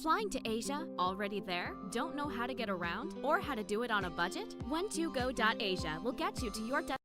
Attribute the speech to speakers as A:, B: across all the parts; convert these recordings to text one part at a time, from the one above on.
A: Flying to Asia? Already there? Don't know how to get around? Or how to do it on a budget? When2go.asia will get you to your destination.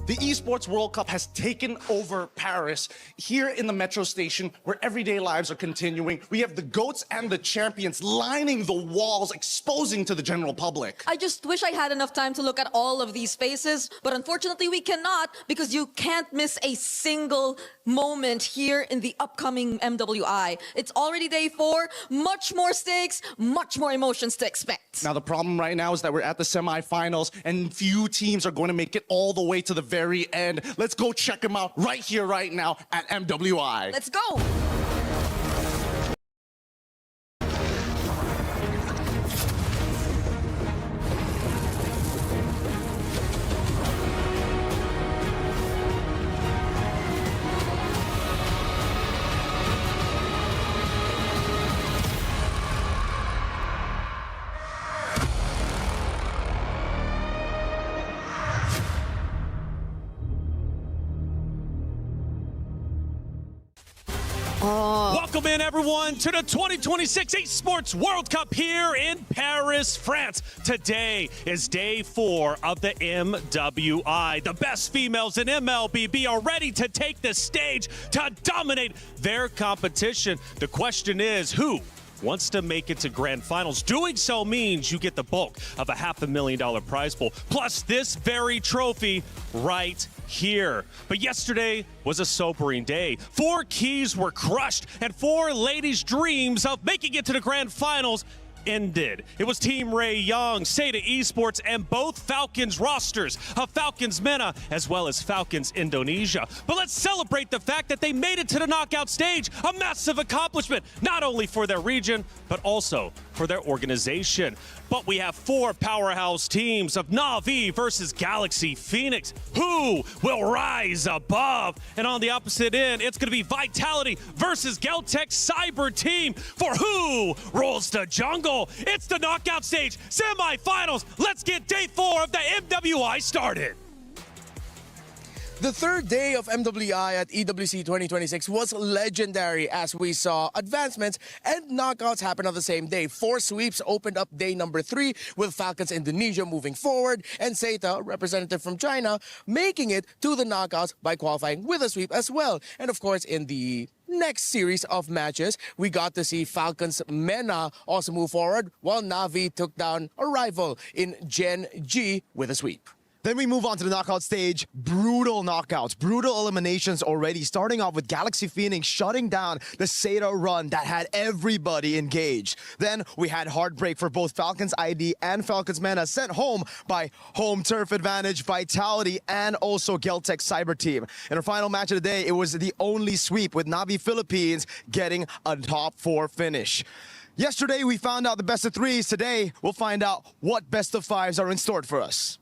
B: The Esports World Cup has taken over Paris. Here in the metro station, where everyday lives are continuing, we have the GOATs and the champions lining the walls, exposing to the general public.
C: I just wish I had enough time to look at all of these faces, but unfortunately we cannot, because you can't miss a single moment here in the upcoming MWI. It's already day 4, much more stakes, much more emotions to expect.
B: Now the problem right now is that we're at the semifinals and few teams are going to make it all the way to the very end. Let's go check them out right here, right now at MWI.
C: Let's go!
D: Welcome in, everyone, to the 2026 Esports World Cup here in Paris, France. Today is day 4 of the MWI. The best females in MLBB are ready to take the stage to dominate their competition. The question is, who wants to make it to grand finals? Doing so means you get the bulk of a $500,000 prize pool, plus this very trophy right here. But yesterday was a sobering day. 4 keys were crushed, and 4 ladies' dreams of making it to the grand finals ended. It was Team Ray Young, Seda Esports, and both Falcons rosters of Falcons MENA as well as Falcons Indonesia. But let's celebrate the fact that they made it to the knockout stage, a massive accomplishment, not only for their region, but also for their organization. But we have 4 powerhouse teams of Na'Vi versus Galaxy Phoenix. Who will rise above? And on the opposite end, it's going to be Vitality versus Geltec Cyber Team for who rules the jungle. It's the knockout stage, semifinals. Let's get day 4 of the MWI started.
E: The third day of MWI at EWC26 was legendary as we saw advancements and knockouts happen on the same day. 4 sweeps opened up day number 3 with Falcons Indonesia moving forward and Seita, representative from China, making it to the knockouts by qualifying with a sweep as well. And of course, in the next series of matches, we got to see Falcons MENA also move forward while Na'Vi took down a rival in Gen G with a sweep.
F: Then we move on to the knockout stage. Brutal knockouts, brutal eliminations already, starting off with Galaxy Phoenix shutting down the Seda run that had everybody engaged. Then we had heartbreak for both Falcons ID and Falcons MENA, sent home by home turf advantage, Vitality, and also Geltec Cyber Team. In our final match of the day, it was the only sweep with Na'Vi Philippines getting a top 4 finish. Yesterday, we found out the best of 3s. Today, we'll find out what best of 5s are in store for us.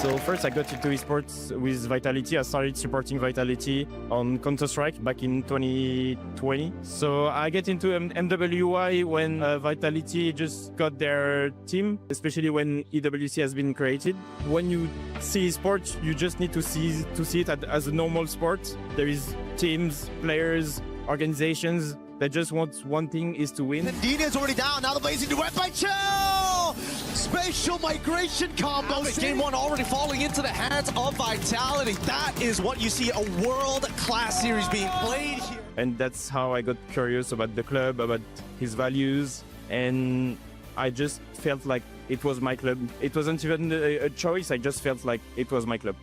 G: So first I got into esports with Vitality. I started supporting Vitality on Counter-Strike back in 2020. So I get into MWI when Vitality just got their team, especially when EWC has been created. When you see esports, you just need to see it as a normal sport. There is teams, players, organizations that just want one thing, is to win.
F: Dina is already down. Now the blazing duet by Chill! Spatial migration combo.
B: Game 1 already falling into the hands of Vitality. That is what you see, a world-class series being played here.
G: And that's how I got curious about the club, about his values, and I just felt like it was my club. It wasn't even a choice, I just felt like it was my club.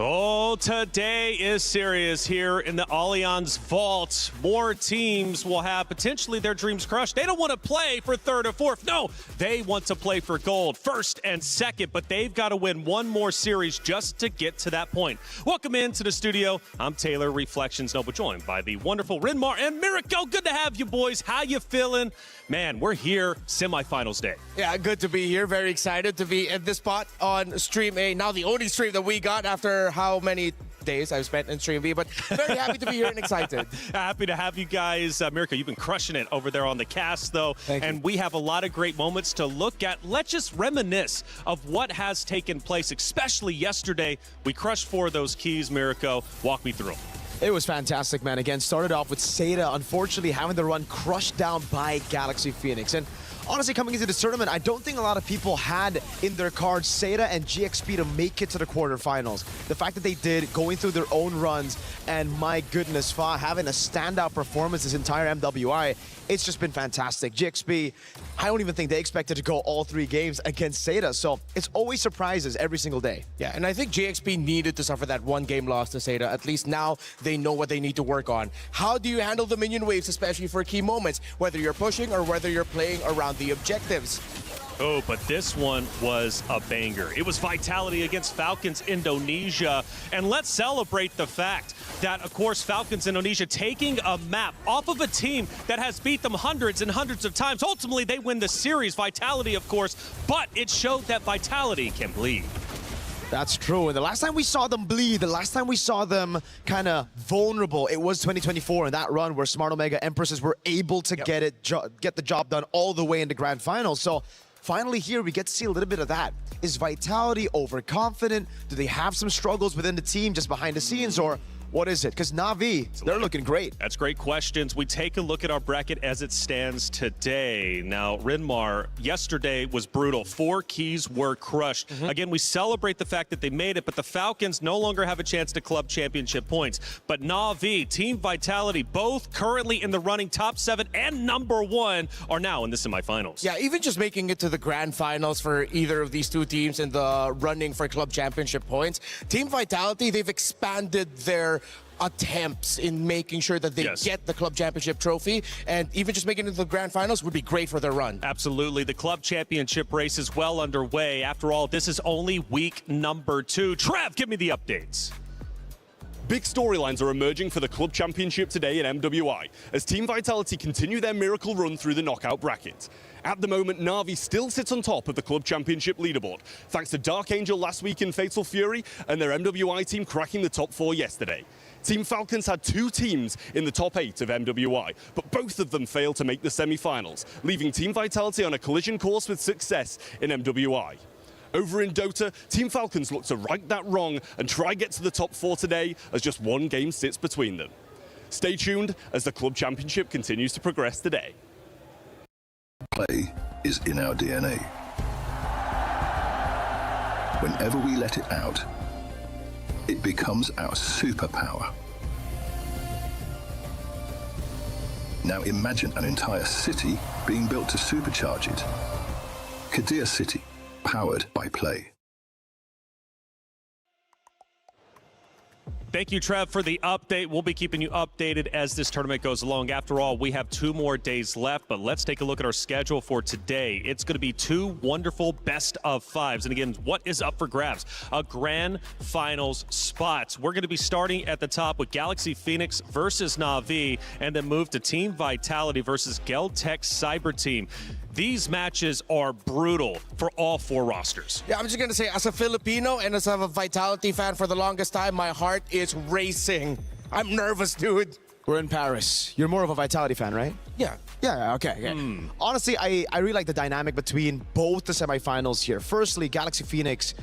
D: Oh, today is serious here in the Allianz Vault. More teams will have potentially their dreams crushed. They don't want to play for 3rd or 4th. No, they want to play for gold, 1st and 2nd, but they've got to win one more series just to get to that point. Welcome into the studio. I'm Taylor, Reflections Noble, joined by the wonderful Renmar and Miracle. Good to have you boys. How you feeling? Man, we're here, semifinals day.
E: Yeah, good to be here. Very excited to be at this spot on Stream A. Now the only stream that we got after how many days I've spent in Stream B, but very happy to be here and excited.
D: Happy to have you guys. Miracle, you've been crushing it over there on the cast, though.
E: Thank you.
D: We have a lot of great moments to look at. Let's just reminisce of what has taken place, especially yesterday. We crushed 4 of those keys, Miracle. Walk me through them.
F: It was fantastic, man. Again, started off with Seda, unfortunately having the run crushed down by Galaxy Phoenix. And honestly, coming into this tournament, I don't think a lot of people had in their cards Seda and GXP to make it to the quarterfinals. The fact that they did, going through their own runs, and my goodness, Fa having a standout performance this entire MWI, it's just been fantastic. GXP, I don't even think they expected to go all 3 games against Seda, so it's always surprises every single day.
E: Yeah, and I think GXP needed to suffer that 1 game loss to Seda. At least now they know what they need to work on. How do you handle the minion waves, especially for key moments, whether you're pushing or whether you're playing around the objectives?
D: Oh, but this one was a banger. It was Vitality against Falcons Indonesia. And let's celebrate the fact that, of course, Falcons Indonesia taking a map off of a team that has beat them hundreds and hundreds of times. Ultimately, they win the series. Vitality, of course, but it showed that Vitality can bleed.
F: That's true. And the last time we saw them bleed, the last time we saw them kind of vulnerable, it was 2024 in that run where Smart Omega Empresses were able to get the job done all the way into Grand Finals. So finally here, we get to see a little bit of that. Is Vitality overconfident? Do they have some struggles within the team just behind the scenes, or what is it? Because Na'Vi, they're looking great.
D: That's great questions. We take a look at our bracket as it stands today. Now, Rinmar, yesterday was brutal. 4 keys were crushed. Again, we celebrate the fact that they made it, but the Falcons no longer have a chance to club championship points. But Na'Vi, Team Vitality, both currently in the running top 7 and #1 are now in the semifinals.
E: Yeah, even just making it to the Grand Finals for either of these two teams in the running for club championship points. Team Vitality, they've expanded their attempts in making sure that they get the club championship trophy, and even just making it to the Grand Finals would be great for their run.
D: Absolutely. The club championship race is well underway. After all, this is only week #2. Trev, give me the updates.
H: Big storylines are emerging for the club championship today in MWI as Team Vitality continue their miracle run through the knockout bracket. At the moment, Na'Vi still sits on top of the club championship leaderboard, thanks to Dark Angel last week in Fatal Fury and their MWI team cracking the top 4 yesterday. Team Falcons had 2 teams in the top 8 of MWI, but both of them failed to make the semi-finals, leaving Team Vitality on a collision course with success in MWI. Over in Dota, Team Falcons look to right that wrong and try get to the top 4 today as just 1 game sits between them. Stay tuned as the club championship continues to progress today.
I: Play is in our DNA. Whenever we let it out, it becomes our superpower. Now imagine an entire city being built to supercharge it. Kadir City, powered by play.
D: Thank you, Trev, for the update. We'll be keeping you updated as this tournament goes along. After all, we have 2 more days left, but let's take a look at our schedule for today. It's going to be 2 wonderful best-of-5s. And again, what is up for grabs? A grand finals spot. We're going to be starting at the top with Galaxy Phoenix versus Na'Vi, and then move to Team Vitality versus Geltech Cyber Team. These matches are brutal for all 4 rosters.
E: Yeah, I'm just going to say, as a Filipino and as a Vitality fan for the longest time, my heart is racing. I'm nervous, dude.
F: We're in Paris. You're more of a Vitality fan, right?
E: Yeah.
F: Yeah, okay. Yeah. Honestly, I really like the dynamic between both the semifinals here. Firstly, Galaxy Phoenix,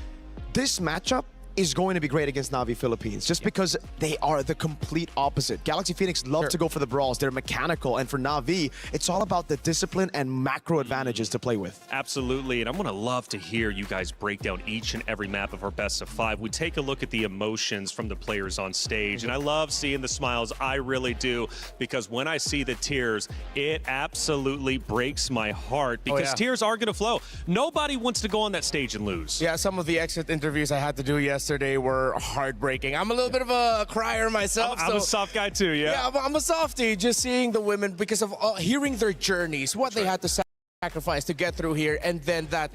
F: this matchup is going to be great against Na'Vi Philippines just because they are the complete opposite. Galaxy Phoenix love to go for the brawls. They're mechanical, and for Na'Vi, it's all about the discipline and macro advantages to play with.
D: Absolutely, and I'm going to love to hear you guys break down each and every map of our best of 5. We take a look at the emotions from the players on stage, and I love seeing the smiles. I really do, because when I see the tears, it absolutely breaks my heart, because tears are going to flow. Nobody wants to go on that stage and lose.
E: Yeah, some of the exit interviews I had to do yesterday were heartbreaking. I'm a little bit of a crier myself.
D: I'm a soft guy too,
E: Yeah, I'm a softie, just seeing the women because of hearing their journeys, what they had to sacrifice to get through here, and then that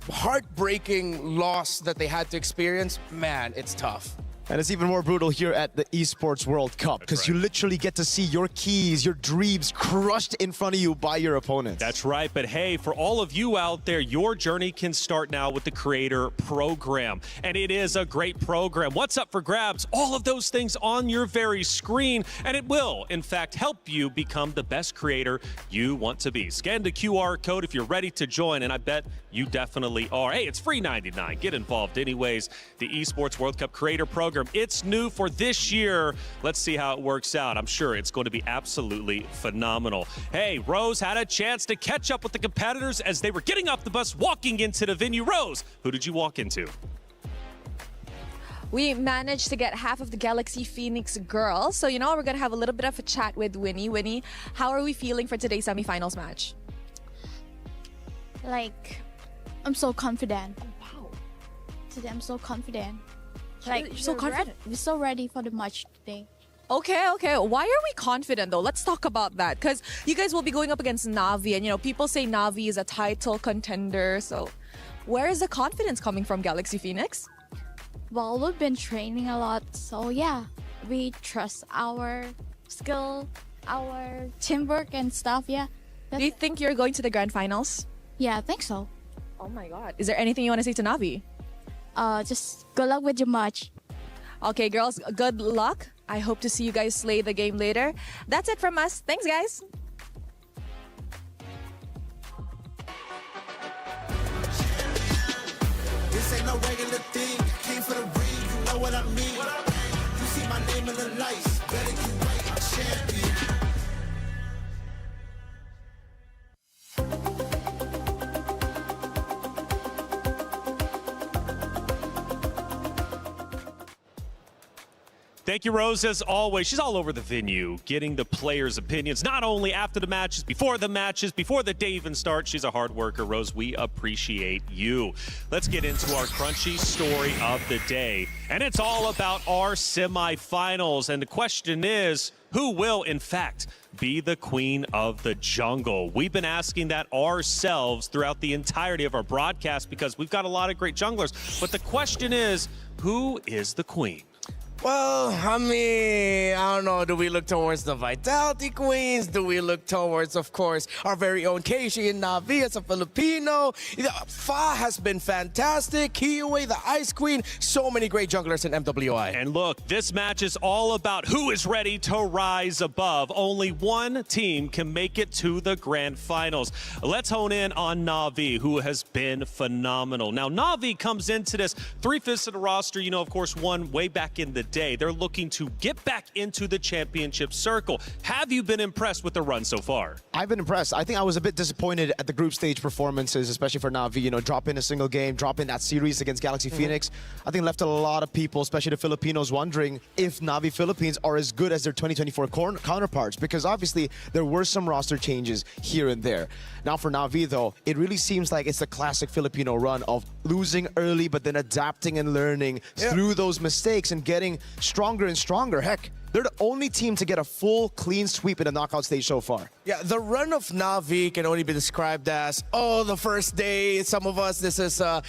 E: heartbreaking loss that they had to experience. Man, it's tough.
F: And it's even more brutal here at the Esports World Cup because you literally get to see your keys, your dreams crushed in front of you by your opponents.
D: That's right. But hey, for all of you out there, your journey can start now with the Creator Program. And it is a great program. What's up for grabs? All of those things on your very screen. And it will, in fact, help you become the best creator you want to be. Scan the QR code if you're ready to join. And I bet you definitely are. Hey, it's free 99. Get involved anyways. The Esports World Cup Creator Program. It's new for this year. Let's see how it works out. I'm sure it's going to be absolutely phenomenal. Hey, Rose had a chance to catch up with the competitors as they were getting off the bus, walking into the venue. Rose, who did you walk into?
J: We managed to get half of the Galaxy Phoenix girls. So, you know, we're going to have a little bit of a chat with Winnie. Winnie, how are we feeling for today's semifinals match?
K: Like, I'm so confident. Wow. Today I'm so confident. Like,
J: so confident.
K: We're so ready for the match today.
J: Okay, okay. Why are we confident though? Let's talk about that. Because you guys will be going up against Navi, and people say Navi is a title contender. So where is the confidence coming from, Galaxy Phoenix?
K: Well, we've been training a lot, so yeah, we trust our skill, our teamwork and stuff. Yeah.
J: Do you think you're going to the grand finals?
K: Yeah, I think so.
J: Oh my God. Is there anything you want to say to Navi?
K: Just good luck with your match.
J: Okay, girls, good luck. I hope to see you guys slay the game later. That's it from us. Thanks, guys.
L: This ain't no regular thing. Came for the ring, you know what I mean. You see my name in the lights. Better get right, I'm champion.
D: Thank you, Rose, as always. She's all over the venue, getting the players' opinions, not only after the matches, before the day even starts. She's a hard worker, Rose. We appreciate you. Let's get into our crunchy story of the day. And it's all about our semifinals. And the question is, who will, in fact, be the queen of the jungle? We've been asking that ourselves throughout the entirety of our broadcast because we've got a lot of great junglers. But the question is, who is the queen?
E: Well, I mean, I don't know. Do we look towards the Vitality Queens? Do we look towards, of course, our very own Keishi and Navi as a Filipino? Fa has been fantastic. Kiyue, the Ice Queen. So many great junglers in MWI.
D: And look, this match is all about who is ready to rise above. Only one team can make it to the grand finals. Let's hone in on Navi, who has been phenomenal. Now, Navi comes into this 3/5 of the roster, of course, won way back in the day. They're looking to get back into the championship circle. Have you been impressed with the run so far?
F: I've been impressed. I think I was a bit disappointed at the group stage performances, especially for Navi. Dropping a single game, dropping that series against Galaxy Phoenix. I think left a lot of people, especially the Filipinos, wondering if Navi Philippines are as good as their 2024 counterparts, because obviously there were some roster changes here and there. Now for Navi, though, it really seems like it's the classic Filipino run of losing early, but then adapting and learning through those mistakes and getting stronger and stronger. Heck, they're the only team to get a full clean sweep in the knockout stage so far.
E: Yeah, the run of Navi can only be described as, the first day. Some of us, this is a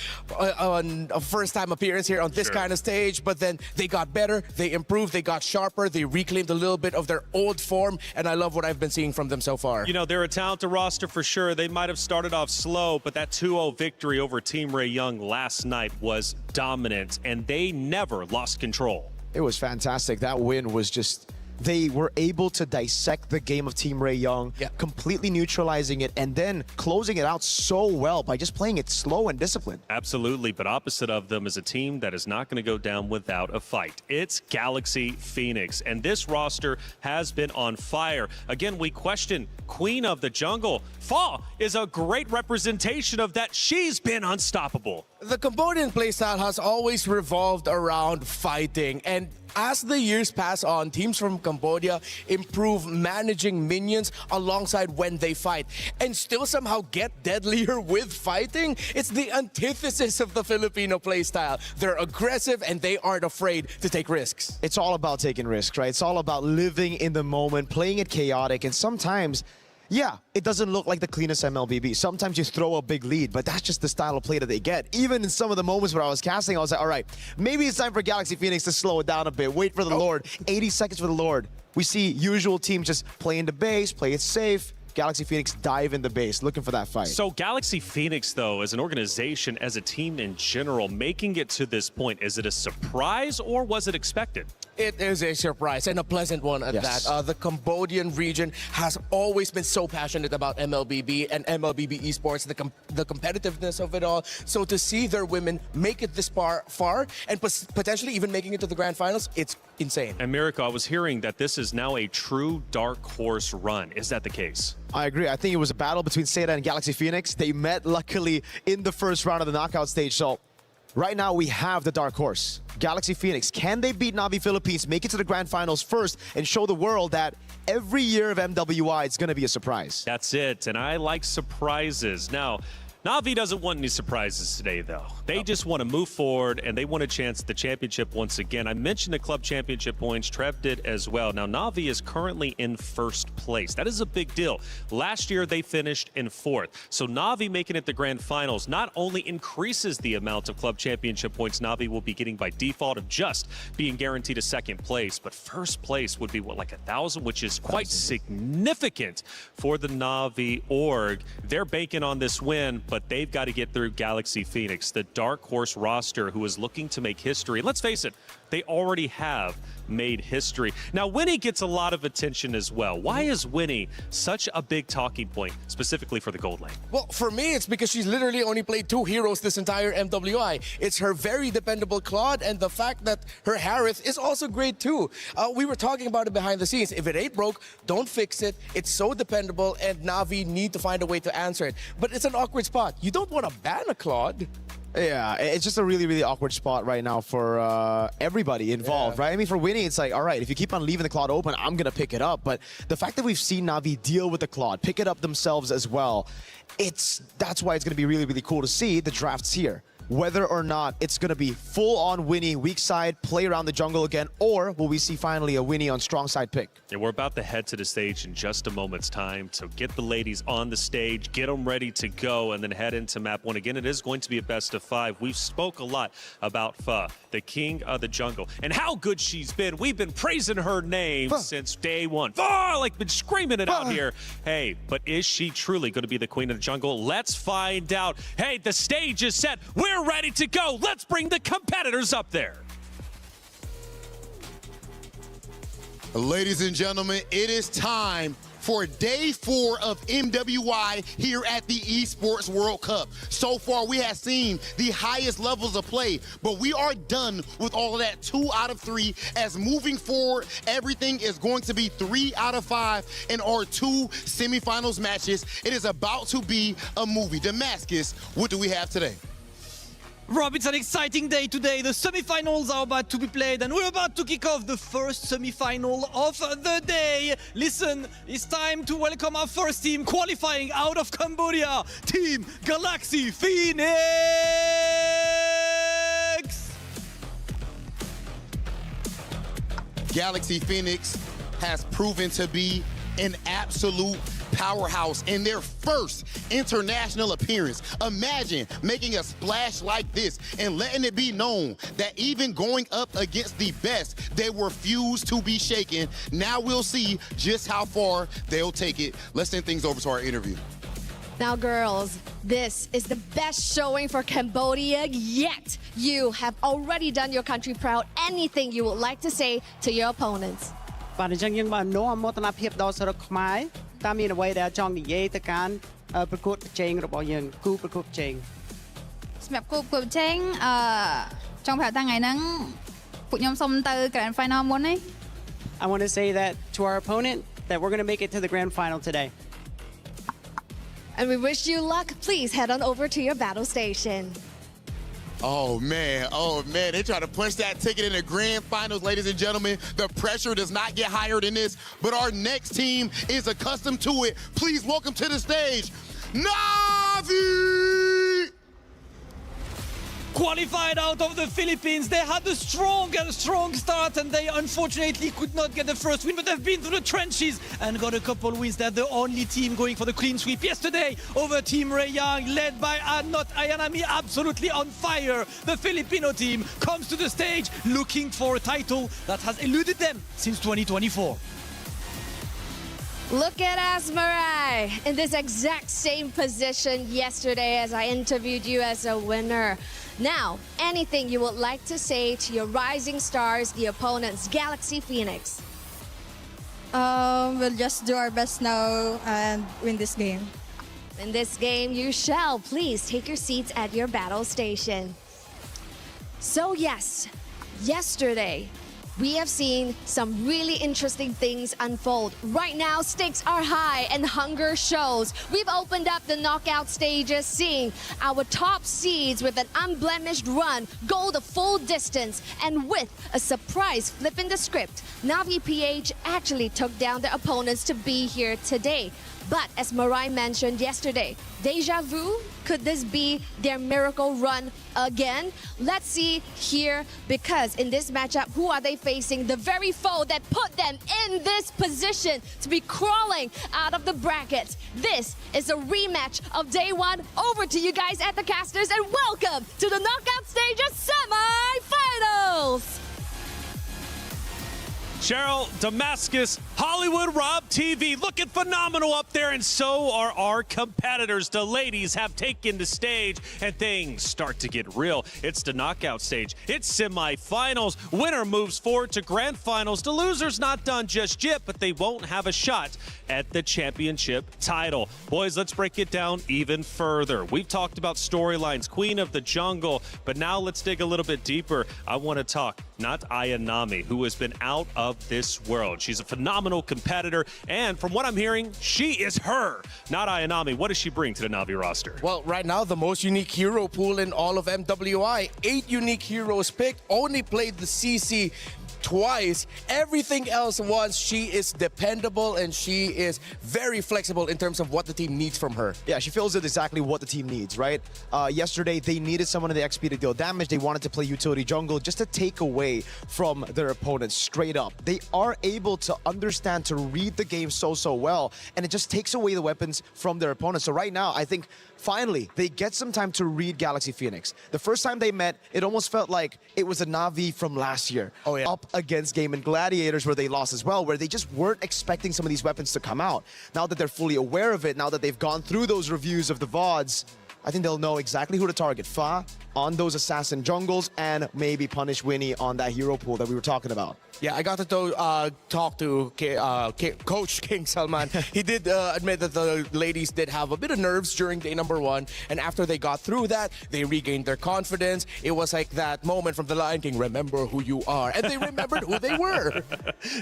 E: first-time appearance here on this kind of stage, but then they got better, they improved, they got sharper, they reclaimed a little bit of their old form, and I love what I've been seeing from them so far.
D: They're a talented roster for sure. They might have started off slow, but that 2-0 victory over Team Ray Young last night was dominant, and they never lost control.
F: It was fantastic. That win was just... They were able to dissect the game of Team Ray Young, completely neutralizing it, and then closing it out so well by just playing it slow and disciplined.
D: Absolutely, but opposite of them is a team that is not going to go down without a fight. It's Galaxy Phoenix, and this roster has been on fire. Again, we question Queen of the Jungle. Fa is a great representation of that. She's been unstoppable.
E: The Cambodian playstyle has always revolved around fighting, and as the years pass on, teams from Cambodia improve managing minions alongside when they fight and still somehow get deadlier with fighting. It's the antithesis of the Filipino playstyle. They're aggressive and they aren't afraid to take risks.
F: It's all about taking risks, right? It's all about living in the moment, playing it chaotic, and sometimes... yeah, it doesn't look like the cleanest MLBB. Sometimes you throw a big lead, but that's just the style of play that they get. Even in some of the moments where I was casting, I was like, all right, maybe it's time for Galaxy Phoenix to slow it down a bit. Wait for the Lord. 80 seconds for the Lord. We see usual teams just play in the base, play it safe. Galaxy Phoenix dive in the base, looking for that fight.
D: So Galaxy Phoenix, though, as an organization, as a team in general, making it to this point, is it a surprise or was it expected?
E: It is a surprise, and a pleasant one at that. The Cambodian region has always been so passionate about MLBB and MLBB esports, the competitiveness of it all. So to see their women make it this far and potentially even making it to the grand finals, it's insane.
D: And Miracle, I was hearing that this is now a true dark horse run. Is that the case?
F: I agree. I think it was a battle between Seda and Galaxy Phoenix. They met, luckily, in the first round of the knockout stage. So right now, we have the dark horse, Galaxy Phoenix. Can they beat Navi Philippines, make it to the grand finals first, and show the world that every year of MWI, it's going to be a surprise?
D: That's it. And I like surprises. Now, Na'Vi doesn't want any surprises today, though. They just want to move forward, and they want a chance at the championship once again. I mentioned the club championship points. Trev did as well. Now, Na'Vi is currently in first place. That is a big deal. Last year, they finished in fourth. So Na'Vi making it the grand finals not only increases the amount of club championship points Na'Vi will be getting by default of just being guaranteed a second place, but first place would be, what, like 1,000, which is quite significant for the Na'Vi org. They're banking on this win, but they've got to get through Galaxy Phoenix, the dark horse roster who is looking to make history. And let's face it, they already have made history. Now, Winnie gets a lot of attention as well. Why is Winnie such a big talking point, specifically for the Gold Lane?
E: Well, for me, it's because she's literally only played 2 heroes this entire MWI. It's her very dependable Claude, and the fact that her Harith is also great too. We were talking about it behind the scenes. If it ain't broke, don't fix it. It's so dependable, and Na'Vi need to find a way to answer it. But it's an awkward spot. You don't want to ban a Claude.
F: Yeah, it's just a really, really awkward spot right now for everybody involved, right? I mean, for Winnie, it's like, all right, if you keep on leaving the Claude open, I'm going to pick it up. But the fact that we've seen Na'Vi deal with the Claude, pick it up themselves as well, that's why it's going to be really, really cool to see the drafts here. Whether or not it's going to be full-on Winnie, weak side, play around the jungle again, or will we see finally a Winnie on strong side pick?
D: Yeah, we're about to head to the stage in just a moment's time to get the ladies on the stage, get them ready to go, and then head into map 1. Again, it is going to be a best of 5. We've spoke a lot about Fa, the king of the jungle, and how good she's been. We've been praising her name since day 1. Fa, like been screaming it out here. Hey, but is she truly going to be the queen of the jungle? Let's find out. Hey, the stage is set. We're ready to go. Let's bring the competitors up there.
M: Ladies and gentlemen, it is time for day 4 of MWI here at the Esports World Cup. So far, we have seen the highest levels of play, but we are done with all of that 2 out of 3, as moving forward, everything is going to be 3 out of 5 in our 2 semifinals matches. It is about to be a movie. Damascus, what do we have today?
N: Rob, it's an exciting day today. The semifinals are about to be played, and we're about to kick off the first semifinal of the day. Listen, it's time to welcome our first team qualifying out of Cambodia, Team Galaxy Phoenix!
M: Galaxy Phoenix has proven to be an absolute powerhouse in their first international appearance. Imagine making a splash like this and letting it be known that even going up against the best, they refuse to be shaken. Now we'll see just how far they'll take it. Let's send things over to our interview.
O: Now, girls, this is the best showing for Cambodia yet. You have already done your country proud. Anything you would like to say to your opponents?
P: បាទអញ្ចឹងយើងបាននាំមោទនភាពដល់សរុបខ្មែរតាមមានអ្វីដែលចង់និយាយទៅកាន់ប្រកួតប្រជែងរបស់យើងគូប្រកួតប្រជែងសម្រាប់គូប្រកួតប្រជែងចង់ប្រាប់ថាថ្ងៃហ្នឹងពួកខ្ញុំសុំទៅ Grand Final មុនទេ I want to say that to our opponent that we're going to make it to the Grand Final today.
O: And we wish you luck. Please head on over to your battle station.
M: Oh man, they try to punch that ticket in the grand finals, ladies and gentlemen. The pressure does not get higher than this, but our next team is accustomed to it. Please welcome to the stage, Na'Vi!
N: Qualified out of the Philippines, they had a strong start, and they unfortunately could not get the first win, but they've been through the trenches and got a couple wins. They're the only team going for the clean sweep yesterday over Team Ray Young, led by Anot Ayanami, absolutely on fire. The Filipino team comes to the stage looking for a title that has eluded them since 2024.
O: Look at Asmarai in this exact same position yesterday as I interviewed you as a winner. Now, anything you would like to say to your rising stars, the opponents, Galaxy Phoenix?
Q: We'll just do our best now and win this game.
O: In this game, you shall. Please take your seats at your battle station. So yes, yesterday, we have seen some really interesting things unfold. Right now, stakes are high and hunger shows. We've opened up the knockout stages, seeing our top seeds with an unblemished run go the full distance. And with a surprise flip in the script, Na'Vi PH actually took down their opponents to be here today. But as Marai mentioned yesterday, deja vu, could this be their miracle run again? Let's see here, because in this matchup, who are they facing? The very foe that put them in this position to be crawling out of the bracket. This is a rematch of day one. Over to you guys at the casters, and welcome to the knockout stage of semi-finals.
D: Cheryl, Damascus, Hollywood Rob TV looking phenomenal up there, and so are our competitors. The ladies have taken the stage, and things start to get real. It's the knockout stage. It's semifinals. Winner moves forward to grand finals. The loser's not done just yet, but they won't have a shot at the championship title. Boys, let's break it down even further. We've talked about storylines, Queen of the Jungle, but now let's dig a little bit deeper. I want to talk not Ayanami, who has been out of this world. She's a phenomenal competitor, and from what I'm hearing, she is her. Not Ayanami. What does she bring to the Na'Vi roster?
E: Well, right now, the most unique hero pool in all of MWI. 8 unique heroes picked, only played the CC twice. Everything else once. She is dependable, and she is very flexible in terms of what the team needs from her.
F: Yeah, she fills in exactly what the team needs, right? Yesterday, they needed someone in the XP to deal damage. They wanted to play utility jungle just to take away from their opponents straight up. They are able to understand, to read the game so well, and it just takes away the weapons from their opponents. So right now, I think finally, they get some time to read Galaxy Phoenix. The first time they met, it almost felt like it was a Na'Vi from last year.
E: Oh, yeah.
F: Up against Game and Gladiators, where they lost as well, where they just weren't expecting some of these weapons to come out. Now that they're fully aware of it, now that they've gone through those reviews of the VODs, I think they'll know exactly who to target. Fa on those assassin jungles, and maybe punish Winnie on that hero pool that we were talking about.
E: Yeah, I got to talk to Coach King Salman. He did admit that the ladies did have a bit of nerves during day number 1, and after they got through that, they regained their confidence. It was like that moment from The Lion King, remember who you are, and they remembered who they were.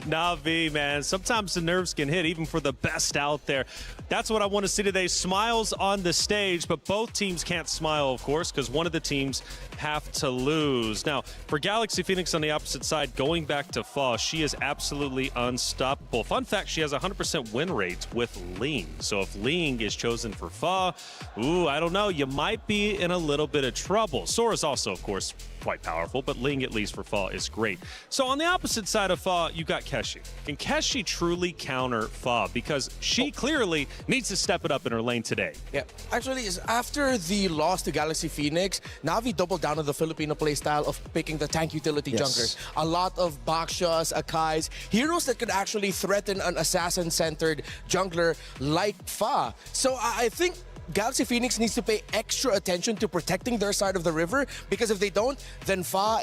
D: Na'Vi, man, sometimes the nerves can hit even for the best out there. That's what I want to see today, smiles on the stage, but both teams can't smile, of course, because one of the teams have to lose. Now, for Galaxy Phoenix on the opposite side, going back to Fa, she is absolutely unstoppable. Fun fact, she has 100% win rate with Ling. So if Ling is chosen for Fa, ooh, I don't know, you might be in a little bit of trouble. Sora's also, of course, quite powerful, but Ling, at least for Fa, is great. So on the opposite side of Fa, you got Keshi. Can Keshi truly counter Fa? Because she clearly needs to step it up in her lane today.
E: Yeah, actually, after the loss to Galaxy Phoenix, Na'Vi doubled down on the Filipino playstyle of picking the tank utility junglers. A lot of Bakshas, Akais, heroes that could actually threaten an assassin-centered jungler like Fa. So I think Galaxy Phoenix needs to pay extra attention to protecting their side of the river, because if they don't, then Fa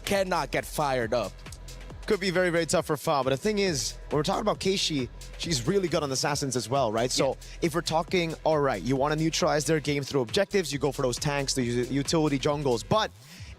E: cannot get fired up.
F: Could be very tough for Fa, but the thing is, when we're talking about Keishi, she's really good on assassins as well, right? So if we're talking, all right, you want to neutralize their game through objectives, you go for those tanks, the utility jungles. But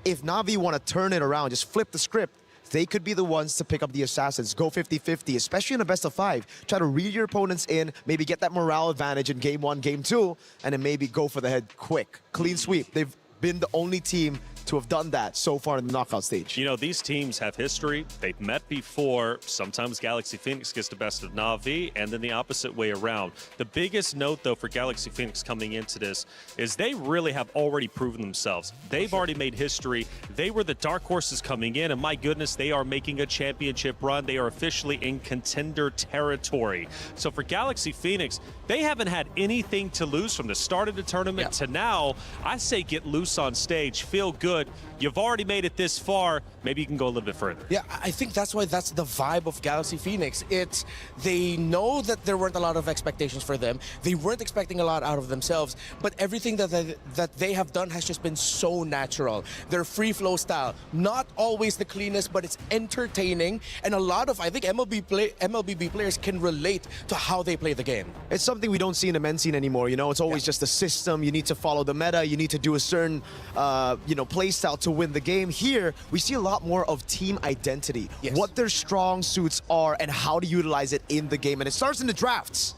F: if Na'Vi want to turn it around, just flip the script, they could be the ones to pick up the assassins, go 50-50, especially in a best of 5. Try to read your opponents in, maybe get that morale advantage in game 1, game 2, and then maybe go for the head quick. Clean sweep. They've been the only team to have done that so far in the knockout stage.
D: You know, these teams have history. They've met before. Sometimes Galaxy Phoenix gets the best of Na'Vi, and then the opposite way around. The biggest note, though, for Galaxy Phoenix coming into this is they really have already proven themselves. They've already made history. They were the dark horses coming in, and my goodness, they are making a championship run. They are officially in contender territory. So for Galaxy Phoenix, they haven't had anything to lose from the start of the tournament to now. I say get loose on stage, feel good. You've already made it this far. Maybe you can go a little bit further.
E: Yeah, I think that's why that's the vibe of Galaxy Phoenix. They know that there weren't a lot of expectations for them. They weren't expecting a lot out of themselves, but everything that they have done has just been so natural. Their free flow style, not always the cleanest, but it's entertaining, and a lot of, I think, MLBB players can relate to how they play the game.
F: It's something we don't see in the men's scene anymore, you know? It's always just a system. You need to follow the meta. You need to do a certain, play style to win the game. Here, we see a lot more of team identity, what their strong suits are, and how to utilize it in the game. And it starts in the drafts.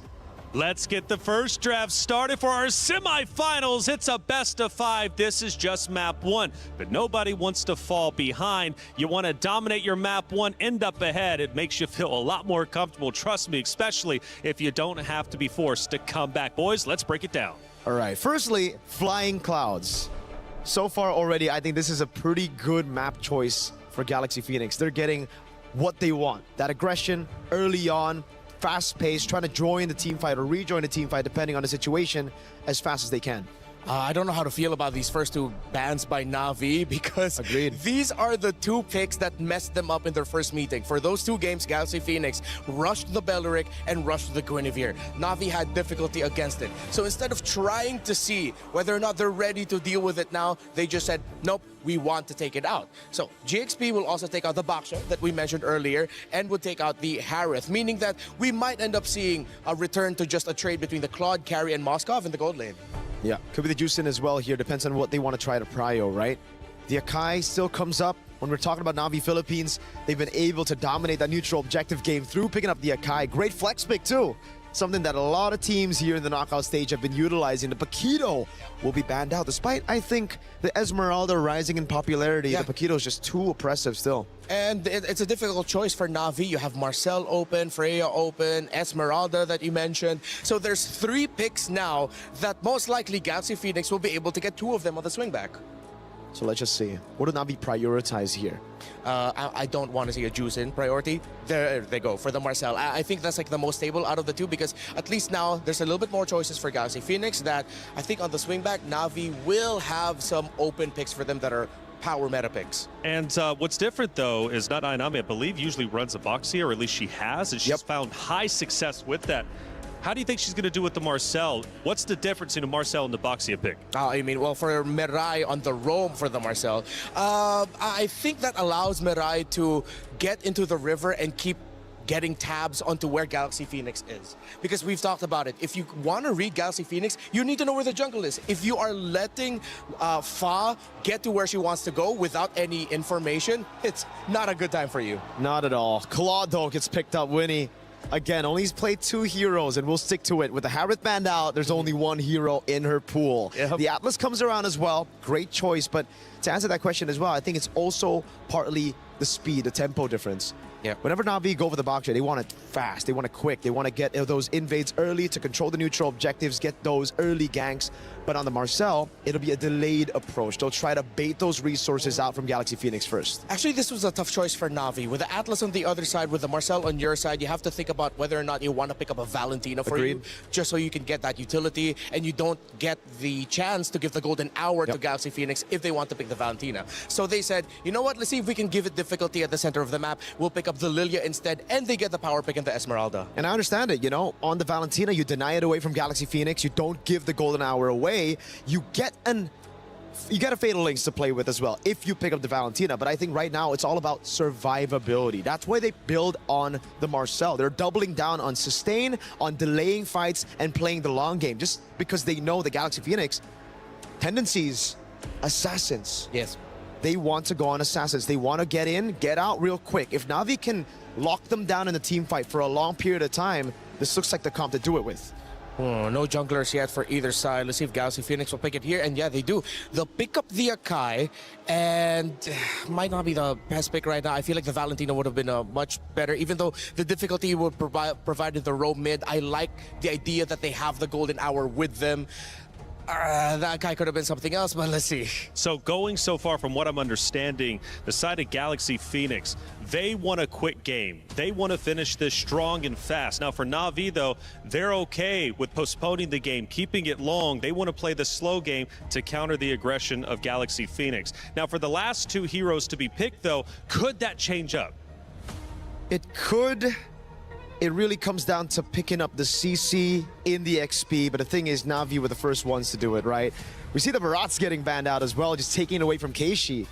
D: Let's get the first draft started for our semifinals. It's a best of 5. This is just map 1, but nobody wants to fall behind. You want to dominate your map 1, end up ahead. It makes you feel a lot more comfortable, trust me, especially if you don't have to be forced to come back. Boys, let's break it down.
F: All right, firstly, Flying Clouds. So far already, I think this is a pretty good map choice for Galaxy Phoenix. They're getting what they want. That aggression early on, fast-paced, trying to join the team fight or rejoin the team fight depending on the situation as fast as they can.
E: I don't know how to feel about these first 2 bans by Na'Vi because these are the 2 picks that messed them up in their first meeting. For those 2 games, Galaxy Phoenix rushed the Belleric and rushed the Guinevere. Na'Vi had difficulty against it. So instead of trying to see whether or not they're ready to deal with it now, they just said, nope, we want to take it out. So GXP will also take out the Baksha that we mentioned earlier and would take out the Harith, meaning that we might end up seeing a return to just a trade between the Claude, Carry, and Moskov in the gold lane.
F: Yeah, could be the Juicin as well here. Depends on what they want to try to prio, right? The Akai still comes up. When we're talking about Na'Vi Philippines, they've been able to dominate that neutral objective game through picking up the Akai. Great flex pick too. Something that a lot of teams here in the knockout stage have been utilizing. The Paquito will be banned out, despite, I think, the Esmeralda rising in popularity. The Paquito is just too oppressive still.
E: And it's a difficult choice for Na'Vi. You have Marcel open, Freya open, Esmeralda that you mentioned. So there's 3 picks now that most likely Galaxy Phoenix will be able to get 2 of them on the swingback.
F: So let's just see. What do Na'Vi prioritize here?
E: I don't want to see a Juice in priority. There they go for the Marcel. I think that's like the most stable out of the 2 because at least now there's a little bit more choices for Galaxy Phoenix that I think on the swingback, Na'Vi will have some open picks for them that are power meta picks.
D: And what's different though is not Ainami, I believe, usually runs a Boxia, or at least she has, and she's found high success with that. How do you think she's going to do with the Marcel? What's the difference in a Marcel and the Boxia pick?
E: I mean, well, for Mirai on the roam for the Marcel, I think that allows Mirai to get into the river and keep getting tabs onto where Galaxy Phoenix is. Because we've talked about it. If you want to read Galaxy Phoenix, you need to know where the jungle is. If you are letting Fa get to where she wants to go without any information, it's not a good time for you.
F: Not at all. Claude, though, gets picked up. Winnie, again, only played 2 heroes, and we'll stick to it. With the Harith banned out, there's only 1 hero in her pool. The Atlas comes around as well. Great choice, but to answer that question as well, I think it's also partly the speed, the tempo difference. Whenever Na'Vi go for the Baksha, they want it fast, they want it quick, they want to get those invades early to control the neutral objectives, get those early ganks. But on the Marcel, it'll be a delayed approach. They'll try to bait those resources out from Galaxy Phoenix first.
E: Actually, this was a tough choice for Na'Vi. With the Atlas on the other side, with the Marcel on your side, you have to think about whether or not you want to pick up a Valentina for you, just so you can get that utility, and you don't get the chance to give the golden hour to Galaxy Phoenix if they want to pick the Valentina. So they said, you know what, let's see if we can give it difficulty at the center of the map. We'll pick up the Lilia instead, and they get the power pick in the Esmeralda.
F: And I understand it, you know, on the Valentina, you deny it away from Galaxy Phoenix, you don't give the golden hour away, you get a Fatal Links to play with as well if you pick up the Valentina. But I think right now it's all about survivability. That's why they build on the Marcel. They're doubling down on sustain, on delaying fights, and playing the long game, just because they know the Galaxy Phoenix tendencies, assassins.
E: Yes.
F: They want to go on assassins. They want to get in, get out real quick. If Na'Vi can lock them down in the team fight for a long period of time, this looks like the comp to do it with.
E: No junglers yet for either side. Let's see if Galaxy Phoenix will pick it here. And yeah, they do. They'll pick up the Akai, and might not be the best pick right now. I feel like the Valentina would have been much better, even though the difficulty would provided the roam mid. I like the idea that they have the golden hour with them. That guy could have been something else, but let's see.
D: So going so far from what I'm understanding, the side of Galaxy Phoenix, they want a quick game. They want to finish this strong and fast. Now for Na'Vi though, they're okay with postponing the game, keeping it long. They want to play the slow game to counter the aggression of Galaxy Phoenix. Now for the last 2 heroes to be picked though, could that change up?
F: It could. It really comes down to picking up the CC in the XP, but the thing is, Na'Vi were the first ones to do it, right? We see the Barats getting banned out as well, just taking it away from Keishi.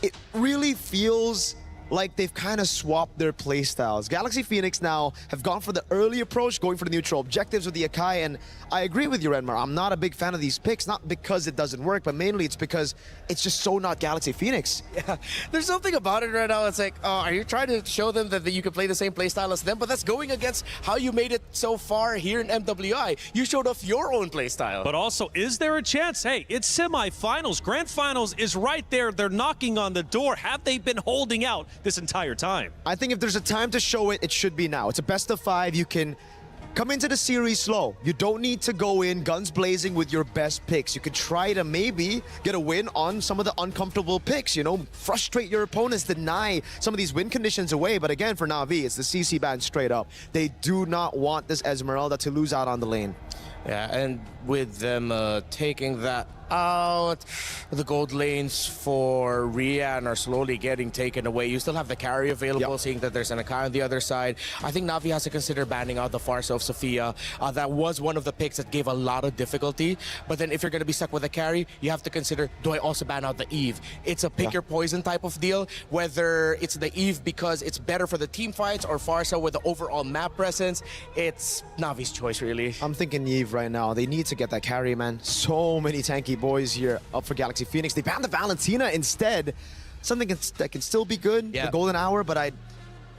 F: It really feels like they've kind of swapped their play styles. Galaxy Phoenix now have gone for the early approach, going for the neutral objectives with the Akai, and I agree with you, Renmar. I'm not a big fan of these picks, not because it doesn't work, but mainly it's because it's just so not Galaxy Phoenix.
E: Yeah, there's something about it right now. It's like, are you trying to show them that you can play the same play style as them? But that's going against how you made it so far here in MWI. You showed off your own play style.
D: But also, is there a chance? Hey, it's semifinals. Grand finals is right there. They're knocking on the door. Have they been holding out this entire time?
F: I think if there's a time to show it, it should be now. It's a best of 5. You can come into the series slow. You don't need to go in guns blazing with your best picks. You could try to maybe get a win on some of the uncomfortable picks, you know, frustrate your opponents, deny some of these win conditions away. But again, for Na'Vi, it's the CC ban straight up. They do not want this Esmeralda to lose out on the lane.
E: Yeah, and with them taking that out, the gold lanes for Rian are slowly getting taken away. You still have the carry available, seeing that there's an Akai on the other side. I think Na'Vi has to consider banning out the Farsa of Sophia. That was one of the picks that gave a lot of difficulty. But then if you're going to be stuck with a carry, you have to consider, do I also ban out the Eve? It's a pick your poison type of deal, whether it's the Eve because it's better for the team fights or Farsa with the overall map presence. It's Na'Vi's choice, really.
F: I'm thinking Eve right now. They need to get that carry, man. So many tanky boys here up for Galaxy Phoenix. They banned the Valentina instead. Something that can still be good, the Golden Hour, but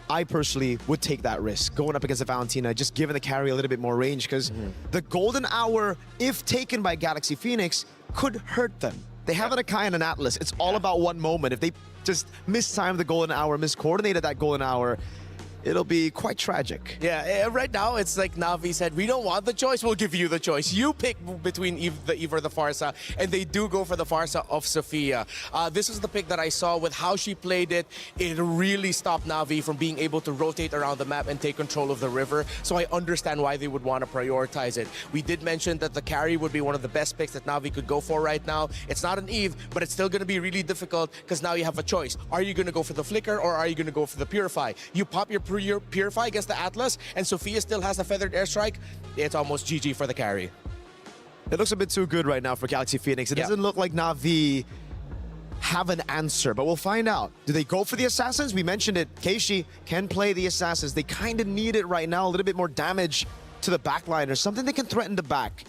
F: I personally would take that risk going up against the Valentina, just giving the carry a little bit more range, because the Golden Hour, if taken by Galaxy Phoenix, could hurt them. They have an Akai and an Atlas. It's all about one moment. If they just mistime the Golden Hour, miscoordinated that Golden Hour, it'll be quite tragic.
E: Yeah, right now it's like Na'Vi said, we don't want the choice, we'll give you the choice. You pick between the Eve or the Farsa, and they do go for the Farsa of Sophia. This is the pick that I saw with how she played it. It really stopped Na'Vi from being able to rotate around the map and take control of the river, so I understand why they would want to prioritize it. We did mention that the carry would be one of the best picks that Na'Vi could go for right now. It's not an Eve, but it's still going to be really difficult because now you have a choice. Are you going to go for the Flicker or are you going to go for the Purify? You pop your Purify against the Atlas, and Sophia still has a Feathered Airstrike. It's almost GG for the carry.
F: It looks a bit too good right now for Galaxy Phoenix. It doesn't look like Na'Vi have an answer, but we'll find out. Do they go for the Assassins? We mentioned it. Keishi can play the Assassins. They kind of need it right now, a little bit more damage to the backline or something they can threaten the back.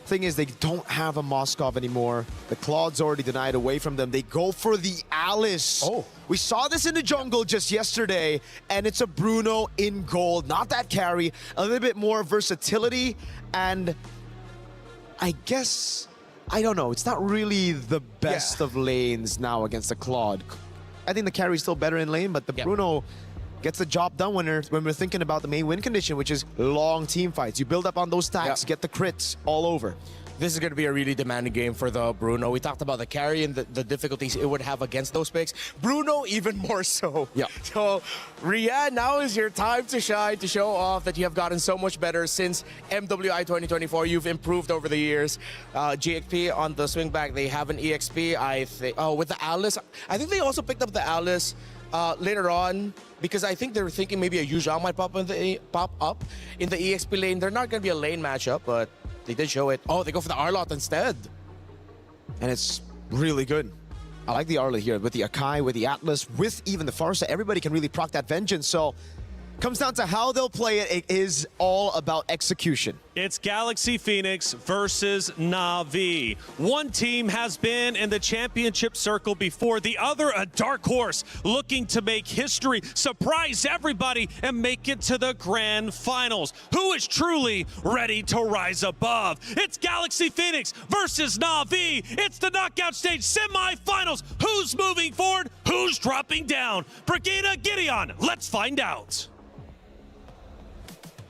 F: Thing is, they don't have a Moskov anymore. The Claude's already denied away from them. They go for the Alice. Oh. We saw this in the jungle just yesterday, and it's a Bruno in gold. Not that carry, a little bit more versatility, and I guess, I don't know, it's not really the best of lanes now against the Claude. I think the carry's still better in lane, but the Bruno gets the job done when we're thinking about the main win condition, which is long team fights. You build up on those stacks, get the crits all over.
E: This is going to be a really demanding game for the Bruno. We talked about the carry and the difficulties it would have against those picks. Bruno even more so.
F: Yeah.
E: So, Riyadh, now is your time to shine, to show off that you have gotten so much better since MWI 2024. You've improved over the years. GXP on the swing back, they have an EXP, I think. Oh, with the Alice. I think they also picked up the Alice later on, because I think they were thinking maybe a Yuzhao might pop up in the EXP lane. They're not going to be a lane matchup, but they did show it. Oh, they go for the Arlot instead.
F: And it's really good. I like the Arlot here with the Akai, with the Atlas, with even the Farsa. Everybody can really proc that Vengeance. So comes down to how they'll play it. It is all about execution.
D: It's Galaxy Phoenix versus Na'Vi. One team has been in the championship circle before, the other a dark horse looking to make history, surprise everybody, and make it to the grand finals. Who is truly ready to rise above? It's Galaxy Phoenix versus Na'Vi. It's the knockout stage semifinals. Who's moving forward? Who's dropping down? Brigida Gideon, let's find out.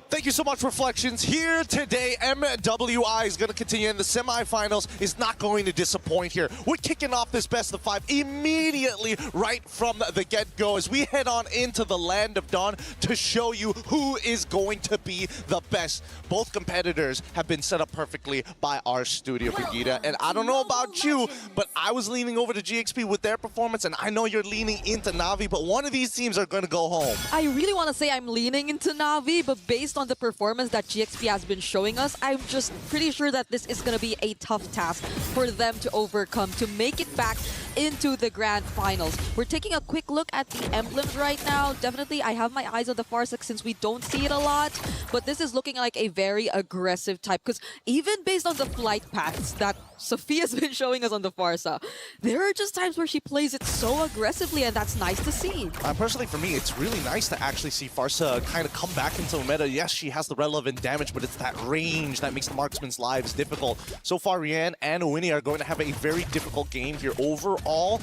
B: Thank you so much, Reflections. Here today, MWI is going to continue in the semifinals, is not going to disappoint here. We're kicking off this best of 5 immediately right from the get-go as we head on into the Land of Dawn to show you who is going to be the best. Both competitors have been set up perfectly by our studio, Brigida. And I don't know about you, but I was leaning over to GXP with their performance, and I know you're leaning into Na'Vi, but one of these teams are going to go home.
C: I really want to say I'm leaning into Na'Vi, but based on the performance that GXP has been showing us, I'm just pretty sure that this is going to be a tough task for them to overcome, to make it back into the grand finals. We're taking a quick look at the emblems right now. Definitely, I have my eyes on the Farsa since we don't see it a lot, but this is looking like a very aggressive type, because even based on the flight paths that Sophia's been showing us on the Farsa, there are just times where she plays it so aggressively, and that's nice to see.
B: Personally, for me, it's really nice to actually see Farsa kind of come back into the meta. Yes, she has the relevant damage, but it's that range that makes the marksman's lives difficult. So far, Rian and Winnie are going to have a very difficult game here overall.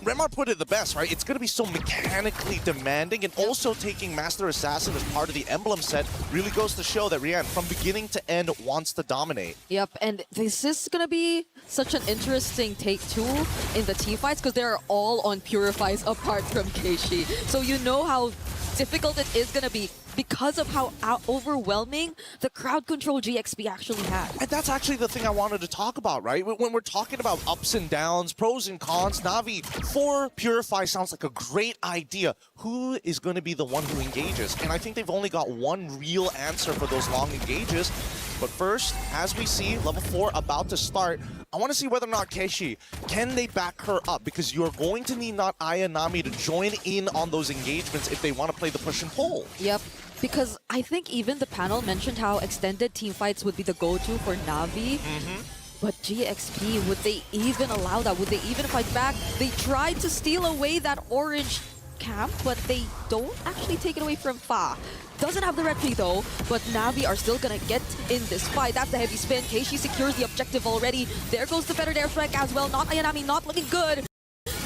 B: Remar put it the best, right? It's going to be so mechanically demanding, and also taking Master Assassin as part of the emblem set really goes to show that Rian, from beginning to end, wants to dominate.
C: Yep, and this is going to be such an interesting take too in the team fights, because they're all on Purifies apart from Keishi. So you know how difficult it is going to be because of how overwhelming the crowd control GXP actually had.
B: And that's actually the thing I wanted to talk about, right? When we're talking about ups and downs, pros and cons, Na'Vi for Purify sounds like a great idea. Who is going to be the one who engages? And I think they've only got one real answer for those long engages. But first, as we see, level 4 about to start, I want to see whether or not Keishi, can they back her up? Because you're going to need not Aya Nami to join in on those engagements if they want to play the push and pull.
C: Yep. Because I think even the panel mentioned how extended team fights would be the go-to for Na'Vi. But GXP, would they even allow that? Would they even fight back? They tried to steal away that orange camp, but they don't actually take it away from Fa. Doesn't have the red tree though, but Na'Vi are still gonna get in this fight. That's the heavy spin. Keishi secures the objective already. There goes the better airstrike as well. Not Ayanami, not looking good.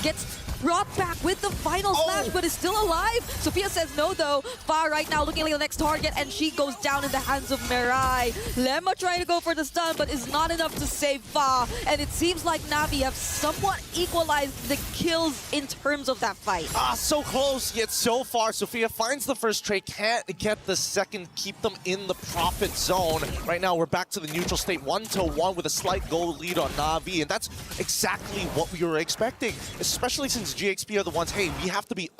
C: Gets brought back with the final slash, but is still alive. Sophia says no though. Fa right now looking like the next target, and she goes down in the hands of Mirai. Lemma trying to go for the stun, but is not enough to save Fa. And it seems like Na'Vi have somewhat equalized the kills in terms of that fight.
B: So close, yet so far. Sophia finds the first trade, can't get the second, keep them in the profit zone. Right now, we're back to the neutral state, 1-1 with a slight goal lead on Na'Vi, and that's exactly what we were expecting, especially since GXP are the ones, hey, we have to be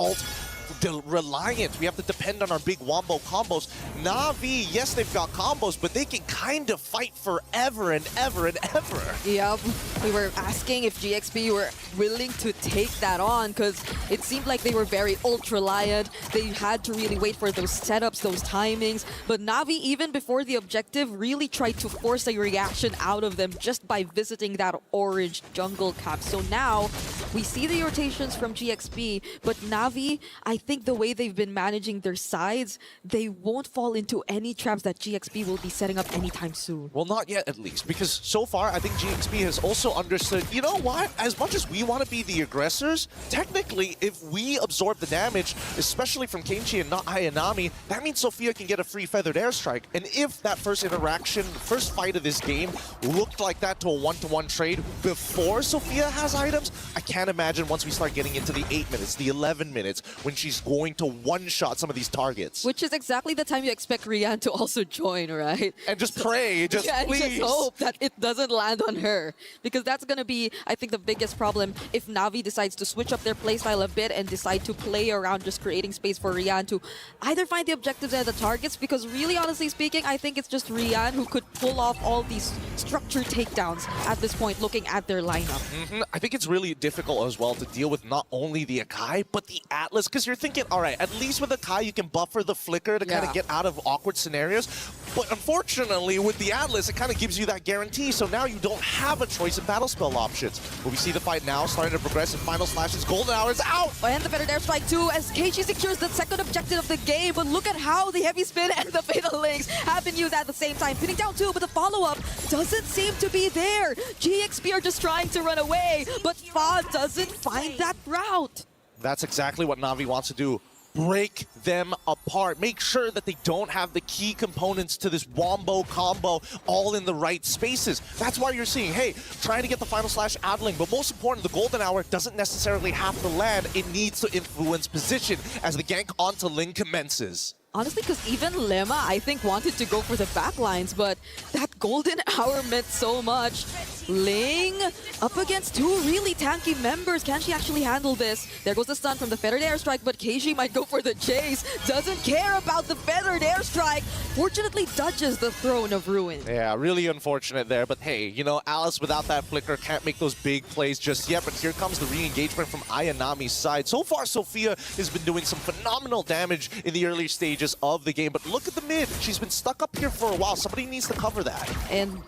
B: reliant. We have to depend on our big wombo combos. Na'Vi, yes, they've got combos, but they can kind of fight forever and ever and ever.
C: Yep. We were asking if GXP were willing to take that on, because it seemed like they were very ultra-reliant. They had to really wait for those setups, those timings. But Na'Vi, even before the objective, really tried to force a reaction out of them just by visiting that orange jungle camp. So now, we see the rotations from GXP, but Na'Vi, I think the way they've been managing their sides, they won't fall into any traps that GXP will be setting up anytime soon.
B: Well, not yet, at least, because so far, I think GXP has also understood, you know what? As much as we want to be the aggressors, technically, if we absorb the damage, especially from Keishi and not Ayanami, that means Sophia can get a free feathered airstrike. And if that first interaction, first fight of this game, looked like that to a 1-to-1 trade before Sophia has items, I can't imagine once we start getting into the 8 minutes, the 11 minutes, when she's going to one-shot some of these targets.
C: Which is exactly the time you expect Rian to also join, right?
B: And just pray, just please.
C: And just hope that it doesn't land on her. Because that's going to be, I think, the biggest problem if Na'Vi decides to switch up their playstyle a bit and decide to play around just creating space for Rian to either find the objectives and the targets, because really, honestly speaking, I think it's just Rian who could pull off all these structured takedowns at this point, looking at their lineup.
B: I think it's really difficult as well to deal with not only the Akai, but the Atlas, because you're thinking, all right, at least with Akai, you can buffer the flicker to kind of get out of awkward scenarios. But unfortunately, with the Atlas, it kind of gives you that guarantee, so now you don't have a choice of battle spell options. But we see the fight now starting to progress, and final slashes, golden hour is out!
C: And the better airstrike too, as Keishi secures the second objective of the game, but look at how the heavy spin and the fatal links have been used at the same time. Pinning down too, but the follow-up doesn't seem to be there. GXP are just trying to run away, but Fa doesn't find that route.
B: That's exactly what Na'Vi wants to do. Break them apart. Make sure that they don't have the key components to this wombo combo all in the right spaces. That's why you're seeing, hey, trying to get the final slash Adling, but most important, the golden hour doesn't necessarily have to land. It needs to influence position as the gank onto Ling commences.
C: Honestly, because even Lemma, I think, wanted to go for the backlines, but that golden hour meant so much. Ling up against two really tanky members. Can she actually handle this? There goes the stun from the feathered airstrike, but Keishi might go for the chase. Doesn't care about the feathered airstrike. Fortunately dodges the Throne of Ruin.
B: Yeah, really unfortunate there. But hey, you know, Alice without that flicker can't make those big plays just yet. But here comes the re-engagement from Ayanami's side. So far, Sophia has been doing some phenomenal damage in the early stages of the game. But look at the mid. She's been stuck up here for a while. Somebody needs to cover that.
C: And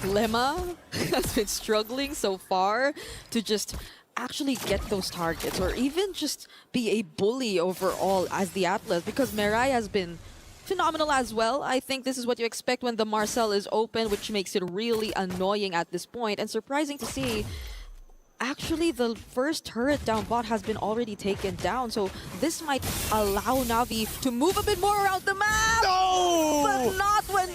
C: Lemma has been struggling so far to just actually get those targets or even just be a bully overall as the Atlas, because Mirai has been phenomenal as well. I think this is what you expect when the Marcel is open, which makes it really annoying at this point. And surprising to see, actually the first turret down bot has been already taken down, so this might allow Na'Vi to move a bit more around the map.
B: No!
C: But not when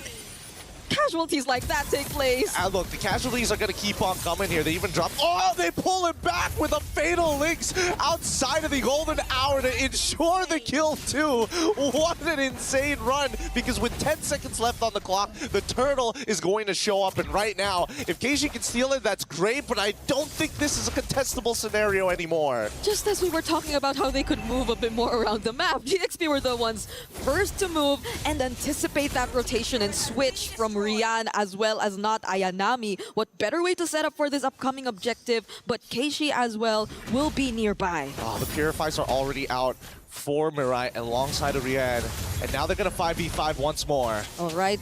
C: casualties like that take place.
B: And look, the casualties are going to keep on coming here. They even drop... Oh, they pull it back with a Fatal Links outside of the golden hour to ensure the kill too. What an insane run, because with 10 seconds left on the clock, the turtle is going to show up. And right now, if Keishi can steal it, that's great, but I don't think this is a contestable scenario anymore.
C: Just as we were talking about how they could move a bit more around the map, GXP were the ones first to move and anticipate that rotation and switch from Rian as well as not Ayanami. What better way to set up for this upcoming objective, but Keishi as well will be nearby.
B: Oh, the Purifies are already out for Mirai alongside of Rian, and now they're going to 5v5 once more.
C: All right.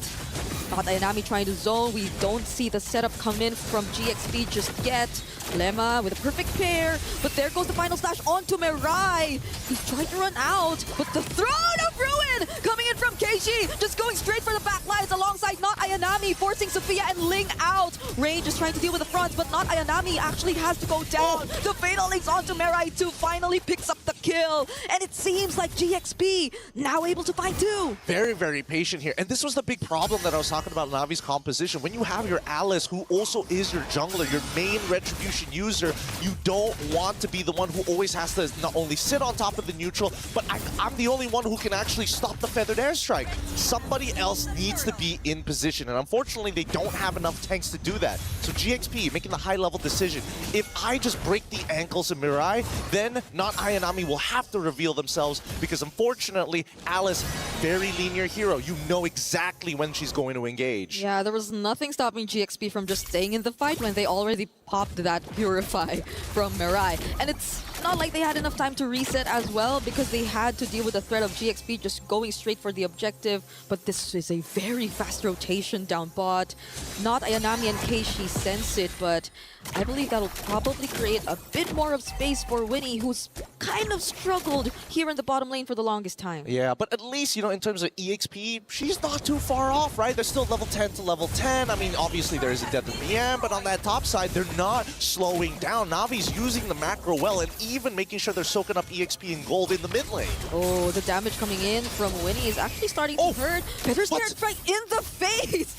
C: Not Ayanami trying to zone. We don't see the setup come in from GXP just yet. Lemma with a perfect pair, but there goes the final slash onto Mirai. He's trying to run out, but the Throne of Ruin coming in from Keishi, just going straight for the backlines alongside not Ayanami, forcing Sophia and Ling out. Range is trying to deal with the fronts, but not Ayanami actually has to go down. The Fatal Links onto Mirai too, finally picks up the kill, and it seems like GXP now able to find two.
B: Very, very patient here, and this was the big problem that I was talking about Navi's composition. When you have your Alice, who also is your jungler, your main retribution user, you don't want to be the one who always has to not only sit on top of the neutral, but I'm the only one who can actually stop the feathered airstrike. Somebody else needs to be in position, and unfortunately they don't have enough tanks to do that. So GXP making the high-level decision. If I just break the ankles of Mirai, then not Ayanami will have to reveal themselves, because unfortunately Alice, very linear hero. You know exactly when she's going to engage.
C: Yeah, there was nothing stopping GXP from just staying in the fight when they already popped that Purify from Mirai. And it's not like they had enough time to reset as well, because they had to deal with the threat of GXP just going straight for the objective. But this is a very fast rotation down bot. Not Ayanami and Keishi sense it, but I believe that'll probably create a bit more of space for Winnie, who's kind of struggled here in the bottom lane for the longest time.
B: Yeah, but at least, you know, in terms of EXP, she's not too far off, right? They're still level 10 to level 10. I mean, obviously there is a death of the end, but on that top side, they're not slowing down. Navi's using the macro well, and even making sure they're soaking up EXP and gold in the mid lane.
C: Oh, the damage coming in from Winnie is actually starting to hurt. Peter's right in the face!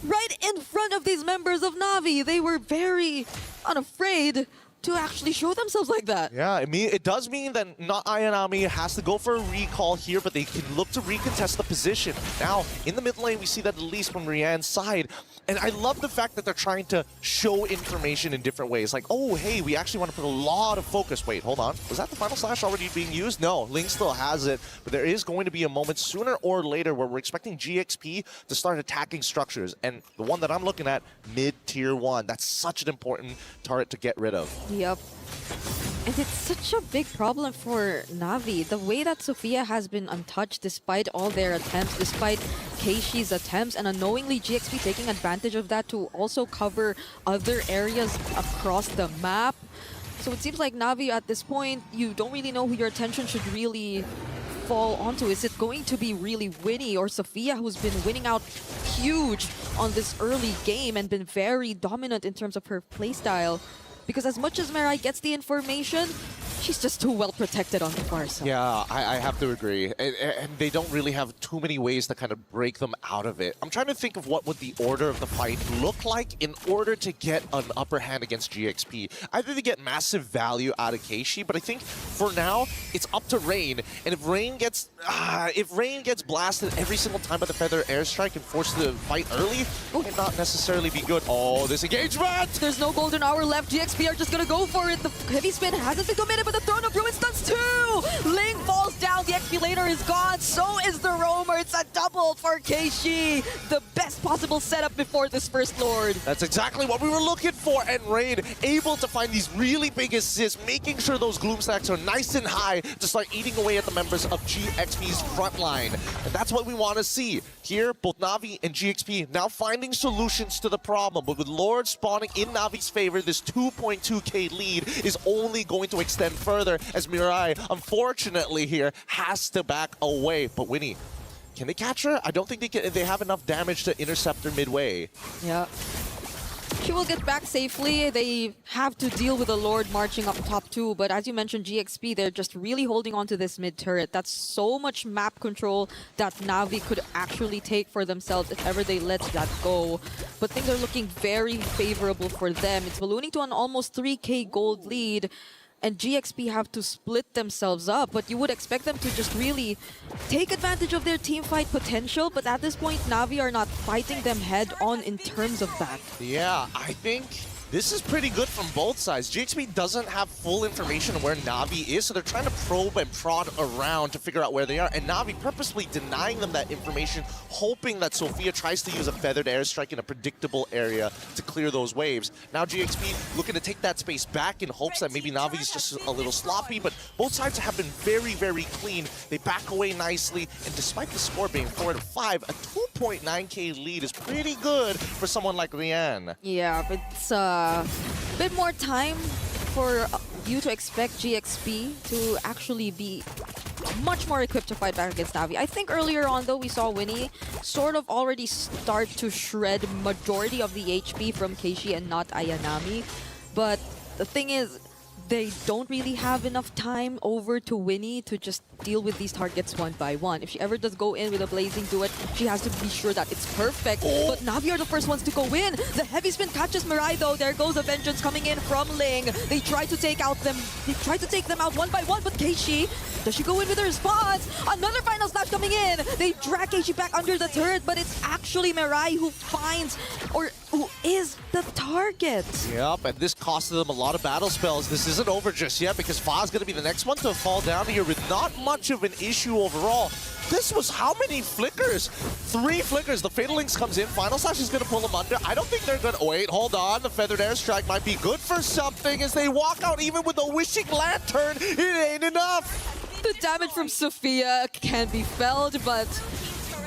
C: Right in front of these members of Na'Vi. They were very unafraid to actually show themselves like that.
B: Yeah, I mean, it does mean that not Ayanami has to go for a recall here, but they can look to recontest the position. Now, in the mid lane, we see that at least from Rian's side. And I love the fact that they're trying to show information in different ways. Like, oh, hey, we actually want to put a lot of focus. Wait, hold on. Was that the final slash already being used? No, Ling still has it. But there is going to be a moment sooner or later where we're expecting GXP to start attacking structures. And the one that I'm looking at, mid-tier 1. That's such an important turret to get rid of.
C: Yep. And it's such a big problem for Na'Vi. The way that Sophia has been untouched despite all their attempts, despite Keishi's attempts, and unknowingly GXP taking advantage of that to also cover other areas across the map. So it seems like Na'Vi at this point, you don't really know who your attention should really fall onto. Is it going to be really Winnie or Sophia, who's been winning out huge on this early game and been very dominant in terms of her playstyle? Because as much as Mirai gets the information, She's just too well protected on the far side.
R: Yeah, I have to agree. And they don't really have too many ways to kind of break them out of it. I'm trying to think of what would the order of the fight look like in order to get an upper hand against GXP. Either they get massive value out of Keishi, but I think for now, it's up to Rain. And if Rain gets blasted every single time by the Feather Airstrike and forced to fight early, it might not necessarily be good. Oh, this engagement!
C: There's no golden hour left. GXP are just gonna go for it. The heavy spin hasn't been committed, but the Throne of Ruin stuns too! Ling falls down, the XP laner is gone, so is the Roamer. It's a double for Keishi. The best possible setup before this first Lord.
R: That's exactly what we were looking for, and Rain able to find these really big assists, making sure those Gloom stacks are nice and high to start eating away at the members of GXP's front line. And that's what we want to see. Here, both Na'Vi and GXP now finding solutions to the problem, but with Lord spawning in Navi's favor, this 2.2k lead is only going to extend further as Mirai, unfortunately here, has to back away. But Winnie, can they catch her? I don't think they have enough damage to intercept her midway.
C: Yeah. She will get back safely. They have to deal with the Lord marching up top too, but as you mentioned, GXP, they're just really holding on to this mid turret. That's so much map control that Na'Vi could actually take for themselves if ever they let that go. But things are looking very favorable for them. It's ballooning to an almost 3k gold lead, and GXP have to split themselves up, but you would expect them to just really take advantage of their team fight potential, but at this point, Na'Vi are not fighting them head-on in terms of that.
R: Yeah, I think this is pretty good from both sides. GXP doesn't have full information on where Na'Vi is, so they're trying to probe and prod around to figure out where they are, and Na'Vi purposely denying them that information, hoping that Sophia tries to use a feathered airstrike in a predictable area to clear those waves. Now GXP looking to take that space back in hopes that maybe Na'Vi is just a little sloppy, but both sides have been very, very clean. They back away nicely, and despite the score being 4-5, a 2.9k lead is pretty good for someone like Rian.
C: Yeah, but it's a bit more time for you to expect GXP to actually be much more equipped to fight back against Na'Vi. I think earlier on, though, we saw Winnie sort of already start to shred majority of the HP from Keishi and not Ayanami. But the thing is, they don't really have enough time over to Winnie to just deal with these targets one by one. If she ever does go in with a blazing duet, she has to be sure that it's perfect. But Na'Vi are the first ones to go in. The heavy spin catches Mirai though. There goes the vengeance coming in from Ling. They try to take them out one by one, but Keishi, does she go in with a response? Another final slash coming in. They drag Keishi back under the turret, but it's actually Mirai who finds, or who is the target.
R: Yep, and this costed them a lot of battle spells. This isn't over just yet because Fa's going to be the next one to fall down here with not much of an issue overall. This was how many flickers? 3 flickers. The Fatal Links comes in. Final Slash is going to pull them under. I don't think they're going to... Wait, hold on. The Feathered Airstrike might be good for something as they walk out even with a Wishing Lantern. It ain't enough.
C: The damage from Sophia can be felt, but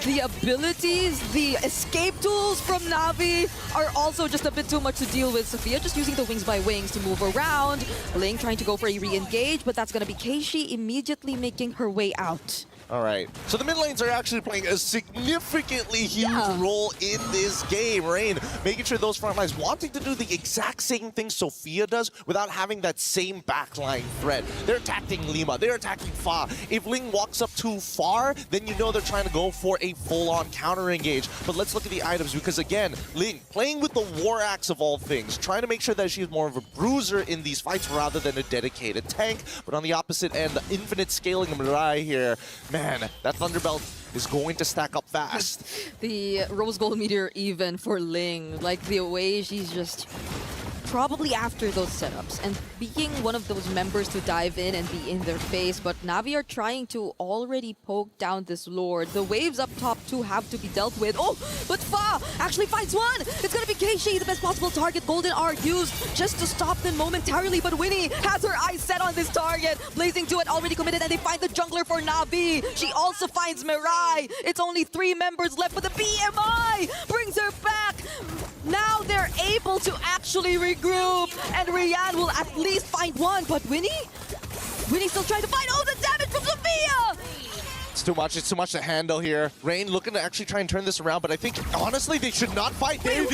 C: the abilities, the escape tools from Na'Vi are also just a bit too much to deal with. Sophia just using the wings by wings to move around. Ling trying to go for a re-engage, but that's going to be Keishi immediately making her way out.
R: All right, so the mid lanes are actually playing a significantly huge role in this game. Rain making sure those front lines wanting to do the exact same thing Sophia does without having that same backline threat. They're attacking Lima, they're attacking Fa. If Ling walks up too far, then you know they're trying to go for a full-on counter engage. But let's look at the items because again, Ling playing with the War Axe of all things, trying to make sure that she's more of a bruiser in these fights rather than a dedicated tank. But on the opposite end, the infinite scaling of Mirai here, man, that Thunderbelt is going to stack up fast.
C: The Rose Gold Meteor even for Ling, like the way she's just probably after those setups and being one of those members to dive in and be in their face, but Na'Vi are trying to already poke down this Lord. The waves up top too have to be dealt with. Oh, but Fa actually finds one! It's gonna be Keishi, the best possible target. Golden R used just to stop them momentarily, but Winnie has her eyes set on this target. Blazing Duet already committed and they find the jungler for Na'Vi. She also finds Mirai. It's only 3 members left, but the BMI brings her back. Now they're able to actually regroup, and Rian will at least find one, but Winnie still trying to find, oh, the damage from Sophia!
B: It's too much. It's too much to handle here. Rain looking to actually try and turn this around, but I think, honestly, they should not fight. They're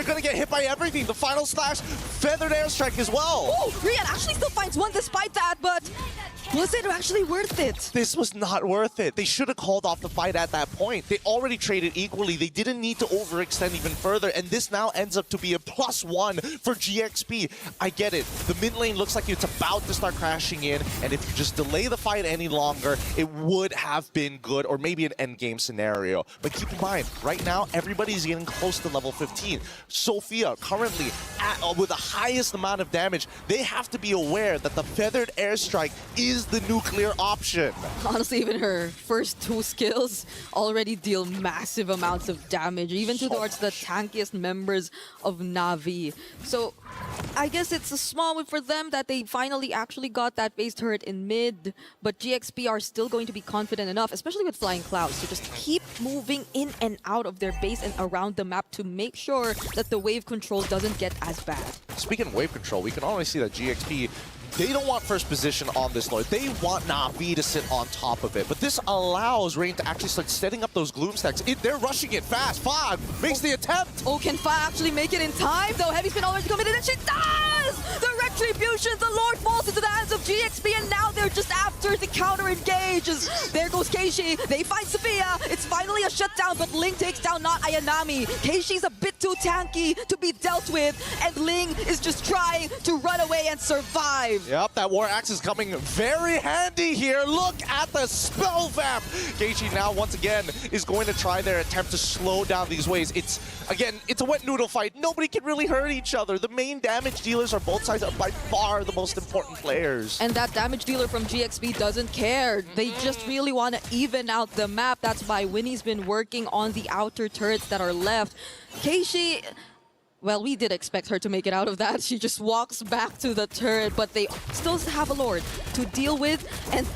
B: going to get hit by everything. The final slash, feathered airstrike as well.
C: Oh, Rian actually still finds one despite that, but was it actually worth it?
B: This was not worth it. They should have called off the fight at that point. They already traded equally. They didn't need to overextend even further, and this now ends up to be a +1 for GXP. I get it. The mid lane looks like it's about to start crashing in, and if you just delay the fight any longer, it would have been good, or maybe an endgame scenario. But keep in mind, right now, everybody's getting close to level 15. Sophia, currently, with the highest amount of damage, they have to be aware that the feathered airstrike is the nuclear option.
C: Honestly, even her first 2 skills already deal massive amounts of damage, even towards the tankiest members of Na'Vi. So I guess it's a small win for them that they finally actually got that base turret in mid, but GXP are still going to be confident enough, especially with Flying Clouds, to just keep moving in and out of their base and around the map to make sure that the wave control doesn't get as bad.
B: Speaking of wave control, we can already see that GXP, they don't want first position on this Lord. They want Na'Vi to sit on top of it. But this allows Rain to actually start setting up those Gloom stacks. They're rushing it fast. Fog makes the attempt.
C: Oh, can Fa actually make it in time, though? Heavy Spin already committed, and she does! The Retribution, the Lord falls into the hands of GXP, and now they're just after the counter engages. There goes Keishi. They find Sophia. It's finally a shutdown, but Ling takes down not Ayanami. Keishi's a bit too tanky to be dealt with, and Ling is just trying to run away and survive.
B: Yep, that War Axe is coming very handy here. Look at the spell vamp. Keishi now, once again, is going to try their attempt to slow down these waves. It's a wet noodle fight. Nobody can really hurt each other. The main damage dealers on both sides are by far the most important players.
C: And that damage dealer from GXP doesn't care. They just really want to even out the map. That's why Winnie's been working on the outer turrets that are left. Keishi, well, we did expect her to make it out of that. She just walks back to the turret, but they still have a Lord to deal with, and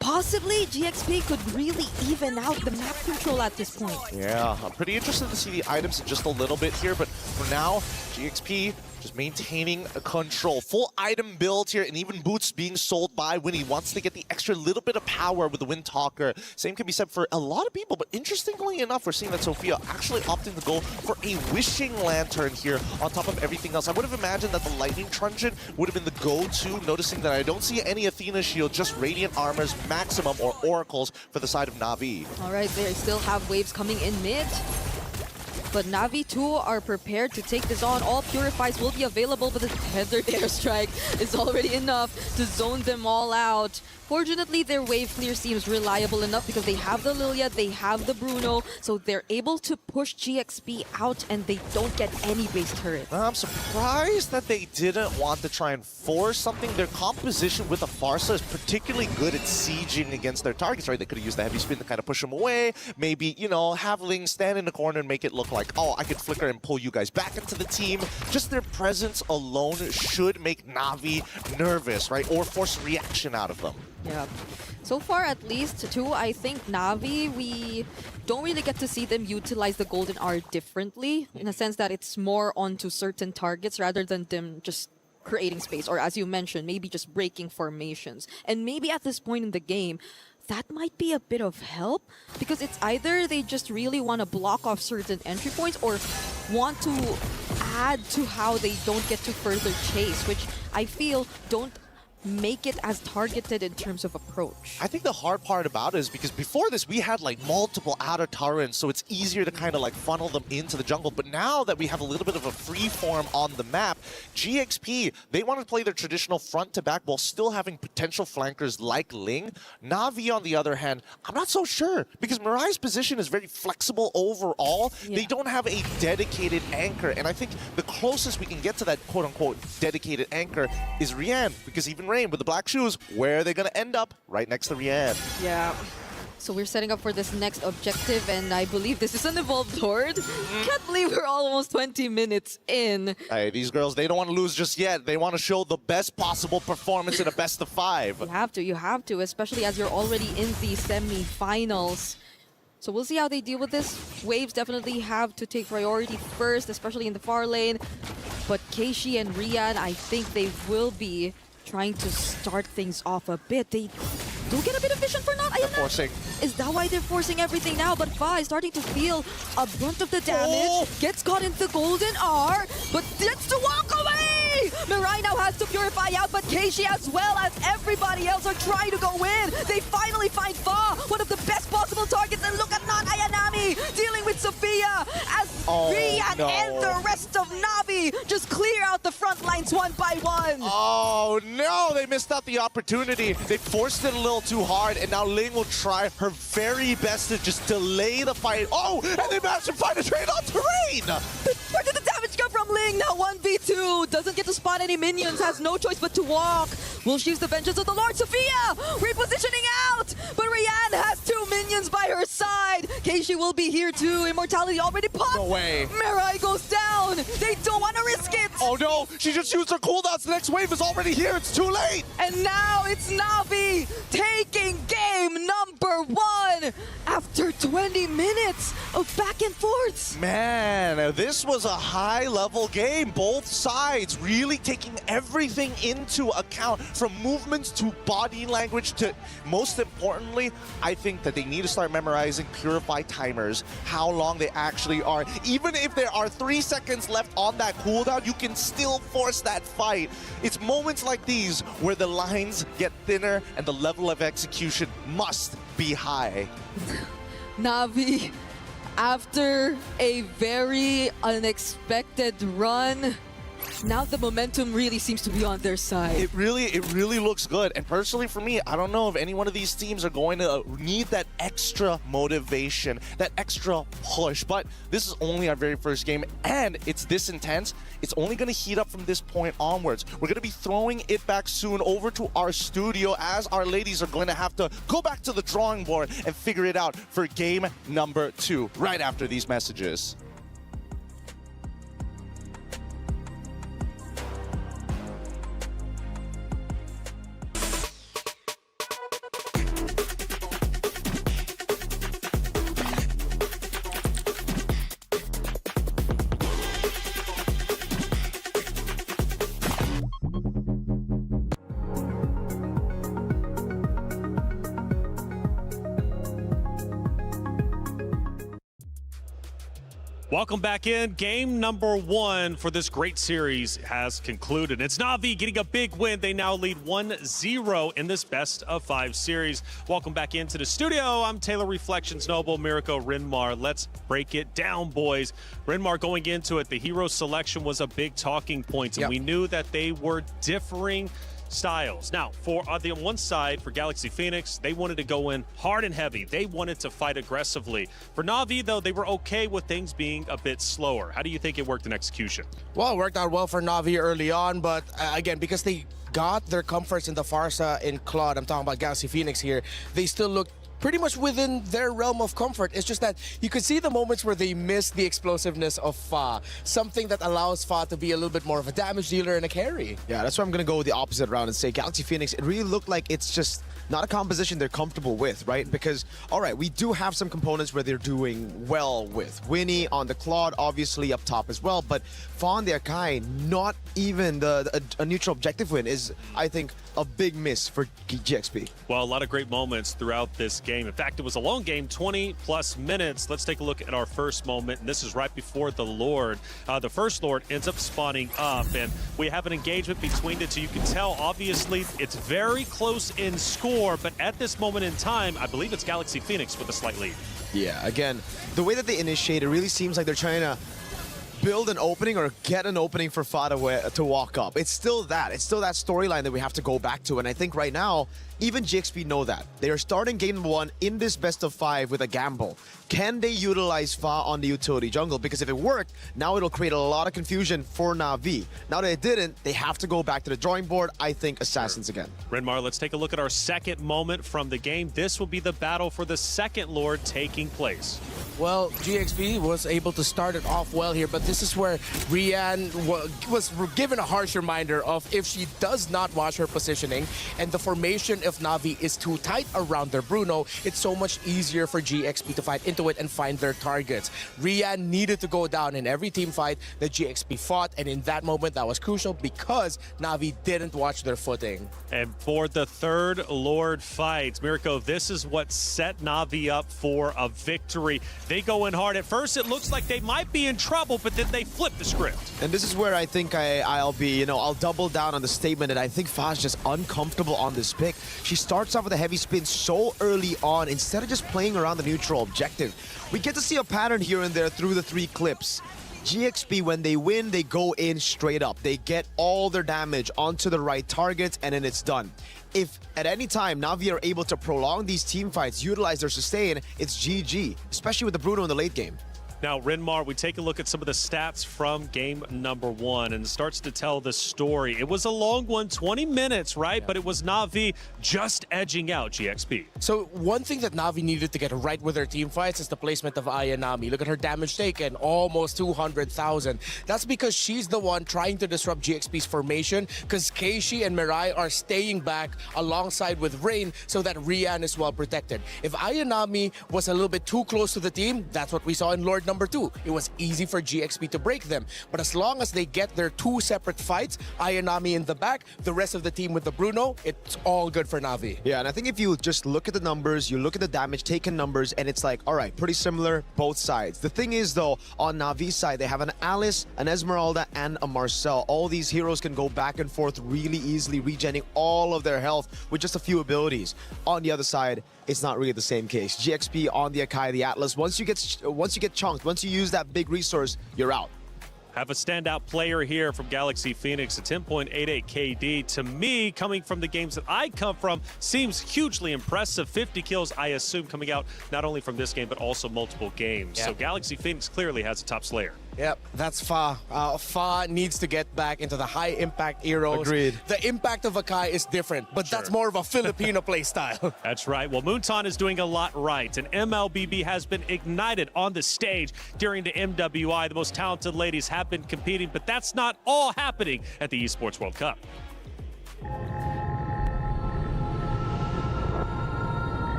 C: possibly GXP could really even out the map control at this point.
B: Yeah, I'm pretty interested to see the items in just a little bit here, but for now, GXP just maintaining control. Full item build here, and even boots being sold by Winnie. Wants to get the extra little bit of power with the Wind Talker. Same can be said for a lot of people, but interestingly enough, we're seeing that Sophia actually opting to go for a Wishing Lantern here on top of everything else. I would have imagined that the Lightning Truncheon would have been the go-to, noticing that I don't see any Athena Shield, just Radiant Armors maximum or Oracles for the side of Na'Vi.
C: All right, they still have waves coming in mid. But Na'Vi too are prepared to take this on. All Purifies will be available, but the feathered airstrike is already enough to zone them all out. Fortunately, their wave clear seems reliable enough because they have the Lilia, they have the Bruno, so they're able to push GXP out and they don't get any base turret.
B: I'm surprised that they didn't want to try and force something. Their composition with the Farsa is particularly good at sieging against their targets, right? They could have used the heavy spin to kind of push them away. Maybe, you know, have Ling stand in the corner and make it look like, oh, I could flicker and pull you guys back into the team. Just their presence alone should make Na'Vi nervous, right? Or force a reaction out of them.
C: Yeah. So far, at least, too, I think Na'Vi, we don't really get to see them utilize the Golden Hour differently, in a sense that it's more onto certain targets rather than them just creating space, or as you mentioned, maybe just breaking formations. And maybe at this point in the game, that might be a bit of help, because it's either they just really want to block off certain entry points or want to add to how they don't get to further chase, which I feel don't make it as targeted in terms of approach.
B: I think the hard part about it is because before this we had like multiple outer turrets, so it's easier to kind of like funnel them into the jungle. But now that we have a little bit of a free form on the map, GXP, they want to play their traditional front to back while still having potential flankers like Ling. Na'Vi, on the other hand, I'm not so sure, because Mirai's position is very flexible overall. Yeah. They don't have a dedicated anchor, and I think the closest we can get to that quote-unquote dedicated anchor is Rian, because even Rain with the black shoes, where are they going to end up? Right next to Rian.
C: Yeah. So we're setting up for this next objective, and I believe this is an Evolved Horde. Can't believe we're almost 20 minutes in.
B: Hey, these girls, they don't want to lose just yet. They want to show the best possible performance in a best of 5.
C: You have to, especially as you're already in the semi-finals. So we'll see how they deal with this. Waves definitely have to take priority first, especially in the far lane. But Keishi and Rian, I think they will be trying to start things off a bit. They Do get a bit of vision for not.
B: They're forcing.
C: Is that why they're forcing everything now? But Fa is starting to feel a brunt of the damage. Gets caught in the golden R, but gets to walk away! Mirai now has to purify out, but Keishi as well as everybody else are trying to go in. They finally find Fa, one of the best possible targets, and look at not Ayanami dealing with Sophia as Rian and the rest of Na'Vi just clear out the front lines one by one.
B: Oh no, they missed out the opportunity. They forced it a little too hard, and now Ling will try her very best to just delay the fight. Oh, and they managed to find a trade on terrain!
C: Where did the damage come from, Ling? Now 1v2. Doesn't get to spot any minions, has no choice but to walk. Will she use the vengeance of the Lord? Sophia repositioning out, but Rian has 2 minions by her side. Keishi will be here too. Immortality already popped.
B: No way.
C: Mirai goes down. They don't want to risk it.
B: Oh no, she just used her cooldowns. The next wave is already here. It's too late.
C: And now it's Na'Vi taking game number 1 after 20 minutes of back and forths.
B: Man, this was a high-level game. Both sides really taking everything into account, from movements to body language to, most importantly, I think that they need to start memorizing Purify timers, how long they actually are. Even if there are 3 seconds left on that cooldown, you can still force that fight. It's moments like these where the lines get thinner and the level of execution must be high.
C: Na'Vi, after a very unexpected run, now the momentum really seems to be on their side.
B: It really looks good. And personally for me, I don't know if any one of these teams are going to need that extra motivation, that extra push. But this is only our very first game, and it's this intense. It's only going to heat up from this point onwards. We're going to be throwing it back soon over to our studio, as our ladies are going to have to go back to the drawing board and figure it out for game number 2 right after these messages.
D: Welcome back in. Game number 1 for this great series has concluded. It's Na'Vi getting a big win. They now lead 1-0 in this best of 5 series. Welcome back into the studio. I'm Taylor Reflections Noble, Mirko Rinmar. Let's break it down, boys. Rinmar, going into it, the hero selection was a big talking point, and we knew that they were differing styles. Now, for on the one side, for Galaxy Phoenix, they wanted to go in hard and heavy. They wanted to fight aggressively. For Na'Vi, though, they were okay with things being a bit slower. How do you think it worked in execution?
E: Well, it worked out well for Na'Vi early on, but again, because they got their comforts in the Farsa and Claude, I'm talking about Galaxy Phoenix here, they still looked pretty much within their realm of comfort. It's just that you could see the moments where they miss the explosiveness of Fa, something that allows Fa to be a little bit more of a damage dealer and a carry.
F: Yeah, that's why I'm going to go the opposite round and say Galaxy Phoenix, it really looked like it's just not a composition they're comfortable with, right? Because, all right, we do have some components where they're doing well with. Winnie on the Claude, obviously up top as well, but Fa on the Akai, not even a neutral objective win is, I think, a big miss for GXP.
D: Well, a lot of great moments throughout this game. In fact, it was a long game, 20+ minutes. Let's take a look at our first moment, and this is right before the Lord. The first Lord ends up spawning up, and we have an engagement between the two. You can tell, obviously, it's very close in score, but at this moment in time, I believe it's Galaxy Phoenix with a slight lead.
F: Yeah, again, the way that they initiate, it really seems like they're trying to build an opening or get an opening for Fada to walk up. It's still that. It's still that storyline that we have to go back to. And I think right now, even GXP know that. They are starting game number 1 in this best of 5 with a gamble. Can they utilize Fa on the utility jungle? Because if it worked, now it'll create a lot of confusion for Na'Vi. Now that it didn't, they have to go back to the drawing board. I think Assassins again.
D: Rinmar, let's take a look at our second moment from the game. This will be the battle for the second Lord taking place.
E: Well, GXP was able to start it off well here, but this is where Rian was given a harsh reminder of if she does not watch her positioning and the formation of Na'Vi is too tight around their Bruno, it's so much easier for GXP to fight into it and find their targets. Rian needed to go down in every team fight that GXP fought, and in that moment, that was crucial because Na'Vi didn't watch their footing.
D: And for the third Lord fight, Mirko, this is what set Na'Vi up for a victory. They go in hard. At first, it looks like they might be in trouble, but then they flip the script.
F: And this is where I think I'll be, I'll double down on the statement that I think Fa's just uncomfortable on this pick. She starts off with a heavy spin so early on instead of just playing around the neutral objective. We get to see a pattern here and there through the 3 clips. GXP, when they win, they go in straight up. They get all their damage onto the right targets, and then it's done. If at any time Na'Vi are able to prolong these team fights, utilize their sustain, it's GG, especially with the Bruno in the late game.
D: Now, Renmar, we take a look at some of the stats from game number 1 and it starts to tell the story. It was a long one, 20 minutes, right? Yeah. But it was Na'Vi just edging out GXP.
E: So one thing that Na'Vi needed to get right with their team fights is the placement of Ayanami. Look at her damage taken, almost 200,000. That's because she's the one trying to disrupt GXP's formation because Keishi and Mirai are staying back alongside with Rain so that Rian is well protected. If Ayanami was a little bit too close to the team, that's what we saw in Lord number 2. It was easy for GXP to break them. But as long as they get their 2 separate fights, Ayanami in the back, the rest of the team with the Bruno, it's all good for Na'Vi.
F: Yeah, and I think if you just look at the numbers, you look at the damage taken numbers, and it's like, all right, pretty similar, both sides. The thing is, though, on Na'Vi's side, they have an Alice, an Esmeralda, and a Marcel. All these heroes can go back and forth really easily, regenerating all of their health with just a few abilities. On the other side, it's not really the same case. GXP on the Akai, the Atlas, once you get chunked, once you use that big resource, you're out.
D: Have a standout player here from Galaxy Phoenix, a 10.88 KD. To me, coming from the games that I come from, seems hugely impressive. 50 kills, I assume, coming out not only from this game, but also multiple games.
E: Yep.
D: So Galaxy Phoenix clearly has a top slayer.
E: Yep, that's Fa. Fa needs to get back into the high-impact heroes.
F: Agreed.
E: The impact of Akai is different, but that's more of a Filipino play style.
D: That's right. Well, Moonton is doing a lot right, and MLBB has been ignited on the stage during the MWI. The most talented ladies have been competing, but that's not all happening at the Esports World Cup.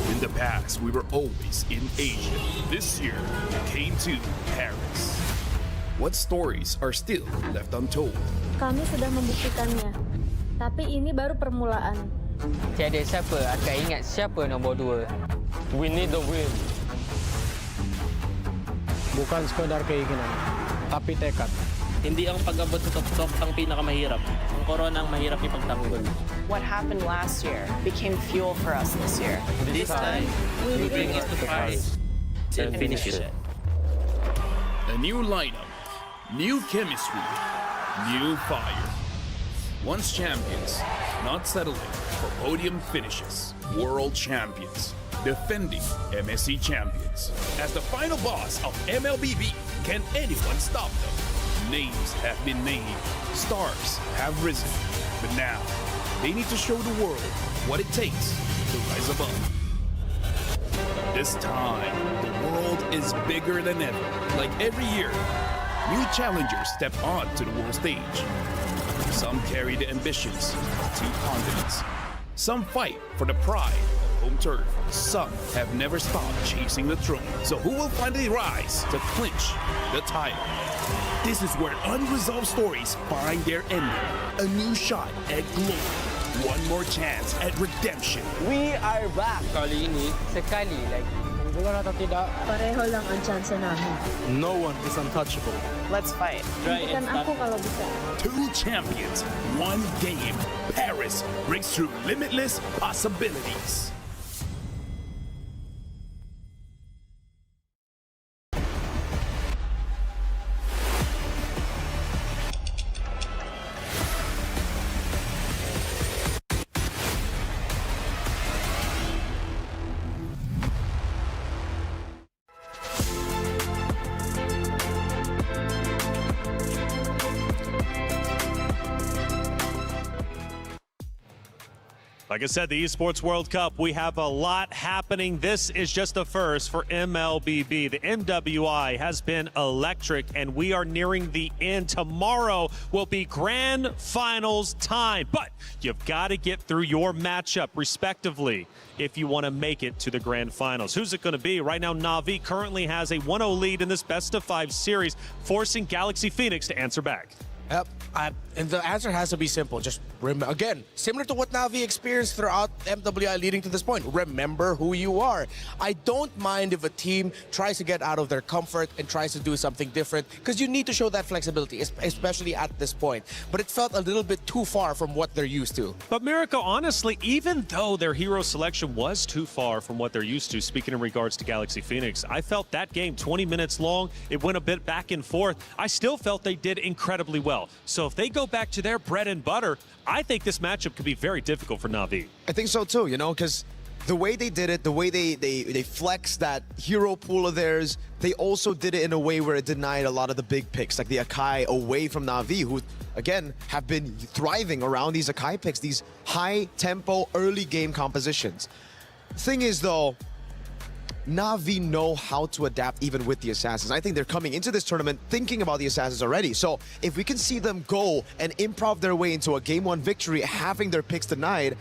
S: In the past, we were always in Asia. This year, we came to Paris. What stories are still left untold?
T: Kami sudah membuktikannya, tapi ini baru permulaan.
U: Tiada siapa akan ingat siapa nombor 2. We need the win.
V: Bukan sekadar keinginan, tapi tekad.
W: Hindi ang pag-abot sa top ang pinakamahirap. Ang corona ang mahirap ipagtanggol.
X: What happened last year became fuel for us this year.
W: This time, we bring it to the fight and finish it.
S: A new lineup, new chemistry, new fire. Once champions, not settling for podium finishes. World champions, defending MSC champions. As the final boss of MLBB, can anyone stop them? Names have been named, stars have risen, but now they need to show the world what it takes to rise above. This time, the world is bigger than ever. Like every year, new challengers step onto the world stage. Some carry the ambitions of 2 continents. Some fight for the pride of home turf. Some have never stopped chasing the throne. So who will finally rise to clinch the title? This is where unresolved stories find their ending. A new shot at glory. One more chance at redemption.
U: We are back. Kali ini, sekali lagi.
V: Bukan atau tidak,
T: Pareho lang ang chance namin.
V: no one is untouchable.
X: Let's fight.
T: Bukan ako kalau bisa.
S: 2 champions, 1 game. Paris breaks through limitless possibilities.
D: Like I said, the Esports World Cup, we have a lot happening. This is just the first for MLBB. The MWI has been electric, and we are nearing the end. Tomorrow will be grand finals time, but you've got to get through your matchup respectively if you want to make it to the grand finals. Who's it going to be? Right now, Na'Vi currently has a 1-0 lead in this best-of-5 series, forcing Galaxy Phoenix to answer back.
E: Yep. And the answer has to be simple. Just remember, again, similar to what Na'Vi experienced throughout MWI leading to this point. Remember who you are. I don't mind if a team tries to get out of their comfort and tries to do something different, because you need to show that flexibility, especially at this point. But it felt a little bit too far from what they're used to.
D: But Miracle, honestly, even though their hero selection was too far from what they're used to, speaking in regards to Galaxy Phoenix, I felt that game 20 minutes long. It went a bit back and forth. I still felt they did incredibly well. So if they go back to their bread and butter, I think this matchup could be very difficult for Na'Vi.
F: I think so too, you know, because the way they did it, the way they flexed that hero pool of theirs, they also did it in a way where it denied a lot of the big picks, like the Akai away from Na'Vi, who, again, have been thriving around these Akai picks, these high-tempo, early-game compositions. Thing is, though, Na'Vi know how to adapt even with the Assassins. I think they're coming into this tournament thinking about the Assassins already. So if we can see them go and improv their way into a Game 1 victory, having their picks denied,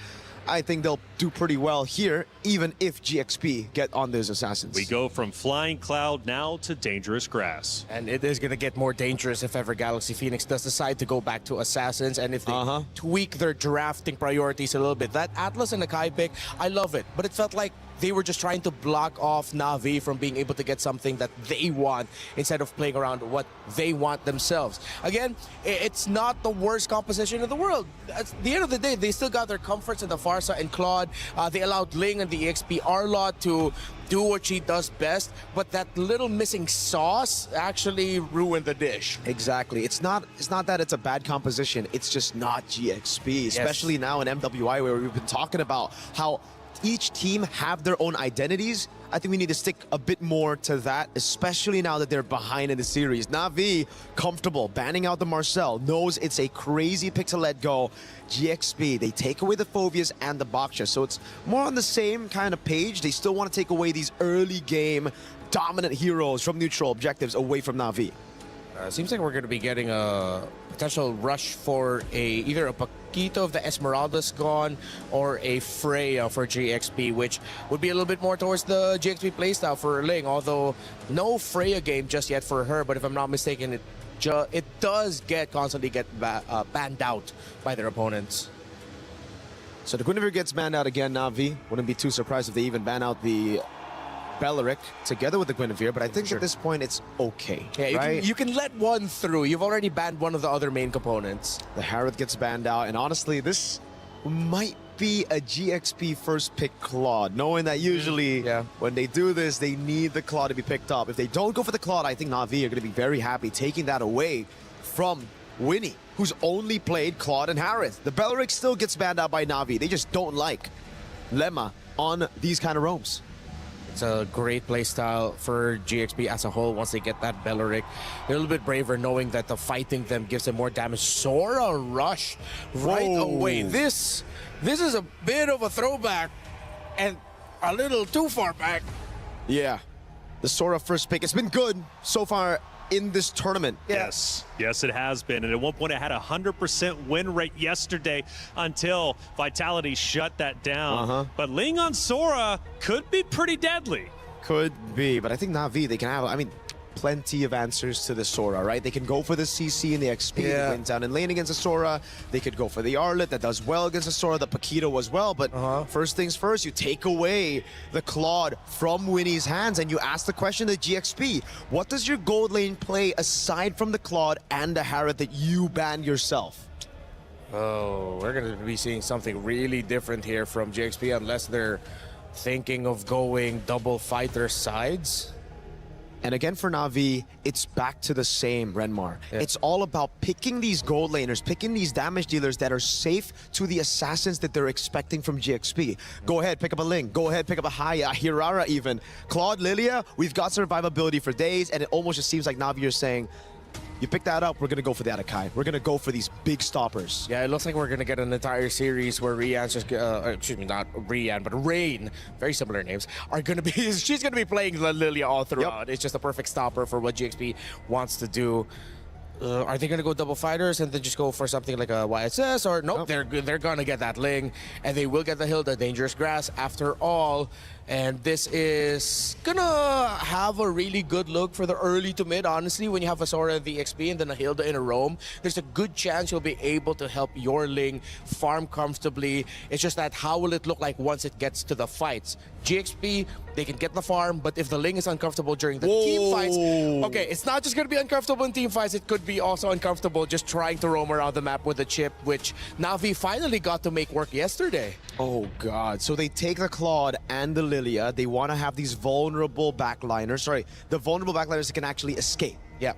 F: I think they'll do pretty well here, even if GXP get on those Assassins.
D: We go from Flying Cloud now to Dangerous Grass.
E: And it is going to get more dangerous if ever Galaxy Phoenix does decide to go back to Assassins, and if they tweak their drafting priorities a little bit. That Atlas and Akai pick, I love it, but it felt like they were just trying to block off Na'Vi from being able to get something that they want instead of playing around what they want themselves. Again, it's not the worst composition in the world. At the end of the day, they still got their comforts in the Farsa and Claude. They allowed Ling and the EXP Arlot to do what she does best, but that little missing sauce actually ruined the dish.
F: Exactly. It's not that it's a bad composition, it's just not GXP, especially now in MWI, where we've been talking about how each team have their own identities. I think we need to stick a bit more to that, especially now that they're behind in the series. Na'Vi, comfortable, banning out the Marcel, knows it's a crazy pick to let go. GXP, they take away the Phobias and the Baksha, so it's more on the same kind of page. They still want to take away these early game dominant heroes from neutral objectives away from Na'Vi.
E: Seems like we're going to be getting a potential rush for either a Paquito if the Esmeralda's gone, or a Freya for GXP, which would be a little bit more towards the GXP playstyle for Ling, although no Freya game just yet for her, but if I'm not mistaken, it does constantly get banned out by their opponents.
F: So the Guinevere gets banned out again, Na'Vi. Wouldn't be too surprised if they even ban out the Beleric together with the Guinevere, but I think at this point it's okay.
E: Yeah,
F: right?
E: you can let one through. You've already banned one of the other main components.
F: The Harith gets banned out, and honestly, this might be a GXP first pick Claude, knowing that usually when they do this, they need the Claude to be picked up. If they don't go for the Claude, I think Na'Vi are going to be very happy taking that away from Winnie, who's only played Claude and Harith. The Beleric still gets banned out by Na'Vi. They just don't like Lemma on these kind of roams.
E: It's a great playstyle for GXP as a whole once they get that Beleric. They're a little bit braver knowing that the fighting them gives them more damage. Sora rush right away. This is a bit of a throwback and a little too far back.
F: Yeah, the Sora first pick. It's been good so far in this tournament.
D: Yes, it has been. And at one point, it had a 100% win rate yesterday until Vitality shut that down. But Ling on Sora could be pretty deadly.
F: Could be, but I think Na'Vi, they can have, I mean, plenty of answers to the Sora, right? They can go for the CC and the XP that went down in lane against the Sora. They could go for the Arlet that does well against the Sora, the Paquito as well. But first things first, you take away the Claude from Winnie's hands and you ask the question to GXP, what does your gold lane play aside from the Claude and the Harith that you banned yourself?
E: Oh, we're going to be seeing something really different here from GXP unless they're thinking of going double fighter sides.
F: And again, for Na'Vi, it's back to the same, Renmar. It's all about picking these gold laners, picking these damage dealers that are safe to the assassins that they're expecting from GXP. Go ahead, pick up a Ling. Go ahead, pick up a Haya, a Hirara even. Claude, Lilia, we've got survivability for days, and it almost just seems like Na'Vi are saying, You pick that up, we're going to go for the Atakai. We're going to go for these big stoppers.
E: Yeah, it looks like we're going to get an entire series where Rian's just, excuse me, not Rian, but Rain, very similar names, are going to be, she's going to be playing the Lilia all throughout. It's just a perfect stopper for what GXP wants to do. Are they going to go double fighters and then just go for something like a YSS? Or nope, they're going to get that Ling, and they will get the Hilda, Dangerous Grass after all. And this is going to have a really good look for the early to mid, honestly. When you have a Sora in the XP and then a Hilda in a roam, there's a good chance you'll be able to help your Ling farm comfortably. It's just that how will it look like once it gets to the fights? GXP, they can get the farm, but if the Ling is uncomfortable during the team fights, okay, it's not just going to be uncomfortable in team fights, it could be also uncomfortable just trying to roam around the map with the chip, which Na'Vi finally got to make work yesterday.
F: Oh, God. So they take the Claude and the Lilia. They want to have these vulnerable backliners. Sorry, the vulnerable backliners that can actually escape.
E: Yeah.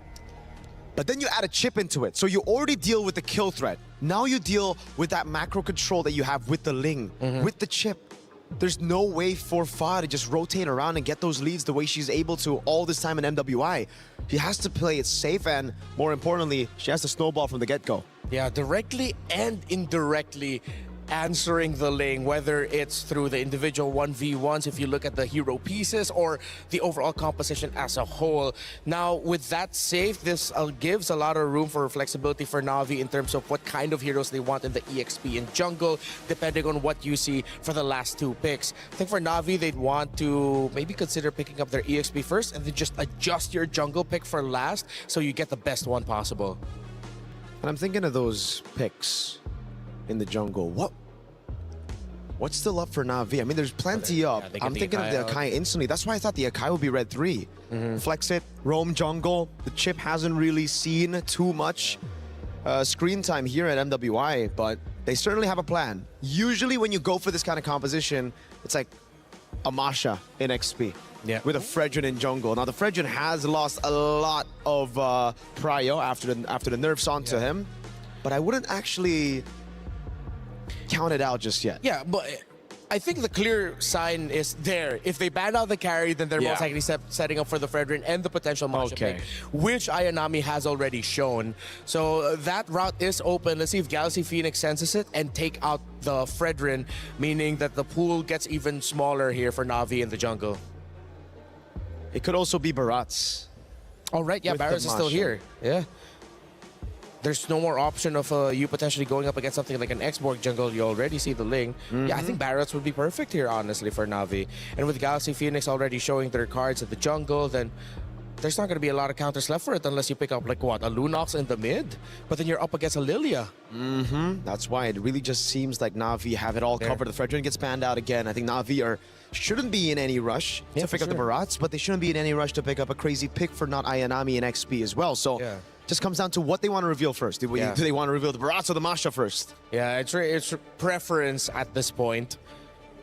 F: But then you add a chip into it. So you already deal with the kill threat. Now you deal with that macro control that you have with the Ling, with the chip. There's no way for Fa to just rotate around and get those leads the way she's able to all this time in MWI. She has to play it safe, and more importantly, she has to snowball from the get-go.
E: Yeah, directly and indirectly answering the Ling, whether it's through the individual 1v1s, if you look at the hero pieces, or the overall composition as a whole. Now, with that safe, this gives a lot of room for flexibility for Na'Vi in terms of what kind of heroes they want in the EXP and jungle, depending on what you see for the last two picks. I think for Na'Vi, they'd want to maybe consider picking up their EXP first and then just adjust your jungle pick for last so you get the best one possible.
F: And I'm thinking of those picks in the jungle. What's still up for Na'Vi? I mean, there's plenty up. I'm thinking of the Akai instantly. That's why I thought the Akai would be red 3. Flex it, roam jungle. The chip hasn't really seen too much screen time here at MWI, but they certainly have a plan. Usually when you go for this kind of composition, it's like a Masha in XP.
E: Yeah.
F: With a Fredrin in jungle. Now the Fredrin has lost a lot of prio after the nerfs onto him, but I wouldn't actually count it out just yet.
E: Yeah, but I think the clear sign is there. If they ban out the carry, then they're most likely setting up for the Fredrin and the potential Masha pick, which Ayanami has already shown. So that route is open. Let's see if Galaxy Phoenix senses it and take out the Fredrin, meaning that the pool gets even smaller here for Na'Vi in the jungle.
F: It could also be Barats.
E: Oh, right. Yeah, Barats is still here. Yeah. There's no more option of you potentially going up against something like an X-Borg jungle. You already see the Ling. Yeah, I think Barats would be perfect here, honestly, for Na'Vi. And with Galaxy Phoenix already showing their cards at the jungle, then there's not going to be a lot of counters left for it unless you pick up, like, what, a Lunox in the mid? But then you're up against a Lilia.
F: That's why it really just seems like Na'Vi have it all covered. The Fredrin gets banned out again. I think Na'Vi shouldn't be in any rush to pick up the Barats, but they shouldn't be in any rush to pick up a crazy pick for not Ayanami and XP as well. So just comes down to what they want to reveal first. Do they want to reveal the Barats or the Masha first?
E: Yeah, it's preference at this point.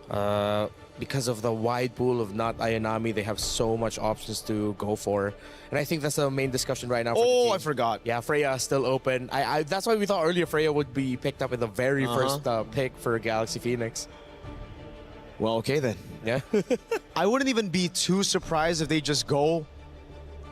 E: Because of the wide pool of not Ayanami, they have so much options to go for. And I think that's the main discussion right now for the team.
F: I forgot.
E: Yeah, Freya is still open. That's why we thought earlier Freya would be picked up in the very first pick for Galaxy Phoenix.
F: Well, okay then.
E: Yeah.
F: I wouldn't even be too surprised if they just go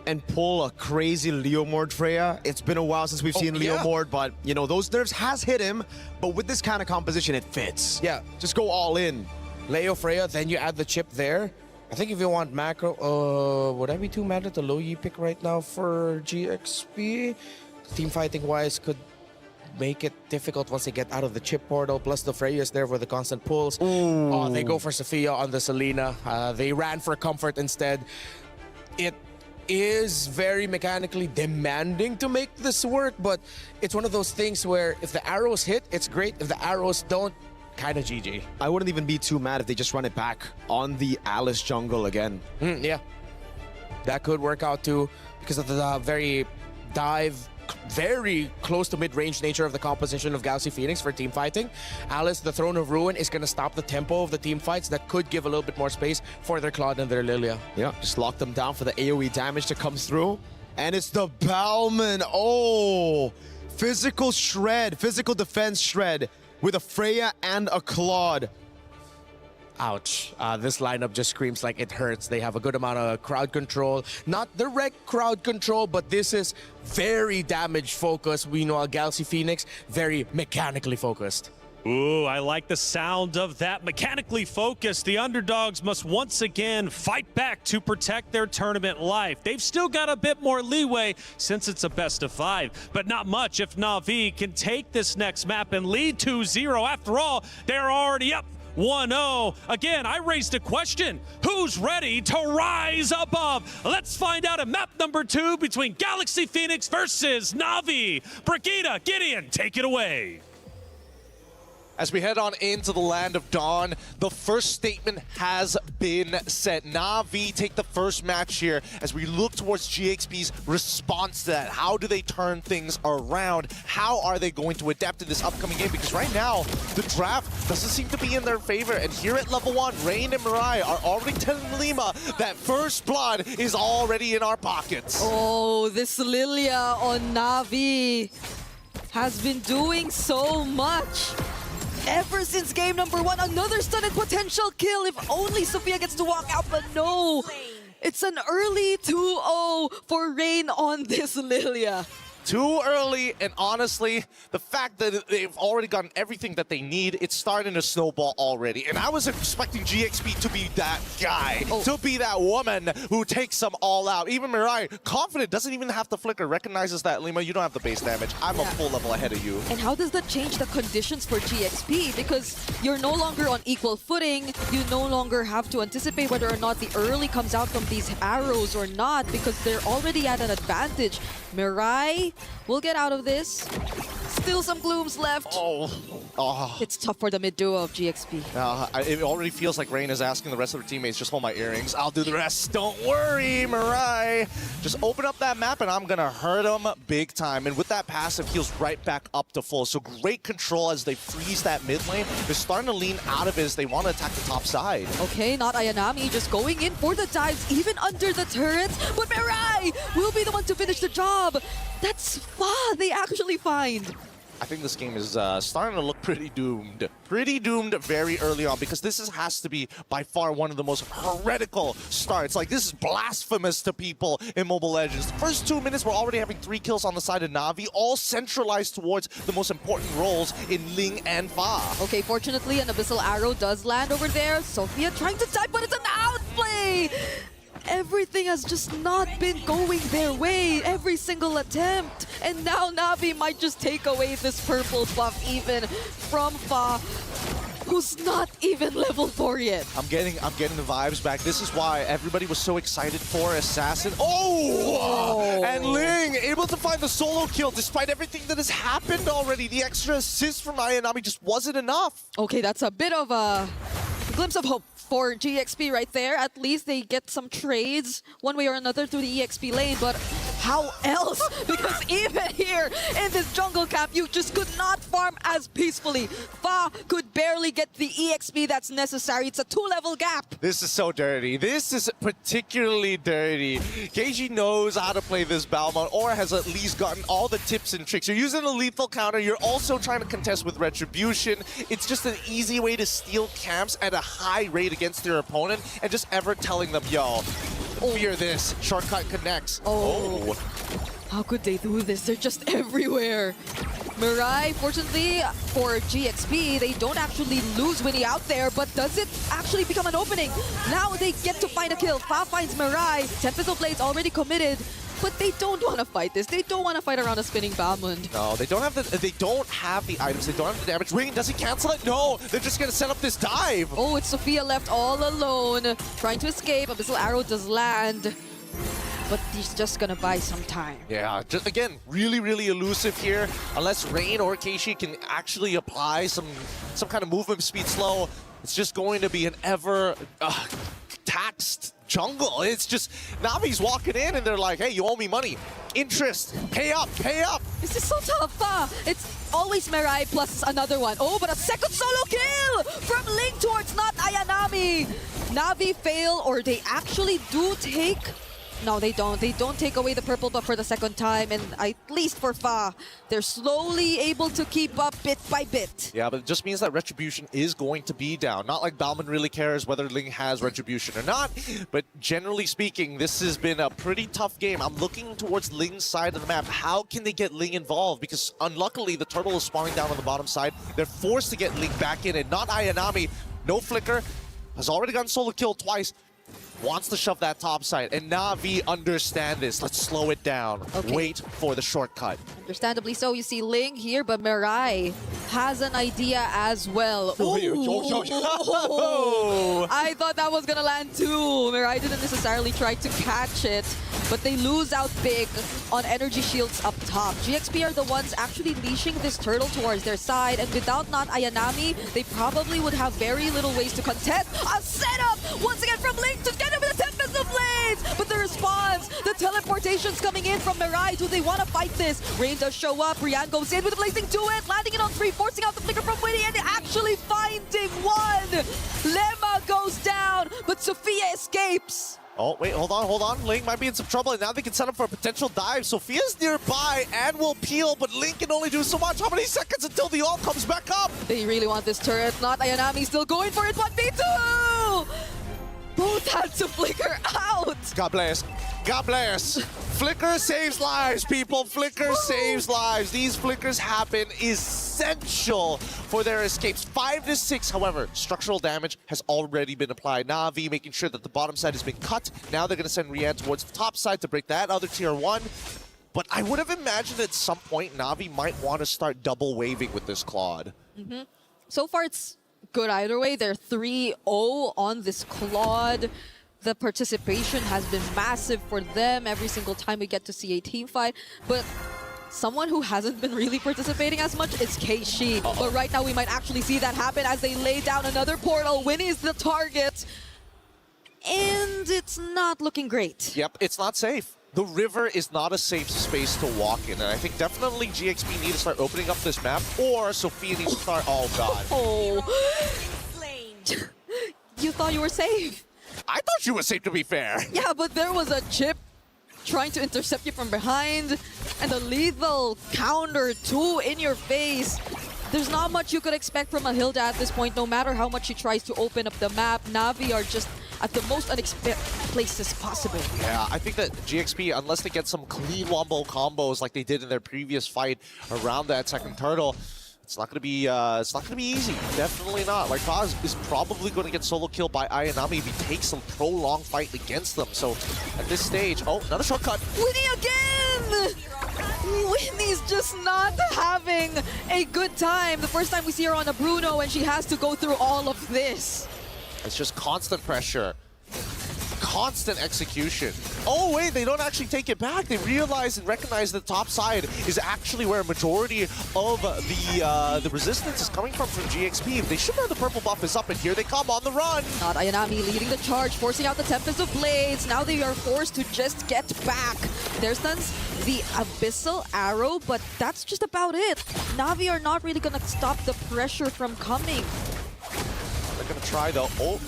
F: and pull a crazy Leomord Freya. It's been a while since we've seen Leomord, but, you know, those nerfs has hit him. But with this kind of composition, it fits.
E: Yeah.
F: Just go all in.
E: Leo Freya, then you add the chip there. I think if you want macro, would I be too mad at the low Yi pick right now for GXP? Team fighting wise could make it difficult once they get out of the chip portal, plus the Freya's there for the constant pulls. Oh, they go for Sophia on the Selena. They ran for comfort instead. It is very mechanically demanding to make this work, but it's one of those things where if the arrows hit, it's great. If the arrows don't, kind of GG.
F: I wouldn't even be too mad if they just run it back on the Alice jungle again.
E: Yeah. That could work out too because of the very close to mid-range nature of the composition of Galaxy Phoenix for team fighting. Alice, the Throne of Ruin, is going to stop the tempo of the team fights. That could give a little bit more space for their Claude and their Lilia.
F: Yeah, just lock them down for the AoE damage to come through. And it's the Bauman. Oh, physical shred, physical defense shred with a Freya and a Claude.
E: Ouch. This lineup just screams like it hurts. They have a good amount of crowd control. Not direct crowd control, but this is very damage focused. We know Galaxy Phoenix, very mechanically focused.
D: Ooh, I like the sound of that. Mechanically focused, the underdogs must once again fight back to protect their tournament life. They've still got a bit more leeway since it's a best of 5, but not much if Na'Vi can take this next map and lead 2-0. After all, they're already up 1-0. Again, I raised a question. Who's ready to rise above? Let's find out in map number 2 between Galaxy Phoenix versus Na'Vi. Brigitte, Gideon, take it away.
B: As we head on into the Land of Dawn, the first statement has been set. Na'Vi take the first match here as we look towards GXP's response to that. How do they turn things around? How are they going to adapt to this upcoming game? Because right now, the draft doesn't seem to be in their favor. And here at level 1, Rain and Mirai are already telling Lima that first blood is already in our pockets.
C: Oh, this Lilia on Na'Vi has been doing so much. Ever since game number 1, another stunted potential kill if only Sophia gets to walk out, but no. It's an early 2-0 for Rain on this Lilia.
B: Too early, and honestly, the fact that they've already gotten everything that they need, it's starting to snowball already. And I was expecting GXP to be that guy, to be that woman who takes them all out. Even Mirai, confident, doesn't even have to flicker, recognizes that, Lima, you don't have the base damage. I'm a full level ahead of you.
C: And how does that change the conditions for GXP? Because you're no longer on equal footing. You no longer have to anticipate whether or not the early comes out from these arrows or not, because they're already at an advantage. Mirai will get out of this. Still some glooms left. It's tough for the mid duo of GXP.
B: It already feels like Rain is asking the rest of her teammates, just hold my earrings. I'll do the rest. Don't worry, Mirai. Just open up that map and I'm going to hurt them big time. And with that passive, heals right back up to full. So great control as they freeze that mid lane. They're starting to lean out of it as they want to attack the top side.
C: Okay, not Ayanami, just going in for the dives, even under the turret. But Mirai will be the one to finish the job. That's Fa they actually find.
B: I think this game is starting to look pretty doomed. Pretty doomed very early on, because this has to be by far one of the most heretical starts. Like, this is blasphemous to people in Mobile Legends. The first 2 minutes, we're already having 3 kills on the side of Na'Vi, all centralized towards the most important roles in Ling and Fa.
C: Okay, fortunately, an Abyssal Arrow does land over there. Sophia trying to dive, but it's an outplay! Everything has just not been going their way, every single attempt. And now Na'Vi might just take away this purple buff even from Fa, who's not even level 4 yet.
B: I'm getting the vibes back. This is why everybody was so excited for Assassin. Oh! And Ling able to find the solo kill despite everything that has happened already. The extra assist from Ayanami just wasn't enough.
C: Okay, that's a bit of a glimpse of hope for GXP right there. At least they get some trades one way or another through the EXP lane, but how else? Because even here in this jungle camp, you just could not farm as peacefully. Fa could barely get the EXP that's necessary. It's a 2-level gap.
B: This is so dirty. This is particularly dirty. KG knows how to play this Balmond, or has at least gotten all the tips and tricks. You're using a lethal counter. You're also trying to contest with Retribution. It's just an easy way to steal camps at a high rate against their opponent, and just ever telling them, yo, fear this. Shortcut connects.
C: Oh. How could they do this? They're just everywhere. Mirai, fortunately for GXP, they don't actually lose Winnie out there, but does it actually become an opening? Now they get to find a kill. Fa finds Mirai. Tempest of Blades already committed. But they don't want to fight this. They don't want to fight around a spinning Balmond.
B: No, they don't have the items. They don't have the damage. Rain, does he cancel it? No, they're just going to set up this dive.
C: Oh, it's Sophia left all alone, trying to escape. Abyssal Arrow does land, but he's just going to buy some time.
B: Yeah, just again, really, really elusive here. Unless Rain or Keishi can actually apply some kind of movement speed slow, it's just going to be an ever taxed jungle. It's just Na'Vi's walking in and they're like, hey, you owe me money. Interest. Pay up, pay up.
C: This is so tough. It's always Mirai plus another one. Oh, but a second solo kill from Ling towards not Ayanami. Na'Vi fail, or they actually do take No, they don't. They don't take away the purple buff for the second time, and at least for Fa, they're slowly able to keep up bit by bit.
R: Yeah, but it just means that Retribution is going to be down. Not like Bauman really cares whether Ling has Retribution or not, but generally speaking, this has been a pretty tough game. I'm looking towards Ling's side of the map. How can they get Ling involved? Because unluckily, the turtle is spawning down on the bottom side. They're forced to get Ling back in, and not Ayanami. No flicker. Has already gotten solo kill twice. Wants to shove that top side, and Na'Vi understand this. Let's slow it down.
C: Okay.
R: Wait for the shortcut.
C: Understandably so. You see Ling here, but Mirai has an idea as well. Ooh. I thought that was gonna land too. Mirai didn't necessarily try to catch it, but they lose out big on energy shields up top. GXP are the ones actually leashing this turtle towards their side, and without not Ayanami, they probably would have very little ways to contest. A setup once again from Ling to get him in the Tempest of Blades, but the response, the teleportation's coming in from Mirai. Do they want to fight this? Rain does show up. Rian goes in with the blazing duet, landing it on 3, forcing out the flicker from Winnie, and actually finding one. Lemma goes down, but Sophia escapes.
R: Oh, wait, hold on. Ling might be in some trouble, and now they can set up for a potential dive. Sophia's nearby and will peel, but Ling can only do so much. How many seconds until the ult comes back up?
C: They really want this turret. Not Ayanami still going for it. 1v2! Both had to flicker out.
R: God bless. God bless. Flicker saves lives, people. Flicker saves lives. These flickers happen essential for their escapes. 5 to 6, however, structural damage has already been applied. Na'Vi making sure that the bottom side has been cut. Now they're going to send Rian towards the top side to break that other tier 1. But I would have imagined at some point Na'Vi might want to start double waving with this Claude.
C: So far, it's good either way. They're 3-0 on this Claude. The participation has been massive for them every single time we get to see a team fight. But someone who hasn't been really participating as much is Keishi. But right now we might actually see that happen as they lay down another portal. Winnie's the target. And it's not looking great.
R: Yep, it's not safe. The river is not a safe space to walk in, and I think definitely GXP need to start opening up this map, or Sophia needs to start... Oh, God.
C: Oh. You thought you were safe.
R: I thought you were safe, to be fair.
C: Yeah, but there was a chip trying to intercept you from behind, and a lethal counter too in your face. There's not much you could expect from a Hilda at this point, no matter how much she tries to open up the map. Na'Vi are just at the most unexpected places possible.
R: Yeah, I think that GXP, unless they get some clean wombo combos like they did in their previous fight around that second turtle, it's not gonna be easy. Definitely not. Like, Faz is probably going to get solo killed by Ayanami if he takes some prolonged fight against them. So at this stage, oh, another shortcut.
C: Winnie again! Winnie's just not having a good time. The first time we see her on a Bruno, and she has to go through all of this.
R: It's just constant pressure. Constant execution. Oh wait, they don't actually take it back. They realize and recognize the top side is actually where a majority of the resistance is coming from GXP. They should know the purple buff is up, and here they come on the run.
C: Not Ayanami leading the charge, forcing out the Tempest of Blades. Now they are forced to just get back. There's the Abyssal Arrow, but that's just about it. Na'Vi are not really gonna stop the pressure from coming.
R: They're gonna try though. Oh,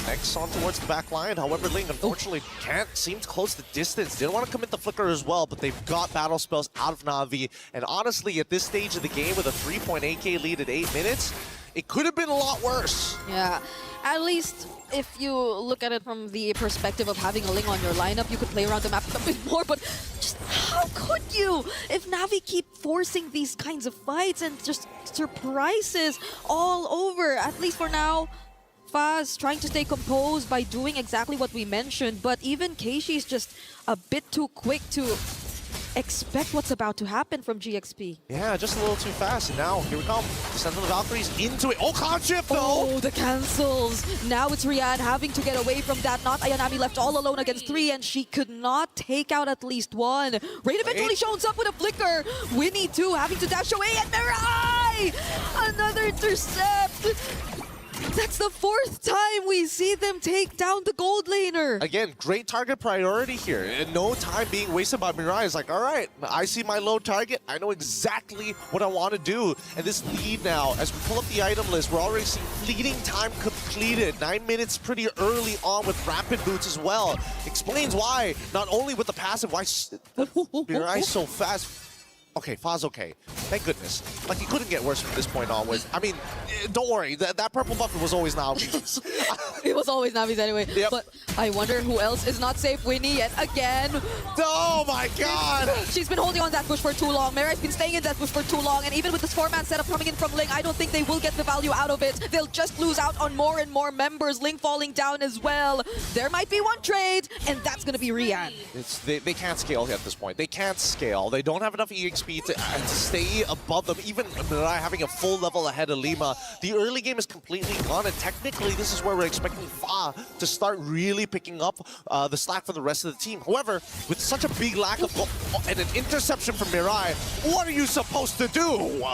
R: next on towards the back line. However, Ling unfortunately can't seem to close the distance. Didn't want to commit the flicker as well, but they've got battle spells out of Na'Vi. And honestly, at this stage of the game with a 3.8k lead at 8 minutes, it could have been a lot worse.
C: Yeah, at least if you look at it from the perspective of having a Ling on your lineup, you could play around the map a bit more, but just how could you? If Na'Vi keep forcing these kinds of fights and just surprises all over, at least for now, Faz trying to stay composed by doing exactly what we mentioned, but even Keishi is just a bit too quick to expect what's about to happen from GXP.
R: Yeah, just a little too fast. And now, here we come. Descent of the Valkyries into it. Oh, cloud shift though!
C: Oh, the cancels. Now it's Rian having to get away from that. Not Ayanami left all alone against 3, and she could not take out at least one. Rain eventually shows up with a flicker. Winnie too having to dash away, and Mirai! Another intercept! That's the fourth time we see them take down the gold laner.
R: Again, great target priority here. And no time being wasted by Mirai. It's like, all right, I see my low target. I know exactly what I want to do. And this lead now, as we pull up the item list, we're already seeing fleeting time completed. 9 minutes pretty early on with rapid boots as well. Explains why, not only with the passive, why Mirai's so fast. Okay, Fa's okay. Thank goodness. Like, he couldn't get worse from this point onwards. I mean, don't worry. That purple buffer was always Navi's.
C: It was always Navi's anyway.
R: Yep.
C: But I wonder who else is not safe. Winnie yet again.
R: Oh my god!
C: She's been holding on that bush for too long. Mirai's been staying in that bush for too long. And even with this 4-man setup coming in from Ling, I don't think they will get the value out of it. They'll just lose out on more and more members. Ling falling down as well. There might be one trade, and that's going to be Rian.
R: They can't scale at this point. They can't scale. They don't have enough EXP to stay above them. Even Mirai having a full level ahead of Lima. The early game is completely gone, and technically this is where we're expecting Fa to start really picking up the slack for the rest of the team. However, with such a big lack of and an interception from Mirai, what are you supposed to do?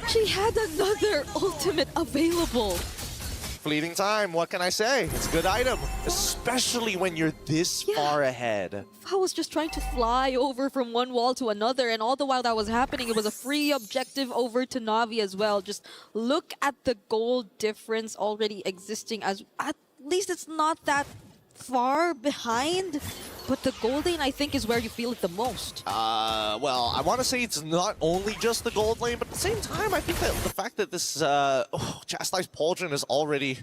C: She had another ultimate available.
R: Fleeting time, what can I say? It's a good item, especially when you're this far ahead.
C: I was just trying to fly over from one wall to another, and all the while that was happening, it was a free objective over to Na'Vi as well. Just look at the gold difference already existing. As at least it's not that far behind, but the gold lane, I think, is where you feel it the most.
R: Well, I want to say it's not only just the gold lane, but at the same time, I think that the fact that this Chastised Pauldron is already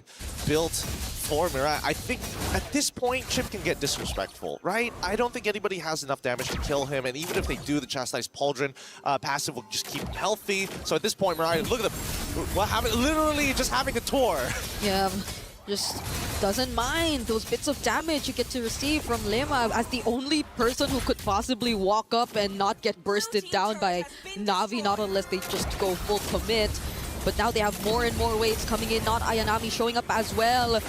R: built for Mirai, I think at this point, Chip can get disrespectful, right? I don't think anybody has enough damage to kill him, and even if they do, the Chastised Pauldron passive will just keep him healthy. So at this point, Mirai, look at them. Literally just having a tour.
C: Yeah. Just doesn't mind those bits of damage you get to receive from Lima as the only person who could possibly walk up and not get bursted down by Na'Vi, not unless they just go full commit. But now they have more and more waves coming in, not Ayanami showing up as well.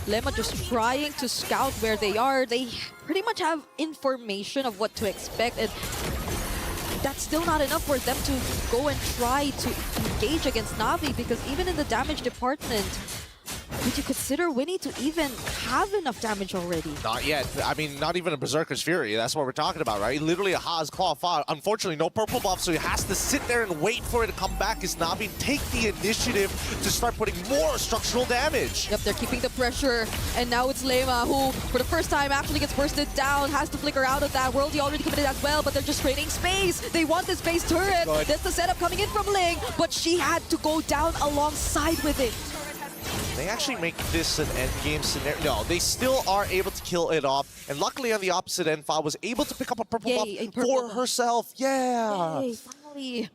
C: Lima just trying to scout where they are. They pretty much have information of what to expect, and that's still not enough for them to go and try to engage against Na'Vi, because even in the damage department, would you consider Winnie to even have enough damage already?
R: Not yet. I mean, not even a Berserker's Fury. That's what we're talking about, right? Literally a Ha's Claw Fa. Unfortunately, no purple buff, so he has to sit there and wait for it to come back as Na'Vi take the initiative to start putting more structural damage.
C: Yep, they're keeping the pressure, and now it's Lema who, for the first time, actually gets bursted down, has to flicker out of that. Worldy already committed as well, but they're just trading space. They want this base turret.
R: Good.
C: That's the setup coming in from Ling, but she had to go down alongside with it.
R: They actually make this an endgame scenario. No, they still are able to kill it off. And luckily on the opposite end, Fa was able to pick up a purple buff for herself. Yeah.
C: Yay, finally.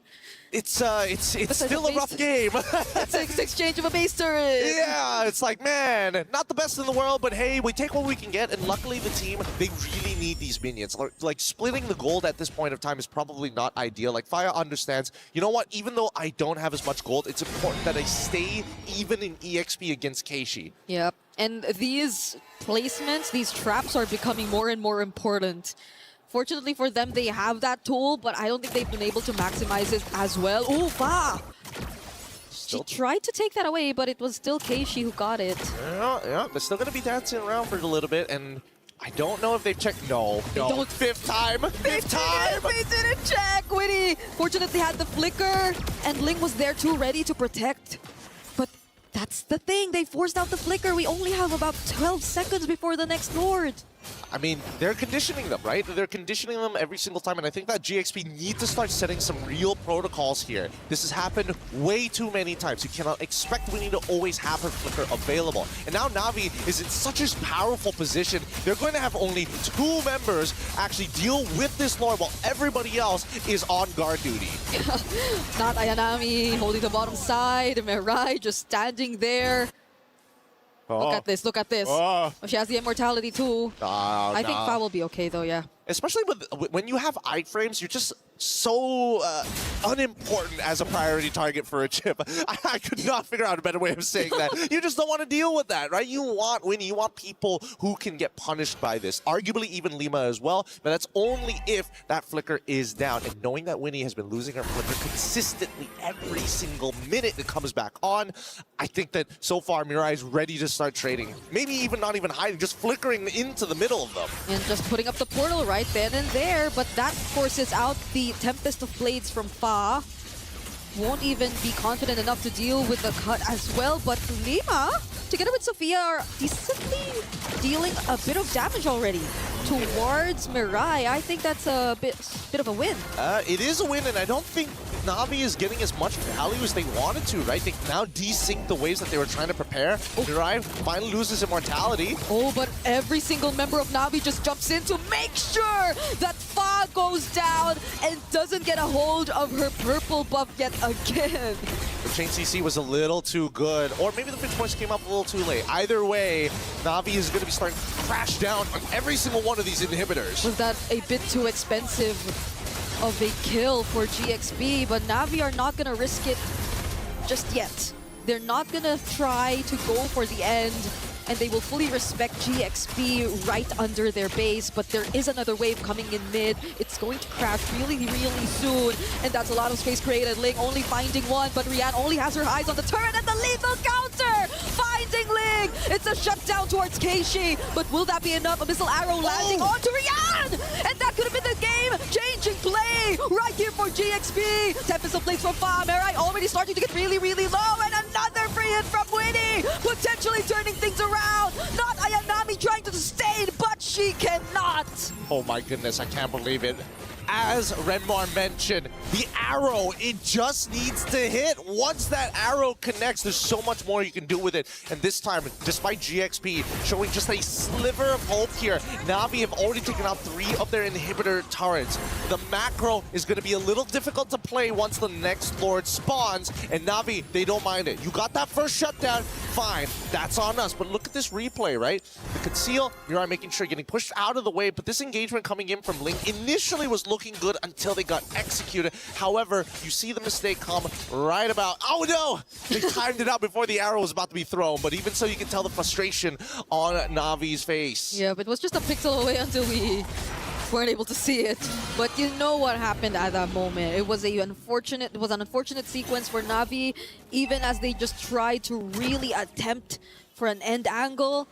R: It's still a rough game.
C: It's an exchange of a base turret.
R: Yeah, it's like, man, not the best in the world, but hey, we take what we can get. And luckily the team, they really need these minions. Like splitting the gold at this point of time is probably not ideal. Like Fire understands, you know what, even though I don't have as much gold, it's important that I stay even in EXP against Keishi.
C: Yep, and these placements, these traps are becoming more and more important. Fortunately for them, they have that tool, but I don't think they've been able to maximize it as well. Ooh, Fa! She tried to take that away, but it was still Keishi who got it.
R: Yeah, they're still going to be dancing around for a little bit, and I don't know if they've checked. No. Fifth time! Fifth time!
C: They didn't check! Winnie fortunately had the flicker, and Ling was there too, ready to protect. But that's the thing, they forced out the flicker. We only have about 12 seconds before the next Lord.
R: I mean, they're conditioning them, right? They're conditioning them every single time, and I think that GXP need to start setting some real protocols here. This has happened way too many times. You cannot expect Winnie to always have her flicker available. And now Na'Vi is in such a powerful position. They're going to have only 2 members actually deal with this Lord while everybody else is on guard duty.
C: Not Ayanami holding the bottom side. Mirai just standing there. Look at this, look at this. She has the immortality too. I think Fa will be okay though, yeah.
R: Especially when you have iframes, you're just so unimportant as a priority target for a chip. I could not figure out a better way of saying that. You just don't want to deal with that, right? You want Winnie, you want people who can get punished by this. Arguably even Lima as well, but that's only if that flicker is down. And knowing that Winnie has been losing her flicker consistently every single minute it comes back on, I think that so far Mirai is ready to start trading. Maybe even not even hiding, just flickering into the middle of them.
C: And just putting up the portal right then and there, but that forces out the Tempest of Blades from Fa. Won't even be confident enough to deal with the cut as well, but Lima, together with Sophia, are decently dealing a bit of damage already towards Mirai. I think that's a bit of a win.
R: It is a win, and I don't think Na'Vi is getting as much value as they wanted to, right? They now desync the waves that they were trying to prepare. Mirai finally loses immortality.
C: Oh, but every single member of Na'Vi just jumps in to make sure that Fa goes down and doesn't get a hold of her purple buff yet again.
R: The chain CC was a little too good, or maybe the pinch points came up a little too late. Either way, Na'Vi is going to be starting to crash down on every single one of these inhibitors.
C: Was that a bit too expensive of a kill for GXP, but Na'Vi are not going to risk it just yet. They're not going to try to go for the end, and they will fully respect GXP right under their base, but there is another wave coming in mid. It's going to crash really, really soon, and that's a lot of space created. Ling only finding one, but Rian only has her eyes on the turret and the lethal counter! Finding Ling! It's a shutdown towards Keishi, but will that be enough? A missile arrow landing onto Rian! And that could have been the game-changing play right here for GXP! Tempest of Blades from Fa. Mirai already starting to get really, really low, and another free hit from Winnie! Potentially turning things around! Not Ayanami trying to sustain, but she cannot!
R: Oh my goodness, I can't believe it. As Renmar mentioned, the arrow, it just needs to hit. Once that arrow connects, there's so much more you can do with it. And this time, despite GXP showing just a sliver of hope here, Na'Vi have already taken out 3 of their inhibitor turrets. The macro is going to be a little difficult to play once the next Lord spawns, and Na'Vi, they don't mind it. You got that first shutdown, fine, that's on us. But look at this replay, right? The conceal, Mirai making sure getting pushed out of the way, but this engagement coming in from Ling initially was looking good until they got executed. However, you see the mistake come right about... Oh no! They timed it out before the arrow was about to be thrown, but even so, you can tell the frustration on Na'Vi's face.
C: Yeah, but it was just a pixel away until we weren't able to see it. But you know what happened at that moment. It was an unfortunate sequence for Na'Vi, even as they just tried to really attempt for an end angle.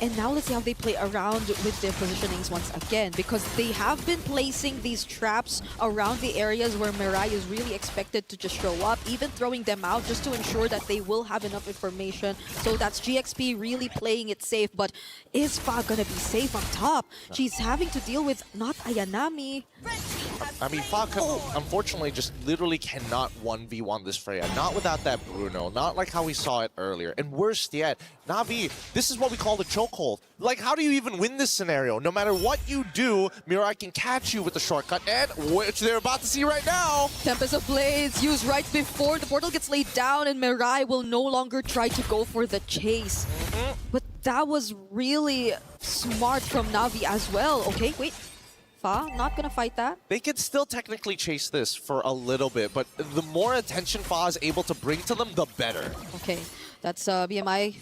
C: And now let's see how they play around with their positionings once again, because they have been placing these traps around the areas where Mirai is really expected to just show up, even throwing them out just to ensure that they will have enough information. So that's GXP really playing it safe, but is Fa gonna be safe on top? She's having to deal with not Ayanami.
R: I mean, Fa unfortunately just literally cannot 1v1 this Freya. Not without that Bruno, not like how we saw it earlier. And worse yet, Na'Vi, this is what we call the chokehold. Like, how do you even win this scenario? No matter what you do, Mirai can catch you with the shortcut, and which they're about to see right now.
C: Tempest of Blades used right before the portal gets laid down, and Mirai will no longer try to go for the chase. But that was really smart from Na'Vi as well. Okay, wait. Fa, not gonna fight that.
R: They can still technically chase this for a little bit, but the more attention Fa is able to bring to them, the better.
C: Okay, that's BMI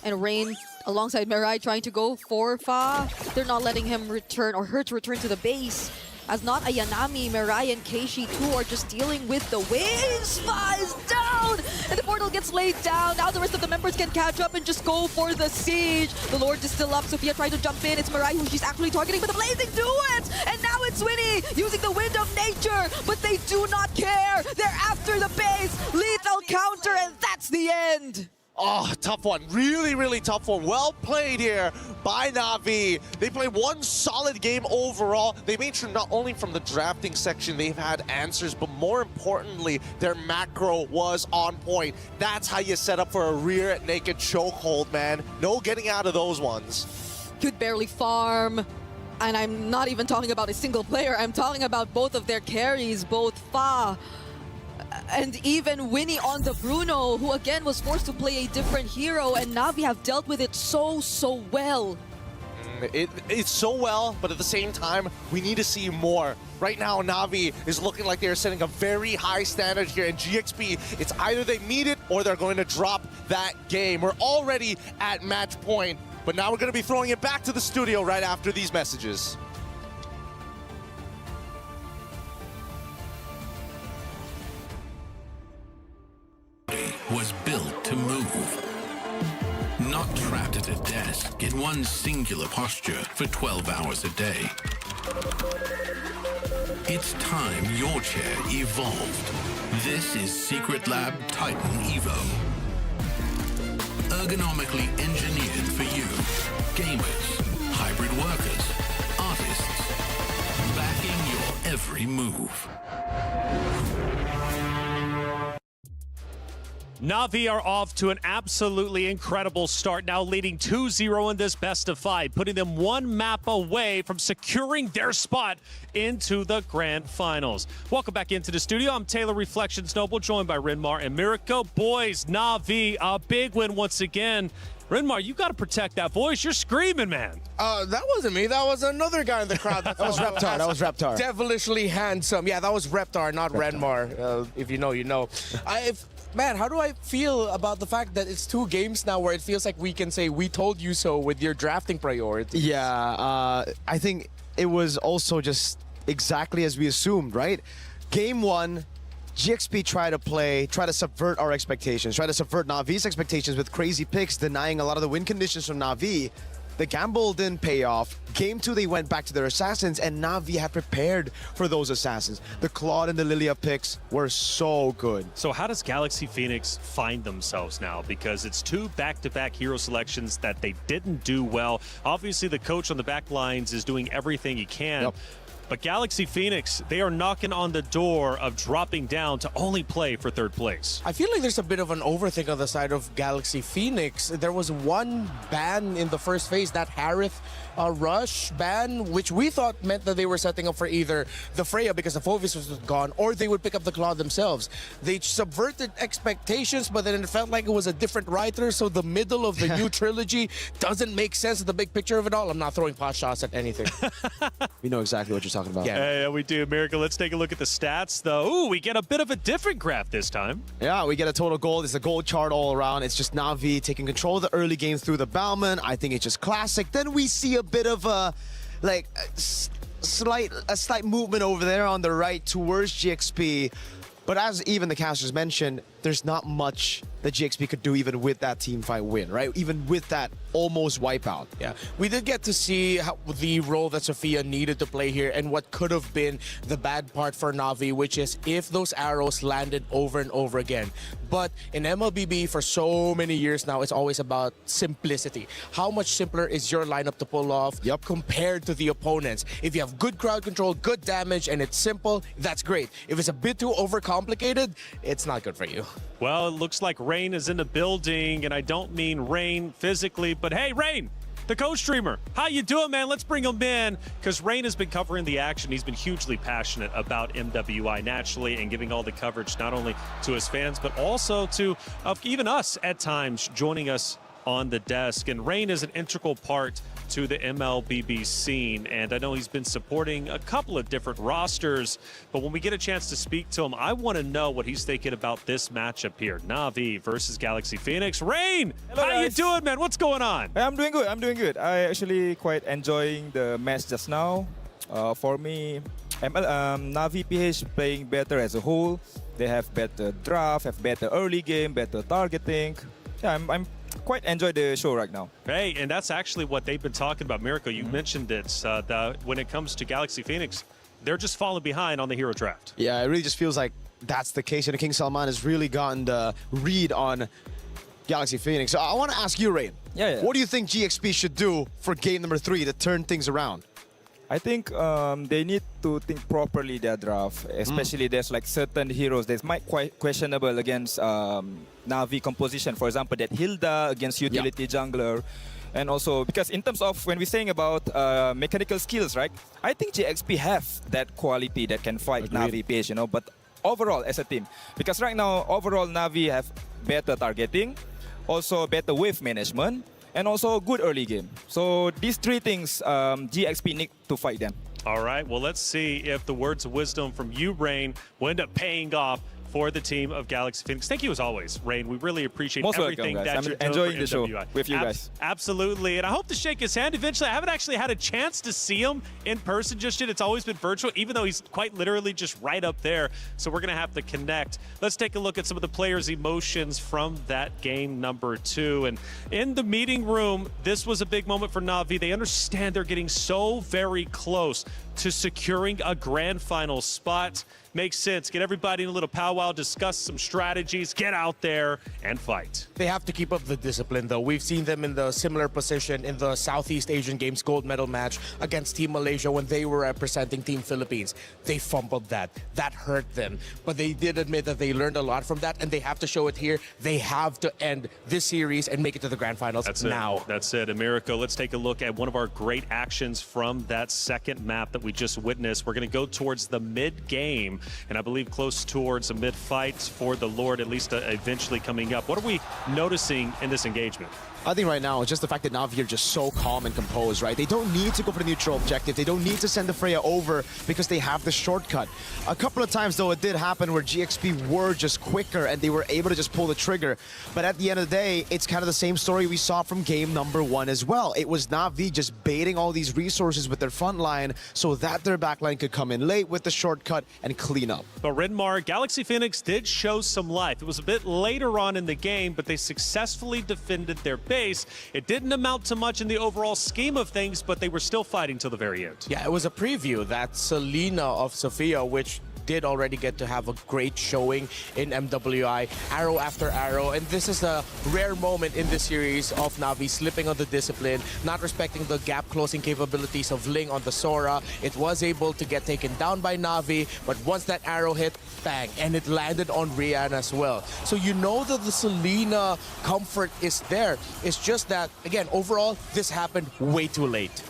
C: and Rain alongside Mirai trying to go for Fa. They're not letting him return or her to return to the base. As not Ayanami, Mirai and Keishi too are just dealing with the waves. Fa is down! And the portal gets laid down. Now the rest of the members can catch up and just go for the siege. The Lord is still up. Sophia trying to jump in. It's Mirai who she's actually targeting, but the Blazing do it! And now it's Winnie using the Wind of Nature, but they do not care. They're after the base. Lethal counter, and that's the end.
R: Oh, tough one. Really, really tough one. Well played here by Na'Vi. They played one solid game overall. They made sure not only from the drafting section they've had answers, but more importantly, their macro was on point. That's how you set up for a rear naked chokehold, man. No getting out of those ones.
C: Could barely farm. And I'm not even talking about a single player. I'm talking about both of their carries, both Fa and even Winnie on the Bruno, who again was forced to play a different hero, and Na'Vi have dealt with it so well.
R: It's so well, but at the same time, we need to see more. Right now, Na'Vi is looking like they're setting a very high standard here, and GXP, it's either they meet it or they're going to drop that game. We're already at match point, but now we're going to be throwing it back to the studio right after these messages.
A: Was built to move. Not trapped at a desk in one singular posture for 12 hours a day. It's time your chair evolved. This is Secret Lab Titan Evo. Ergonomically engineered for you, gamers, hybrid workers, artists, backing your every move.
D: Na'Vi are off to an absolutely incredible start, now leading 2-0 in this best of 5, putting them one map away from securing their spot into the grand finals. Welcome back into the studio. I'm Taylor Reflections Noble, joined by Renmar and Mirko. Boys, Na'Vi, a big win once again. Renmar, you got to protect that voice. You're screaming, man.
E: That wasn't me. That was another guy in the crowd.
F: That was Reptar. That was Reptar.
E: Devilishly handsome. Yeah, that was Reptar, not Renmar. If you know, you know. Man, how do I feel about the fact that it's 2 games now where it feels like we can say we told you so with your drafting priorities?
F: Yeah, I think it was also just exactly as we assumed, right? Game 1, GXP try to subvert our expectations, try to subvert Na'Vi's expectations with crazy picks, denying a lot of the win conditions from Na'Vi. The gamble didn't pay off. Game 2, they went back to their assassins, and Na'Vi had prepared for those assassins. The Claude and the Lilia picks were so good.
D: So how does Galaxy Phoenix find themselves now? Because it's 2 back-to-back hero selections that they didn't do well. Obviously, the coach on the back lines is doing everything he can.
F: Yep.
D: But Galaxy Phoenix, they are knocking on the door of dropping down to only play for 3rd place.
E: I feel like there's a bit of an overthink on the side of Galaxy Phoenix. There was one ban in the first phase, that Harith rush ban, which we thought meant that they were setting up for either the Freya because the Phovis was gone, or they would pick up the Claw themselves. They subverted expectations, but then it felt like it was a different writer, so the middle of the new trilogy doesn't make sense of the big picture of it all. I'm not throwing pot shots at anything.
F: We know exactly what you're talking about.
D: Yeah, we do. Miracle, let's take a look at the stats, though. Ooh, we get a bit of a different graph this time.
F: Yeah, we get a total gold. It's a gold chart all around. It's just Na'Vi taking control of the early game through the Bauman. I think it's just classic. Then we see a bit of a, slight movement over there on the right towards GXP. But as even the casters mentioned, there's not much that GXP could do even with that team fight win, right? Even with that almost wipeout.
E: Yeah, we did get to see the role that Sophia needed to play here and what could have been the bad part for Na'Vi, which is if those arrows landed over and over again. But in MLBB for so many years now, it's always about simplicity. How much simpler is your lineup to pull off compared to the opponents? If you have good crowd control, good damage, and it's simple, that's great. If it's a bit too overcomplicated, it's not good for you.
D: Well, it looks like Rain is in the building, and I don't mean Rain physically, but hey, Rain, the co-streamer, how you doing, man? Let's bring him in, because Rain has been covering the action. He's been hugely passionate about MWI naturally and giving all the coverage not only to his fans, but also to even us at times joining us on the desk. And Rain is an integral part to the MLBB scene, and I know he's been supporting a couple of different rosters, but when we get a chance to speak to him, I want to know what he's thinking about this matchup here. Na'Vi versus Galaxy Phoenix. Rain,
G: hello,
D: how
G: guys.
D: you doing, man? What's going on?
G: I'm doing good. I'm doing good. I actually quite enjoying the match just now. For me, Na'Vi PH playing better as a whole. They have better draft, have better early game, better targeting. Yeah, I'm quite enjoy the show right now.
D: Hey, and that's actually what they've been talking about. Miracle, you mentioned it. When it comes to Galaxy Phoenix, they're just falling behind on the hero draft.
F: Yeah, it really just feels like that's the case. And King Salman has really gotten the read on Galaxy Phoenix. So I want to ask you, Rain.
G: Yeah.
F: What do you think GXP should do for game number 3 to turn things around?
G: I think they need to think properly their draft, especially there's like certain heroes that might quite questionable against Na'Vi composition. For example, that Hilda against utility jungler. And also, because in terms of when we're saying about mechanical skills, right? I think GXP have that quality that can fight Na'Vi PH, you know, but overall as a team. Because right now, overall Na'Vi have better targeting, also better wave management, and also a good early game. So these three things, GXP need to fight them.
D: All right, well, let's see if the words of wisdom from you, Rain, will end up paying off for the team of Galaxy Phoenix. Thank you as always, Rain. We really appreciate everything
G: welcome, guys.
D: that
G: I'm
D: you're doing
G: enjoying
D: for
G: the show
D: MWI.
G: with you guys.
D: Absolutely, and I hope to shake his hand eventually. I haven't actually had a chance to see him in person just yet. It's always been virtual, even though he's quite literally just right up there. So we're going to have to connect. Let's take a look at some of the players' emotions from that game number 2. And in the meeting room, this was a big moment for Na'Vi. They understand they're getting so very close to securing a grand final spot. Makes sense. Get everybody in a little powwow, discuss some strategies, get out there and fight.
E: They have to keep up the discipline, though. We've seen them in the similar position in the Southeast Asian Games gold medal match against Team Malaysia when they were representing Team Philippines. They fumbled that. That hurt them. But they did admit that they learned a lot from that, and they have to show it here. They have to end this series and make it to the grand finals now.
D: That's it. Americo, let's take a look at one of our great actions from that second map that we just witnessed. We're going to go towards the mid-game, and I believe close towards a mid-fight for the Lord, at least eventually coming up. What are we noticing in this engagement?
F: I think right now it's just the fact that Na'Vi are just so calm and composed, right? They don't need to go for the neutral objective. They don't need to send the Freya over because they have the shortcut. A couple of times, though, it did happen where GXP were just quicker and they were able to just pull the trigger. But at the end of the day, it's kind of the same story we saw from game number 1 as well. It was Na'Vi just baiting all these resources with their front line so that their backline could come in late with the shortcut and clean up.
D: But Renmar, Galaxy Phoenix did show some life. It was a bit later on in the game, but they successfully defended their base. It didn't amount to much in the overall scheme of things, but they were still fighting till the very end.
E: Yeah, it was a preview. That Selena of Sophia, which did already get to have a great showing in MWI, arrow after arrow, and this is a rare moment in this series of Na'Vi slipping on the discipline, not respecting the gap closing capabilities of Ling on the Sora. It was able to get taken down by Na'Vi, but once that arrow hit, bang, and it landed on Rian as well. So you know that the Selena comfort is there. It's just that, again, overall, this happened way too late.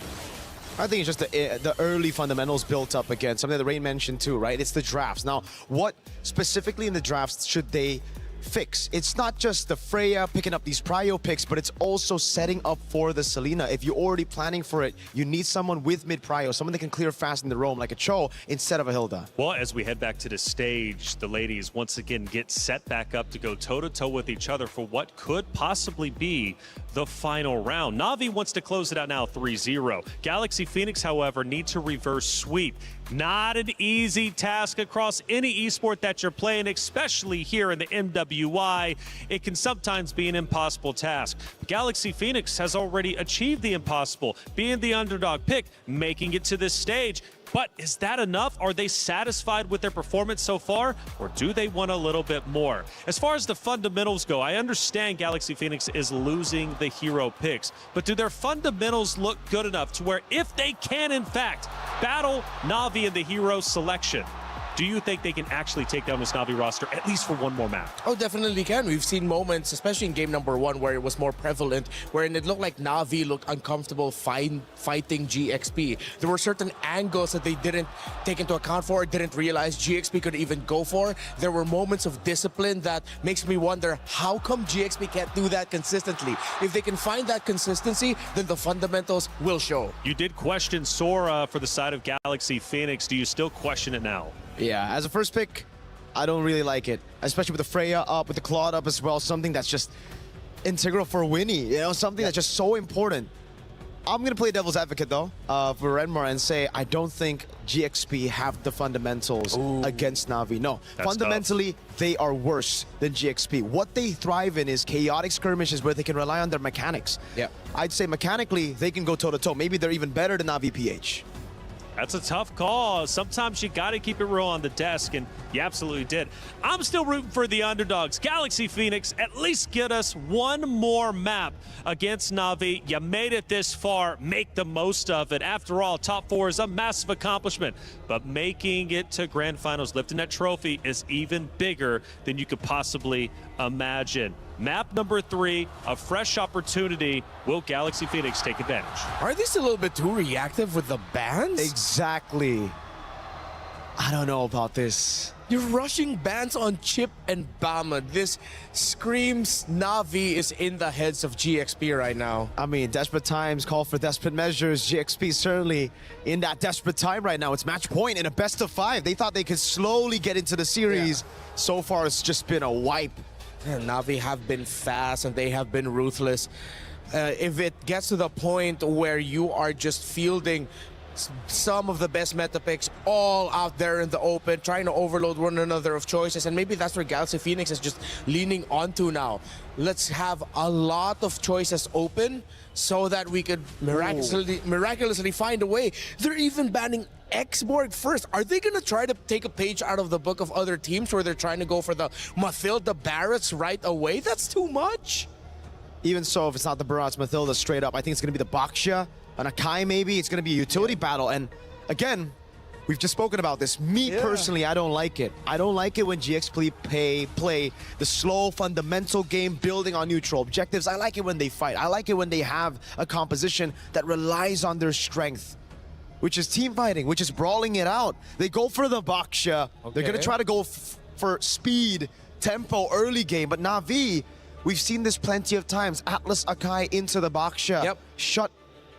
F: I think it's just the early fundamentals built up again, something that Rain mentioned too, right? It's the drafts. Now, what specifically in the drafts should they fix? It's not just the Freya picking up these prio picks, but it's also setting up for the Selena. If you're already planning for it, you need someone with mid prio, someone that can clear fast in the roam like a Cho instead of a Hilda.
D: Well, as we head back to the stage, the ladies once again get set back up to go toe-to-toe with each other for what could possibly be the final round. Na'Vi wants to close it out now 3-0. Galaxy Phoenix, however, need to reverse sweep. Not an easy task across any esport that you're playing, especially here in the MWI. It can sometimes be an impossible task. Galaxy Phoenix has already achieved the impossible, being the underdog pick, making it to this stage. But is that enough? Are they satisfied with their performance so far, or do they want a little bit more? As far as the fundamentals go, I understand Galaxy Phoenix is losing the hero picks, but do their fundamentals look good enough to where if they can, in fact, battle Na'Vi in the hero selection, do you think they can actually take down this Na'Vi roster at least for one more map?
E: Oh, definitely can. We've seen moments, especially in game number 1, where it was more prevalent, wherein it looked like Na'Vi looked uncomfortable fighting GXP. There were certain angles that they didn't take into account for, didn't realize GXP could even go for. There were moments of discipline that makes me wonder, how come GXP can't do that consistently? If they can find that consistency, then the fundamentals will show.
D: You did question Sora for the side of Galaxy Phoenix. Do you still question it now?
F: Yeah, as a first pick, I don't really like it, especially with the Freya up, with the Claude up as well, something that's just integral for Winnie, you know, something that's just so important. I'm going to play devil's advocate, though, for Renmar and say I don't think GXP have the fundamentals against Na'Vi. No,
D: That's
F: fundamentally, they are worse than GXP. What they thrive in is chaotic skirmishes where they can rely on their mechanics.
E: Yeah,
F: I'd say mechanically, they can go toe-to-toe. Maybe they're even better than Na'Vi PH.
D: That's a tough call. Sometimes you got to keep it real on the desk, and you absolutely did. I'm still rooting for the underdogs. Galaxy Phoenix, at least get us one more map against Na'Vi. You made it this far. Make the most of it. After all, top 4 is a massive accomplishment, but making it to grand finals, lifting that trophy, is even bigger than you could possibly imagine. Map number 3, a fresh opportunity. Will Galaxy Phoenix take advantage?
E: Are they still a little bit too reactive with the bans?
F: Exactly. I don't know about this.
E: You're rushing bans on Chip and Bama. This screams Na'Vi is in the heads of GXP right now.
F: I mean, desperate times call for desperate measures. GXP certainly in that desperate time right now. It's match point in a best of 5. They thought they could slowly get into the series. So far, it's just been a wipe.
E: And Na'Vi have been fast and they have been ruthless. If it gets to the point where you are just fielding some of the best meta picks all out there in the open, trying to overload one another of choices, and maybe that's where Galaxy Phoenix is just leaning onto now. Let's have a lot of choices open so that we could miraculously find a way. They're even banning Xborg first. Are they gonna try to take a page out of the book of other teams where they're trying to go for the Mathilda Barretts right away? That's too much.
F: Even so, if it's not the Barats Mathilda straight up, I think it's going to be the Baksha, an Akai maybe. It's going to be a utility battle. And again, we've just spoken about this. Me personally, I don't like it. I don't like it when GXP play the slow, fundamental game, building on neutral objectives. I like it when they fight. I like it when they have a composition that relies on their strength, which is team fighting, which is brawling it out. They go for the Baksha. They're going to try to go for speed, tempo, early game. But Na'Vi, we've seen this plenty of times. Atlas Akai into the Baksha. Shut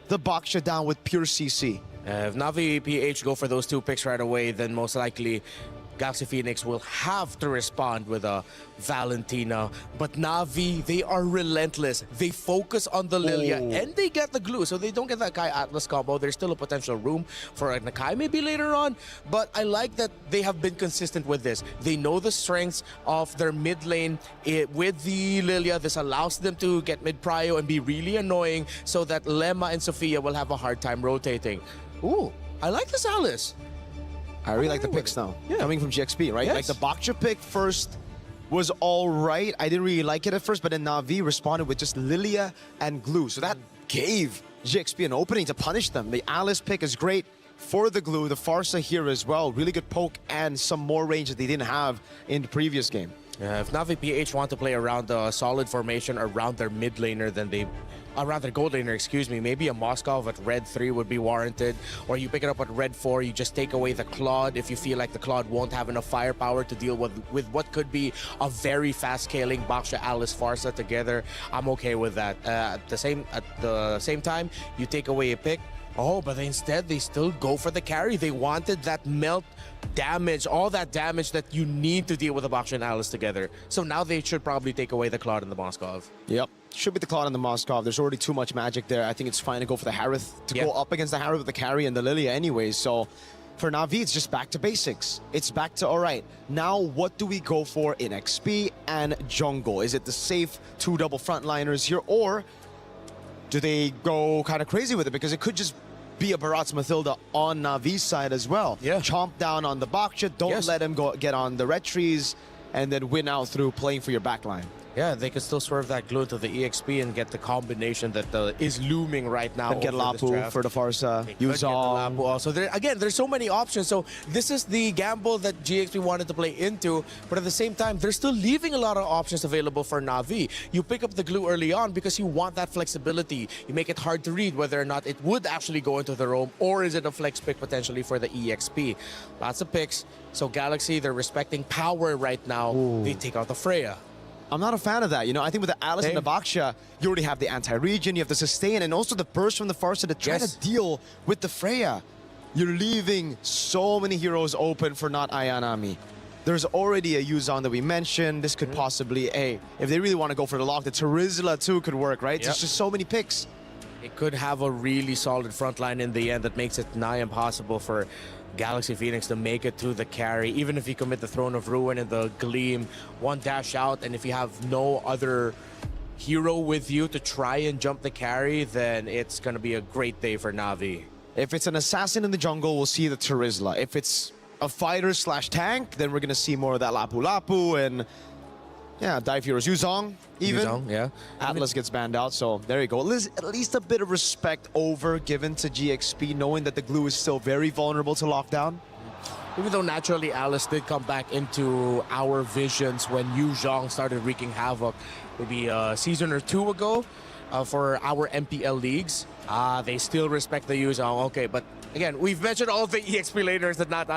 F: the Baksha down with pure CC.
E: If Na'Vi PH go for those 2 picks right away, then most likely Galaxy Phoenix will have to respond with a Valentina. But Na'Vi, they are relentless. They focus on the Lilia and they get the glue. So they don't get that Kai Atlas combo. There's still a potential room for a Nakai maybe later on. But I like that they have been consistent with this. They know the strengths of their mid lane with the Lilia. This allows them to get mid prio and be really annoying so that Lemma and Sophia will have a hard time rotating. Ooh, I like this Alice.
F: I really like the picks now. Coming from GXP, right? Like the Baksha pick first was all right. I didn't really like it at first, but then Na'Vi responded with just Lilia and Glue. So that gave GXP an opening to punish them. The Alice pick is great for the Glue. The Farsa here as well. Really good poke and some more range that they didn't have in the previous game.
E: If Na'Vi PH want to play around a solid formation around their mid laner, then around their gold laner, excuse me, maybe a Moskov at red 3 would be warranted, or you pick it up at red 4, you just take away the Claude if you feel like the Claude won't have enough firepower to deal with what could be a very fast scaling Baksha Alice Farsa together. I'm okay with that. At the same time, you take away a pick. Oh, but instead they still go for the carry. They wanted that melt damage, all that damage that you need to deal with the Baksha and Alice together. So now they should probably take away the Claude and the Moskov.
F: Yep. Should be the Claude and the Moskov. There's already too much magic there. I think it's fine to go for the Harith, to go up against the Harith with the carry and the Lilia anyways. So for Na'Vi, it's just back to basics. It's back to, all right, now what do we go for in XP and jungle? Is it the safe 2 double frontliners here, or do they go kind of crazy with it? Because it could just be a Barats Mathilda on Na'Vi's side as well. Chomp down on the Baksha, don't let him get on the red trees, and then win out through playing for your backline.
E: Yeah, they could still swerve that glue to the EXP and get the combination that is looming right now.
F: And get Lapu for the Farsa.
E: Lapu also. There's so many options. So this is the gamble that GXP wanted to play into, but at the same time, they're still leaving a lot of options available for Na'Vi. You pick up the glue early on because you want that flexibility. You make it hard to read whether or not it would actually go into the roam, or is it a flex pick potentially for the EXP. Lots of picks. So Galaxy, they're respecting power right now. They take out the Freya.
F: I'm not a fan of that. You know, I think with the Alice and the Baksha, you already have the anti-regen, you have the sustain, and also the burst from the Farsa to try to deal with the Freya. You're leaving so many heroes open for not Ayanami. There's already a Yuzong that we mentioned. This could possibly, if they really want to go for the lock, the Terizla too could work, right? There's just so many picks.
E: It could have a really solid front line in the end that makes it nigh impossible for Galaxy Phoenix to make it through the carry. Even if you commit the Throne of Ruin and the Gleam, one dash out, and if you have no other hero with you to try and jump the carry, then it's going to be a great day for Na'Vi.
F: If it's an assassin in the jungle, we'll see the Terizla. If it's a fighter / tank, then we're going to see more of that Lapu Lapu and dive heroes. Yuzong, even.
E: Yuzong,
F: Atlas gets banned out, so there you go. At least a bit of respect given to GXP, knowing that the glue is still very vulnerable to lockdown.
E: Even though naturally Alice did come back into our visions when Yuzong started wreaking havoc maybe a season or 2 ago for our MPL leagues. They still respect the Yuzong. Okay, but Again, we've mentioned all of the EXP laners that not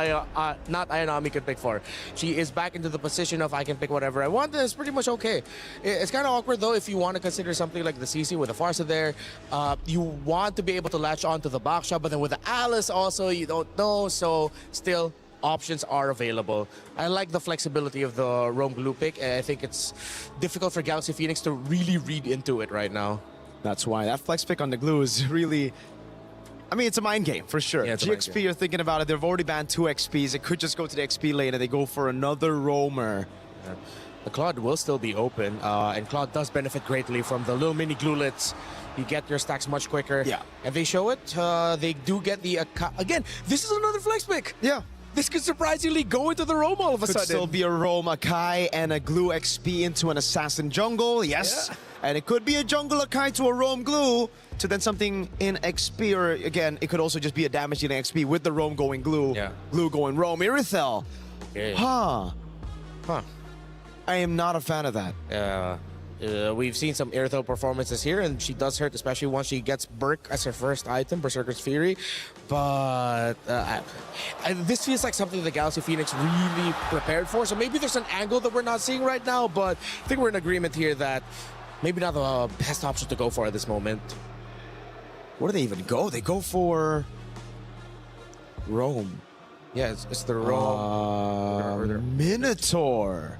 E: Ayanami could pick for. She is back into the position of I can pick whatever I want. That's pretty much okay. It's kind of awkward though if you want to consider something like the CC with the Farsa there. You want to be able to latch on to the back shot, but then with the Alice also, you don't know. So still, options are available. I like the flexibility of the Roam Glue pick, and I think it's difficult for Galaxy Phoenix to really read into it right now.
F: That's why that flex pick on the glue is really... I mean, it's a mind game, for sure.
E: Yeah, it's a mind
F: GXP,
E: game.
F: you're thinking about it. They've already banned 2 XPs. It could just go to the XP lane and they go for another roamer.
E: Yeah. The Claude will still be open, and Claude does benefit greatly from the little mini glulets. You get your stacks much quicker.
F: Yeah.
E: And they show it. They do get the... again, this is another flex pick.
F: Yeah.
E: This could surprisingly go into the roam all of a
F: Could
E: sudden.
F: still be a roam, a Kai, and a glue XP into an assassin jungle, yes.
E: Yeah.
F: And it could be a jungle Kai to a roam glue to then something in XP, or again, it could also just be a damage dealing XP with the roam going glue, glue going roam. Irithel.
E: Okay.
F: Huh.
E: Huh.
F: I am not a fan of that.
E: We've seen some Irithel performances here, and she does hurt, especially once she gets Berk as her first item, Berserker's Fury. But this feels like something the Galaxy Phoenix really prepared for. So maybe there's an angle that we're not seeing right now, but I think we're in agreement here that maybe not the best option to go for at this moment.
F: Where do they even go? They go for Roam.
E: Yeah, it's the Roam.
F: Minotaur.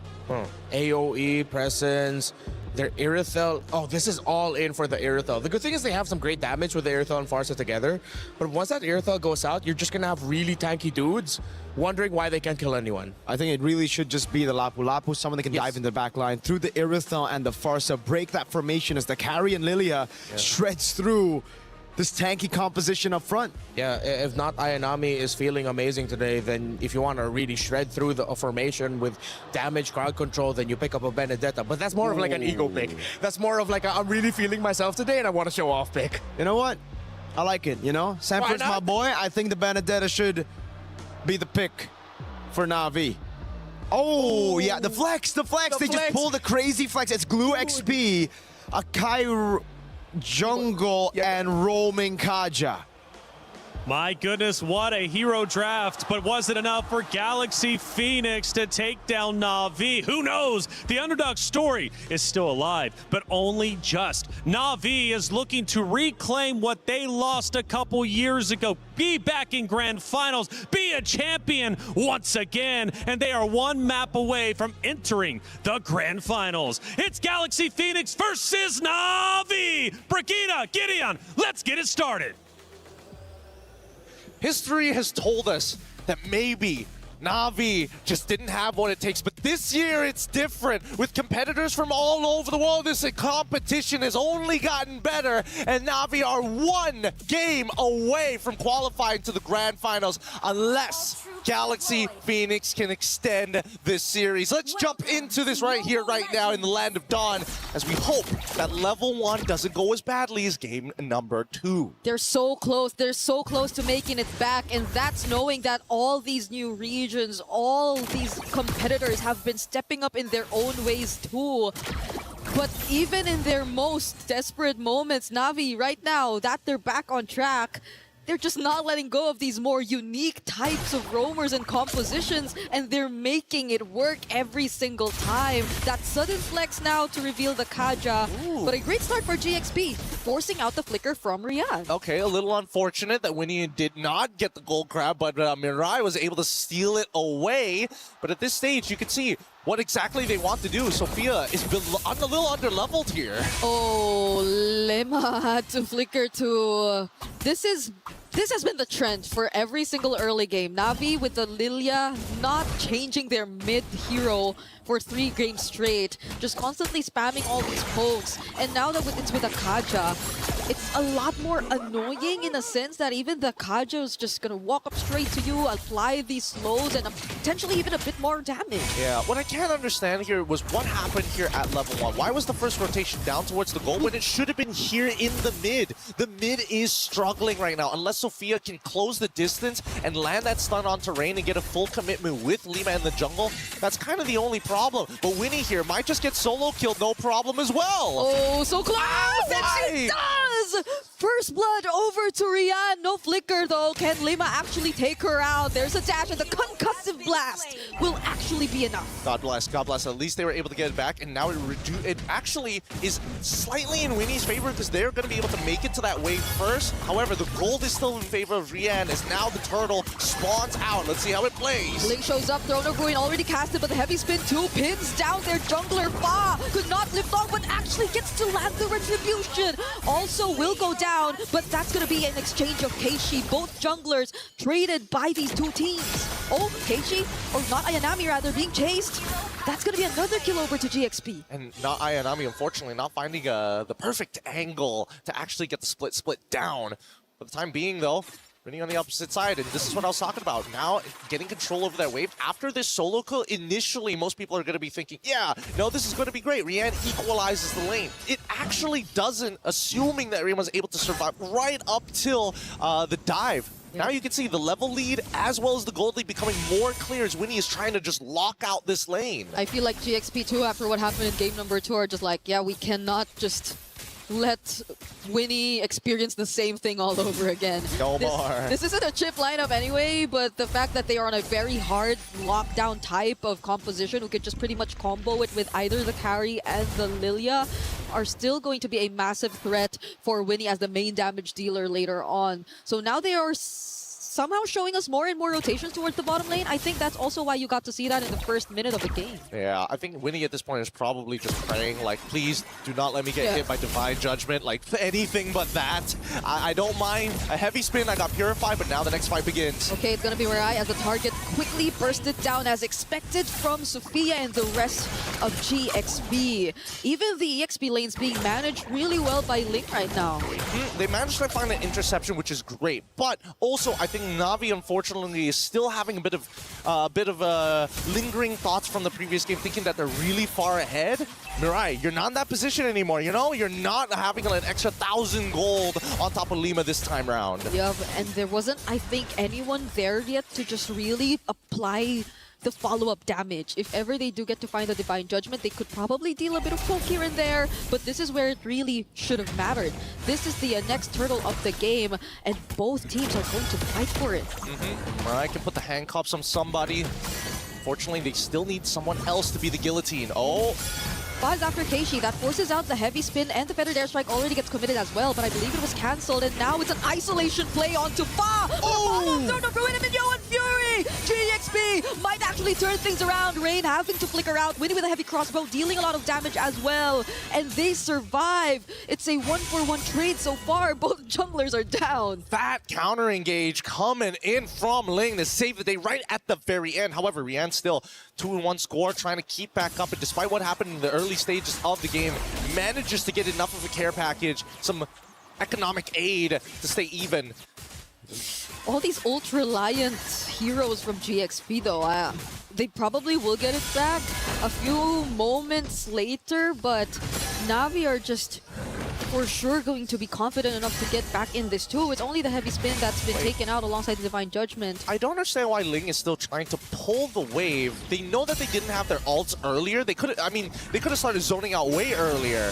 E: AoE, presence, their Irithel. Oh, this is all in for the Irithel. The good thing is they have some great damage with the Irithel and Farsa together. But once that Irithel goes out, you're just going to have really tanky dudes wondering why they can't kill anyone.
F: I think it really should just be the Lapu Lapu, someone that can dive in the back line through the Irithel and the Farsa, break that formation as the carry and Lilia shreds through this tanky composition up front.
E: Yeah, if not Ayanami is feeling amazing today, then if you want to really shred through the formation with damage, crowd control, then you pick up a Benedetta. But that's more of like an ego pick. That's more of like I'm really feeling myself today and I want to show off pick.
F: You know what? I like it, you know? Sanford's my boy. I think the Benedetta should be the pick for Na'Vi. Oh, yeah, the flex. They just pull the crazy flex. It's glue XP, a Kai jungle, and roaming Kaja.
D: My goodness, what a hero draft, but was it enough for Galaxy Phoenix to take down Na'Vi? Who knows? The underdog story is still alive, but only just. Na'Vi is looking to reclaim what they lost a couple years ago, be back in grand finals, be a champion once again, and they are one map away from entering the grand finals. It's Galaxy Phoenix versus Na'Vi. Brigida, Gideon, let's get it started.
R: History has told us that maybe Na'Vi just didn't have what it takes, but this year it's different. With competitors from all over the world, this competition has only gotten better, and Na'Vi are one game away from qualifying to the grand finals unless Galaxy Phoenix can extend this series. Let's jump into this right here, right now in the Land of Dawn, as we hope that level 1 doesn't go as badly as game number 2.
C: They're so close. They're so close to making it back, and that's knowing that all these new regions, all these competitors have been stepping up in their own ways too. But even in their most desperate moments, Na'Vi right now that they're back on track, they're just not letting go of these more unique types of roamers and compositions, and they're making it work every single time. That sudden flex now to reveal the Kaja, but a great start for GXP, forcing out the flicker from Riyadh.
R: Okay, a little unfortunate that Winnie did not get the gold crab, but Mirai was able to steal it away. But at this stage, you can see what exactly they want to do. Sophia is a little under-leveled here.
C: Oh, Lema had to flicker to... This has been the trend for every single early game. Na'Vi with the Lilia not changing their mid-hero for 3 games straight, just constantly spamming all these pokes. And now that it's with a Kaja, it's a lot more annoying in a sense that even the Kaja is just gonna walk up straight to you, apply these slows, and potentially even a bit more damage.
R: Yeah, what I can't understand here was what happened here at level 1. Why was the first rotation down towards the goal when it should have been here in the mid? The mid is struggling right now. Unless Sophia can close the distance and land that stun onto Rain and get a full commitment with Lima in the jungle, that's kind of the only problem. But Winnie here might just get solo killed, no problem as well.
C: Oh, so close! And she does! First blood over to Rian. No flicker though. Can Lima actually take her out? There's a dash and the concussive blast will actually be enough.
R: God bless, God bless. At least they were able to get it back, and now it actually is slightly in Winnie's favor because they're going to be able to make it to that wave first. However, the gold is still in favor of Rian as now the turtle spawns out. Let's see how it plays.
C: Link shows up, Throne of Ruin already casted, but the heavy spin 2 pins down their jungler. Fa could not lift off, but actually gets to land the retribution. Also will go down, but that's going to be an exchange of Keishi. Both junglers traded by these two teams. Oh, Keishi, or not Ayanami rather, being chased. That's going to be another kill over to GXP.
R: And not Ayanami, unfortunately, not finding the perfect angle to actually get the split down. For the time being, though, running on the opposite side, and this is what I was talking about. Now, getting control over that wave. After this solo kill, initially, most people are going to be thinking, yeah, no, this is going to be great. Rian equalizes the lane. It actually doesn't, assuming that Rian was able to survive right up till the dive. Now you can see the level lead as well as the gold lead becoming more clear as Winnie is trying to just lock out this lane.
C: I feel like GXP too, after what happened in game number 2, are just like, yeah, we cannot just let Winnie experience the same thing all over again.
R: No more.
C: This isn't a chip lineup anyway, but the fact that they are on a very hard lockdown type of composition who could just pretty much combo it with either the carry and the Lilia are still going to be a massive threat for Winnie as the main damage dealer later on. So now they are somehow showing us more and more rotations towards the bottom lane. I think that's also why you got to see that in the first minute of the game.
R: Yeah, I think Winnie at this point is probably just praying, like, please do not let me get hit by Divine Judgment, like anything but that. I don't mind a heavy spin, I got Purified, but now the next fight begins.
C: Okay, it's gonna be Mirai as the target quickly bursted down as expected from Sophia and the rest of GXP. Even the EXP lanes being managed really well by Link right now.
R: They managed to find an interception, which is great, but also I think Na'Vi, unfortunately, is still having a bit of lingering thoughts from the previous game, thinking that they're really far ahead. Mirai, you're not in that position anymore, you know? You're not having an extra 1,000 gold on top of Lima this time round.
C: Yeah, and there wasn't, I think, anyone there yet to just really apply the follow-up damage. If ever they do get to find the Divine Judgment, they could probably deal a bit of poke here and there, but this is where it really should have mattered. This is the next turtle of the game, and both teams are going to fight for it.
R: Mirai can put the handcuffs on somebody. Unfortunately, they still need someone else to be the guillotine. Oh!
C: Buzz after Keishi, that forces out the heavy spin, and the feathered airstrike already gets committed as well, but I believe it was cancelled, and now it's an isolation play onto Fa! Oh! Thrown of Ruin and Yo and Fury! GXP might actually turn things around. Rain having to flicker out, Winnie with a heavy crossbow, dealing a lot of damage as well, and they survive. It's a 1-for-1 trade so far. Both junglers are down.
R: That counter engage coming in from Ling to save the day right at the very end. However, Rian still 2-1 score, trying to keep back up, and despite what happened in the early stages of the game, manages to get enough of a care package, some economic aid to stay even.
C: All these ultra-reliant heroes from GXP though, they probably will get it back a few moments later, but Na'Vi are just for sure going to be confident enough to get back in this too. It's only the heavy spin that's been taken out alongside the Divine Judgment.
R: I don't understand why Ling is still trying to pull the wave. They know that they didn't have their ults earlier. They could have started zoning out way earlier.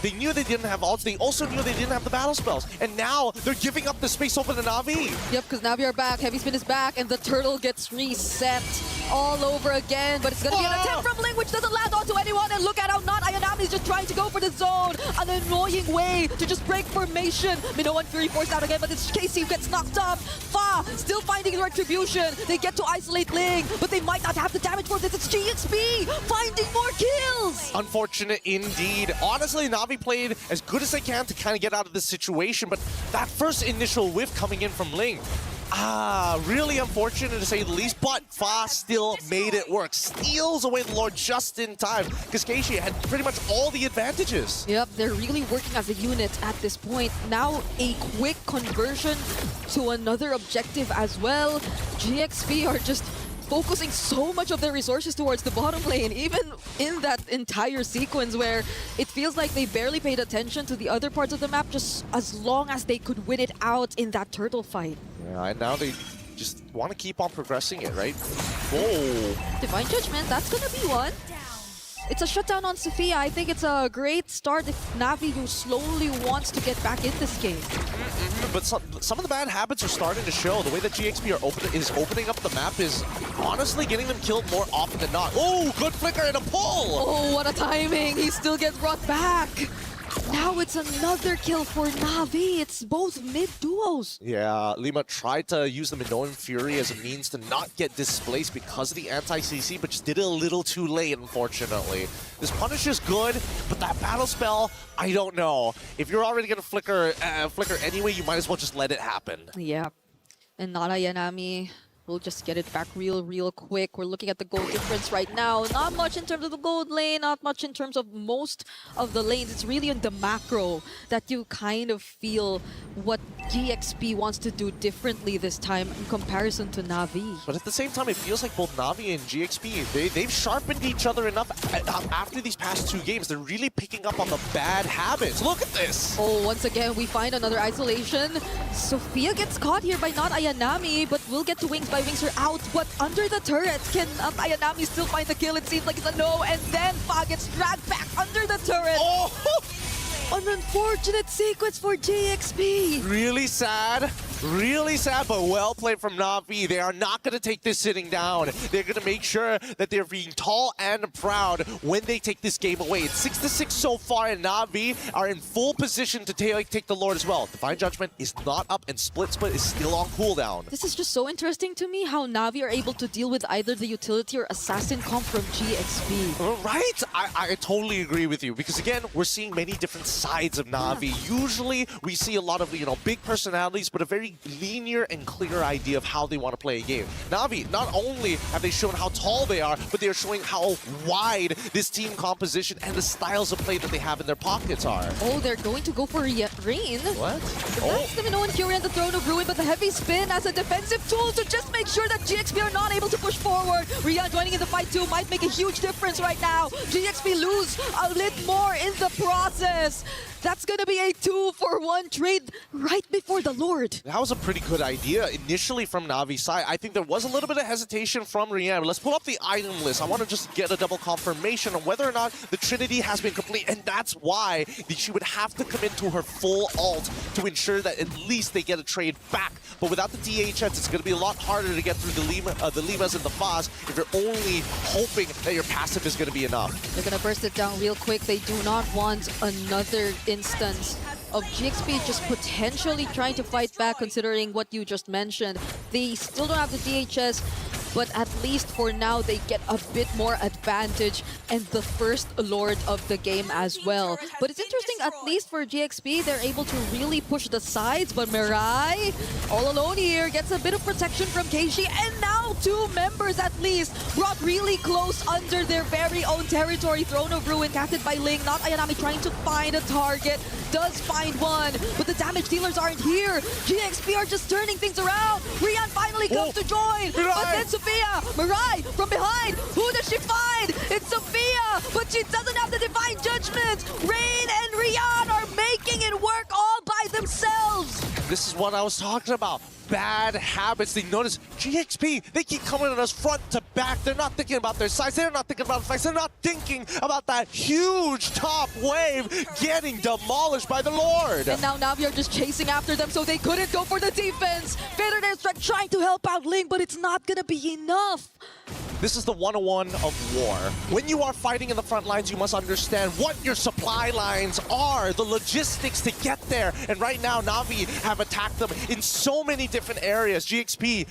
R: They knew they didn't have ults. They also knew they didn't have the battle spells. And now they're giving up the space over to Na'Vi.
C: Yep, because Na'Vi are back. Heavy spin is back, and the turtle gets reset all over again. But it's going to be an attempt from Ling, which doesn't land onto anyone. And look at how not Ayanami is just trying to go for the zone. An annoying way to just break formation. Minnow and Fury forced out again, but it's Casey who gets knocked off. Fa still finding the retribution. They get to isolate Ling, but they might not have the damage for this. It's GXP finding more kills.
R: Unfortunate indeed. Honestly, Na'Vi played as good as they can to kind of get out of this situation, but that first initial whiff coming in from Ling, really unfortunate to say the least, but Fa still made it work. Steals away the Lord just in time, because Keishi had pretty much all the advantages.
C: Yep, they're really working as a unit at this point. Now a quick conversion to another objective as well. GXP are just focusing so much of their resources towards the bottom lane, even in that entire sequence where it feels like they barely paid attention to the other parts of the map, just as long as they could win it out in that turtle fight.
R: Yeah, and now they just want to keep on progressing it, right? Whoa!
C: Divine Judgment, that's gonna be one. It's a shutdown on Sophia. I think it's a great start if Navi, who slowly wants to get back in this game.
R: But some of the bad habits are starting to show. The way that GXP is opening up the map is honestly getting them killed more often than not. Oh, good flicker and a pull!
C: Oh, what a timing. He still gets brought back. Now it's another kill for Navi. It's both mid duos.
R: Yeah, Lima tried to use the Minoan Fury as a means to not get displaced because of the anti-CC, but just did it a little too late, unfortunately. This punish is good, but that battle spell, I don't know. If you're already going to flicker anyway, you might as well just let it happen.
C: Yeah. And Nara Yanami will just get it back real quick. We're looking at the gold difference right now. Not much in terms of the gold lane, not much in terms of most of the lanes. It's really in the macro that you kind of feel what GXP wants to do differently this time in comparison to Navi.
R: But at the same time, it feels like both Navi and GXP, they've sharpened each other enough after these past 2 games. They're really picking up on the bad habits. Look at this!
C: Oh, once again, we find another isolation. Sophia gets caught here by not Ayanami, but will get to Wings by Wings are out. But under the turret, can Ayanami still find the kill? It seems like it's a no, and then Fa gets dragged back under the turret.
R: Oh!
C: An unfortunate sequence for GXP.
R: Really sad, but well played from Navi. They are not going to take this sitting down. They're going to make sure that they're being tall and proud when they take this game away. It's 6-6 so far, and Navi are in full position to take the Lord as well. Divine Judgment is not up, and Split is still on cooldown.
C: This is just so interesting to me how Navi are able to deal with either the utility or assassin comp from GXP.
R: Right? I totally agree with you, because again, we're seeing many different sides of Navi. Usually, we see a lot of, big personalities, but a very linear and clear idea of how they want to play a game. Navi, not only have they shown how tall they are, but they are showing how wide this team composition and the styles of play that they have in their pockets are.
C: Oh, they're going to go for Rain.
R: What?
C: That's the Minoan Fury and the Throne of Ruin, but the heavy spin as a defensive tool to just make sure that GXP are not able to push forward. Rian joining in the fight too might make a huge difference right now. GXP lose a little more in the process. That's gonna be a 2-for-1 trade right before the Lord.
R: That was a pretty good idea initially from Navi's side. I think there was a little bit of hesitation from Rian. Let's pull up the item list. I want to just get a double confirmation on whether or not the Trinity has been complete, and that's why she would have to come into her full ult to ensure that at least they get a trade back. But without the DHS, it's going to be a lot harder to get through the Limas and the Faz if you're only hoping that your passive is going to be enough.
C: They're going to burst it down real quick. They do not want another instance of GXP just potentially trying to fight back, considering what you just mentioned. They still don't have the DHS, but at least for now they get a bit more advantage and the first Lord of the game as well. But it's interesting, at least for GXP, they're able to really push the sides, but Mirai, all alone here, gets a bit of protection from Keishi, and now 2 members at least brought really close under their very own territory. Throne of Ruin captured by Ling, not Ayanami trying to find a target, does find one, but the damage dealers aren't here. GXP are just turning things around. Rian finally comes to join, but then Sophia, Mirai from behind, who does she find? It's Sophia, but she doesn't have the Divine Judgment. Rain and Rian are making it work all by themselves.
R: This is what I was talking about. Bad habits. They notice GXP, they keep coming at us front to back. They're not thinking about their size. They're not thinking about fights. They're not thinking about that huge top wave getting demolished by the Lord.
C: And now Navi are just chasing after them, so they couldn't go for the defense. Vader trying to help out Ling, but it's not gonna be enough.
R: This is the 101 of war. When you are fighting in the front lines, you must understand what your supply lines are, the logistics to get there. And right now, Navi have attacked them in so many different areas. GXP,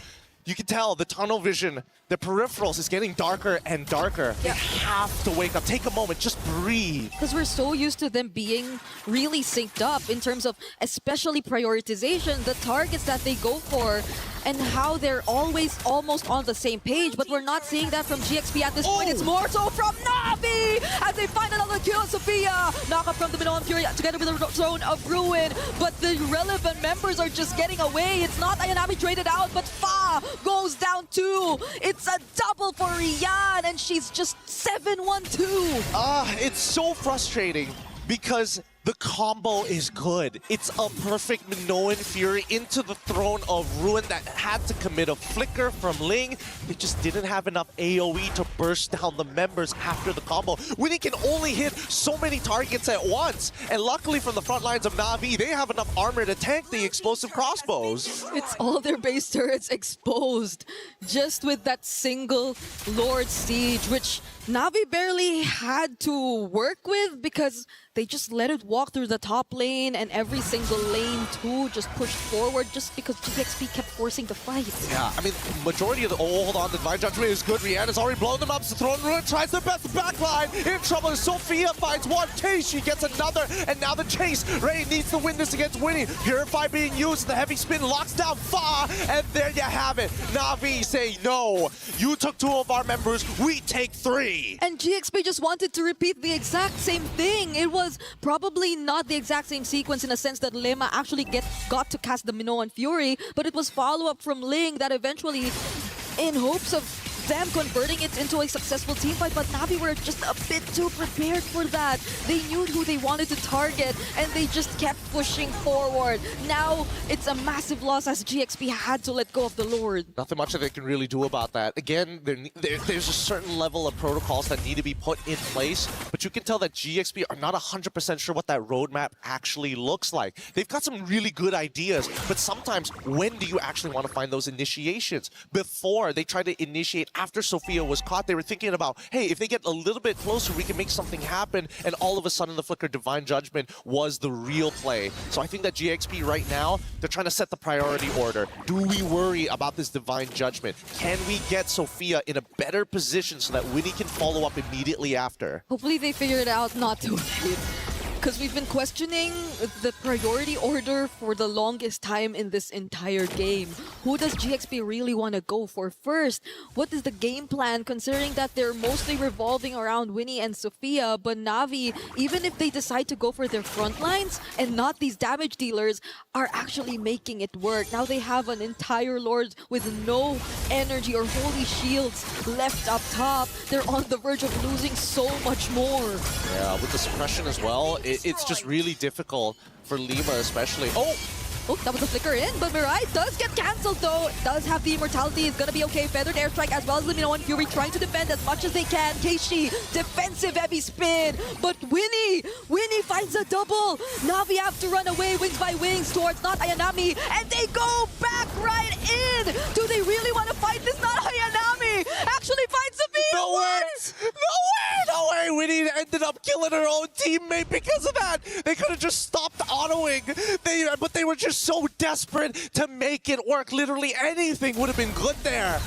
R: you can tell the tunnel vision, the peripherals is getting darker and darker. They have to wake up. Take a moment, just breathe.
C: Because we're so used to them being really synced up in terms of especially prioritization, the targets that they go for, and how they're always almost on the same page, but we're not seeing that from GXP at this point. It's more so from Navi as they find another kill on Sophia. Knock up from the Minoan Fury together with the Throne of Ruin, but the relevant members are just getting away. It's not Ayanami traded out, but Fa goes down too. It's a double for Rian, and she's just 7-1-2.
R: It's so frustrating because The combo is good. It's a perfect Minoan Fury into the Throne of Ruin that had to commit a flicker from Ling. They just didn't have enough AoE to burst down the members after the combo. Winnie can only hit so many targets at once. And luckily from the front lines of Na'Vi, they have enough armor to tank the explosive crossbows.
C: It's all their base turrets exposed just with that single Lord Siege, which Na'Vi barely had to work with because they just let it walk through the top lane, and every single lane too just pushed forward just because GXP kept forcing the fight.
R: Yeah, I mean, majority of the... Oh, hold on, the Divine Judgment is good. Rihanna's already blown them up. So Throne Ruin tries their best backline. In trouble, Sophia finds one. Keishi gets another, and now the chase. Ray needs to win this against Winnie. Purify being used. The heavy spin locks down Fa, and there you have it. Na'Vi say, no, you took 2 of our members, we take 3.
C: And GXP just wanted to repeat the exact same thing. It was probably not the exact same sequence in a sense that Lema actually got to cast the Minoan Fury, but it was follow-up from Ling that eventually, in hopes of them converting it into a successful team fight, but Na'Vi were just a bit too prepared for that. They knew who they wanted to target, and they just kept pushing forward. Now, it's a massive loss as GXP had to let go of the Lord.
R: Nothing much that they can really do about that. Again, there's a certain level of protocols that need to be put in place, but you can tell that GXP are not 100% sure what that roadmap actually looks like. They've got some really good ideas, but sometimes when do you actually want to find those initiations? Before they try to initiate after Sophia was caught, they were thinking about, hey, if they get a little bit closer, we can make something happen, and all of a sudden the Flicker Divine Judgment was the real play. So I think that GXP right now, they're trying to set the priority order. Do we worry about this Divine Judgment? Can we get Sophia in a better position so that Winnie can follow up immediately after?
C: Hopefully they figured out not to wait. Because we've been questioning the priority order for the longest time in this entire game. Who does GXP really want to go for first? What is the game plan, considering that they're mostly revolving around Winnie and Sophia, but Na'Vi, even if they decide to go for their front lines and not these damage dealers, are actually making it work. Now they have an entire Lord with no energy or holy shields left up top. They're on the verge of losing so much more.
R: Yeah, with the suppression as well, it's just really difficult for Lima especially.
C: Oh, that was a flicker in, but Mirai does get cancelled though. Does have the immortality, is gonna be okay. Feathered airstrike as well as the Minoan Fury trying to defend as much as they can. Keishi, defensive heavy spin, but Winnie finds a double. Na'Vi have to run away wings by wings towards Not Ayanami, and they go back right in. Do they really want to fight this Not Ayanami? Actually finds Sophia.
R: No way! No way! Winnie ended up killing her own teammate because of that. They could have just stopped autoing. But they were just so desperate to make it work. Literally anything would have been good there.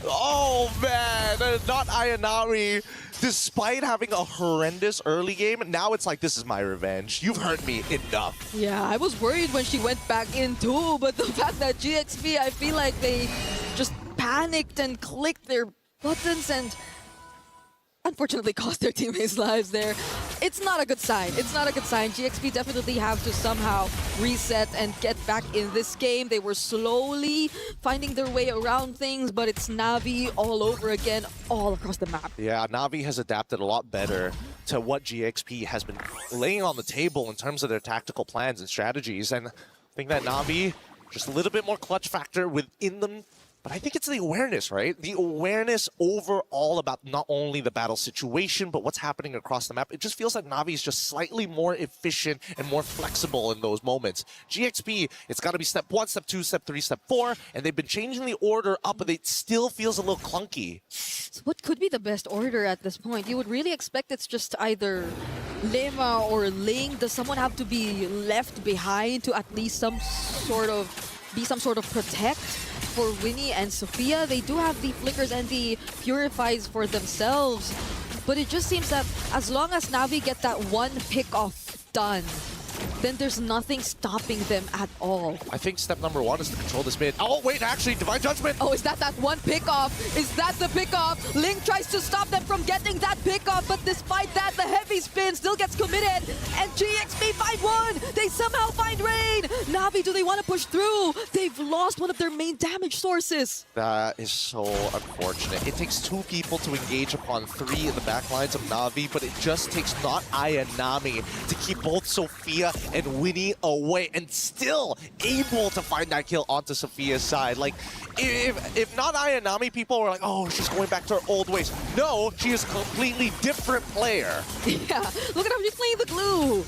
R: Oh man, Not Ayanami. Despite having a horrendous early game, now it's like, this is my revenge. You've hurt me enough.
C: Yeah, I was worried when she went back in too, but the fact that GXP, I feel like they just panicked and clicked their buttons and unfortunately cost their teammates' lives there. It's not a good sign. It's not a good sign. GXP definitely have to somehow reset and get back in this game. They were slowly finding their way around things, but it's Na'Vi all over again, all across the map.
R: Yeah, Na'Vi has adapted a lot better to what GXP has been laying on the table in terms of their tactical plans and strategies. And I think that Na'Vi, just a little bit more clutch factor within them. But I think it's the awareness, right? The awareness overall about not only the battle situation, but what's happening across the map. It just feels like Na'Vi is just slightly more efficient and more flexible in those moments. GXP, it's got to be step 1, step 2, step 3, step 4, and they've been changing the order up, but it still feels a little clunky.
C: So what could be the best order at this point? You would really expect it's just either Lema or Ling. Does someone have to be left behind to at least some sort of protect for Winnie and Sophia? They do have the flickers and the purifies for themselves, but it just seems that as long as Na'Vi get that one pick off done, then there's nothing stopping them at all.
R: I think step number one is to control this mid. Oh, wait, actually, Divine Judgment.
C: Oh, is that one pickoff? Is that the pickoff? Ling tries to stop them from getting that pickoff, but despite that, the heavy spin still gets committed. And GXP find one. They somehow find Rain. Na'Vi, do they want to push through? They've lost one of their main damage sources.
R: That is so unfortunate. It takes 2 people to engage upon 3 in the back lines of Na'Vi, but it just takes not Ayanami to keep both Sophia and Winnie away, and still able to find that kill onto Sophia's side. Like, if not Ayanami, people were like, oh, she's going back to her old ways. No, she is a completely different player.
C: Yeah, look at how she's playing the glue.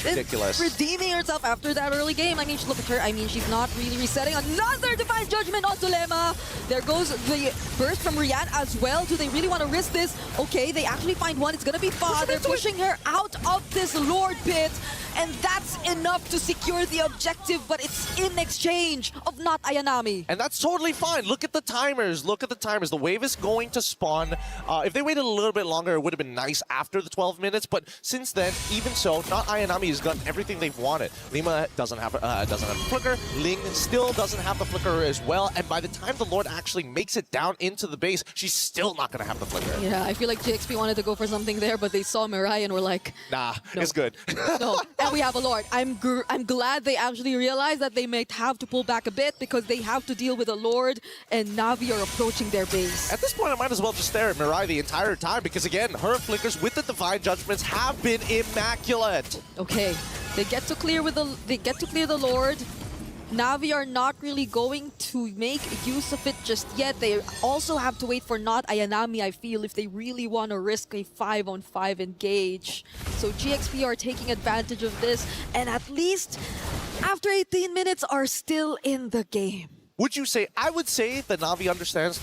R: Ridiculous.
C: Redeeming herself after that early game. I mean, look at her. I mean, she's not really resetting. Another Divine Judgment onto Lemma. There goes the burst from Rian as well. Do they really want to risk this? Okay, they actually find one. It's going to be Fa. They're pushing her out of this Lord pit. And that's enough to secure the objective, but it's in exchange of not Ayanami.
R: And that's totally fine. Look at the timers. Look at the timers. The wave is going to spawn. If they waited a little bit longer, it would have been nice after the 12 minutes. But since then, even so, not Ayanami has gotten everything they've wanted. Lima doesn't have a flicker. Ling still doesn't have the flicker as well. And by the time the Lord actually makes it down into the base, she's still not going to have the flicker.
C: Yeah, I feel like GXP wanted to go for something there, but they saw Mirai and were like,
R: nah,
C: no.
R: It's good.
C: No. And we have a Lord. I'm glad they actually realized that they may have to pull back a bit because they have to deal with a Lord, and Na'Vi are approaching their base.
R: At this point, I might as well just stare at Mirai the entire time because, again, her flickers with the Divine Judgments have been immaculate.
C: Okay, they get to clear the Lord. Na'Vi are not really going to make use of it just yet. They also have to wait for not Ayanami, I feel, if they really want to risk a 5-on-5 engage. So GXP are taking advantage of this, and at least after 18 minutes are still in the game.
R: Would you say? I would say that Na'Vi understands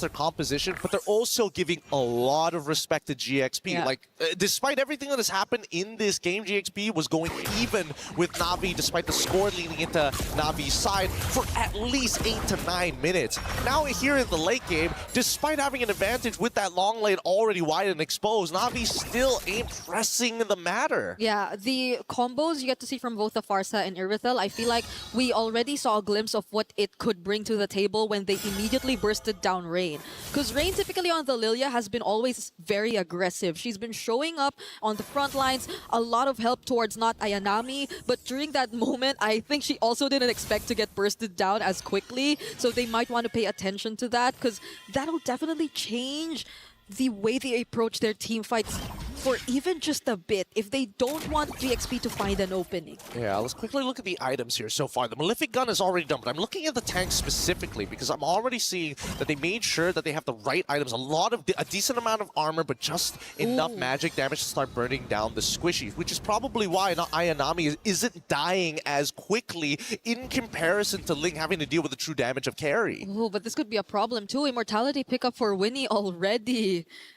R: their composition, but they're also giving a lot of respect to GXP.
C: Yeah.
R: Like, despite everything that has happened in this game, GXP was going even with Na'Vi, despite the score leaning into Na'Vi's side for at least 8 to 9 minutes. Now here in the late game, despite having an advantage with that long lane already wide and exposed, Na'Vi still ain't pressing the matter.
C: Yeah, the combos you get to see from both the Farsa and Irithel, I feel like we already saw a glimpse of what it could bring to the table when they immediately bursted down Rain. Because Rain typically on the Lilia has been always very aggressive. She's been showing up on the front lines, a lot of help towards not Ayanami, but during that moment, I think she also didn't expect to get bursted down as quickly, so they might want to pay attention to that, because that'll definitely change the way they approach their team fights for even just a bit if they don't want GXP to find an opening.
R: Yeah, let's quickly look at the items here so far. The Malefic Gun is already done, but I'm looking at the tank specifically because I'm already seeing that they made sure that they have the right items. A decent amount of armor, but just enough magic damage to start burning down the squishies, which is probably why not Ayanami isn't dying as quickly in comparison to Ling having to deal with the true damage of carry.
C: Oh, but this could be a problem too. Immortality pickup for Winnie already.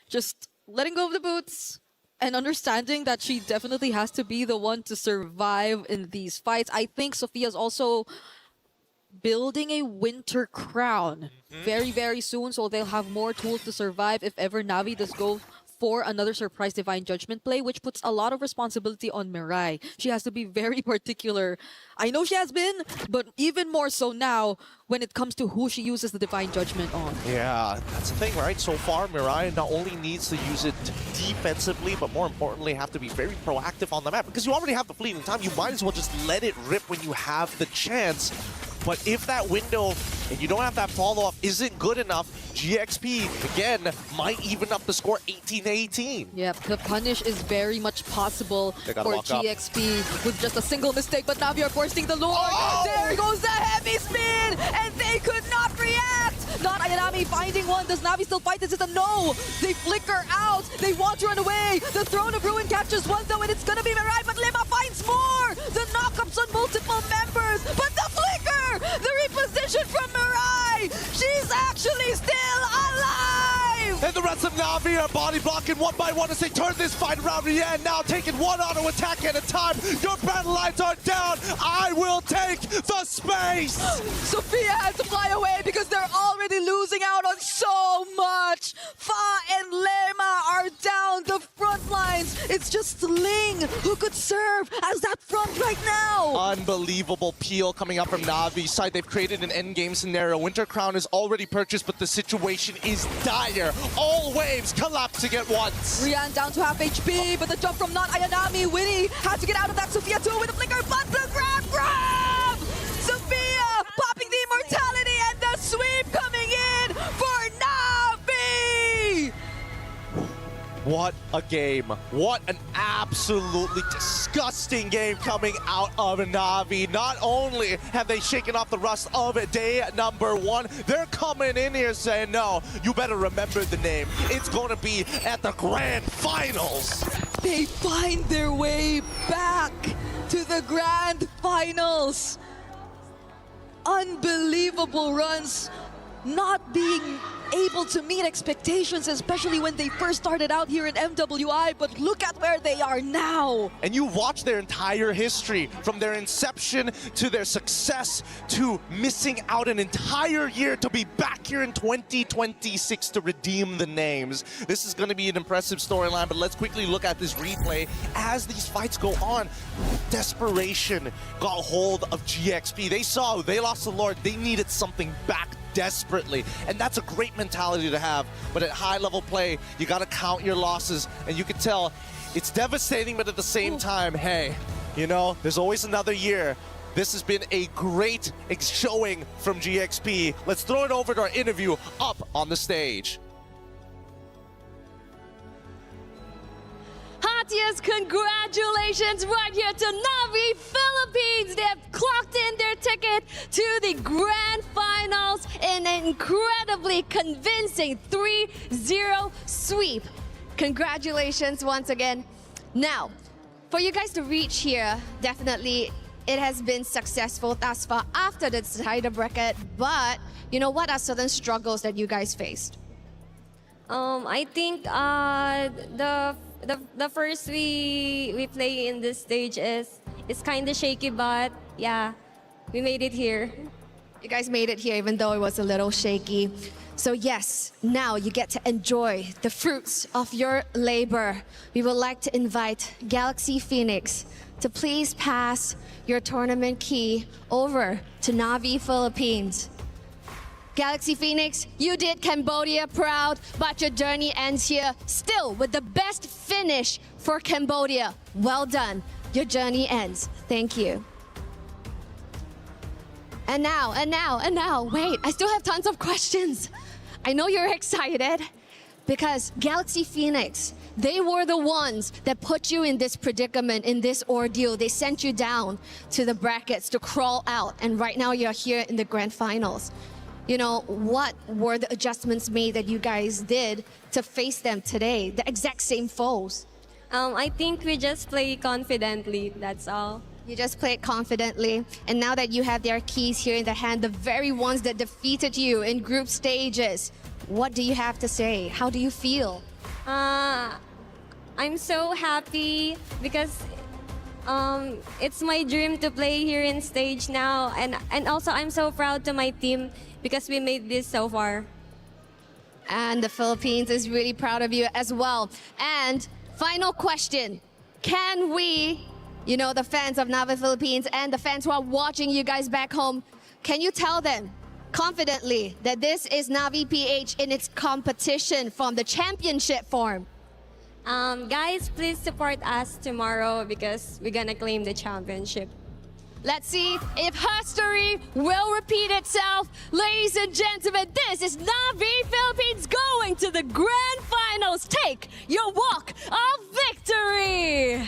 C: Just letting go of the boots and understanding that she definitely has to be the one to survive in these fights. I think Sophia's also building a winter crown very, very soon, so they'll have more tools to survive if ever Na'Vi does go for another surprise Divine Judgment play, which puts a lot of responsibility on Mirai. She has to be very particular. I know she has been, but even more so now when it comes to who she uses the Divine Judgment on.
R: Yeah, that's the thing, right? So far, Mirai not only needs to use it defensively, but more importantly, have to be very proactive on the map. Because you already have the fleeting time, you might as well just let it rip when you have the chance. But if that window, and you don't have that follow-up, isn't good enough, GXP, again, might even up the score 18-18.
C: Yep, the punish is very much possible for GXP with just a single mistake, but Na'Vi are forcing the Lord. Oh! There goes the heavy spin, and they could not react! Not Ayanami finding one. Does Na'Vi still fight? This is a no! They flicker out! They want to run away! The Throne of Ruin captures one though, and it's gonna be Mirai, but Lima finds more! The knockups on multiple members, but the flicker! The reposition from Mirai! She's actually still alive!
R: And the rest of Na'Vi are body blocking one by one as they turn this fight around. Rian now taking one auto attack at a time. Your battle lines are down. I will take the space!
C: Sophia had to fly away because they're already losing out on so much. Fa and Lema are down the front line. lines. It's just Ling who could serve as that front right now.
B: Unbelievable peel coming up from Navi's side. They've created an endgame scenario. Winter Crown is already purchased, but the situation is dire. All waves collapsing at once.
C: Rian down to half HP, but the jump from not Ayanami. Winnie had to get out of that. Sophia too with a flicker, but the grab! Sophia popping the immortality and the sweep coming in for Navi!
B: What a game. What an absolutely disgusting game coming out of Navi. Not only have they shaken off the rust of day number 1, they're coming in here saying, no, you better remember the name. It's going to be at the grand finals.
C: They find their way back to the grand finals. Unbelievable runs, not being able to meet expectations, especially when they first started out here in MWI, but look at where they are now.
B: And you watch their entire history, from their inception to their success to missing out an entire year to be back here in 2026 to redeem the names. This is going to be an impressive storyline, but let's quickly look at this replay as these fights go on. Desperation got hold of GXP. They saw they lost the Lord. They needed something back desperately, and that's a great mentality to have. But at high level play, you got to count your losses, and you can tell it's devastating, but at the same time, hey, you know, there's always another year. This has been a great showing from GXP. Let's throw it over to our interview up on the stage.
O: Hatia's congratulations right here to Navi Philippines. They have clocked in their ticket to the grand finals in an incredibly convincing 3-0 sweep. Congratulations once again. Now, for you guys to reach here, definitely it has been successful thus far after the decider bracket, but you know, what are certain struggles that you guys faced?
H: I think the first we play in this stage is kind of shaky, but yeah, we made it here.
O: You guys made it here even though it was a little shaky. So yes, now you get to enjoy the fruits of your labor. We would like to invite Galaxy Phoenix to please pass your tournament key over to Navi Philippines. Galaxy Phoenix, you did Cambodia proud, but your journey ends here still with the best finish for Cambodia. Well done. Your journey ends. Thank you. And now, wait, I still have tons of questions. I know you're excited because Galaxy Phoenix, they were the ones that put you in this predicament, in this ordeal. They sent you down to the brackets to crawl out, and right now you're here in the grand finals. You know, what were the adjustments made that you guys did to face them today, the exact same foes?
H: I think we just play confidently, that's all.
O: You just played confidently, and now that you have their keys here in the hand, the very ones that defeated you in group stages, what do you have to say? How do you feel?
H: I'm so happy because it's my dream to play here in stage now, and also I'm so proud to my team because we made this so far.
O: And the Philippines is really proud of you as well. And final question, can we, you know, the fans of Navi Philippines and the fans who are watching you guys back home, can you tell them confidently that this is Navi PH in its competition from the championship form?
H: Guys, please support us tomorrow because we're gonna claim the championship.
O: Let's see if history will repeat itself. Ladies and gentlemen, this is Navi Philippines going to the grand finals. Take your walk of victory.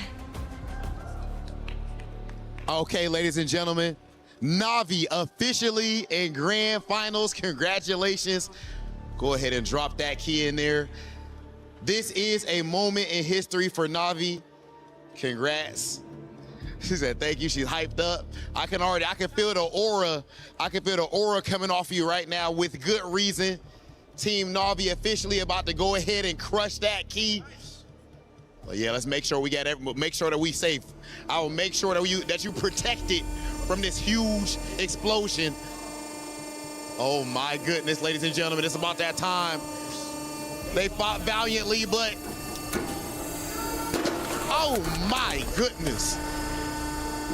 M: Okay, ladies and gentlemen, Navi officially in grand finals. Congratulations. Go ahead and drop that key in there. This is a moment in history for Navi. Congrats. She said, thank you. She's hyped up. I can feel the aura. I can feel the aura coming off you right now with good reason. Team Navi officially about to go ahead and crush that key. But yeah, let's make sure make sure that we safe. I will make sure that you protected from this huge explosion. Oh my goodness, ladies and gentlemen, it's about that time. They fought valiantly, but Oh my goodness.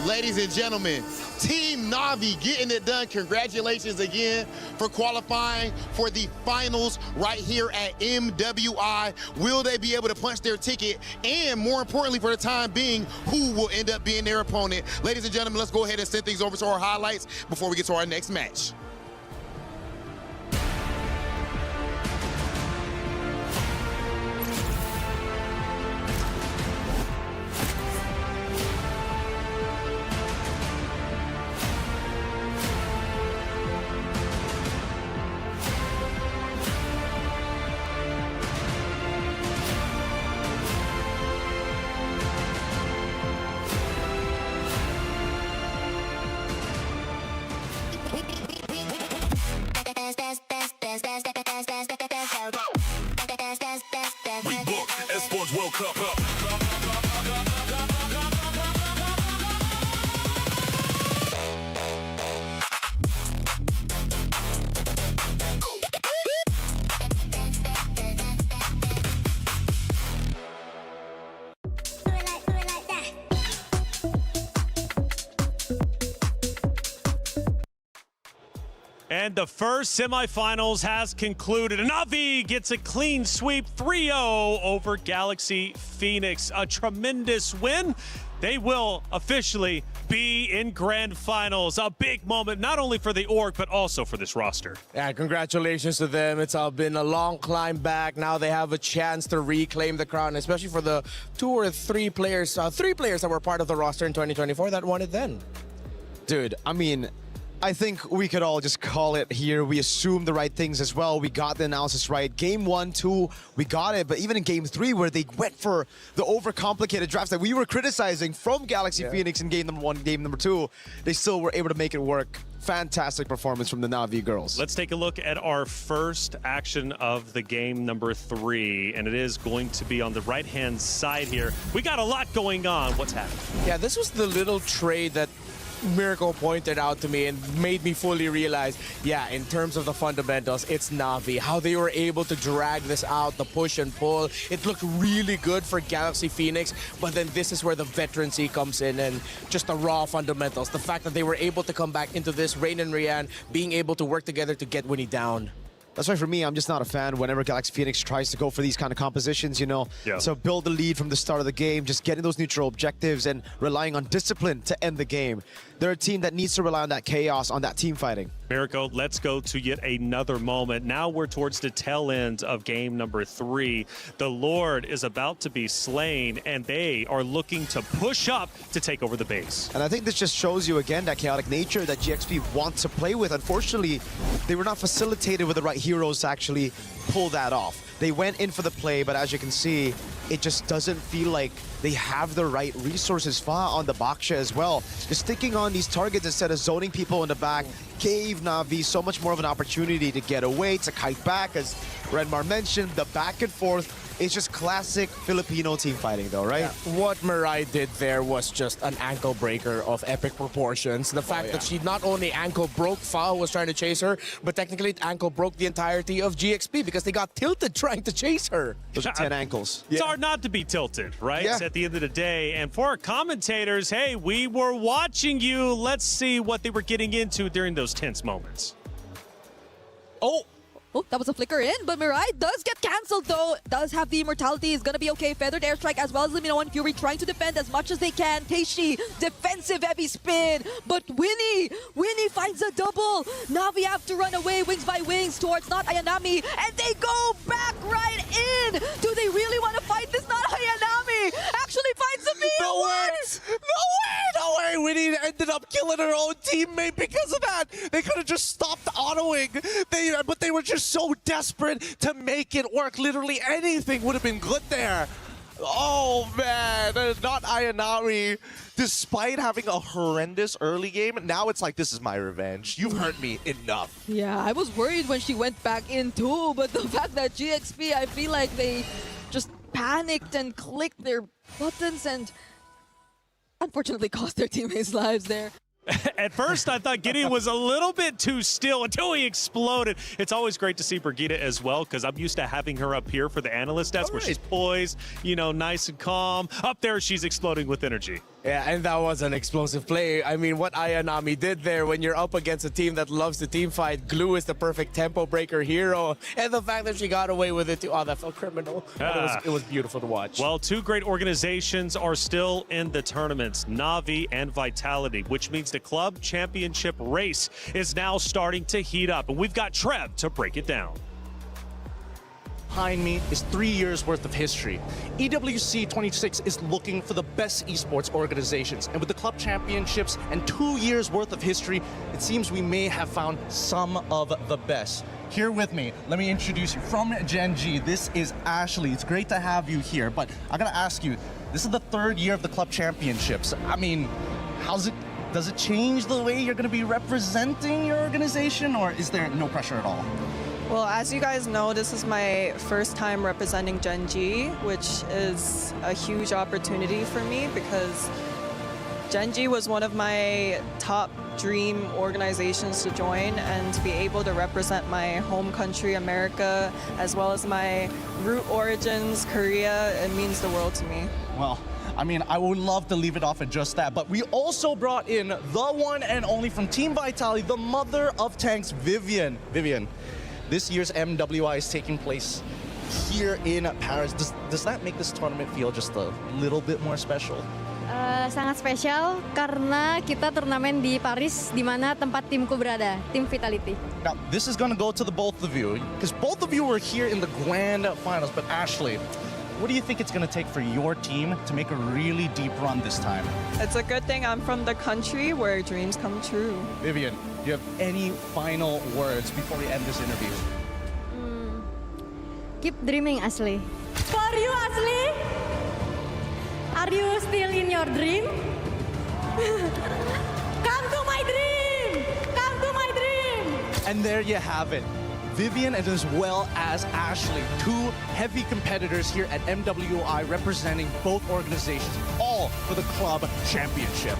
M: Ladies and gentlemen, Team Na'Vi getting it done. Congratulations again for qualifying for the finals right here at MWI. Will they be able to punch their ticket? And more importantly, for the time being, who will end up being their opponent? Ladies and gentlemen, let's go ahead and send things over to our highlights before we get to our next match.
A: We book Esports World Cup up.
D: And the first semifinals has concluded. Na'Vi gets a clean sweep 3-0 over Galaxy Phoenix. A tremendous win. They will officially be in grand finals. A big moment, not only for the org, but also for this roster.
E: Yeah, congratulations to them. It's been a long climb back. Now they have a chance to reclaim the crown, especially for the three players that were part of the roster in 2024 that won it then.
F: Dude, I mean, I think we could all just call it here. We assumed the right things as well. We got the analysis right. Game 1, 2, we got it. But even in Game 3, where they went for the overcomplicated drafts that we were criticizing from Galaxy Phoenix in Game number 1, Game number 2, they still were able to make it work. Fantastic performance from the Na'Vi girls.
D: Let's take a look at our first action of the game number 3, and it is going to be on the right-hand side here. We got a lot going on. What's happening?
E: Yeah, this was the little trade that Miracle pointed out to me and made me fully realize, yeah, in terms of the fundamentals, it's Na'Vi. How they were able to drag this out, the push and pull. It looked really good for Galaxy Phoenix, but then this is where the veterancy comes in and just the raw fundamentals. The fact that they were able to come back into this, Rain and Rian being able to work together to get Winnie down.
F: That's why for me, I'm just not a fan whenever Galaxy Phoenix tries to go for these kind of compositions, you know.
D: Yeah.
F: So build the lead from the start of the game, just getting those neutral objectives and relying on discipline to end the game. They're a team that needs to rely on that chaos, on that team fighting.
D: Miracle, let's go to yet another moment. Now we're towards the tail end of game number 3. The Lord is about to be slain, and they are looking to push up to take over the base.
F: And I think this just shows you again that chaotic nature that GXP wants to play with. Unfortunately, they were not facilitated with the right heroes to actually pull that off. They went in for the play, but as you can see, it just doesn't feel like they have the right resources. Fa on the Baksha as well. Just sticking on these targets instead of zoning people in the back gave Na'Vi so much more of an opportunity to get away, to kite back. As Renmar mentioned, the back and forth. It's just classic Filipino team fighting though, right?
E: Yeah. What Mirai did there was just an ankle breaker of epic proportions. The fact that she not only ankle broke Fa, who was trying to chase her, but technically it ankle broke the entirety of GXP because they got tilted trying to chase her.
F: Those are 10 ankles.
D: It's hard not to be tilted, right?
F: Yeah.
D: At the end of the day. And for our commentators, hey, we were watching you. Let's see what they were getting into during those tense moments.
C: Oh, that was a flicker in, but Mirai does get cancelled though. Does have the immortality, is gonna be okay. Feathered airstrike as well as Limino and Fury trying to defend as much as they can. Teishi, defensive heavy spin, but Winnie finds a double. Na'Vi have to run away wings by wings towards Not Ayanami, and they go back right in. Do they really want to fight this? Not Ayanami actually finds a meal.
E: No way! Winnie ended up killing her own teammate because of that. They could have just stopped autoing. But they were just so desperate to make it work. Literally anything would have been good there. Oh man, Not Ayanami. Despite having a horrendous early game, now it's like, this is my revenge. You've hurt me enough.
C: Yeah, I was worried when she went back in too, but the fact that GXP, I feel like they just panicked and clicked their buttons and unfortunately cost their teammates' lives there.
D: At first, I thought Gideon was a little bit too still until he exploded. It's always great to see Brigitte as well, because I'm used to having her up here for the analyst desk where she's poised, you know, nice and calm. Up there, she's exploding with energy.
E: Yeah, and that was an explosive play. I mean, what Ayanami did there when you're up against a team that loves to team fight. Glue is the perfect tempo breaker hero. And the fact that she got away with it too, oh, that felt criminal. It was beautiful to watch.
D: Well, two great organizations are still in the tournaments, Navi and Vitality, which means the club championship race is now starting to heat up. And we've got Trev to break it down.
B: Behind me is 3 years worth of history. EWC26 is looking for the best esports organizations, and with the club championships and 2 years worth of history, it seems we may have found some of the best. Here with me, let me introduce you from Gen G. This is Ashley. It's great to have you here, but I gotta ask you, this is the 3rd year of the club championships. I mean, does it change the way you're gonna be representing your organization, or is there no pressure at all?
I: Well, as you guys know, this is my first time representing Gen G, which is a huge opportunity for me because Gen G was one of my top dream organizations to join, and to be able to represent my home country, America, as well as my root origins, Korea, it means the world to me.
B: Well, I mean, I would love to leave it off at just that, but we also brought in the one and only from Team Vitality, the mother of tanks, Vivian. Vivian, this year's MWI is taking place here in Paris. Does that make this tournament feel just a little bit more special?
J: Sangat spesial karena kita turnamen di Paris, di mana tempat timku berada, tim Vitality.
B: Now, this is going to go to the both of you, because both of you were here in the grand finals, but Ashley, what do you think it's going to take for your team to make a really deep run this time?
I: It's a good thing I'm from the country where dreams come true.
B: Vivian, do you have any final words before we end this interview?
J: Keep dreaming, Ashley. For you, Ashley? Are you still in your dream? Come to my dream! Come to my dream!
B: And there you have it. Vivian and as well as Ashley, two heavy competitors here at MWI representing both organizations, all for the club championship.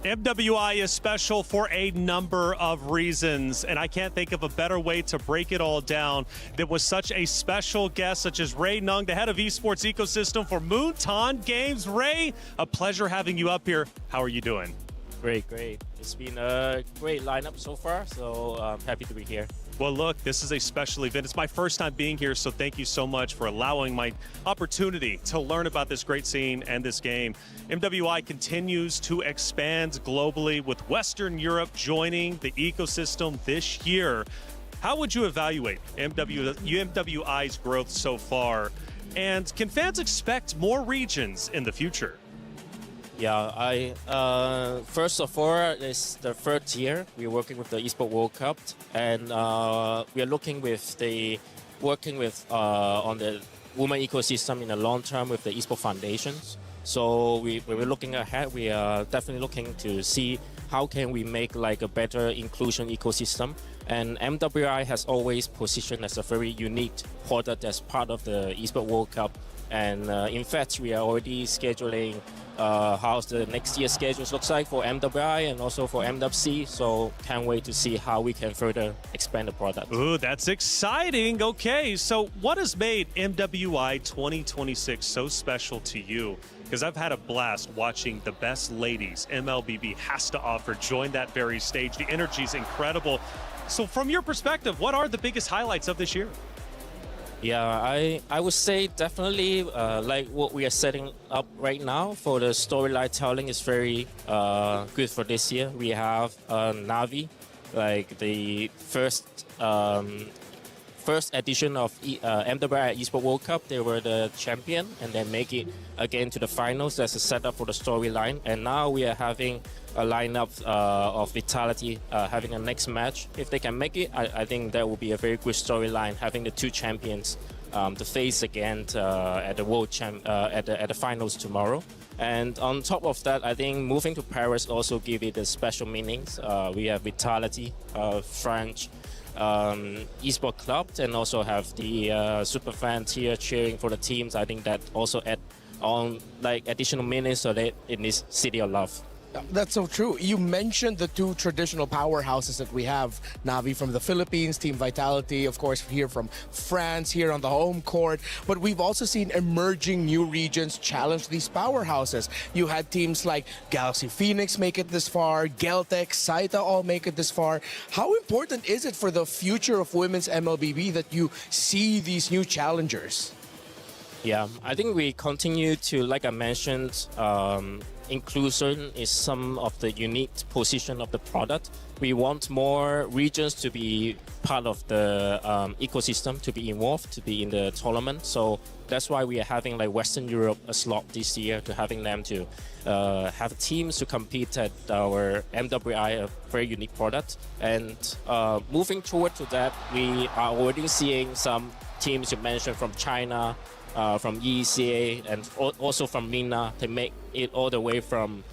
D: MWI is special for a number of reasons, and I can't think of a better way to break it all down than with such a special guest such as Ray Nung, the head of esports ecosystem for Moonton Games. Ray, a pleasure having you up here. How are you doing?
W: Great. It's been a great lineup so far, so I'm happy to be here.
D: Well, look, this is a special event. It's my first time being here, so thank you so much for allowing my opportunity to learn about this great scene and this game. MWI continues to expand globally with Western Europe joining the ecosystem this year. How would you evaluate MWI's growth so far? And can fans expect more regions in the future?
W: Yeah, first of all, it's the 3rd year we're working with the Esports World Cup, and we are working on the women ecosystem in the long term with the Esports Foundations. So when we're looking ahead, we are definitely looking to see how can we make like a better inclusion ecosystem. And MWI has always positioned as a very unique product as part of the Esports World Cup. And in fact, we are already scheduling how the next year's schedules looks like for MWI and also for MWC. So can't wait to see how we can further expand the product.
D: Ooh, that's exciting. Okay, so what has made MWI 2026 so special to you? Because I've had a blast watching the best ladies MLBB has to offer join that very stage. The energy is incredible. So from your perspective, what are the biggest highlights of this year?
W: Yeah, I would say definitely like what we are setting up right now for the storyline telling is very good for this year. We have Navi, like the first first edition of MWI Esports World Cup. They were the champion and then make it again to the finals. That's a setup for the storyline. And now we are having a lineup of Vitality having a next match. If they can make it, I think that will be a very good storyline, having the two champions to face again at the at the finals tomorrow. And on top of that, I think moving to Paris also give it a special meanings. We have Vitality, French esports club, and also have the super fans here cheering for the teams. I think that also add on like additional meanings so that in this city of love.
E: That's so true. You mentioned the two traditional powerhouses that we have, Navi from the Philippines, Team Vitality, of course, here from France, here on the home court. But we've also seen emerging new regions challenge these powerhouses. You had teams like Galaxy Phoenix make it this far, Geltec, Saita all make it this far. How important is it for the future of women's MLBB that you see these new challengers?
W: Yeah, I think we continue to, like I mentioned, inclusion is some of the unique position of the product. We want more regions to be part of the ecosystem, to be involved, to be in the tournament. So that's why we are having like Western Europe a slot this year, to having them to have teams to compete at our MWI, a very unique product. And moving toward to that, we are already seeing some teams you mentioned from China, from ECA, and also from MENA. They make it all the way from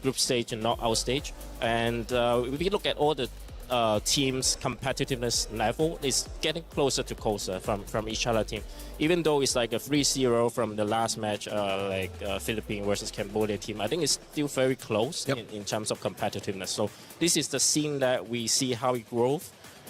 W: group stage and knockout stage. And if you look at all the teams' competitiveness level, it's getting closer to closer from each other team. Even though it's like a 3-0 from the last match, like Philippines versus Cambodia team, I think it's still very close in terms of competitiveness. So this is the scene that we see how it grows.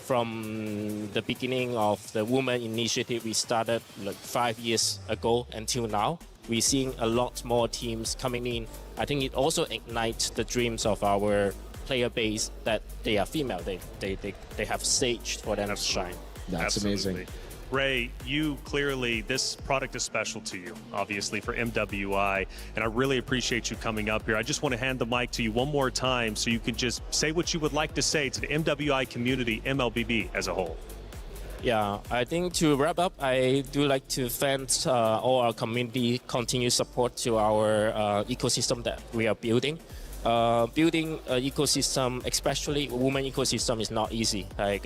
W: From the beginning of the women initiative we started like 5 years ago until now, we're seeing a lot more teams coming in. I think it also ignites the dreams of our player base that they are female. They have stage for them to shine.
E: That's amazing.
D: Ray, you clearly, this product is special to you, obviously, for MWI, and I really appreciate you coming up here. I just want to hand the mic to you one more time so you can just say what you would like to say to the MWI community, MLBB as a whole.
W: Yeah, I think to wrap up, I do like to thank all our community continued support to our ecosystem that we are building. Building an ecosystem, especially a women ecosystem, is not easy. Like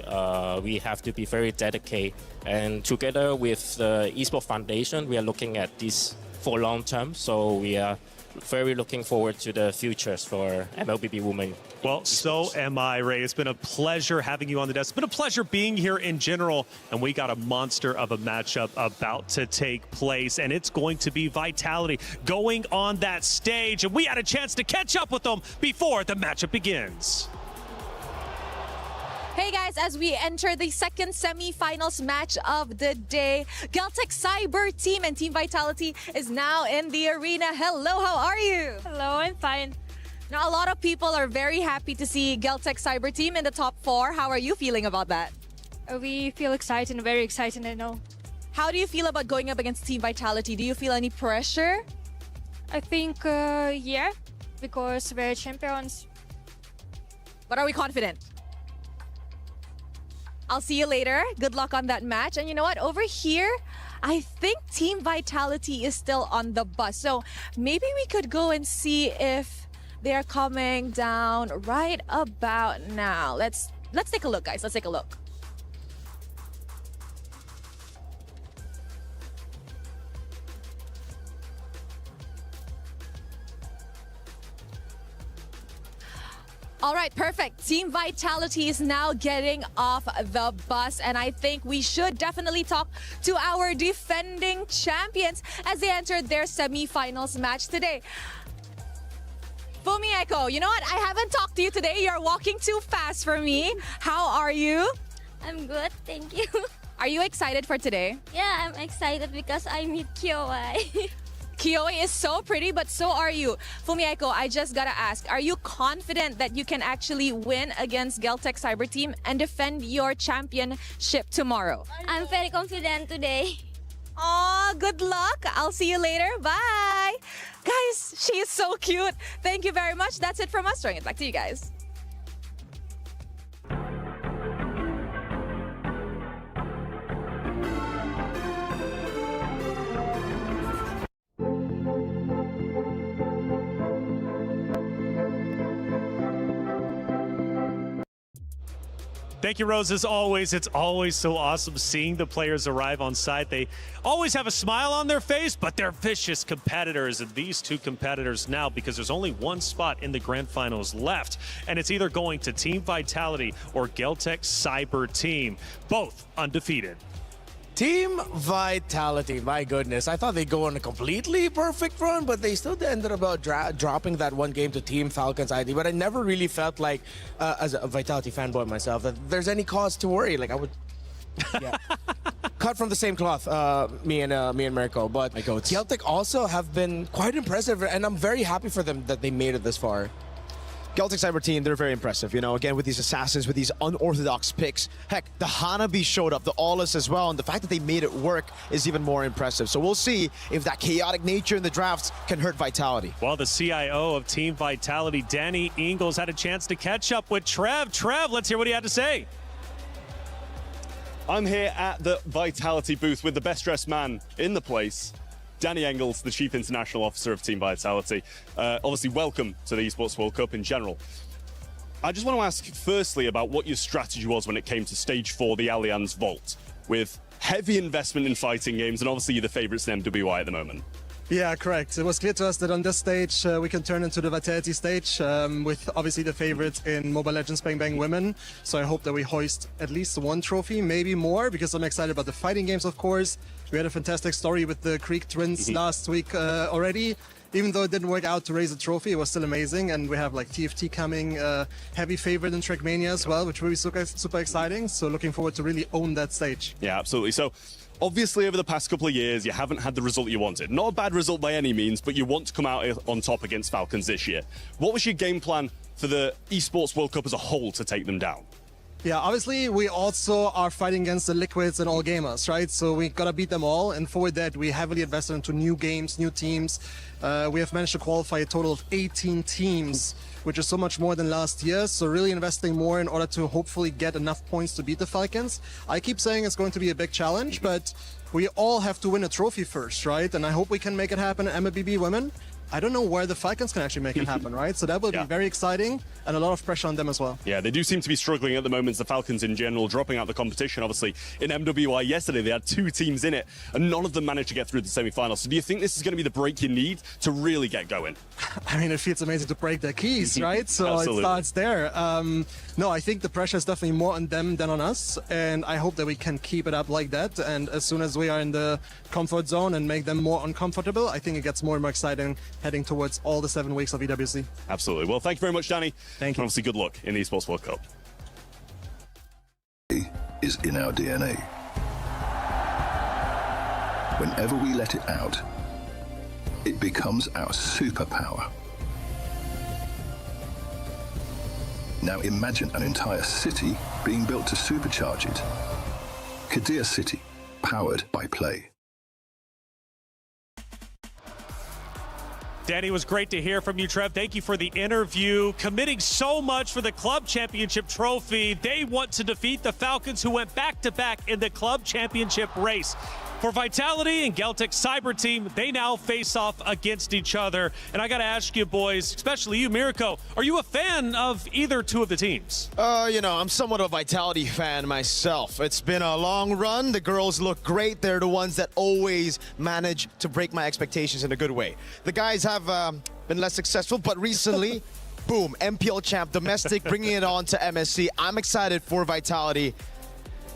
W: we have to be very dedicated, and together with the Esports Foundation, we are looking at this for long term. So we are very looking forward to the futures for MLBB women.
D: Well, so am I, Ray. It's been a pleasure having you on the desk. It's been a pleasure being here in general. And we got a monster of a matchup about to take place. And it's going to be Vitality going on that stage. And we had a chance to catch up with them before the matchup begins.
C: Hey guys, as we enter the second semi-finals match of the day, Geltec Cyber Team and Team Vitality is now in the arena. Hello, how are you?
K: Hello, I'm fine.
C: Now, a lot of people are very happy to see Geltec Cyber Team in the top 4. How are you feeling about that?
K: We feel excited, very excited, I know.
C: How do you feel about going up against Team Vitality? Do you feel any pressure?
K: I think, yeah, because we're champions.
C: But are we confident? I'll see you later. Good luck on that match. And you know what? Over here, I think Team Vitality is still on the bus. So maybe we could go and see if they're coming down right about now. Let's take a look, guys. Let's take a look. All right, perfect. Team Vitality is now getting off the bus, and I think we should definitely talk to our defending champions as they entered their semi-finals match today. Fumieko, you know what? I haven't talked to you today. You're walking too fast for me. How are you?
L: I'm good, thank you.
C: Are you excited for today?
L: Yeah, I'm excited because I meet Kyoai.
C: Kyoai is so pretty, but so are you. Fumieko, I just gotta ask, are you confident that you can actually win against Geltec Cyber Team and defend your championship tomorrow?
L: I'm very confident today.
C: Aw, good luck. I'll see you later. Bye. Guys, she is so cute. Thank you very much. That's it from us. Throwing it back to you guys.
D: Thank you, Rose. As always, it's always so awesome seeing the players arrive on site. They always have a smile on their face, but they're vicious competitors. And these two competitors now, because there's only one spot in the grand finals left, and it's either going to Team Vitality or Geltec Cyber Team, both undefeated.
E: Team Vitality, my goodness. I thought they'd go on a completely perfect run, but they still ended up dropping that one game to Team Falcons ID. But I never really felt like, as a Vitality fanboy myself, that there's any cause to worry. Like, I would... Yeah. Cut from the same cloth, me and Mirko. But Geltec also have been quite impressive, and I'm very happy for them that they made it this far.
F: Geltec Cyber Team, they're very impressive, you know, again, with these assassins, with these unorthodox picks. Heck, the Hanabi showed up, the Aulas as well, and the fact that they made it work is even more impressive. So we'll see if that chaotic nature in the drafts can hurt Vitality.
D: Well, the CIO of Team Vitality, Danny Ingles, had a chance to catch up with Trev. Trev, let's hear what he had to say.
N: I'm here at the Vitality booth with the best dressed man in the place, Danny Engels, the Chief International Officer of Team Vitality. Obviously, welcome to the Esports World Cup in general. I just want to ask firstly about what your strategy was when it came to Stage 4, the Allianz Vault, with heavy investment in fighting games, and obviously you're the favourites in MWI at the moment.
P: Yeah, correct. It was clear to us that on this stage we can turn into the Vitality stage with obviously the favorites in Mobile Legends Bang Bang Women. So I hope that we hoist at least one trophy, maybe more, because I'm excited about the fighting games, of course. We had a fantastic story with the Creek Twins last week already. Even though it didn't work out to raise a trophy, it was still amazing. And we have like TFT coming, heavy favorite in Trackmania as well, which will be super exciting. So looking forward to really own that stage.
N: Yeah, absolutely. So obviously over the past couple of years, you haven't had the result you wanted. Not a bad result by any means, but you want to come out on top against Falcons this year. What was your game plan for the Esports World Cup as a whole to take them down?
P: Yeah, obviously we also are fighting against the Liquids and All Gamers, right? So we gotta beat them all, and for that we heavily invested into new games, new teams. We have managed to qualify a total of 18 teams, which is so much more than last year. So really investing more in order to hopefully get enough points to beat the Falcons. I keep saying it's going to be a big challenge, but we all have to win a trophy first, right? And I hope we can make it happen in MLBB Women. I don't know where the Falcons can actually make it happen, right? So that will be very exciting and a lot of pressure on them as well.
N: Yeah, they do seem to be struggling at the moment, the Falcons in general, dropping out the competition. Obviously, in MWI yesterday, they had 2 teams in it, and none of them managed to get through the semi-finals. So do you think this is going to be the break you need to really get going?
P: I mean, it feels amazing to break their keys, right? So it starts there. No, I think the pressure is definitely more on them than on us, and I hope that we can keep it up like that. And as soon as we are in the comfort zone and make them more uncomfortable, I think it gets more and more exciting heading towards all the 7 weeks of EWC.
N: Absolutely. Well, thank you very much, Danny.
P: Thank you.
N: And obviously, good luck in the Esports World Cup.
Q: Is in our DNA. Whenever we let it out, it becomes our superpower. Now imagine an entire city being built to supercharge it. Kadir City, powered by Play.
D: Danny, was great to hear from you, Trev. Thank you for the interview. Committing so much for the club championship trophy. They want to defeat the Falcons, who went back-to-back in the club championship race. For Vitality and Geltec Cyber Team, they now face off against each other. And I got to ask you, boys, especially you, Mirko, are you a fan of either two of the teams?
F: You know, I'm somewhat of a Vitality fan myself. It's been a long run. The girls look great. They're the ones that always manage to break my expectations in a good way. The guys have been less successful, but recently, boom, MPL champ, domestic, bringing it on to MSC. I'm excited for Vitality.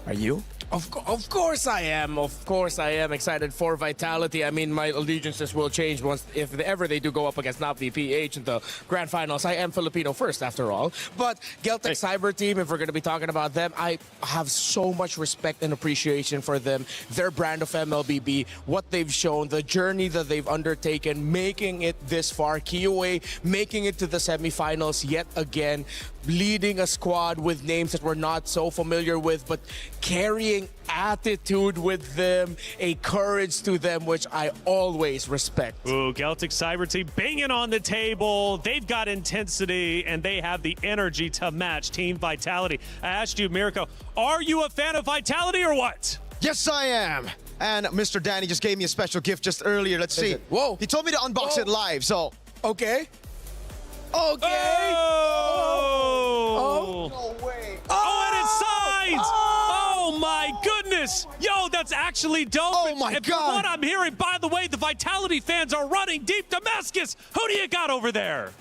F: Are you?
E: Of course I am. Of course I am excited for Vitality. I mean, my allegiances will change if ever they do go up against NAV PH in the grand finals. I am Filipino first, after all. But Geltec Cyber Team, if we're going to be talking about them, I have so much respect and appreciation for them. Their brand of MLBB, what they've shown, the journey that they've undertaken, making it this far. KOA making it to the semifinals yet again, leading a squad with names that we're not so familiar with, but carrying attitude with them, a courage to them, which I always respect.
D: Ooh, Geltec Cyber Team banging on the table. They've got intensity, and they have the energy to match Team Vitality. I asked you, Mirko, are you a fan of Vitality or what?
F: Yes, I am. And Mr. Danny just gave me a special gift just earlier. Let's see.
E: Whoa.
F: He told me to unbox it live, so.
E: Okay. Okay.
D: Oh!
E: No way.
F: Oh,
D: and it's signed! Damascus. Yo, that's actually dope.
F: Oh my
D: and
F: God.
D: From what I'm hearing, by the way, the Vitality fans are running deep. Damascus, who do you got over there?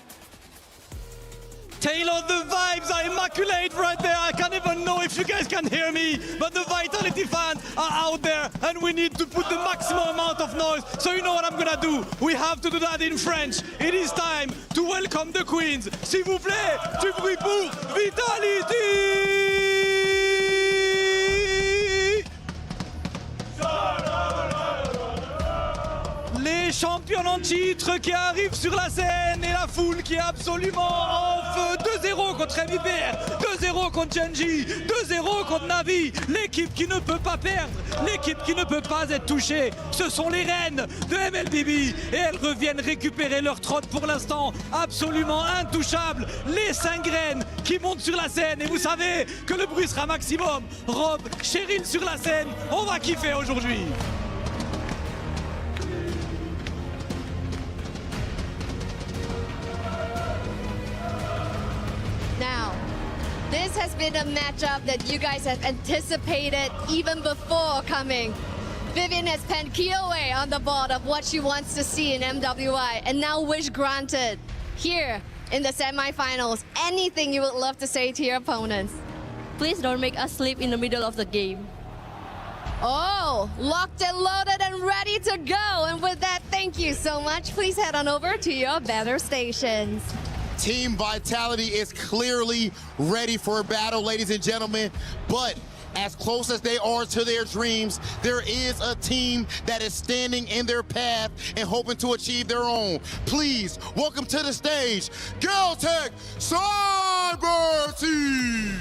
T: Taylor, the vibes are immaculate right there. I can't even know if you guys can hear me, but the Vitality fans are out there and we need to put the maximum amount of noise. So you know what I'm gonna do? We have to do that in French. It is time to welcome the Queens. S'il vous plaît, du bruit pour Vitality! Les champions en titre qui arrivent sur la scène et la foule qui est absolument en feu. 2-0 contre MVPR, 2-0 contre Genji, 2-0 contre Navi. L'équipe qui ne peut pas perdre, l'équipe qui ne peut pas être touchée. Ce sont les reines de MLBB et elles reviennent récupérer leur trotte pour l'instant absolument intouchable. Les 5 reines qui montent sur la scène et vous savez que le bruit sera maximum. Rob, Cheryl sur la scène, on va kiffer aujourd'hui.
O: Now, this has been a matchup that you guys have anticipated even before coming. Vivian has penned Kioe on the board of what she wants to see in MWI, and now wish granted. Here in the semifinals, anything you would love to say to your opponents?
L: Please don't make us sleep in the middle of the game.
O: Oh, locked and loaded and ready to go. And with that, thank you so much. Please head on over to your battle stations.
M: Team Vitality is clearly ready for a battle, ladies and gentlemen, but as close as they are to their dreams, there is a team that is standing in their path and hoping to achieve their own. Please welcome to the stage, Galtech Cyber Team.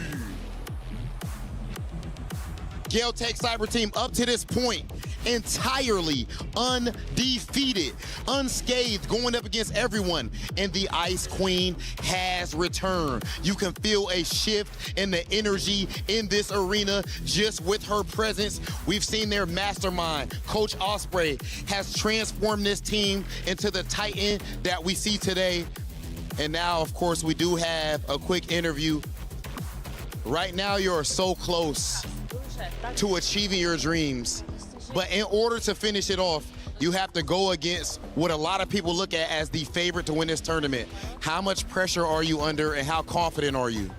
M: Galtech Cyber Team up to this point entirely undefeated, unscathed, going up against everyone. And the Ice Queen has returned. You can feel a shift in the energy in this arena just with her presence. We've seen their mastermind, Coach Osprey, has transformed this team into the Titan that we see today. And now, of course, we do have a quick interview. Right now, you're so close to achieving your dreams. But in order to finish it off, you have to go against what a lot of people look at as the favorite to win this tournament. How much pressure are you under and how confident are you?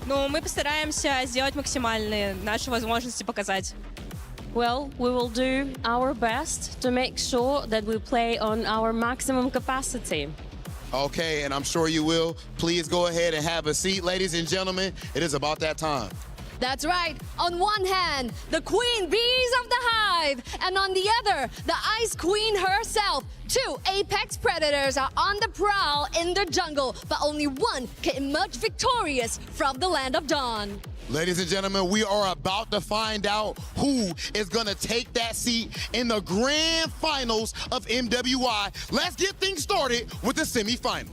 K: Ну, мы постараемся сделать максимальные наши возможности показать.
L: Well, we will do our best to make sure that we play on our maximum capacity.
M: Okay, and I'm sure you will. Please go ahead and have a seat, ladies and gentlemen. It is about that time.
O: That's right. On one hand, the queen bees of the hive, and on the other, the Ice Queen herself. 2 apex predators are on the prowl in the jungle, but only one can emerge victorious from the land of dawn.
M: Ladies and gentlemen, we are about to find out who is going to take that seat in the grand finals of MWI. Let's get things started with the semifinal.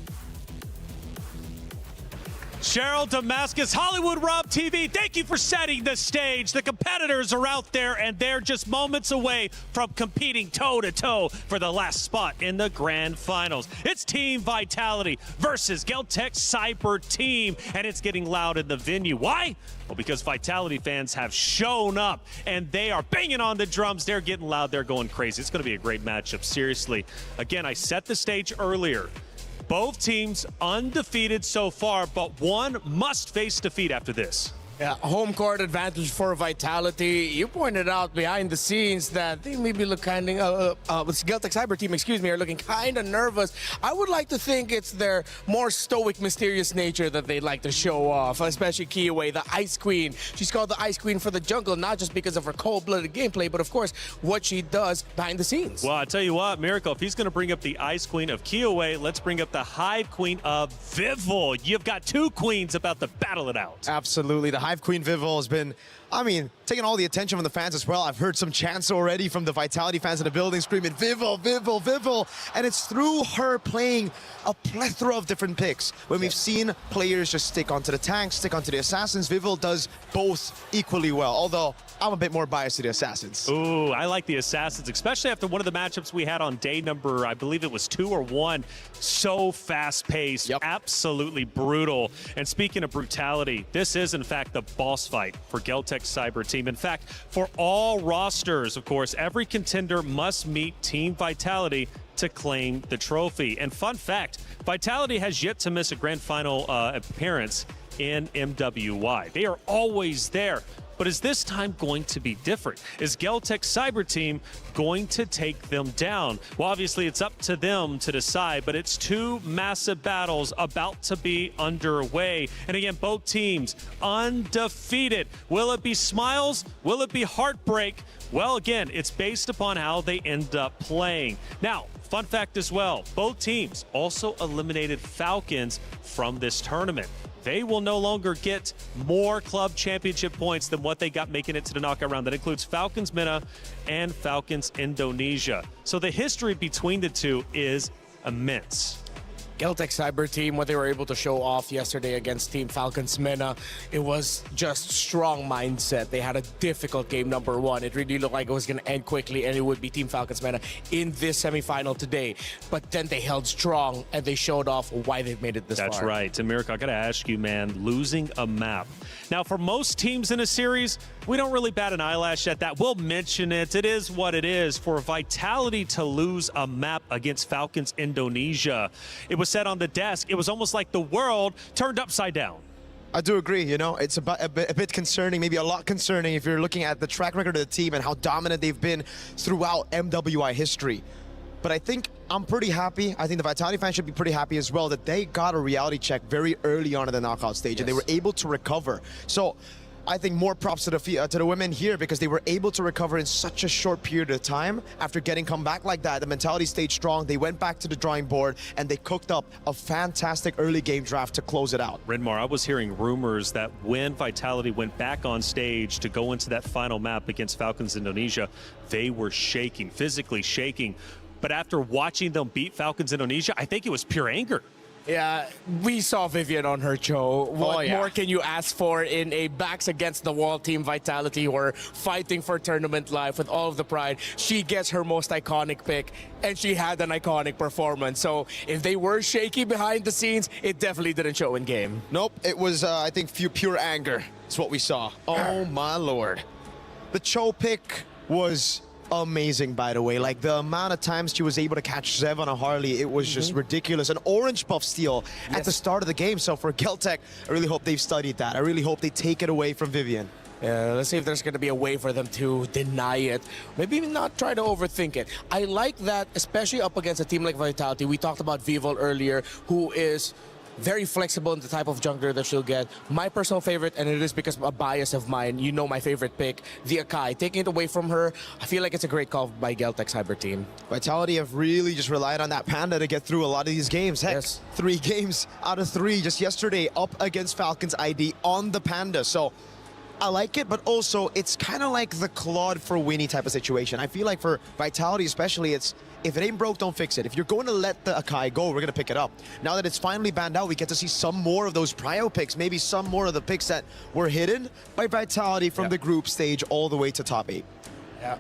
D: Cheryl Damascus, Hollywood Rob TV, thank you for setting the stage. The competitors are out there, and they're just moments away from competing toe-to-toe for the last spot in the grand finals. It's Team Vitality versus Galtech Cyber Team, and it's getting loud in the venue. Why? Well, because Vitality fans have shown up, and they are banging on the drums. They're getting loud. They're going crazy. It's going to be a great matchup, seriously. Again, I set the stage earlier. Both teams undefeated so far, but one must face defeat after this.
E: Yeah, home court advantage for Vitality. You pointed out behind the scenes that they maybe look kind of, Galtech Cyber Team, excuse me, are looking kind of nervous. I would like to think it's their more stoic, mysterious nature that they'd like to show off, especially Kioe, the Ice Queen. She's called the Ice Queen for the jungle, not just because of her cold-blooded gameplay, but of course, what she does behind the scenes.
D: Well, I tell you what, Miracle, if he's going to bring up the Ice Queen of Kioe, let's bring up the Hive Queen of Vivol. You've got 2 queens about to battle it out.
F: Absolutely. The Hive Queen Vivol has been, taking all the attention from the fans as well. I've heard some chants already from the Vitality fans in the building screaming, Vivol, Vivol, Vivol. And it's through her playing a plethora of different picks. When we've seen players just stick onto the tanks, stick onto the assassins, Vivol does both equally well. Although, I'm a bit more biased to the assassins.
D: Ooh, I like the assassins, especially after one of the matchups we had on day number, I believe it was 2 or 1. So fast-paced, absolutely brutal. And speaking of brutality, this is, in fact, the boss fight for Geltec Cyber Team. In fact, for all rosters, of course, every contender must meet Team Vitality to claim the trophy. And fun fact, Vitality has yet to miss a grand final appearance in MWI. They are always there. But is this time going to be different? Is Geltec Cyber Team going to take them down? Well, obviously, it's up to them to decide, but it's two massive battles about to be underway. And again, both teams undefeated. Will it be smiles? Will it be heartbreak? Well, again, it's based upon how they end up playing. Now, fun fact as well, both teams also eliminated Falcons from this tournament. They will no longer get more club championship points than what they got making it to the knockout round. That includes Falcons MENA and Falcons Indonesia. So the history between the two is immense.
E: Geltec Cyber Team, what they were able to show off yesterday against Team Falcons MENA, it was just strong mindset. They had a difficult game number one. It really looked like it was going to end quickly, and it would be Team Falcons MENA in this semifinal today. But then they held strong, and they showed off why they've made it this far.
D: That's right. And Mirko, I got to ask you, man, losing a map. Now, for most teams in a series, we don't really bat an eyelash at that. We'll mention it. It is what it is. For Vitality to lose a map against Falcons Indonesia, it was said on the desk, it was almost like the world turned upside down.
F: I do agree, you know, it's a bit concerning, maybe a lot concerning if you're looking at the track record of the team and how dominant they've been throughout MWI history. But I think I'm pretty happy. I think the Vitality fans should be pretty happy as well that they got a reality check very early on in the knockout stage, and they were able to recover. So I think more props to the women here because they were able to recover in such a short period of time after getting come back like that. The mentality stayed strong. They went back to the drawing board and they cooked up a fantastic early game draft to close it out.
D: Renmar, I was hearing rumors that when Vitality went back on stage to go into that final map against Falcons Indonesia, they were shaking, physically shaking. But after watching them beat Falcons Indonesia, I think it was pure anger.
E: Yeah, we saw Vivian on her show. What more can you ask for in a backs against the wall Team Vitality who are fighting for tournament life with all of the pride? She gets her most iconic pick, and she had an iconic performance. So if they were shaky behind the scenes, it definitely didn't show in game.
F: Nope, it was, I think, pure anger. That's what we saw. Oh, my Lord. The Cho pick was amazing, by the way. Like, the amount of times she was able to catch Zev on a Harley, it was just ridiculous. An orange buff steal at the start of the game. So for Geltec, I really hope they've studied that. I really hope they take it away from Vivian.
E: Yeah, let's see if there's going to be a way for them to deny it. Maybe not try to overthink it. I like that, especially up against a team like Vitality. We talked about Vivol earlier, who is very flexible in the type of jungler that she'll get. My personal favorite, and it is because of a bias of mine, you know my favorite pick, the Akai. Taking it away from her, I feel like it's a great call by Geltec Cyber Team.
F: Vitality have really just relied on that Panda to get through a lot of these games. Heck, 3 games out of 3 just yesterday up against Falcons ID on the Panda. So I like it, but also it's kind of like the Claude for Winnie type of situation. I feel like for Vitality especially, it's if it ain't broke, don't fix it. If you're going to let the Akai go, we're going to pick it up. Now that it's finally banned out, we get to see some more of those prio picks, maybe some more of the picks that were hidden by Vitality from the group stage all the way to top 8.
E: Yeah.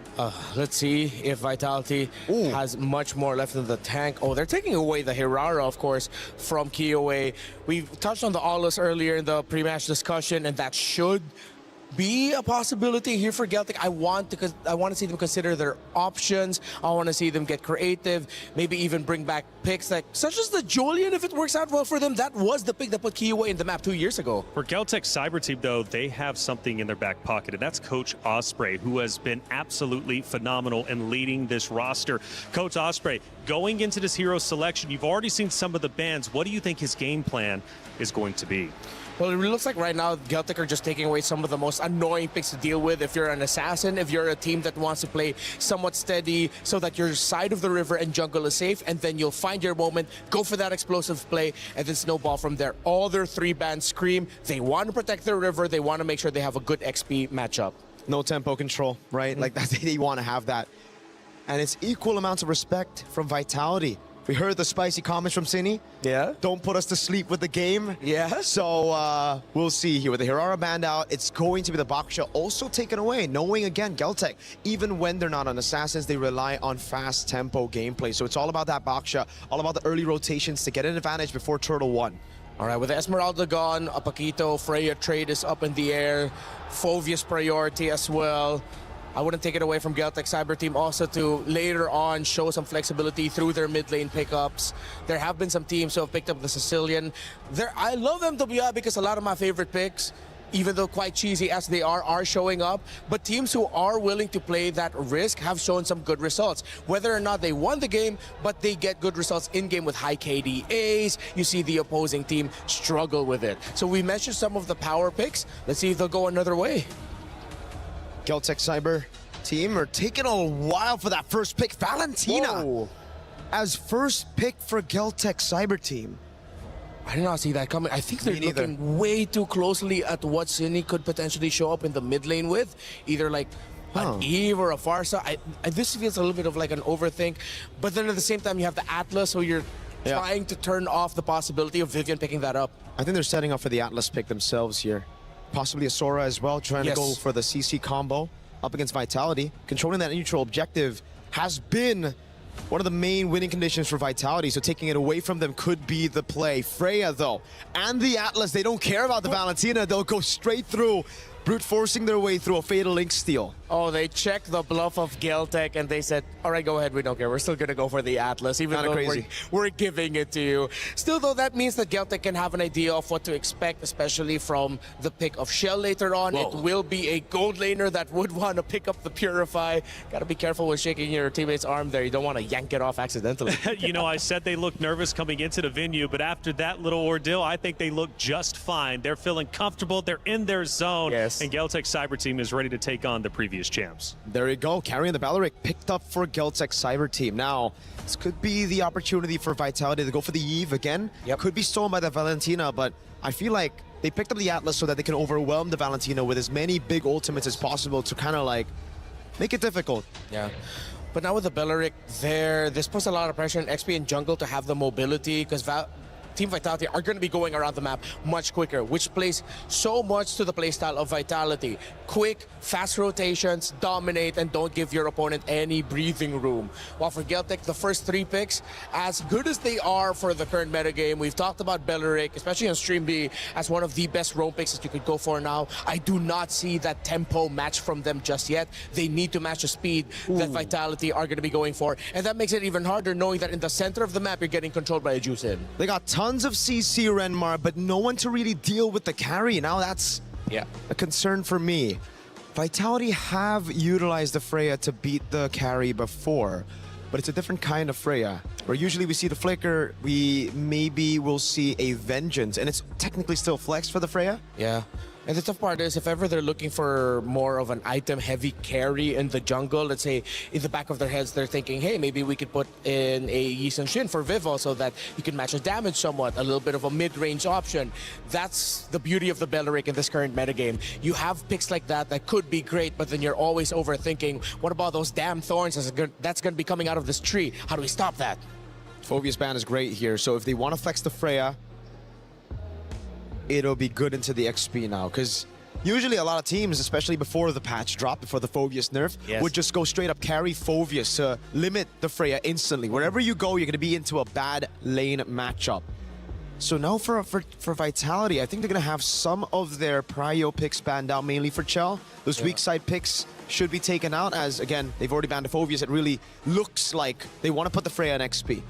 E: Let's see if Vitality has much more left in the tank. Oh, they're taking away the Hirara, of course, from Kiowa. We touched on the Aulus earlier in the pre-match discussion, and that should be a possibility here for Geltec. I want to see them consider their options. I want to see them get creative, maybe even bring back picks like such as the Julian if it works out well for them. That was the pick that put Kiowa in the map 2 years ago.
D: For Geltec Cyber Team, though, they have something in their back pocket, and that's Coach Osprey, who has been absolutely phenomenal in leading this roster. Coach Osprey, going into this hero selection, you've already seen some of the bans. What do you think his game plan is going to be?
E: Well, it looks like right now Geltec are just taking away some of the most annoying picks to deal with. If you're an assassin, if you're a team that wants to play somewhat steady so that your side of the river and jungle is safe, and then you'll find your moment, go for that explosive play, and then snowball from there. All their 3 bans scream. They want to protect their river. They want to make sure they have a good XP matchup.
F: No tempo control, right? Like that's, they want to have that. And it's equal amounts of respect from Vitality. We heard the spicy comments from Cine.
E: Yeah.
F: Don't put us to sleep with the game.
E: Yeah.
F: So we'll see here. With the Hirara banned out, it's going to be the Bakusha also taken away. Knowing, again, Geltec, even when they're not on Assassins, they rely on fast tempo gameplay. So it's all about that Bakusha, all about the early rotations to get an advantage before Turtle 1.
E: All right, with Esmeralda gone, a Paquito, Freya trade is up in the air. Fovius priority as well. I wouldn't take it away from Geltec Cyber Team also to later on show some flexibility through their mid lane pickups. There have been some teams who have picked up the Sicilian. I love MWI because a lot of my favorite picks, even though quite cheesy as they are showing up. But teams who are willing to play that risk have shown some good results. Whether or not they won the game, but they get good results in-game with high KDAs. You see the opposing team struggle with it. So we mentioned some of the power picks. Let's see if they'll go another way.
F: Geltec Cyber Team are taking a while for that first pick. Valentina as first pick for Geltec Cyber Team.
E: I did not see that coming. I think they're looking way too closely at what Cine could potentially show up in the mid lane with. Either like an Eve or a Farsa. This feels a little bit of like an overthink. But then at the same time, you have the Atlas, so you're trying to turn off the possibility of Vivian picking that up.
F: I think they're setting up for the Atlas pick themselves here. Possibly a Sora as well, trying to go for the CC combo up against Vitality. Controlling that neutral objective has been one of the main winning conditions for Vitality, so taking it away from them could be the play. Freya, though, and the Atlas, they don't care about the Valentina. They'll go straight through, brute forcing their way through a Fatal Link steal.
E: Oh, they checked the bluff of Geltec and they said, all right, go ahead, we don't care. We're still going to go for the Atlas, even though we're giving it to you. Still, though, that means that Geltec can have an idea of what to expect, especially from the pick of Shell later on. It will be a gold laner that would want to pick up the Purify. Got to be careful with shaking your teammate's arm there. You don't want to yank it off accidentally.
D: You know, I said they looked nervous coming into the venue, but after that little ordeal, I think they look just fine. They're feeling comfortable. They're in their zone.
F: Yes.
D: And Geltec Cyber Team is ready to take on the previous champs.
F: There you go, carrying the Baloric picked up for Geltec Cyber Team. Now, this could be the opportunity for Vitality to go for the Eve again. Could be stolen by the Valentina, but I feel like they picked up the Atlas so that they can overwhelm the Valentina with as many big ultimates as possible to kind of like make it difficult.
E: Yeah. But now with the Beleric there, this puts a lot of pressure on XP and jungle to have the mobility, because Team Vitality are going to be going around the map much quicker, which plays so much to the playstyle of Vitality. Quick, fast rotations, dominate, and don't give your opponent any breathing room. While for Geltec, the first 3 picks, as good as they are for the current metagame, we've talked about Beleric, especially on Stream B, as one of the best roam picks that you could go for now. I do not see that tempo match from them just yet. They need to match the speed that Vitality are going to be going for, and that makes it even harder knowing that in the center of the map, you're getting controlled by a Juicin.
F: They got tons of CC Renmar, but no one to really deal with the carry. Now that's a concern for me. Vitality have utilized the Freya to beat the carry before, but it's a different kind of Freya. Where usually we see the Flicker, we maybe will see a Vengeance, and it's technically still flex for the Freya.
E: Yeah. And the tough part is, if ever they're looking for more of an item-heavy carry in the jungle, let's say in the back of their heads they're thinking, hey, maybe we could put in a Yi Sun Shin for Vivo so that you can match the damage somewhat, a little bit of a mid-range option. That's the beauty of the Beleric in this current metagame. You have picks like that that could be great, but then you're always overthinking, what about those damn thorns that's going to be coming out of this tree? How do we stop that?
F: Phobia's ban is great here, so if they want to flex the Freya, it'll be good into the XP now, because usually a lot of teams, especially before the patch drop, before the Phobius nerf, would just go straight up carry Phobius to limit the Freya instantly. Wherever you go, you're going to be into a bad lane matchup. So now for Vitality, I think they're going to have some of their prio picks banned out, mainly for Chell. Those weak side picks should be taken out, as again, they've already banned the Phobius. It really looks like they want to put the Freya in XP.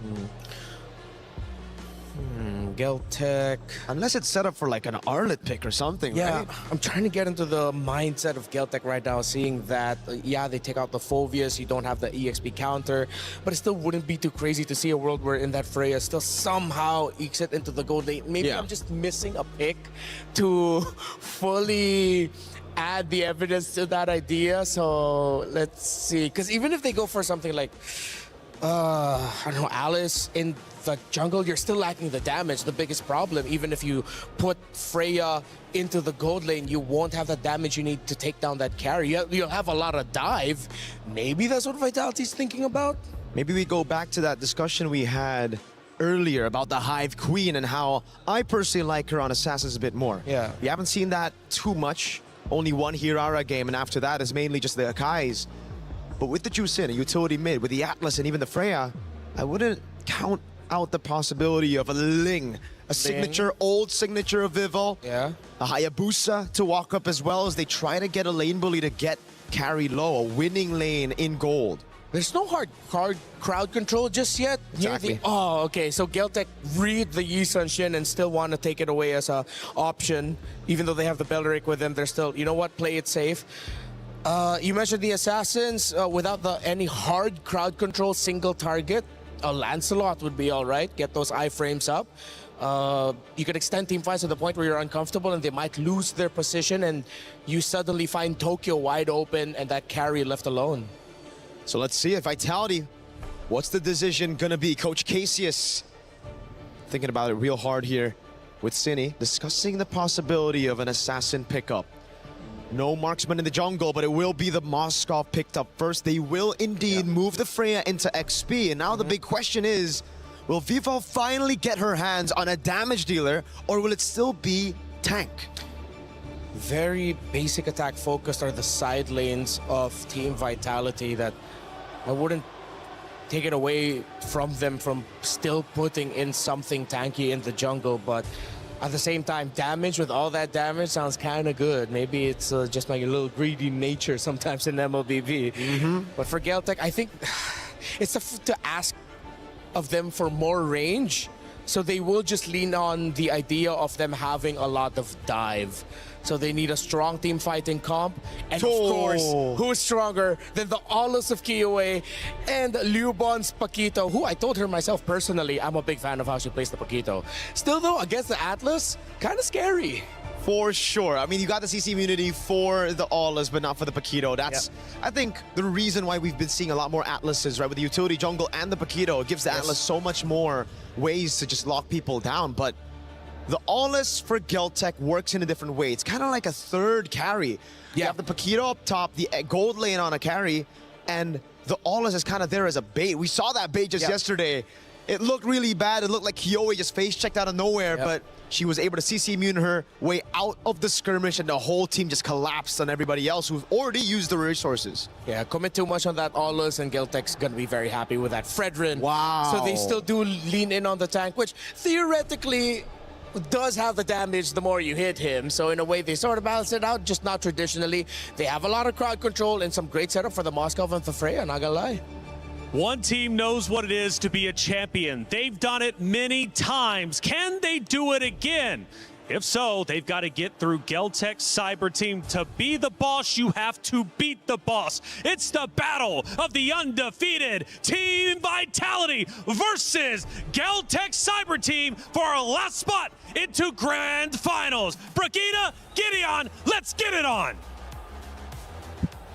E: Geltec.
F: Unless it's set up for like an Arlet pick or something, right?
E: I'm trying to get into the mindset of Geltec right now, seeing that, they take out the Phobius, you don't have the EXP counter, but it still wouldn't be too crazy to see a world where in that Freya still somehow ekes it into the gold lane. Maybe I'm just missing a pick to fully add the evidence to that idea. So let's see, because even if they go for something like I don't know, Alice in the jungle, you're still lacking the damage. The biggest problem, even if you put Freya into the gold lane, you won't have the damage you need to take down that carry. You'll have a lot of dive. Maybe that's what Vitality's thinking about?
F: Maybe we go back to that discussion we had earlier about the Hive Queen and how I personally like her on Assassins a bit more.
E: Yeah.
F: We haven't seen that too much. Only one Hirara game, and after that is mainly just the Akais. But with the Juicin, a utility mid, with the Atlas and even the Freya, I wouldn't count out the possibility of a Ling A signature, old signature of Vivo.
E: Yeah.
F: A Hayabusa to walk up as well as they try to get a lane bully to get carry low. A winning lane in gold.
E: There's no hard crowd control just yet.
F: Exactly.
E: Oh, okay. So Geltec read the Yi Sun Shin and still want to take it away as a option. Even though they have the Belleric with them, they're still, you know what, play it safe. You mentioned the Assassins. Without any hard crowd control, single target, a Lancelot would be all right. Get those iframes up. You could extend team fights to the point where you're uncomfortable and they might lose their position and you suddenly find Tokyo wide open and that carry left alone.
F: So let's see if Vitality, what's the decision gonna be? Coach Casius thinking about it real hard here with Cine, discussing the possibility of an assassin pickup. No marksman in the jungle, but it will be the Moskov picked up first. They will indeed move the Freya into XP. And now the big question is, will Vivo finally get her hands on a damage dealer, or will it still be tank?
E: Very basic attack focused are the side lanes of Team Vitality that I wouldn't take it away from them from still putting in something tanky in the jungle, but at the same time, damage with all that damage sounds kind of good. Maybe it's just like a little greedy nature sometimes in MLBB. But for Geltec, I think it's to ask of them for more range, so they will just lean on the idea of them having a lot of dive. So they need a strong team fighting comp, and of course, who's stronger than the Aulus of Kiowa and Liubon's Paquito, who I told her myself personally, I'm a big fan of how she plays the Paquito. Still though, against the Atlas, kind of scary.
F: For sure. I mean, you got the CC immunity for the Aulus, but not for the Paquito. That's, I think, the reason why we've been seeing a lot more Atlases, right? With the utility jungle and the Paquito, it gives the Atlas so much more ways to just lock people down. But the Aulus for Geltec works in a different way. It's kind of like a third carry. You have the Paquito up top, the gold lane on a carry, and the Aulus is kind of there as a bait. We saw that bait just yesterday. It looked really bad. It looked like Kiowa just face checked out of nowhere, but she was able to CC immune her way out of the skirmish, and the whole team just collapsed on everybody else who've already used the resources.
E: Yeah, commit too much on that Aulus, and Geltec's gonna be very happy with that. Fredrin.
F: Wow.
E: So they still do lean in on the tank, which theoretically does have the damage the more you hit him. So in a way, they sort of balance it out, just not traditionally. They have a lot of crowd control and some great setup for the Moskov and the Freya, not gonna lie.
D: One team knows what it is to be a champion. They've done it many times. Can they do it again? If so, they've got to get through Geltec's Cyber Team. To be the boss, you have to beat the boss. It's the battle of the undefeated Team Vitality versus Geltec Cyber Team for our last spot into Grand Finals. Brigida, Gideon, let's get it on.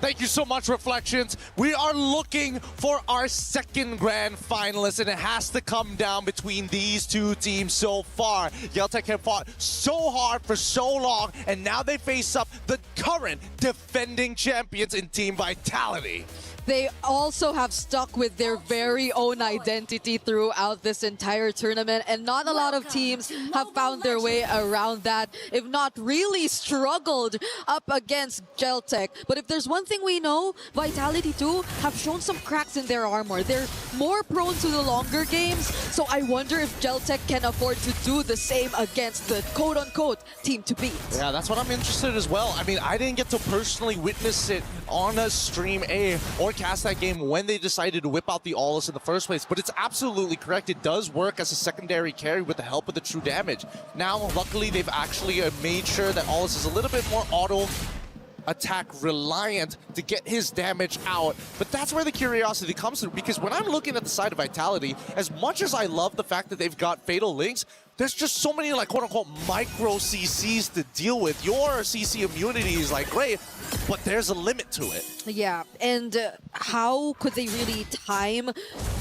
S: Thank you so much, Reflections. We are looking for our second grand finalist, and it has to come down between these two teams so far. Geltec have fought so hard for so long, and now they face up the current defending champions in Team Vitality.
C: They also have stuck with their very own identity throughout this entire tournament, and not a lot of teams have found their way around that, if not really struggled up against Geltec. But if there's one thing we know, Vitality too have shown some cracks in their armor. They're more prone to the longer games, so I wonder if Geltec can afford to do the same against the quote-unquote team to beat.
S: Yeah, that's what I'm interested in as well. I mean, I didn't get to personally witness it on a stream or cast that game when they decided to whip out the Aulus in the first place, but it's absolutely correct. It does work as a secondary carry with the help of the true damage. Now, luckily, they've actually made sure that Aulus is a little bit more auto attack reliant to get his damage out. But that's where the curiosity comes through, because when I'm looking at the side of Vitality, as much as I love the fact that they've got Fatal Links, there's just so many, like, quote-unquote micro CCs to deal with. Your CC immunity is, like, great, but there's a limit to it.
C: Yeah, and how could they really time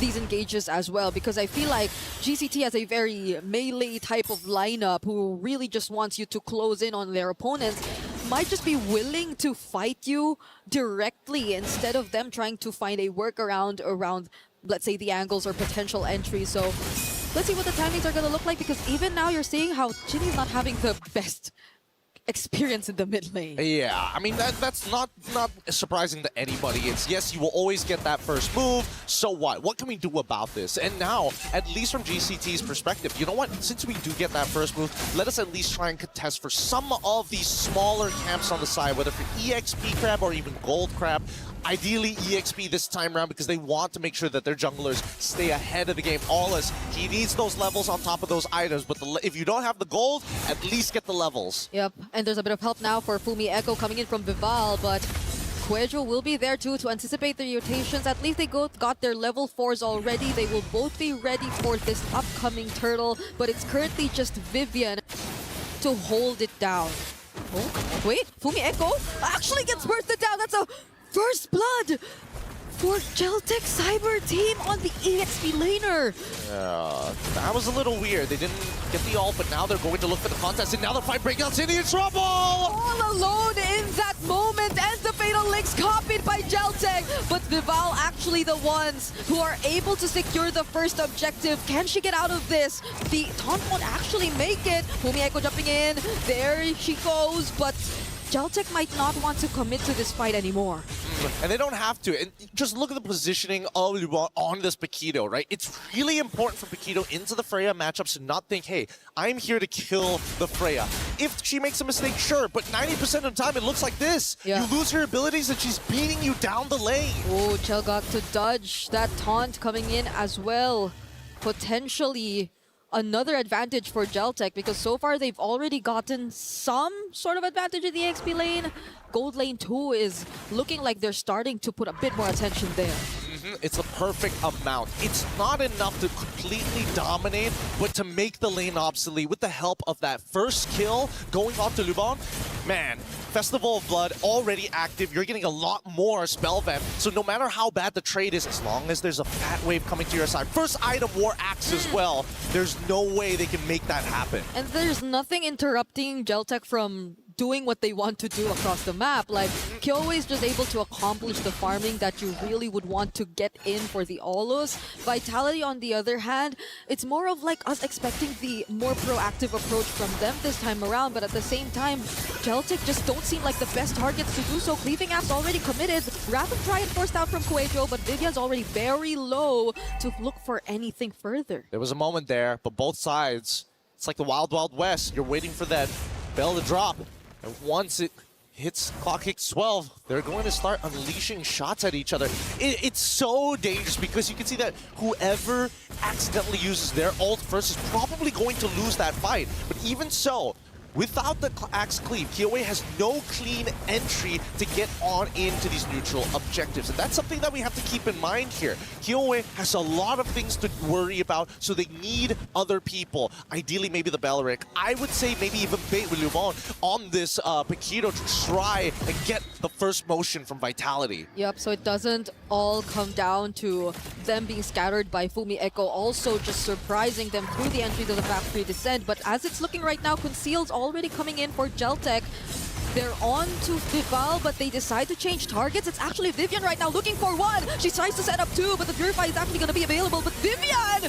C: these engages as well? Because I feel like GCT has a very melee type of lineup who really just wants you to close in on their opponents. Might just be willing to fight you directly instead of them trying to find a workaround around, let's say, the angles or potential entries. So let's see what the timings are going to look like, because even now you're seeing how Ginny's not having the best experience in the mid lane.
S: Yeah, I mean, that's not surprising to anybody. It's, yes, you will always get that first move. So what? What can we do about this? And now, at least from GCT's perspective, you know what? Since we do get that first move, let us at least try and contest for some of these smaller camps on the side, whether for EXP Crab or even Gold Crab. Ideally EXP this time around because they want to make sure that their junglers stay ahead of the game. Aulas, he needs those levels on top of those items, but if you don't have the gold, at least get the levels.
C: Yep, and there's a bit of help now for Fumi Echo coming in from Vival, but Quejo will be there too to anticipate the rotations. At least they got their level 4s already. They will both be ready for this upcoming turtle, but it's currently just Vivian to hold it down. Oh, wait, Fumi Echo actually gets bursted down. That's a first blood for Geltec Cyber Team on the EXP laner.
S: That was a little weird. They didn't get the ult, but now they're going to look for the contest, and now the fight breaks out. City in trouble!
C: All alone in that moment, and the Fatal Links copied by Geltec. But Vival actually the ones who are able to secure the first objective. Can she get out of this? The taunt won't actually make it. Fumi Echo jumping in. There she goes, but Geltec might not want to commit to this fight anymore.
S: And they don't have to. And just look at the positioning of Luban on this Paquito, right? It's really important for Paquito into the Freya matchups to not think, hey, I'm here to kill the Freya. If she makes a mistake, sure, but 90% of the time it looks like this.
C: Yeah.
S: You lose her abilities and she's beating you down the lane.
C: Oh, Chell got to dodge that taunt coming in as well. Potentially another advantage for Geltec, because so far they've already gotten some sort of advantage in the XP lane. Gold lane 2 is looking like they're starting to put a bit more attention there.
S: It's the perfect amount. It's not enough to completely dominate, but to make the lane obsolete with the help of that first kill going off to Luban. Man, Festival of Blood already active. You're getting a lot more spell vamp. So no matter how bad the trade is, as long as there's a fat wave coming to your side, first item War Axe as well, there's no way they can make that happen.
C: And there's nothing interrupting Geltec from doing what they want to do across the map. Like, Kyoe is just able to accomplish the farming that you really would want to get in for the Olos. Vitality, on the other hand, it's more of like us expecting the more proactive approach from them this time around, but at the same time, Geltec just don't seem like the best targets to do so. Cleaving App's already committed. Rapid Try and forced out from Quejo, but Vivian's already very low to look for anything further.
S: There was a moment there, but both sides, it's like the Wild Wild West. You're waiting for that bell to drop. And once it hits clock hits 12, they're going to start unleashing shots at each other. It's so dangerous because you can see that whoever accidentally uses their ult first is probably going to lose that fight. But even so, without the Axe Cleave, Kyoe has no clean entry to get on into these neutral objectives. And that's something that we have to keep in mind here. Kyoe has a lot of things to worry about, so they need other people. Ideally, maybe the Beleric. I would say maybe even bait with Luban on this Paquito to try and get the first motion from Vitality.
C: Yep, so it doesn't all come down to them being scattered by Fumi Echo, also just surprising them through the entry to the factory descent. But as it's looking right now, Conceal's already coming in for Geltec. They're on to Vival, but they decide to change targets. It's actually Vivian right now looking for one. She tries to set up two, but the Purify is actually going to be available. But Vivian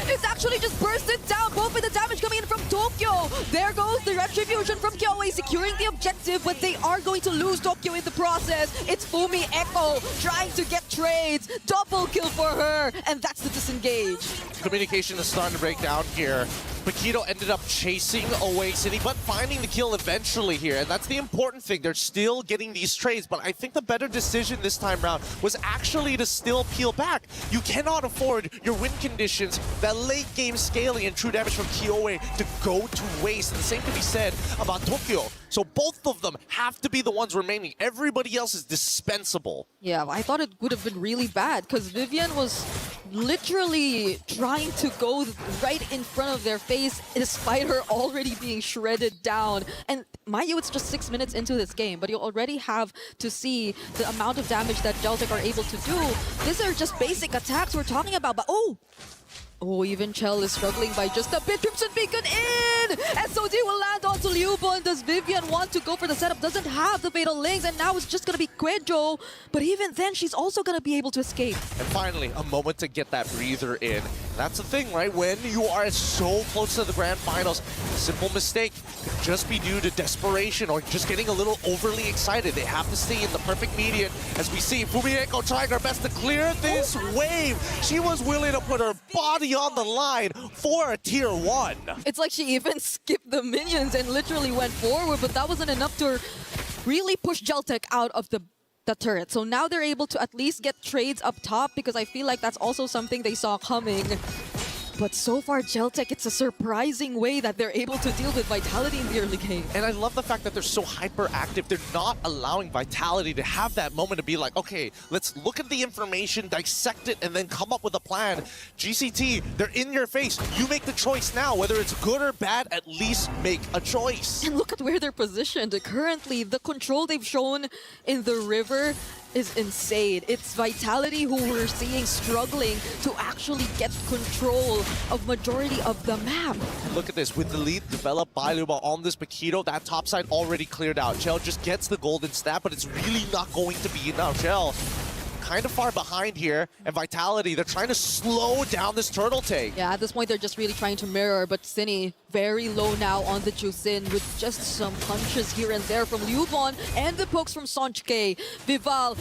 C: is actually just bursted down, both with the damage coming in from Tokyo. There goes the Retribution from Kyoe, securing the objective, but they are going to lose Tokyo in the process. It's Fumi Echo trying to get trades. Double kill for her, and that's the disengage.
S: Communication is starting to break down here. Paquito ended up chasing away City, but finding the kill eventually here. And that's the important thing. They're still getting these trades, but I think the better decision this time around was actually to still peel back. You cannot afford your win conditions, that late game scaling and true damage from Kyoe to go to waste. And the same can be said about Tokyo. So both of them have to be the ones remaining. Everybody else is dispensable.
C: Yeah, I thought it would have been really bad because Vivian was literally trying to go right in front of their face despite her already being shredded down. And mind you, it's just 6 minutes into this game, but you already have to see the amount of damage that Geltec are able to do. These are just basic attacks we're talking about, but oh, even Chell is struggling by just a bit. Crimson Beacon in! SOD will land onto Liubon. Does Vivian want to go for the setup? Doesn't have the Fatal Links, and now it's just going to be Quejo. But even then, she's also going to be able to escape.
S: And finally, a moment to get that breather in. That's the thing, right? When you are so close to the grand finals, a simple mistake could just be due to desperation or just getting a little overly excited. They have to stay in the perfect median. As we see Fumieko trying her best to clear this wave. She was willing to put her body on the line for a tier 1.
C: It's like she even skipped the minions and literally went forward, but that wasn't enough to really push Geltec out of the turret. So now they're able to at least get trades up top, because I feel like that's also something they saw coming. But so far, Geltec, it's a surprising way that they're able to deal with Vitality in the early game.
S: And I love the fact that they're so hyperactive. They're not allowing Vitality to have that moment to be like, okay, let's look at the information, dissect it, and then come up with a plan. GCT, they're in your face. You make the choice now. Whether it's good or bad, at least make a choice.
C: And look at where they're positioned. Currently, the control they've shown in the river is insane. It's Vitality who we're seeing struggling to actually get control of majority of the map.
S: Look at this, with the lead developed by Luba on this Paquito, that top side already cleared out. Chell just gets the golden stat, but it's really not going to be enough. Chell kind of far behind here, and Vitality, they're trying to slow down this turtle take.
C: Yeah, at this point, they're just really trying to mirror, but Cine very low now on the Jusin with just some punches here and there from Liubon and the pokes from Sonchike. Vival,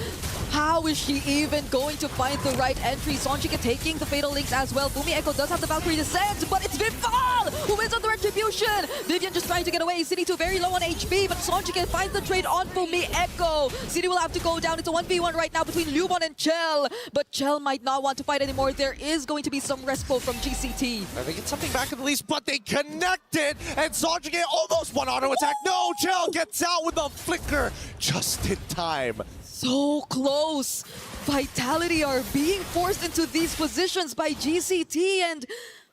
C: how is she even going to find the right entry? Sonchike taking the Fatal Links as well. Fumieko does have the Valkyrie Descent, but it's Vival who wins on the Retribution. Vivian just trying to get away. Cine 2 very low on HP, but Sonchike finds the trade on Fumieko. Cine will have to go down. It's a 1v1 right now between Liubon and Chell, but Chell might not want to fight anymore. There is going to be some respo from GCT.
S: I think it's something back at the least, but they connected, and Sonchike almost one auto attack. No, Chell gets out with a flicker just in time.
C: So close. Vitality are being forced into these positions by GCT, and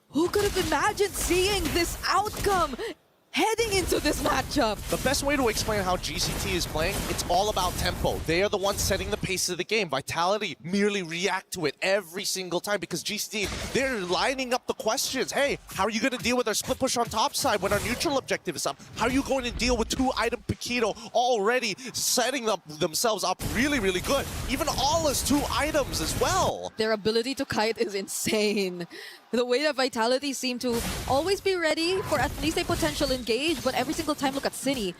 C: who could have imagined seeing this outcome heading into this matchup?
S: The best way to explain how GCT is playing, it's all about tempo. They are the ones setting the pace of the game. Vitality merely react to it every single time, because GCT, they're lining up the questions. Hey, how are you going to deal with our split push on top side when our neutral objective is up? How are you going to deal with 2-item Paquito already setting themselves up really, really good? Even Alla's 2 items as well.
C: Their ability to kite is insane. The way that Vitality seem to always be ready for at least a potential engage, but every single time, look at Cine.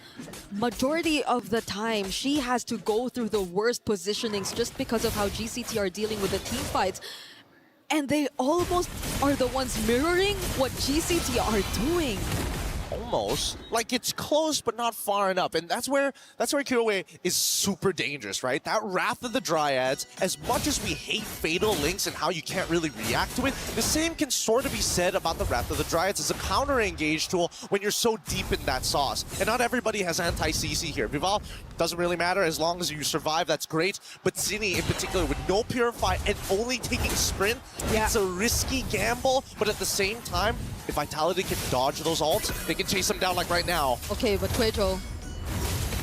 C: Majority of the time, she has to go through the worst positionings just because of how GCT are dealing with the team fights. And they almost are the ones mirroring what GCT are doing.
S: Almost. Like, it's close, but not far enough. And that's where Kiroe is super dangerous, right? That Wrath of the Dryads, as much as we hate Fatal Links and how you can't really react to it, the same can sort of be said about the Wrath of the Dryads as a counter-engage tool when you're so deep in that sauce. And not everybody has anti-CC here. Vival, doesn't really matter. As long as you survive, that's great. But Cine, in particular, with no Purify and only taking Sprint, it's a risky gamble. But at the same time, if Vitality can dodge those ults, they can chase them down like right now.
C: Okay, but Quejo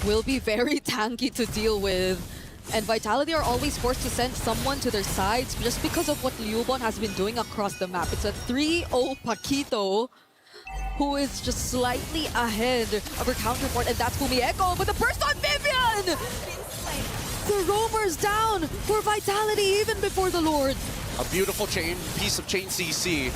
C: will be very tanky to deal with. And Vitality are always forced to send someone to their sides just because of what Liubon has been doing across the map. It's a 3-0 Paquito who is just slightly ahead of her counterpart, and that's Fumieko, but the burst on Vivian! The roamers down for Vitality even before the Lord.
S: A beautiful piece of chain CC.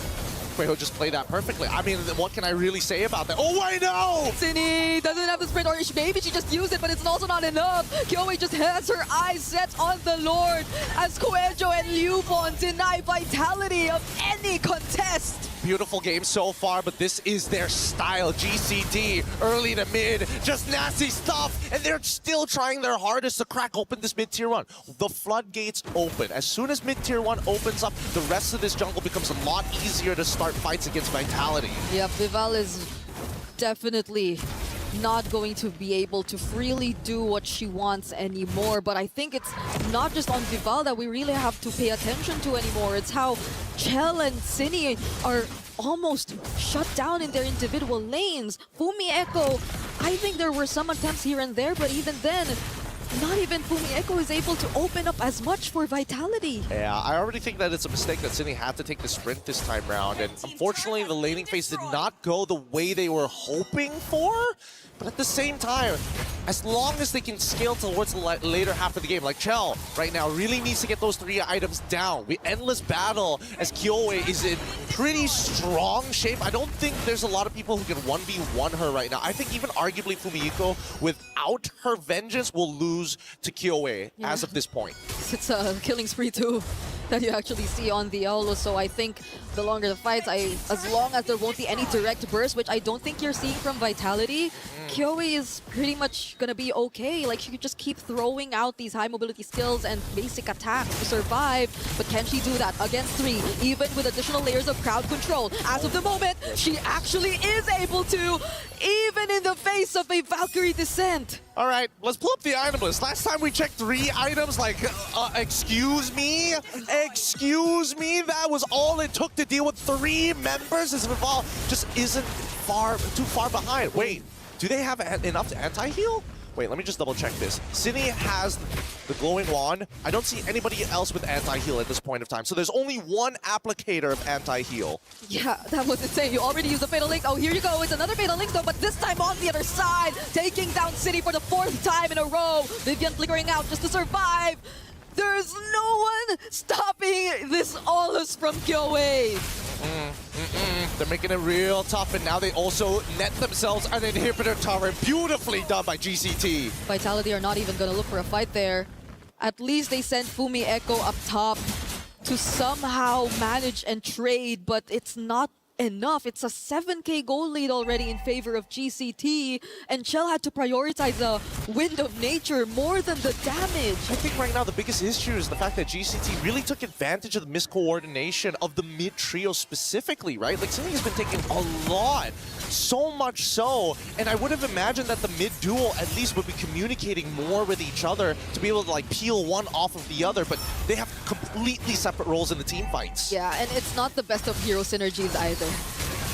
S: Quejo just played that perfectly. I mean, what can I really say about that? Oh, I know!
C: Cine doesn't have the sprint, or maybe she just used it, but it's also not enough. Kiyoe just has her eyes set on the Lord as Quejo and Liubon deny Vitality of any contest.
S: Beautiful game so far, but this is their style. GCT, early to mid, just nasty stuff, and they're still trying their hardest to crack open this mid-tier 1. The floodgates open. As soon as mid-tier 1 opens up, the rest of this jungle becomes a lot easier to start fights against Vitality.
C: Yeah, Vival is definitely not going to be able to freely do what she wants anymore, but I think it's not just on Vival that we really have to pay attention to anymore. It's how Chell and Cine are almost shut down in their individual lanes. Fumieko, I think there were some attempts here and there, but even then, not even Fumieko is able to open up as much for Vitality.
S: Yeah, I already think that it's a mistake that Sydney had to take the sprint this time round, and unfortunately the laning phase did not go the way they were hoping for. But at the same time, as long as they can scale towards the later half of the game, like Chell right now really needs to get those 3 items down. We endless battle as Kyoe is in pretty strong shape. I don't think there's a lot of people who can 1v1 her right now. I think even arguably Fumieko, without her vengeance, will lose to Kyoe as of this point.
C: It's a killing spree too that you actually see on the Olo, so I think the longer the fights, as long as there won't be any direct burst, which I don't think you're seeing from Vitality, Kyoe is pretty much gonna be okay. Like, she could just keep throwing out these high mobility skills and basic attacks to survive, but can she do that against 3, even with additional layers of crowd control? As of the moment, she actually is able to, even in the face of a Valkyrie Descent.
S: All right, let's pull up the item list. Last time we checked 3 items, like, excuse me? Excuse me? That was all it took to deal with 3 members? As Vival just isn't too far behind. Wait, do they have enough to anti-heal? Wait, let me just double check this. Sydney has the glowing wand. I don't see anybody else with anti-heal at this point of time. So there's only 1 applicator of anti-heal.
C: Yeah, that was insane. You already used a Fatal Link. Oh, here you go. It's another Fatal Link though, but this time on the other side, taking down City for the 4th time in a row. Vivian flickering out just to survive. There's no one stopping this Aulus from Kyoe.
S: They're making it real tough, and now they also net themselves an inhibitor tower. Beautifully done by GCT.
C: Vitality are not even going to look for a fight there. At least they sent Fumieko up top to somehow manage and trade, but it's not enough. It's a 7k goal lead already in favor of GCT, and Chell had to prioritize the Wind of Nature more than the damage.
S: I think right now the biggest issue is the fact that GCT really took advantage of the miscoordination of the mid trio specifically, right? Like, Sydney has been taking a lot, so much so, and I would have imagined that the mid duo at least would be communicating more with each other to be able to like peel one off of the other, but they have completely separate roles in the team fights.
C: Yeah, and it's not the best of hero synergies either.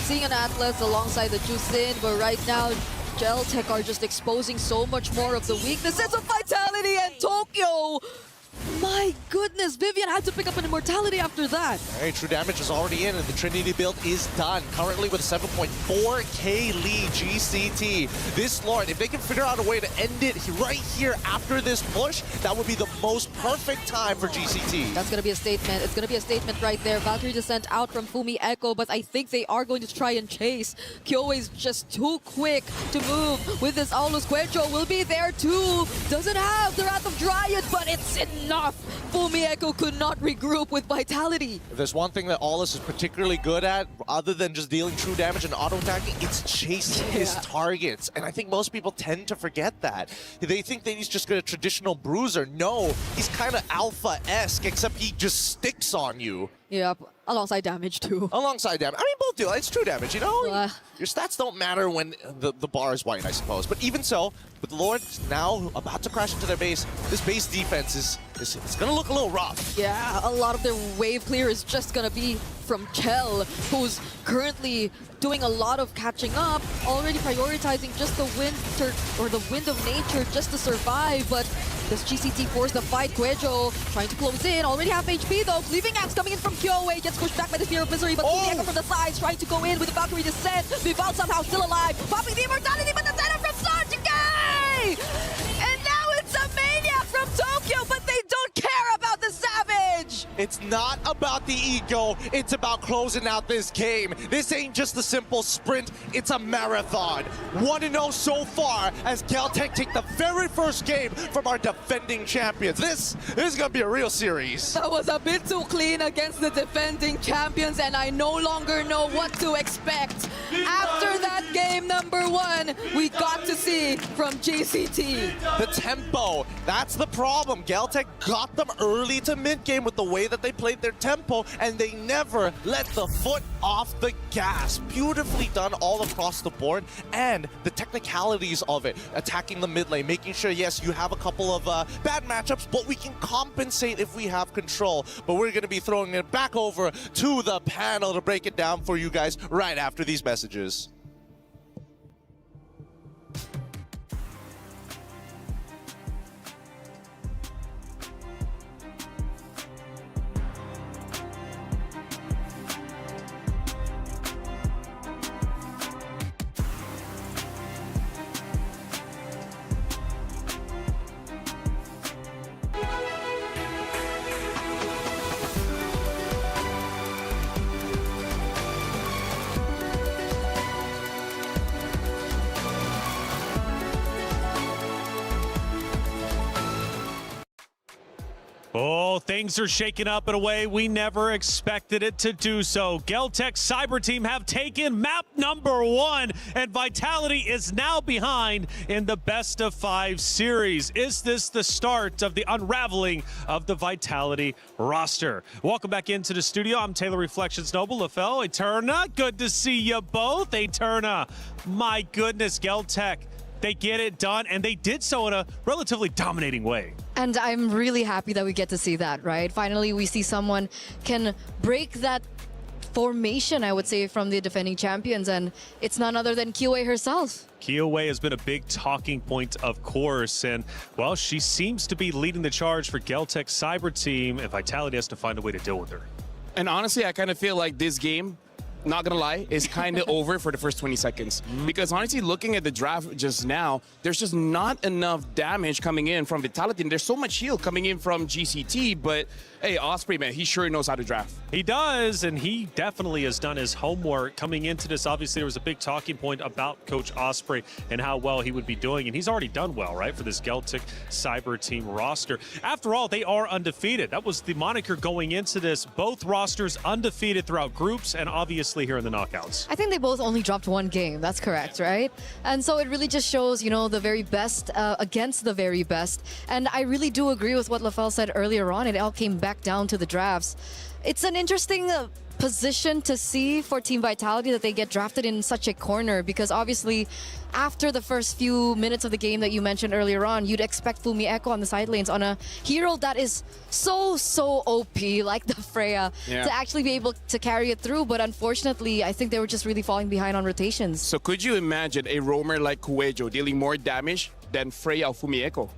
C: Seeing an Atlas alongside the Jusin, but right now Geltech are just exposing so much more of the weaknesses of Vitality and Tokyo. My goodness, Vivian had to pick up an Immortality after that.
S: All right, true damage is already in, and the Trinity build is done. Currently with a 7.4k lead, GCT. This Lord, if they can figure out a way to end it right here after this push, that would be the most perfect time for GCT.
C: That's going to be a statement. It's going to be a statement right there. Valkyrie Descent out from Fumieko, but I think they are going to try and chase. Kyoe is just too quick to move with this Aulus. Quejo will be there too. Doesn't have the Wrath of Dryad, but it's enough. Fumieko could not regroup with Vitality.
S: If there's one thing that Aulus is particularly good at, other than just dealing true damage and auto-attacking, it's chasing his targets. And I think most people tend to forget that. They think that he's just a traditional bruiser. No, he's kind of Alpha-esque, except he just sticks on you.
C: Yep, alongside damage too.
S: Alongside damage. I mean, both do. It's true damage, you know? Your stats don't matter when the bar is white, I suppose. But even so, with Lord now about to crash into their base, this base defense is going to look a little rough.
C: Yeah, a lot of their wave clear is just going to be from Chell, who's currently doing a lot of catching up, already prioritizing just the Wind of Nature just to survive. But does GCT force the fight? Quejo trying to close in, already half HP though. Leaving Axe coming in from Kyoe, gets pushed back by the Sphere of Misery, but Fumieko from the sides trying to go in with the Valkyrie Descent. Vival somehow still alive, popping the Immortality, but the center from Sanjike! And now it's a Maniac from Tokyo, but they don't care about the Savage!
S: It's not about the ego, it's about closing out this game. This ain't just a simple sprint, it's a marathon. 1-0 so far as Caltech take the very first game from our defending champions. This is gonna be a real series.
C: That was a bit too clean against the defending champions, and I no longer know what to expect. After that game number 1, we got to see from GCT.
S: The tempo, that's the problem. Galtech got them early to mid-game with the way that they played their tempo, and they never let the foot off the gas. Beautifully done all across the board, and the technicalities of it, attacking the mid lane, making sure, yes, you have a couple of bad matchups, but we can compensate if we have control. But we're going to be throwing it back over to the panel to break it down for you guys right after these messages. –
D: Things are shaking up in a way we never expected it to do so. Geltec Cyber Team have taken map number 1, and Vitality is now behind in the best of 5 series. Is this the start of the unraveling of the Vitality roster? Welcome back into the studio. I'm Taylor Reflections Noble, LaFell, Eterna. Good to see you both. Eterna, my goodness, Geltec. They get it done, and they did so in a relatively dominating way.
C: And I'm really happy that we get to see that, right? Finally, we see someone can break that formation, I would say, from the defending champions, and it's none other than Kiyoe herself.
D: Kiyoe has been a big talking point, of course, and, well, she seems to be leading the charge for Geltec Cyber Team, and Vitality has to find a way to deal with her.
G: And honestly, I kind of feel like this game, not gonna lie, is kind of over for the first 20 seconds. Because honestly, looking at the draft just now, there's just not enough damage coming in from Vitality, and there's so much heal coming in from GCT, but hey, Osprey, man, he sure knows how to draft.
D: He does, and he definitely has done his homework coming into this. Obviously, there was a big talking point about Coach Osprey and how well he would be doing, and he's already done well, right, for this Geltec Cyber Team roster. After all, they are undefeated. That was the moniker going into this. Both rosters undefeated throughout groups and obviously here in the knockouts.
C: I think they both only dropped 1 game. That's correct, right? And so it really just shows, you know, the very best against the very best. And I really do agree with what LaFell said earlier on. It all came back down to the drafts. It's an interesting position to see for Team Vitality that they get drafted in such a corner, because obviously after the first few minutes of the game that you mentioned earlier on, you'd expect Fumi Echo on the side lanes on a hero that is so OP, like the Freya, to actually be able to carry it through. But unfortunately, I think they were just really falling behind on rotations.
G: So could you imagine a roamer like Kuejo dealing more damage than Freya or Fumi Echo?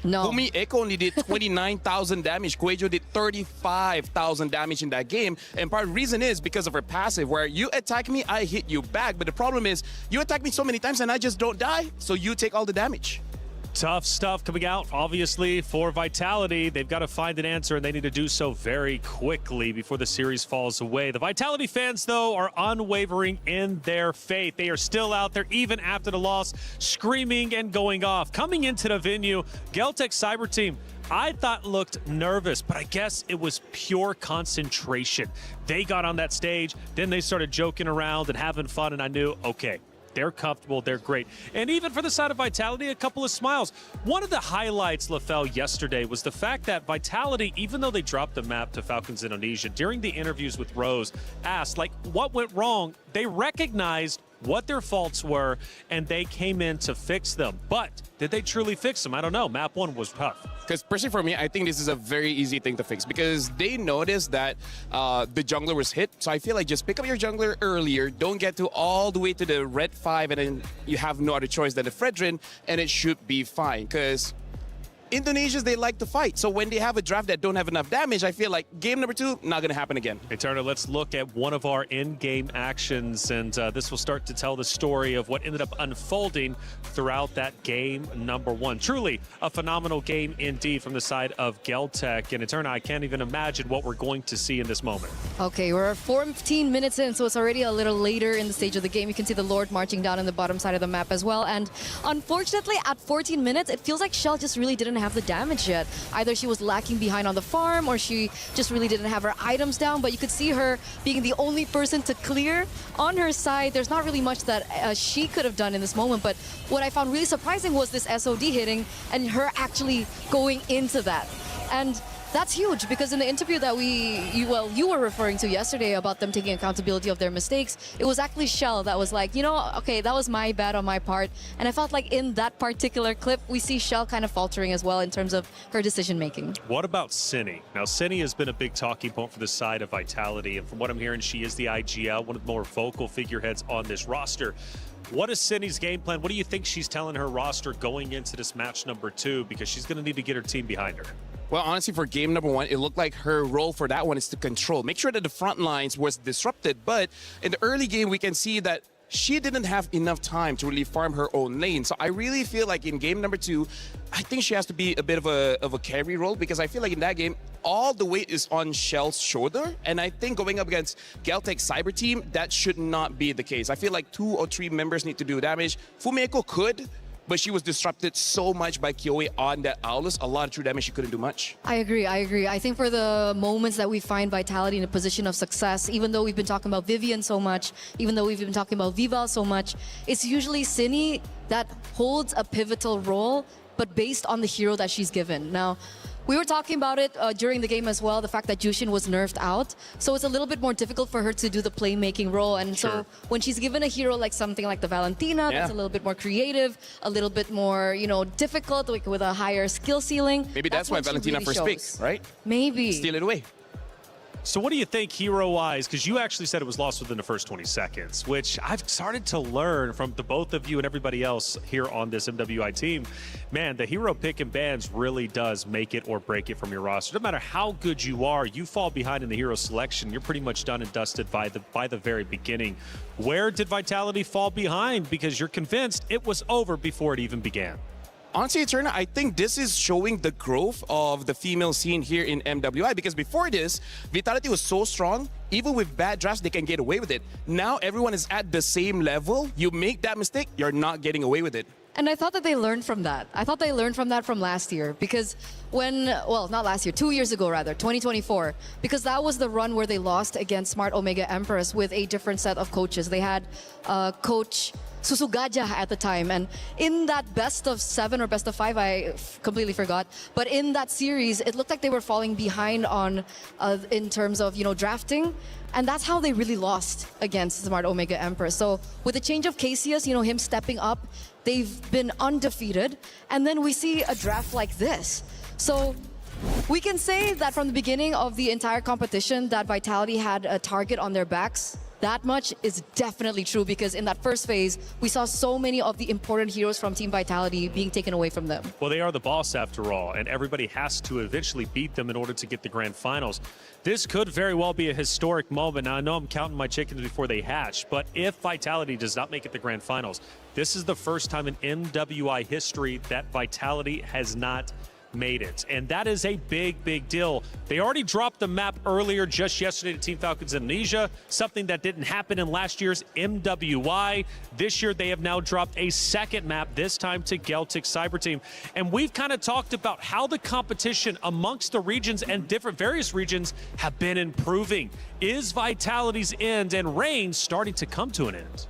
C: No.
G: Fumi Echo only did 29,000 damage. Kuejo did 35,000 damage in that game. And part of the reason is because of her passive, where you attack me, I hit you back. But the problem is, you attack me so many times and I just don't die, so you take all the damage.
D: Tough stuff coming out, obviously, for Vitality. They've got to find an answer, and they need to do so very quickly before the series falls away. The Vitality fans, though, are unwavering in their faith. They are still out there, even after the loss, screaming and going off. Coming into the venue, Geltec Cyber Team, I thought looked nervous, but I guess it was pure concentration. They got on that stage, then they started joking around and having fun, and I knew, okay, they're comfortable, they're great. And even for the side of Vitality, a couple of smiles. One of the highlights, LaFell, yesterday was the fact that Vitality, even though they dropped the map to Falcons Indonesia, during the interviews with Rose, asked, like, what went wrong? They recognized what their faults were, and they came in to fix them. But did they truly fix them? I don't know. Map 1 was tough.
G: Because personally for me, I think this is a very easy thing to fix, because they noticed that the jungler was hit. So I feel like just pick up your jungler earlier, don't get to all the way to the red 5, and then you have no other choice than the Fredrin, and it should be fine. Because Indonesians, they like to fight. So when they have a draft that don't have enough damage, I feel like game number 2, not going to happen again.
D: Eterna, let's look at one of our in-game actions, and this will start to tell the story of what ended up unfolding throughout that game number 1. Truly a phenomenal game indeed from the side of Geltec. And Eterna, I can't even imagine what we're going to see in this moment.
C: Okay, we're 14 minutes in, so it's already a little later in the stage of the game. You can see the Lord marching down in the bottom side of the map as well. And unfortunately, at 14 minutes, it feels like Shell just really didn't have the damage yet. Either she was lacking behind on the farm, or she just really didn't have her items down. But you could see her being the only person to clear on her side. There's not really much that she could have done in this moment. But what I found really surprising was this SOD hitting and her actually going into that. And that's huge, because in the interview that you were referring to yesterday about them taking accountability of their mistakes, it was actually Shell that was like, you know, okay, that was my bad on my part. And I felt like in that particular clip, we see Shell kind of faltering as well in terms of her decision making.
D: What about Cinny? Now, Cinny has been a big talking point for the side of Vitality, and from what I'm hearing, she is the IGL, one of the more vocal figureheads on this roster. What is Cindy's game plan? What do you think she's telling her roster going into this match number 2? Because she's going to need to get her team behind her.
G: Well, honestly, for game number 1, it looked like her role for that one is to control. Make sure that the front lines was disrupted. But in the early game, we can see that she didn't have enough time to really farm her own lane. So I really feel like in game number 2, I think she has to be a bit of a carry role, because I feel like in that game, all the weight is on Shell's shoulder. And I think going up against Geltec Cyber Team, that should not be the case. I feel like 2 or 3 members need to do damage. Fumi Echo could, but she was disrupted so much by Kyoe on that Aulus. A lot of true damage, she couldn't do much.
J: I agree. I think for the moments that we find Vitality in a position of success, even though we've been talking about Vivian so much, even though we've been talking about Vival so much, it's usually Cine that holds a pivotal role, but based on the hero that she's given. Now, we were talking about it during the game as well, the fact that Jushin was nerfed out. So it's a little bit more difficult for her to do the playmaking role. And so when she's given a hero like something like the Valentina, that's a little bit more creative, a little bit more, difficult, like with a higher skill ceiling.
G: Maybe that's why Valentina first pick, right?
J: Maybe.
G: Steal it away.
D: So what do you think hero-wise? Because you actually said it was lost within the first 20 seconds, which I've started to learn from the both of you and everybody else here on this MWI team. Man, the hero pick and bans really does make it or break it from your roster. No matter how good you are, you fall behind in the hero selection, you're pretty much done and dusted by the very beginning. Where did Vitality fall behind? Because you're convinced it was over before it even began.
G: Honestly, Eterna, I think this is showing the growth of the female scene here in MWI, because before this, Vitality was so strong, even with bad drafts, they can get away with it. Now everyone is at the same level. You make that mistake, you're not getting away with it.
J: And I thought that they learned from that. I thought they learned from that from last year, because not last year, 2 years ago rather, 2024, because that was the run where they lost against Smart Omega Empress with a different set of coaches. They had Coach Susugaja at the time, and in that best of 7 or best of 5, I completely forgot, but in that series it looked like they were falling behind on in terms of drafting, and that's how they really lost against Smart Omega Empress. So with the change of Cassius, him stepping up, they've been undefeated, and then we see a draft like this. So we can say that from the beginning of the entire competition that Vitality had a target on their backs. That much is definitely true, because in that first phase, we saw so many of the important heroes from Team Vitality being taken away from them.
D: Well, they are the boss after all, and everybody has to eventually beat them in order to get the grand finals. This could very well be a historic moment. Now, I know I'm counting my chickens before they hatch, but if Vitality does not make it the grand finals, this is the first time in MWI history that Vitality has not made it, and that is a big deal. They already dropped the map earlier just yesterday to Team Falcons Indonesia, something that didn't happen in last year's MWI. This year they have now dropped a second map, this time to Celtic Cyber Team, and we've kind of talked about how the competition amongst the regions and various regions have been improving. Is Vitality's end and reign starting to come to an end?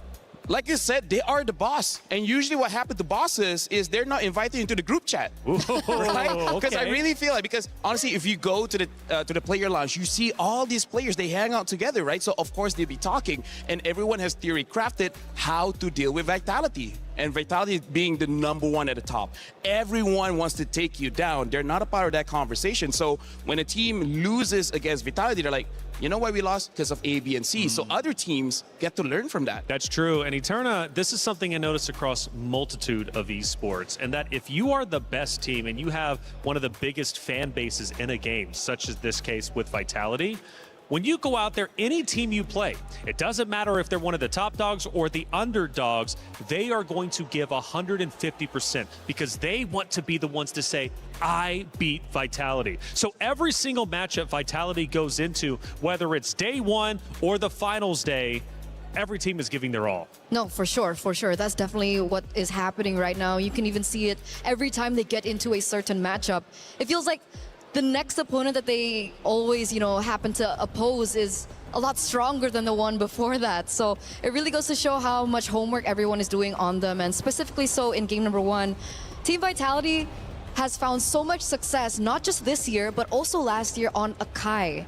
G: Like you said, they are the boss. And usually what happens to bosses is they're not invited into the group chat. Right? Because I really feel like, because honestly, if you go to the player lounge, you see all these players, they hang out together, right? So of course they'll be talking, and everyone has theory crafted how to deal with Vitality. And Vitality being the #1 at the top. Everyone wants to take you down. They're not a part of that conversation. So when a team loses against Vitality, they're like, you know why we lost? Because of A, B, and C. So other teams get to learn from that.
D: That's true. And Eterna, this is something I noticed across multitude of esports, and that if you are the best team and you have one of the biggest fan bases in a game, such as this case with Vitality, when you go out there, any team you play, it doesn't matter if they're one of the top dogs or the underdogs, they are going to give 150% because they want to be the ones to say, I beat Vitality. So every single matchup Vitality goes into, whether it's day 1 or the finals day, every team is giving their all.
J: No, for sure. That's definitely what is happening right now. You can even see it every time they get into a certain matchup. It feels like the next opponent that they always, happen to oppose is a lot stronger than the one before that. So it really goes to show how much homework everyone is doing on them, and specifically so in game #1. Team Vitality has found so much success, not just this year, but also last year on Akai.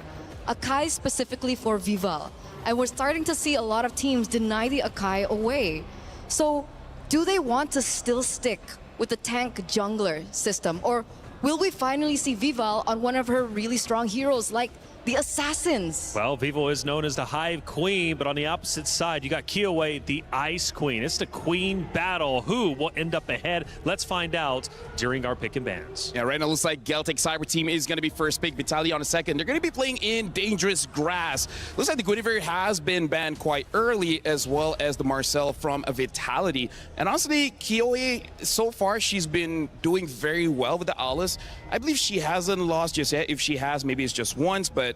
J: Akai specifically for Vival. And we're starting to see a lot of teams deny the Akai away. So do they want to still stick with the tank jungler system, or will we finally see Vival on one of her really strong heroes like the Assassins?
D: Well, Vivo is known as the Hive Queen, but on the opposite side, you got Kyoe, the Ice Queen. It's the Queen battle. Who will end up ahead? Let's find out during our pick and bans.
G: Yeah, right now it looks like Celtic Cyber Team is going to be first pick, Vitality on a second. They're going to be playing in Dangerous Grass. Looks like the Guinevere has been banned quite early, as well as the Marcel from Vitality. And honestly, Kyoe, so far, she's been doing very well with the Aulus. I believe she hasn't lost just yet. If she has, maybe it's just once, but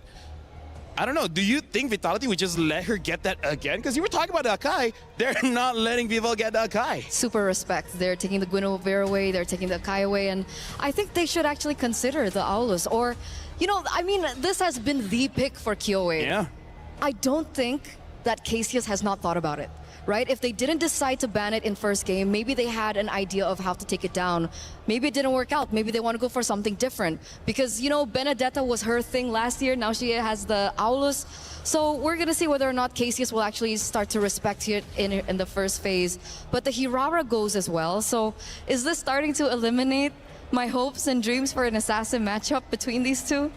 G: I don't know. Do you think Vitality would just let her get that again? Because you were talking about the Akai. They're not letting Vival get the Akai.
J: Super respect. They're taking the Guinevere away. They're taking the Akai away. And I think they should actually consider the Aulus. Or, you know, I mean, this has been the pick for Kyoei.
G: Yeah.
J: I don't think that Cassius has not thought about it. Right? If they didn't decide to ban it in first game, maybe they had an idea of how to take it down. Maybe it didn't work out. Maybe they want to go for something different. Because, you know, Benedetta was her thing last year. Now she has the Aulus. So we're going to see whether or not Cassius will actually start to respect it in the first phase. But the Hirara goes as well. So is this starting to eliminate my hopes and dreams for an assassin matchup between these two?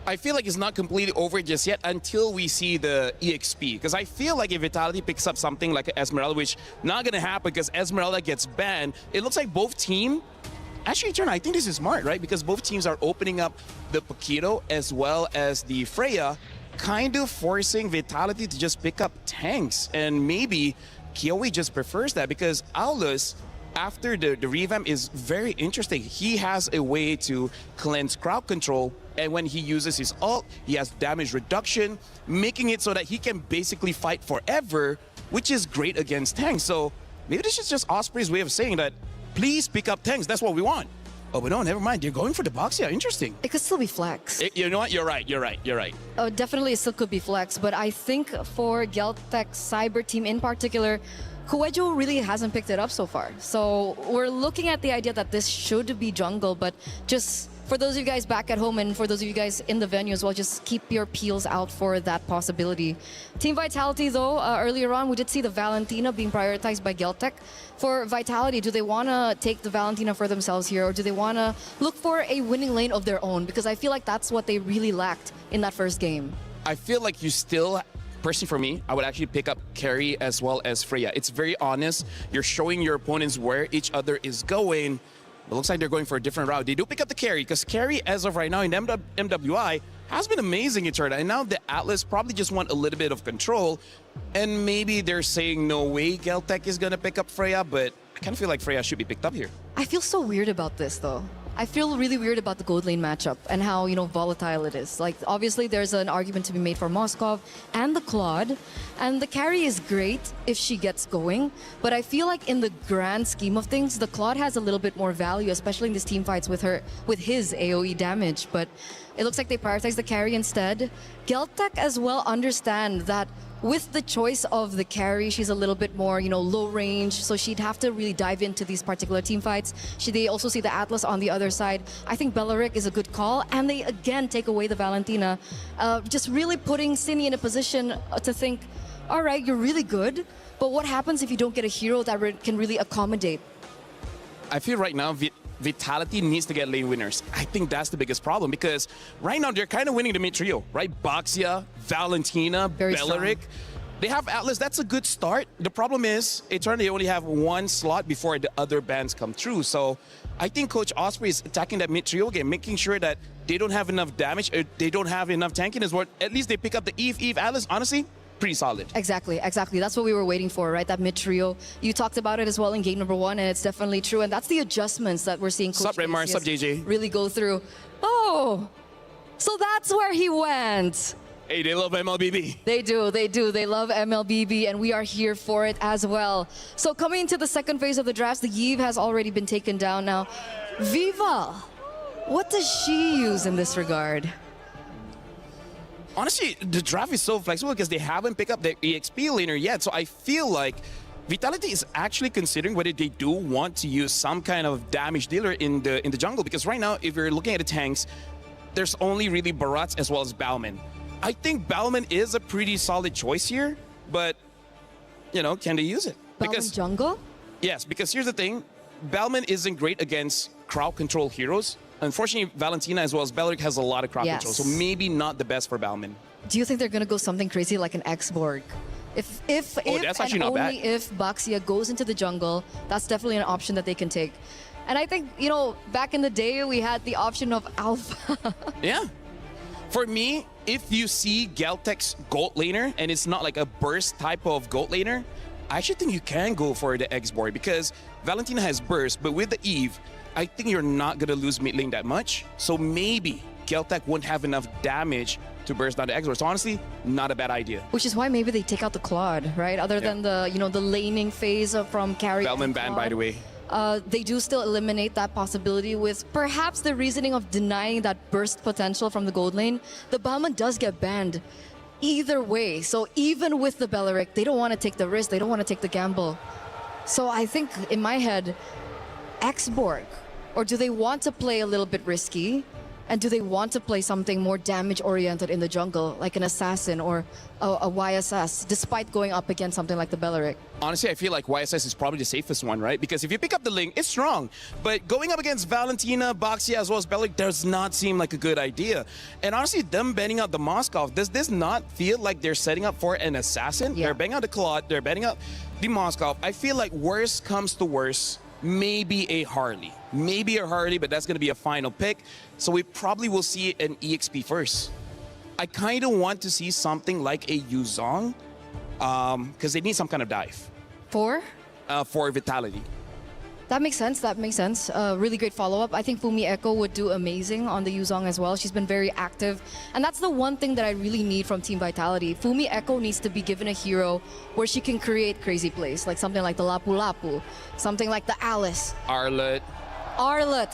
G: I feel like it's not completely over just yet until we see the EXP. Because I feel like if Vitality picks up something like Esmeralda, which not going to happen because Esmeralda gets banned, it looks like both team... Actually, Eternal, I think this is smart, right? Because both teams are opening up the Paquito as well as the Freya, kind of forcing Vitality to just pick up tanks. And maybe Kyoei just prefers that because Aulus, after the revamp, is very interesting. He has a way to cleanse crowd control, and when he uses his ult, he has damage reduction, making it so that he can basically fight forever, which is great against tanks. So maybe this is just Osprey's way of saying that, please pick up tanks, that's what we want. Oh, but no, never mind, they're going for the Boxia, interesting.
J: It could still be flex.
G: You know what, you're right.
J: Oh, definitely it still could be flex, but I think for Geltec Cyber Team in particular, Kuejo really hasn't picked it up so far. So we're looking at the idea that this should be jungle, but just for those of you guys back at home and for those of you guys in the venue as well, just keep your peels out for that possibility. Team Vitality though, earlier on we did see the Valentina being prioritized by Geltec. For Vitality, do they want to take the Valentina for themselves here, or do they want to look for a winning lane of their own? Because I feel like that's what they really lacked in that first game.
G: I feel like you still... Personally, for me, I would actually pick up Carry as well as Freya. It's very honest. You're showing your opponents where each other is going. It looks like they're going for a different route. They do pick up the Carry, because Carry, as of right now in MWI, has been amazing in turn. And now the Atlas probably just want a little bit of control. And maybe they're saying no way Geltec is going to pick up Freya, but I kind of feel like Freya should be picked up here.
J: I feel so weird about this though. I feel really weird about the gold lane matchup and how, you know, volatile it is. Like, obviously, there's an argument to be made for Moskov and the Claude. And the carry is great if she gets going. But I feel like in the grand scheme of things, the Claude has a little bit more value, especially in these team fights with his AoE damage. But it looks like they prioritize the carry instead. Geltec as well understand that with the choice of the carry, she's a little bit more, you know, low range, so she'd have to really dive into these particular team fights. They also see the Atlas on the other side. I think Beleric is a good call, and they again take away the Valentina, just really putting Cine in a position to think, all right, you're really good, but what happens if you don't get a hero that can really accommodate?
G: I feel right now Vitality needs to get lane winners. I think that's the biggest problem, because right now they're kind of winning the mid trio, right? Boxia, Valentina, Beleric. They have Atlas. That's a good start. The problem is, they only have one slot before the other bans come through. So I think Coach Osprey is attacking that mid trio game, making sure that they don't have enough damage, or they don't have enough tankiness, or at least they pick up the Eve Atlas. Honestly, pretty solid.
J: Exactly. That's what we were waiting for, right? That mid trio. You talked about it as well in game number 1, and it's definitely true. And that's the adjustments that we're seeing Coach
G: Sup, Remar? Sup, JJ?
J: really go through. Oh, so that's where he went.
G: Hey, they love MLBB.
J: They do. They love MLBB, and we are here for it as well. So coming into the second phase of the draft, the Yves has already been taken down now. Viva, what does she use in this regard?
G: Honestly, the draft is so flexible because they haven't picked up the EXP laner yet. So I feel like Vitality is actually considering whether they do want to use some kind of damage dealer in the jungle. Because right now, if you're looking at the tanks, there's only really Barats as well as Bauman. I think Bauman is a pretty solid choice here, but, you know, can they use it?
J: Bauman jungle?
G: Yes, because here's the thing. Bauman isn't great against crowd control heroes. Unfortunately, Valentina as well as Beleric has a lot of crowd control, so maybe not the best for Bauman.
J: Do you think they're going to go something crazy like an X-Borg? If
G: that's actually not bad.
J: Only if Boxia goes into the jungle, that's definitely an option that they can take. And I think, you know, back in the day, we had the option of Aufa.
G: Yeah. For me, if you see Geltec's gold laner, and it's not like a burst type of gold laner, I actually think you can go for the X-Borg, because Valentina has burst, but with the Eve, I think you're not going to lose mid lane that much. So maybe Geltec won't have enough damage to burst down the Exor. So honestly, not a bad idea.
J: Which is why maybe they take out the Claude, right? Other than the the laning phase from carry.
G: Veltman banned, by the way.
J: They do still eliminate that possibility with perhaps the reasoning of denying that burst potential from the gold lane. The Balman does get banned either way. So even with the Belleric, they don't want to take the risk. They don't want to take the gamble. So I think in my head, X-Borg, or do they want to play a little bit risky? And do they want to play something more damage-oriented in the jungle, like an Assassin or a YSS, despite going up against something like the Belleric?
G: Honestly, I feel like YSS is probably the safest one, right? Because if you pick up the Ling, it's strong. But going up against Valentina, Baxia, as well as Belleric does not seem like a good idea. And honestly, them banning out the Moskov, does this not feel like they're setting up for an Assassin? Yeah. They're banning out the Claude, they're banning out the Moskov. I feel like worst comes to worst, maybe a Harley. Maybe a Harley, but that's going to be a final pick. So we probably will see an EXP first. I kind of want to see something like a Yuzong, because they need some kind of dive.
J: For
G: Vitality.
J: That makes sense. That makes sense. Really great follow-up. I think Fumi Echo would do amazing on the Yuzong as well. She's been very active. And that's the one thing that I really need from Team Vitality. Fumi Echo needs to be given a hero where she can create crazy plays, like something like the Lapu Lapu, something like the Alice.
G: Arlet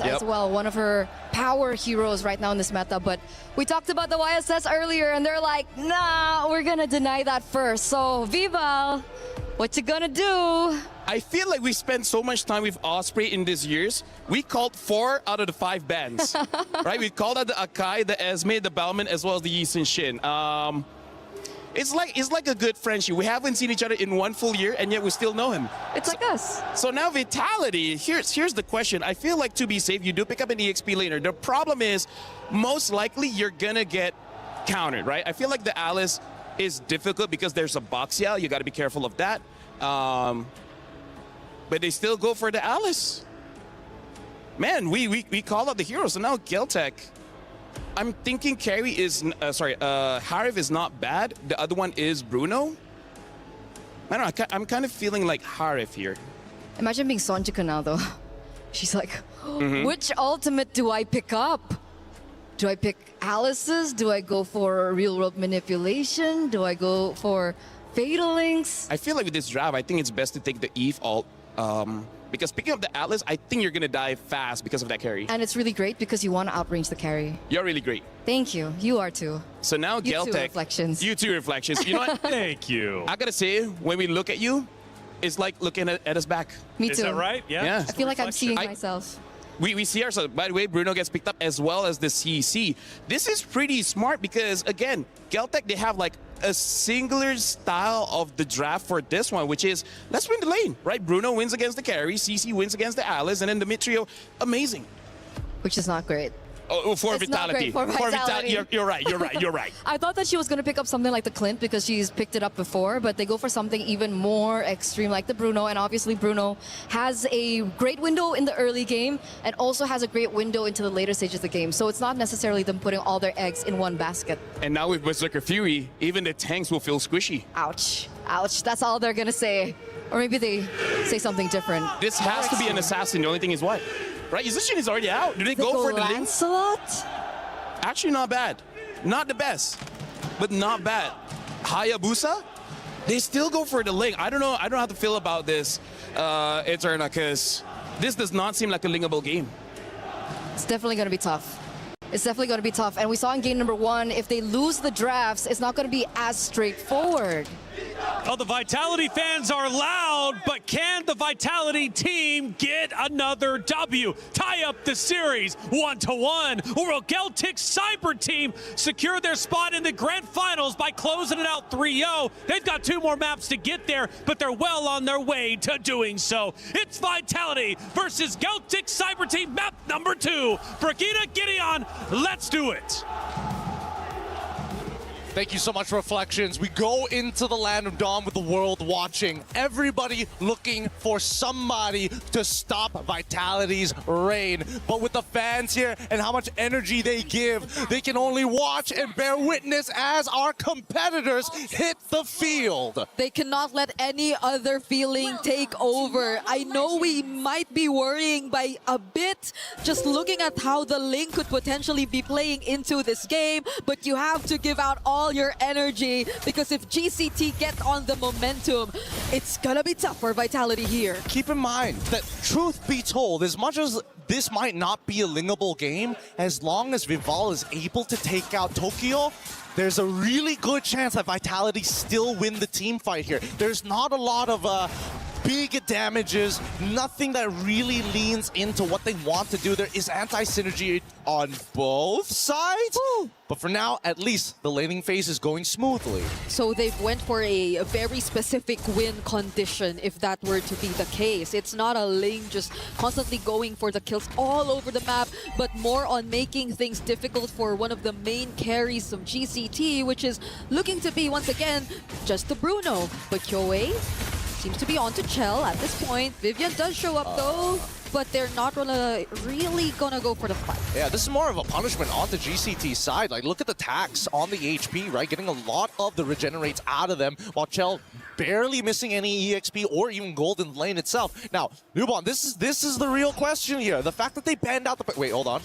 J: as well, one of her power heroes right now in this meta. But we talked about the YSS earlier, and they're like, nah, we're going to deny that first. So, Vival, what you gonna do?
G: I feel like we spent so much time with Osprey in these years. We called 4 out of the 5 bans, right? We called out the Akai, the Esme, the Balman, as well as the Yi Sun Shin. It's like a good friendship. We haven't seen each other in 1 full year, and yet we still know him.
J: It's like us.
G: So now Vitality, here's the question. I feel like to be safe, you do pick up an EXP laner. The problem is, most likely you're gonna get countered, right? I feel like the Alice is difficult because there's a Baxia. You got to be careful of that. But they still go for the Alice. Man, we call out the heroes. So now Geltec. I'm thinking carry is, Harif is not bad. The other one is Bruno. I don't know, I'm kind of feeling like Harif here.
J: Imagine being Sonjika now, though. She's like, which ultimate do I pick up? Do I pick Alice's? Do I go for real-world manipulation? Do I go for Fatal Links?
G: I feel like with this draft, I think it's best to take the Eve ult. Because picking up the Atlas, I think you're going to die fast because of that carry.
J: And it's really great because you want to outrange the carry.
G: You're really great.
J: Thank you. You are too.
G: So now
J: you
G: Geltec.
J: You reflections.
G: You too reflections. You know what?
D: Thank you.
G: I got to say, when we look at you, it's like looking at us back.
J: Me too.
D: Is that right? Yeah.
J: I feel like I'm seeing myself.
G: We see ourselves. By the way, Bruno gets picked up as well as the CC. This is pretty smart because, again, Geltec, they have like a singular style of the draft for this one, which is, let's win the lane, right? Bruno wins against the carry, CC wins against the Alice, and then the mid trio, amazing.
J: Which is not great.
G: Oh, for
J: it's
G: Vitality.
J: Not great for Vitality.
G: You're right.
J: I thought that she was going to pick up something like the Clint because she's picked it up before, but they go for something even more extreme like the Bruno, and obviously Bruno has a great window in the early game and also has a great window into the later stages of the game. So it's not necessarily them putting all their eggs in one basket.
G: And now with Berserker Fury, even the tanks will feel squishy.
J: Ouch. Ouch. That's all they're going to say. Or maybe they say something different.
G: This has to be an assassin. The only thing is what? Right, Yuzushin is already out. Do they go for the link?
J: Lancelot?
G: Actually, not bad. Not the best, but not bad. Hayabusa? They still go for the link. I don't know how to feel about this, Eterna, because this does not seem like a linkable game.
J: It's definitely going to be tough. It's definitely going to be tough. And we saw in game number 1, if they lose the drafts, it's not going to be as straightforward.
D: Oh, the Vitality fans are loud, but can the Vitality team get another W? Tie up the series 1-1. Or will Geltec Cyber team secure their spot in the grand finals by closing it out 3-0? They've got 2 more maps to get there, but they're well on their way to doing so. It's Vitality versus Geltec Cyber team, map number 2. Brigida Gideon, let's do it.
S: Thank you so much, Reflections. We go into the land of Dawn with the world watching. Everybody looking for somebody to stop Vitality's reign. But with the fans here and how much energy they give, they can only watch and bear witness as our competitors hit the field.
C: They cannot let any other feeling take over. I know we might be worrying by a bit just looking at how the Ling could potentially be playing into this game, but you have to give out all your energy because if GCT get on the momentum, it's gonna be tough for Vitality here.
S: Keep in mind that, truth be told, as much as this might not be a Lingable game, as long as Vival is able to take out Tokyo, there's a really good chance that Vitality still win the team fight here. There's not a lot of big damages, nothing that really leans into what they want to do. There is anti-synergy on both sides, but for now, at least, the laning phase is going smoothly.
C: So they've went for a very specific win condition if that were to be the case. It's not a Ling just constantly going for the kills all over the map, but more on making things difficult for one of the main carries of GCT, which is looking to be, once again, just the Bruno. But Kyoei seems to be on to Chell at this point. Vivian does show up though, but they're not really gonna go for the fight.
S: Yeah, this is more of a punishment on the GCT side. Like, look at the tax on the HP, right? Getting a lot of the regenerates out of them, while Chell barely missing any EXP or even gold in the lane itself. Now, Newborn, this is the real question here. The fact that they banned out the... Wait, hold on.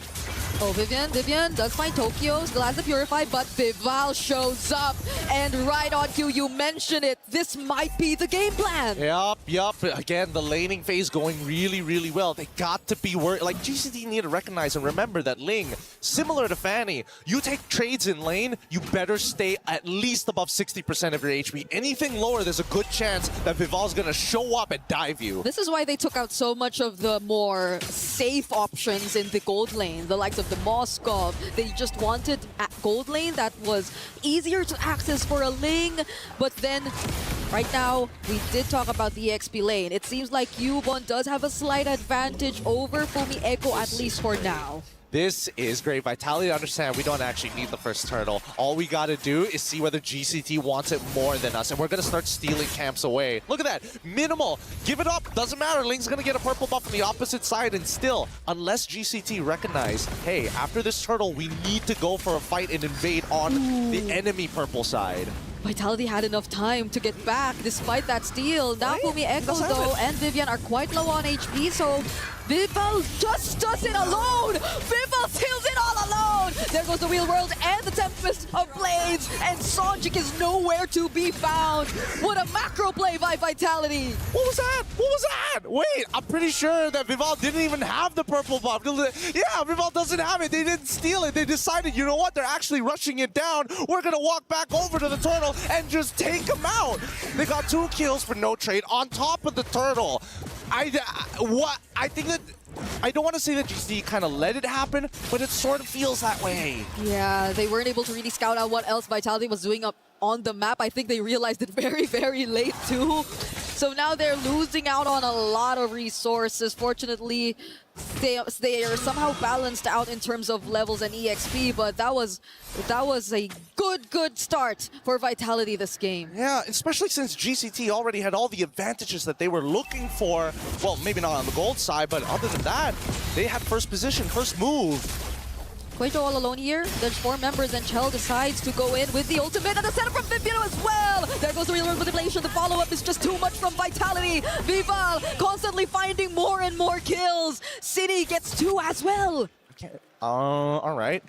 C: Oh, Vivian does find Tokyo, still has the Purify, but Vival shows up. And right on cue, you mentioned it. This might be the game plan.
S: Yup. Again, the laning phase going really, really well. They got to be worried. Like, GCT need to recognize and remember that Ling, similar to Fanny, you take trades in lane, you better stay at least above 60% of your HP. Anything lower, there's a good chance that Vival's gonna show up and dive you.
C: This is why they took out so much of the more safe options in the gold lane, the likes of the Moskov. They just wanted a gold lane that was easier to access for a Ling, but then right now, we did talk about the XP lane. It seems like Yubon does have a slight advantage over Fumi Echo, at least for now.
S: This is great. Vitality understand we don't actually need the first turtle. All we gotta do is see whether GCT wants it more than us, and we're gonna start stealing camps away. Look at that. Minimal. Give it up. Doesn't matter. Ling's gonna get a purple buff on the opposite side, and still, unless GCT recognize, hey, after this turtle, we need to go for a fight and invade on the enemy purple side.
C: Vitality had enough time to get back despite that steal. Now Fumi Echo though and Vivian are quite low on HP, so Vival just does it alone! Vival steals it all alone! There goes the Real World and the Tempest of Blades, and Sonjik is nowhere to be found. What a macro play by Vitality!
S: What was that? What was that? Wait, I'm pretty sure that Vival didn't even have the purple buff. Yeah, Vival doesn't have it. They didn't steal it. They decided, you know what? They're actually rushing it down. We're gonna walk back over to the turtle and just take him out. They got 2 kills for no trade on top of the turtle. I think that I don't want to say that GC kind of let it happen, but it sort of feels that way.
C: Yeah, they weren't able to really scout out what else Vitality was doing up on the map. I think they realized it very, very late too. So now they're losing out on a lot of resources. Fortunately, they are somehow balanced out in terms of levels and EXP, but that was a good start for Vitality this game.
S: Yeah, especially since GCT already had all the advantages that they were looking for. Well, maybe not on the gold side, but other than that, they had first position, first move.
C: Quaito all alone here. There's 4 members and Chell decides to go in with the ultimate and the setup from Vivino as well. There goes the Real World manipulation. The follow-up is just too much from Vitality. Vival constantly finding more and more kills. City gets 2 as well.
S: All right.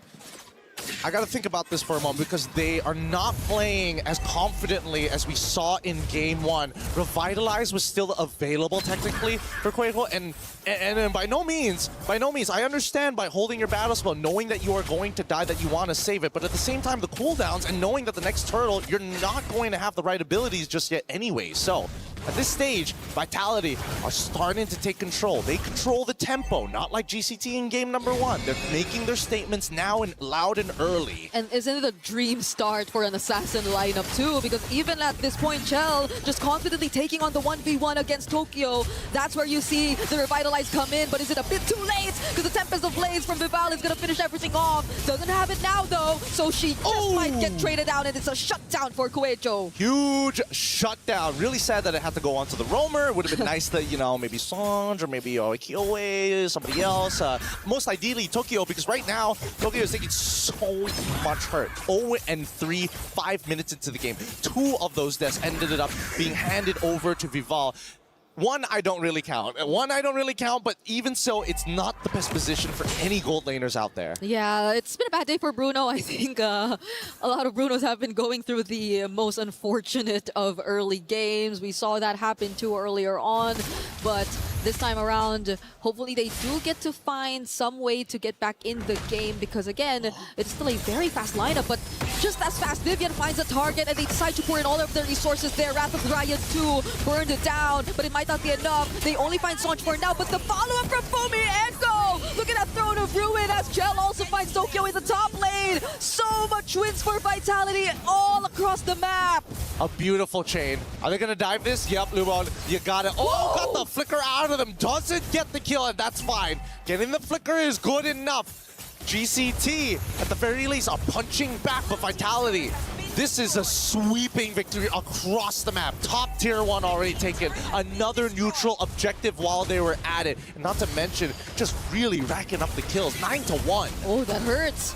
S: I gotta think about this for a moment because they are not playing as confidently as we saw in Game 1. Revitalize was still available technically for Quavo, and by no means, I understand by holding your battle spell, knowing that you are going to die, that you want to save it, but at the same time, the cooldowns and knowing that the next turtle, you're not going to have the right abilities just yet anyway. So At this stage, Vitality are starting to take control. They control the tempo, not like GCT in game number 1. They're making their statements now and loud and early.
C: And isn't it a dream start for an Assassin lineup too? Because even at this point, Chell just confidently taking on the 1v1 against Tokyo. That's where you see the Revitalize come in, but is it a bit too late? Because the Tempest of Blaze from Vival is going to finish everything off. Doesn't have it now though, so she just might get traded out, and it's a shutdown for Kuejo.
S: Huge shutdown. Really sad that it had to go on to the roamer. It would have been nice that, you know, maybe Sonj or maybe Kyoe, somebody else. Most ideally Tokyo, because right now Tokyo is taking so much hurt. 0-3, 5 minutes into the game. 2 of those deaths ended up being handed over to Vival. One I don't really count. But even so, it's not the best position for any gold laners out there.
C: Yeah, it's been a bad day for Bruno. I think a lot of Brunos have been going through the most unfortunate of early games. We saw that happen too earlier on, but this time around, hopefully they do get to find some way to get back in the game, because again, it's still a very fast lineup, but just as fast, Vivian finds a target and they decide to pour in all of their resources there. Wrath of Ryan 2 burned it down, but it might not be enough. They only find Sonj for now, but the follow-up from Fumi Echo! Look at that Throne of Ruin as Chell also finds Tokyo in the top lane. So much wins for Vitality all across the map.
S: A beautiful chain. Are they gonna dive this? Yep, Lumon, you got it. Oh, got the flicker out of them. Doesn't get the kill, and that's fine. Getting the flicker is good enough. GCT, at the very least, are punching back, but Vitality, this is a sweeping victory across the map. Top tier 1 already taken. Another neutral objective while they were at it. And not to mention, just really racking up the kills. 9-1.
C: Oh, that hurts.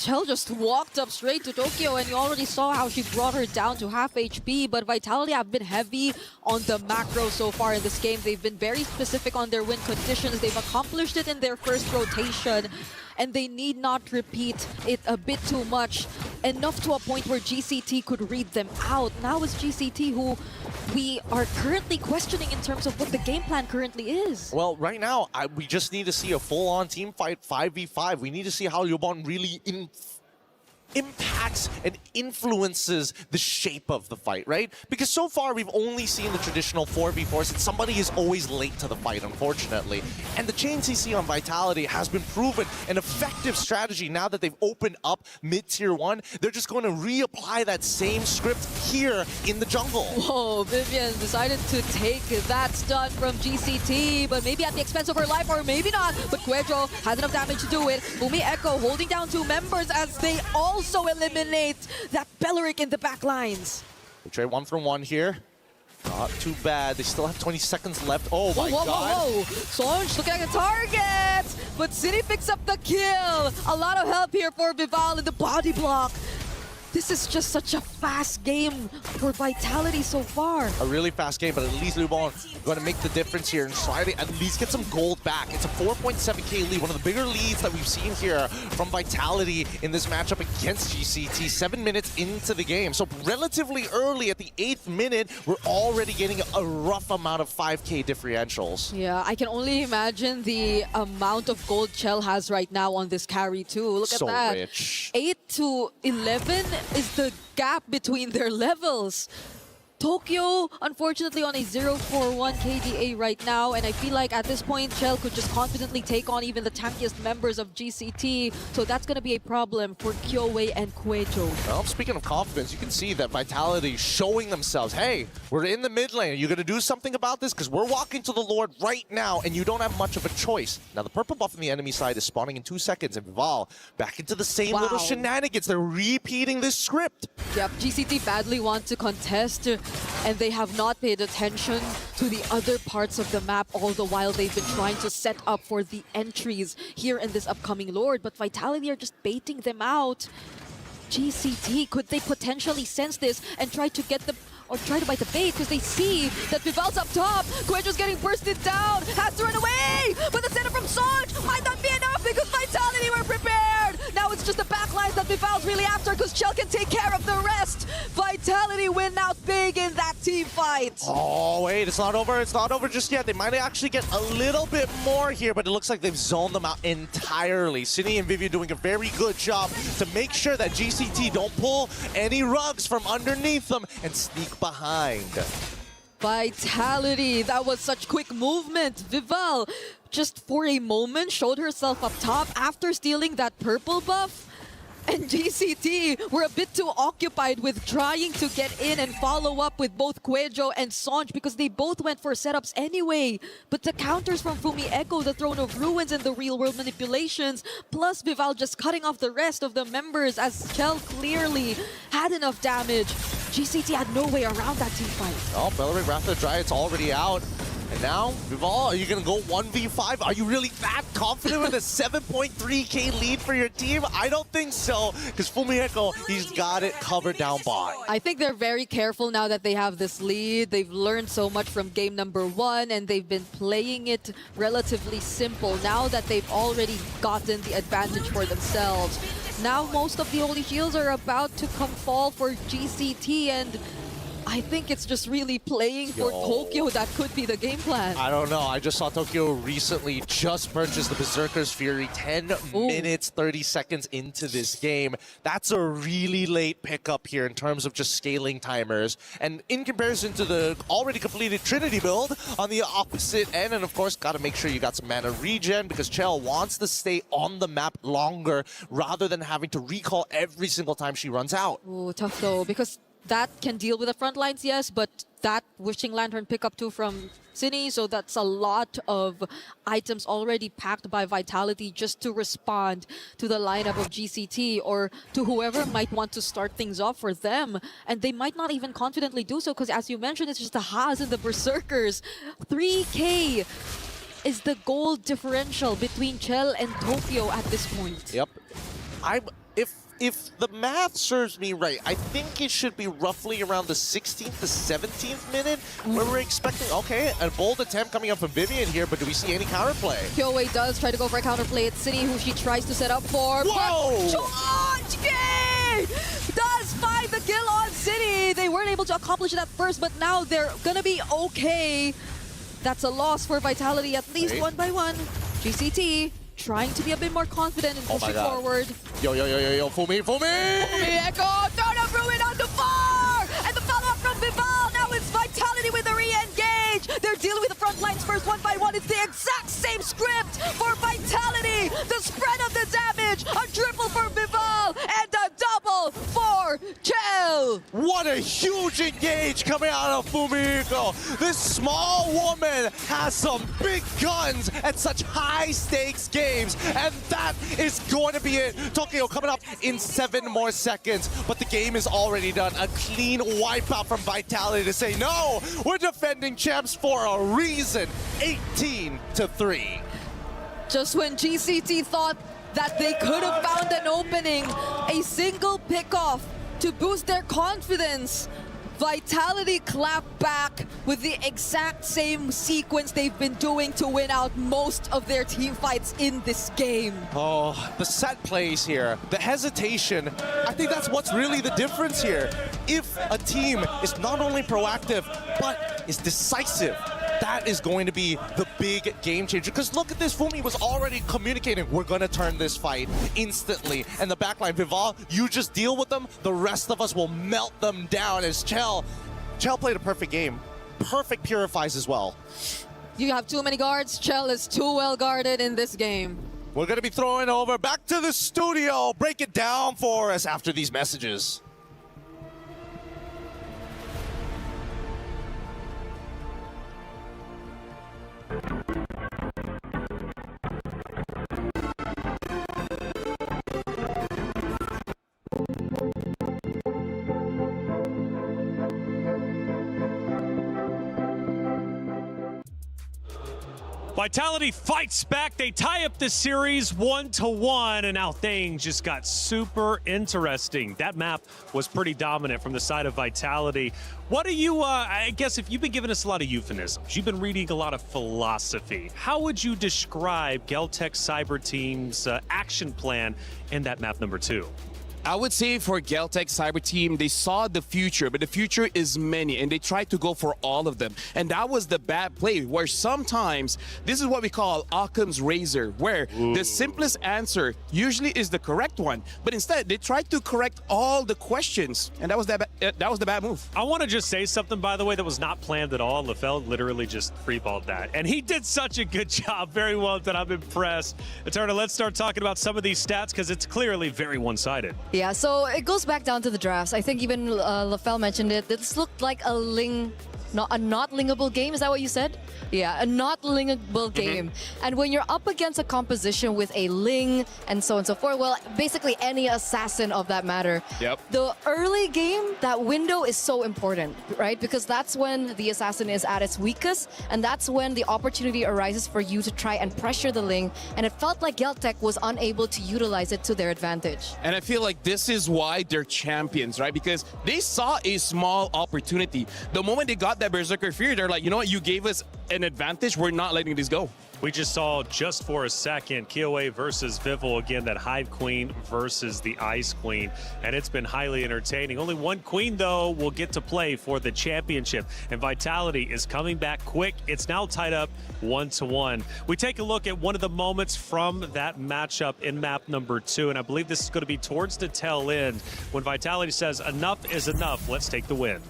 C: Chell just walked up straight to Tokyo, and you already saw how she brought her down to half HP, but Vitality have been heavy on the macro so far in this game. They've been very specific on their win conditions. They've accomplished it in their first rotation, and they need not repeat it a bit too much, enough to a point where GCT could read them out. Now it's GCT who we are currently questioning in terms of what the game plan currently is.
S: Well, right now, we just need to see a full-on team fight 5v5. We need to see how Yobon really impacts and influences the shape of the fight, right? Because so far we've only seen the traditional 4v4s, and somebody is always late to the fight, unfortunately. And the chain CC on Vitality has been proven an effective strategy now that they've opened up mid-tier 1. They're just going to reapply that same script here in the jungle.
C: Whoa, Vivian decided to take that stun from GCT, but maybe at the expense of her life, or maybe not. But Kuejo has enough damage to do it. Fumi Echo holding down 2 members as they also eliminate that Belleric in the back lines.
S: They trade 1 from 1 here. Not too bad. They still have 20 seconds left. Oh my god.
C: Whoa. Sonj looking at a target, but City picks up the kill. A lot of help here for Vival in the body block. This is just such a fast game for Vitality so far.
S: A really fast game, but at least Lubon going to make the difference here and try to at least get some gold back. It's a 4.7k lead, one of the bigger leads that we've seen here from Vitality in this matchup against GCT. 7 minutes into the game. So relatively early at the 8th minute, we're already getting a rough amount of 5k differentials.
C: Yeah, I can only imagine the amount of gold Chell has right now on this carry too. Look at that.
S: So rich.
C: 8 to 11 is the gap between their levels. Tokyo, unfortunately, on a 0-4-1 KDA right now, and I feel like at this point, Chell could just confidently take on even the tankiest members of GCT, so that's going to be a problem for Kyoe and Kuejo.
S: Well, speaking of confidence, you can see that Vitality showing themselves, hey, we're in the mid lane. Are you going to do something about this? Because we're walking to the Lord right now, and you don't have much of a choice. Now, the purple buff on the enemy side is spawning in 2 seconds, and Vival back into the same little shenanigans. They're repeating this script.
C: Yep, GCT badly want to contest, and they have not paid attention to the other parts of the map, all the while they've been trying to set up for the entries here in this upcoming Lord. But Vitality are just baiting them out. GCT, could they potentially sense this and try to get the or try to bite the bait, because they see that Vival's up top. Kuejo's getting bursted down, has to run away, but the center from Sonj might not be enough because Vitality were prepared. Now it's just the backlines that Vival's really after, because Chell can take care of the rest. Vitality win out big in that team fight. fight.
S: Oh, wait, it's not over. It's not over just yet. They might actually get a little bit more here, but it looks like they've zoned them out entirely. Cine and Vivian doing a very good job to make sure that GCT don't pull any rugs from underneath them and sneak behind.
C: Vitality, that was such quick movement. Vival, just for a moment, showed herself up top after stealing that purple buff. And GCT were a bit too occupied with trying to get in and follow up with both Cuejo and Sonj because they both went for setups anyway. But the counters from Fumi Echo, the Throne of Ruins, and the real-world manipulations, plus Vival just cutting off the rest of the members as Chell clearly had enough damage. GCT had no way around that team fight.
S: Oh, Beleric Wrath of the Dryad's already out. And now, Vival, are you going to go 1v5? Are you really that confident with a 7.3k lead for your team? I don't think so, because Fumieko, he's got it covered down bot.
C: I think they're very careful now that they have this lead. They've learned so much from game number 1, and they've been playing it relatively simple now that they've already gotten the advantage for themselves. Now most of the Holy Shields are about to come fall for GCT, and I think it's just really playing for Tokyo that could be the game plan.
S: I don't know. I just saw Tokyo recently just purchase the Berserker's Fury 10 minutes, 30 seconds into this game. That's a really late pickup here in terms of just scaling timers. And in comparison to the already completed Trinity build on the opposite end, and of course, got to make sure you got some mana regen because Chell wants to stay on the map longer rather than having to recall every single time she runs out.
C: Ooh, tough though, because that can deal with the front lines, yes, but that Wishing Lantern pickup too from Cine, so that's a lot of items already packed by Vitality just to respond to the lineup of GCT or to whoever might want to start things off for them. And they might not even confidently do so because, as you mentioned, it's just the Haas and the Berserkers. 3K is the goal differential between Chell and Tokyo at this point.
S: Yep. If the math serves me right, I think it should be roughly around the 16th to 17th minute where we're expecting, okay, a bold attempt coming up from Vivian here, but do we see any counterplay?
C: Kyoei does try to go for a counterplay. It's Cine who she tries to set up for.
S: Whoa!
C: Does find the kill on Cine. They weren't able to accomplish it at first, but now they're gonna be okay. That's a loss for Vitality, at least one by one. GCT trying to be a bit more confident and pushing forward.
S: Yo, Fumi!
C: Fumi Echo, Throne of Ruin on the far! And the follow-up from Vival, now it's Vitality with a re-engage! They're dealing with the front lines first, one by one. It's the exact same script for Vitality! The spread of the damage, a triple for Vival, and a double for Chell!
S: What a huge engage coming out of Fumiko! This small woman has some big guns at such high-stakes games, and that is going to be it. Tokyo coming up in 7 more seconds, but the game is already done. A clean wipeout from Vitality to say, no, we're defending champs for a reason. 18-3.
C: Just when GCT thought that they could have found an opening, a single pickoff to boost their confidence, Vitality clapped back with the exact same sequence they've been doing to win out most of their team fights in this game.
S: Oh, the set plays here, the hesitation, I think that's what's really the difference here. If a team is not only proactive, but is decisive, that is going to be the big game changer. Because look at this, Fumi was already communicating, we're going to turn this fight instantly. And the backline, Vival, you just deal with them, the rest of us will melt them down as Chell played a perfect game. Perfect purifies as well.
C: You have too many guards. Chell is too well guarded in this game.
S: We're going to be throwing over back to the studio. Break it down for us after these messages.
D: Vitality fights back. They tie up the series 1-1, and now things just got super interesting. That map was pretty dominant from the side of Vitality. What do you, I guess if you've been giving us a lot of euphemisms, you've been reading a lot of philosophy, how would you describe Geltec Cyber Team's action plan in that map number 2?
G: I would say for Geltec Cyber Team, they saw the future, but the future is many, and they tried to go for all of them. And that was the bad play, where sometimes, this is what we call Occam's razor, where the simplest answer usually is the correct one, but instead they tried to correct all the questions, and that was the bad move.
D: I want to just say something, by the way, that was not planned at all. LaFell literally just freeballed that, and he did such a good job. Very well done. I'm impressed. Turner, let's start talking about some of these stats, because it's clearly very one-sided.
J: Yeah, so it goes back down to the drafts. I think even LaFell mentioned it. This looked like a not lingable game. Is that what you said? Yeah, a not lingable game. And when you're up against a composition with a ling and so on and so forth, well, basically any assassin of that matter.
G: Yep.
J: The early game, that window is so important, right? Because that's when the assassin is at its weakest, and that's when the opportunity arises for you to try and pressure the ling. And it felt like Geltec was unable to utilize it to their advantage.
G: And I feel like this is why they're champions, right? Because they saw a small opportunity. The moment they got that Berserker Fury, they're like, you know what, you gave us an advantage, we're not letting this go.
D: We just saw, just for a second, Kioe versus Vival, again, that Hive Queen versus the Ice Queen, and it's been highly entertaining. Only one Queen, though, will get to play for the championship, and Vitality is coming back quick. It's now tied up 1-1. We take a look at one of the moments from that matchup in map number 2, and I believe this is going to be towards the tail end, when Vitality says, enough is enough, let's take the win.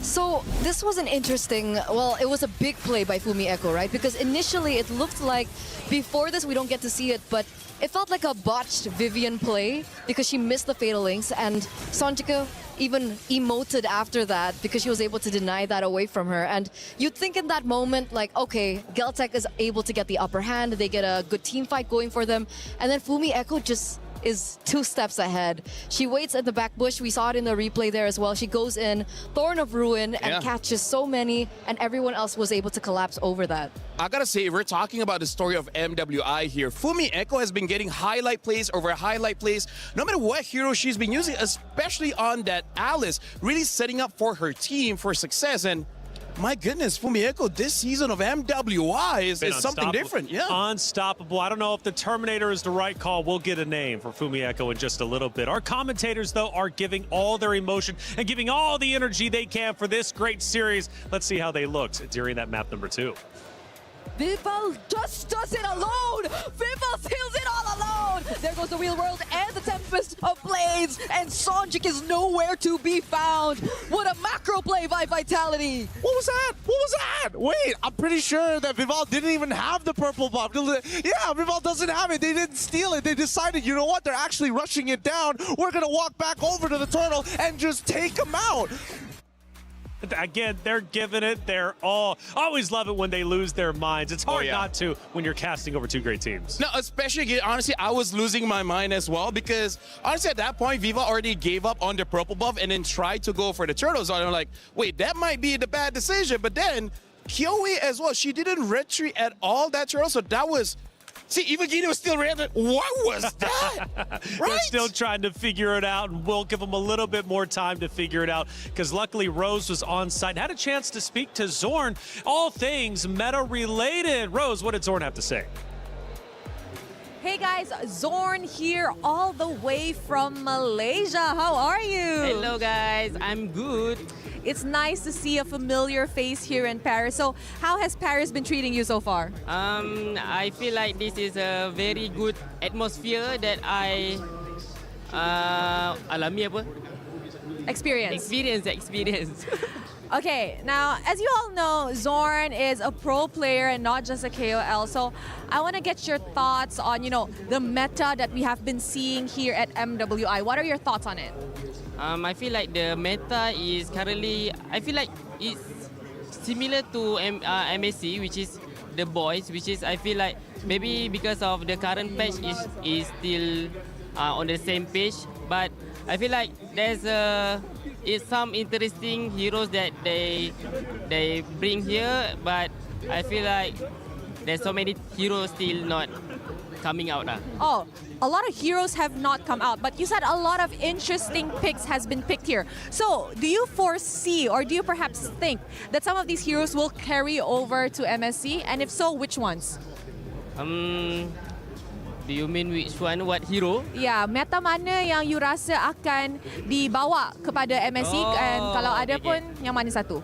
J: So this was an interesting, well, it was a big play by Fumi Echo, right? Because initially it looked like, before this we don't get to see it, but it felt like a botched Vivian play because she missed the Fatal Links, and Sonjika even emoted after that because she was able to deny that away from her. And you'd think in that moment, like, okay, Geltec is able to get the upper hand, they get a good team fight going for them, and then Fumi Echo just is 2 steps ahead. She waits at the back bush. We saw it in the replay there as well. She goes in, Thorn of Ruin, and catches so many, and everyone else was able to collapse over that.
G: I gotta say, we're talking about the story of MWI here. Fumi Echo has been getting highlight plays over highlight plays, no matter what hero she's been using, especially on that Alice, really setting up for her team for success. And my goodness, Fumi Echo, this season of MWI is something different. Yeah.
D: Unstoppable. I don't know if the Terminator is the right call. We'll get a name for Fumi Echo in just a little bit. Our commentators, though, are giving all their emotion and giving all the energy they can for this great series. Let's see how they looked during that map number 2.
C: Vival just does it alone! Vival seals it all alone! There goes the Real World and the Tempest of Blades, and Sonjik is nowhere to be found! What a macro play by Vitality!
S: What was that? What was that? Wait, I'm pretty sure that Vival didn't even have the purple buff. Yeah, Vival doesn't have it. They didn't steal it. They decided, you know what? They're actually rushing it down. We're going to walk back over to the turtle and just take him out.
D: Again, they're giving it their all. Always love it when they lose their minds. It's hard not to when you're casting over 2 great teams.
G: No, especially, honestly, I was losing my mind as well because, honestly, at that point, Viva already gave up on the purple buff and then tried to go for the turtles. So I'm like, wait, that might be the bad decision. But then, Kioe as well, she didn't retreat at all that turtle. So that was... See, even Gina was still random. What was that? Right?
D: They're still trying to figure it out, and we'll give them a little bit more time to figure it out because luckily Rose was on site and had a chance to speak to Zorn. All things meta-related. Rose, what did Zorn have to say?
C: Hey guys, Zorn here all the way from Malaysia. How are you?
R: Hello guys, I'm good.
C: It's nice to see a familiar face here in Paris. So how has Paris been treating you so far?
R: I feel like this is a very good atmosphere that I alami apa? Experience.
C: Okay, now as you all know, Zorn is a pro player and not just a KOL. So I want to get your thoughts on, the meta that we have been seeing here at MWI. What are your thoughts on it?
R: I feel like the meta is currently, I feel like it's similar to MSC, which is the boys, which is I feel like maybe because of the current patch is still on the same page, but I feel like there's some interesting heroes that they bring here, but I feel like there's so many heroes still not coming out.
C: Oh, a lot of heroes have not come out, but you said a lot of interesting picks has been picked here. So do you foresee or do you perhaps think that some of these heroes will carry over to MSC? And if so, which ones?
R: Do you mean which one? What hero?
H: Ya, meta mana yang you rasa akan dibawa kepada MSC and kalau ada pun yang mana satu?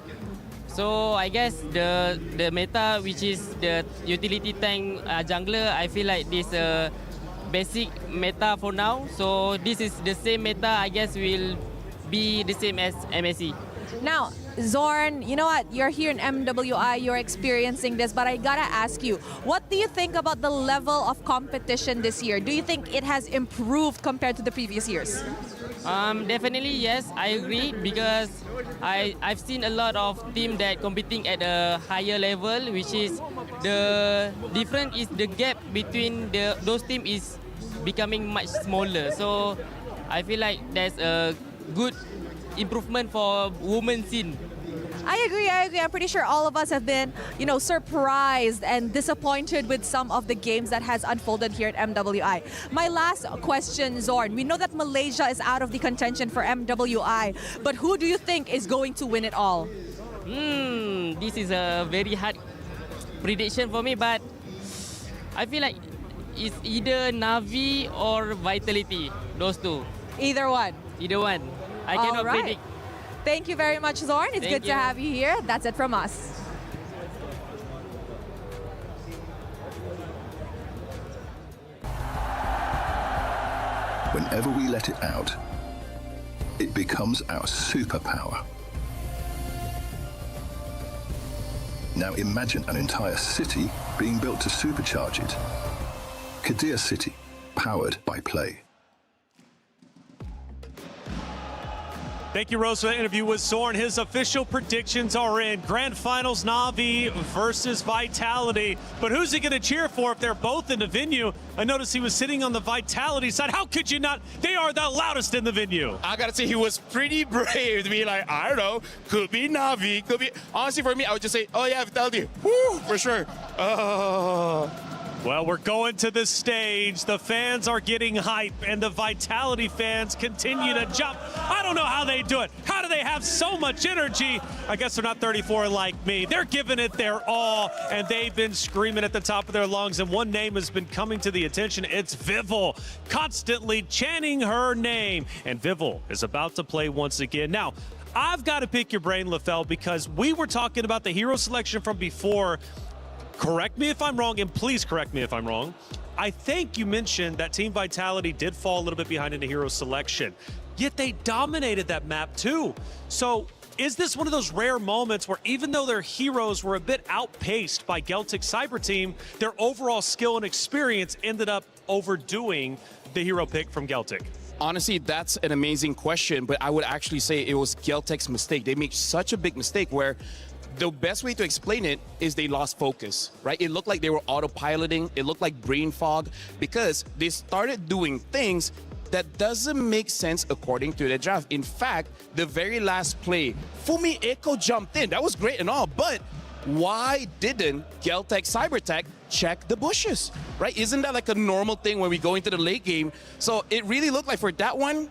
R: So I guess the meta which is the utility tank jungler, I feel like this basic meta for now. So this is the same meta. I guess will be the same as MSC.
H: Now, Zorn, you know what? You're here in MWI, you're experiencing this, but I gotta ask you, what do you think about the level of competition this year? Do you think it has improved compared to the previous years?
R: Definitely yes, I agree because I've seen a lot of teams that competing at a higher level, which is the difference is the gap between those teams is becoming much smaller. So I feel like there's a good improvement for women's scene.
H: I agree. I'm pretty sure all of us have been, surprised and disappointed with some of the games that has unfolded here at MWI. My last question, Zorn. We know that Malaysia is out of the contention for MWI, but who do you think is going to win it all?
R: This is a very hard prediction for me, but I feel like it's either Navi or Vitality, those two.
H: Either one?
R: Either one. I cannot predict.
H: Thank you very much, Zorn. It's good
R: Thank
H: to
R: you.
H: have you here. That's it from us.
Q: Whenever we let it out, it becomes our superpower. Now imagine an entire city being built to supercharge it. Kadir City, powered by play.
D: Thank you, Rose, for that interview with Zorn. His official predictions are in. Grand Finals, Navi versus Vitality. But who's he going to cheer for if they're both in the venue? I noticed he was sitting on the Vitality side. How could you not? They are the loudest in the venue.
G: I gotta say, he was pretty brave to be like, I don't know, could be Navi, could be. Honestly, for me, I would just say, oh yeah, Vitality, woo, for sure.
D: Well, we're going to the stage. The fans are getting hype, and the Vitality fans continue to jump. I don't know how they do it. How do they have so much energy? I guess they're not 34 like me. They're giving it their all, and they've been screaming at the top of their lungs, and one name has been coming to the attention. It's Vival, constantly chanting her name, and Vival is about to play once again. Now, I've got to pick your brain, Lefel, because we were talking about the hero selection from before. Correct me if I'm wrong, and please correct me if I'm wrong. I think you mentioned that Team Vitality did fall a little bit behind in the hero selection, yet they dominated that map too. So is this one of those rare moments where even though their heroes were a bit outpaced by Geltic's Cyber Team, their overall skill and experience ended up overdoing the hero pick from Geltic?
G: Honestly, that's an amazing question, but I would actually say it was Geltic's mistake. They made such a big mistake where the best way to explain it is they lost focus, right? It looked like they were autopiloting. It looked like brain fog because they started doing things that doesn't make sense according to the draft. In fact, the very last play, Fumi Echo jumped in. That was great and all, but why didn't Geltec Cybertech check the bushes, right? Isn't that like a normal thing when we go into the late game? So it really looked like for that one,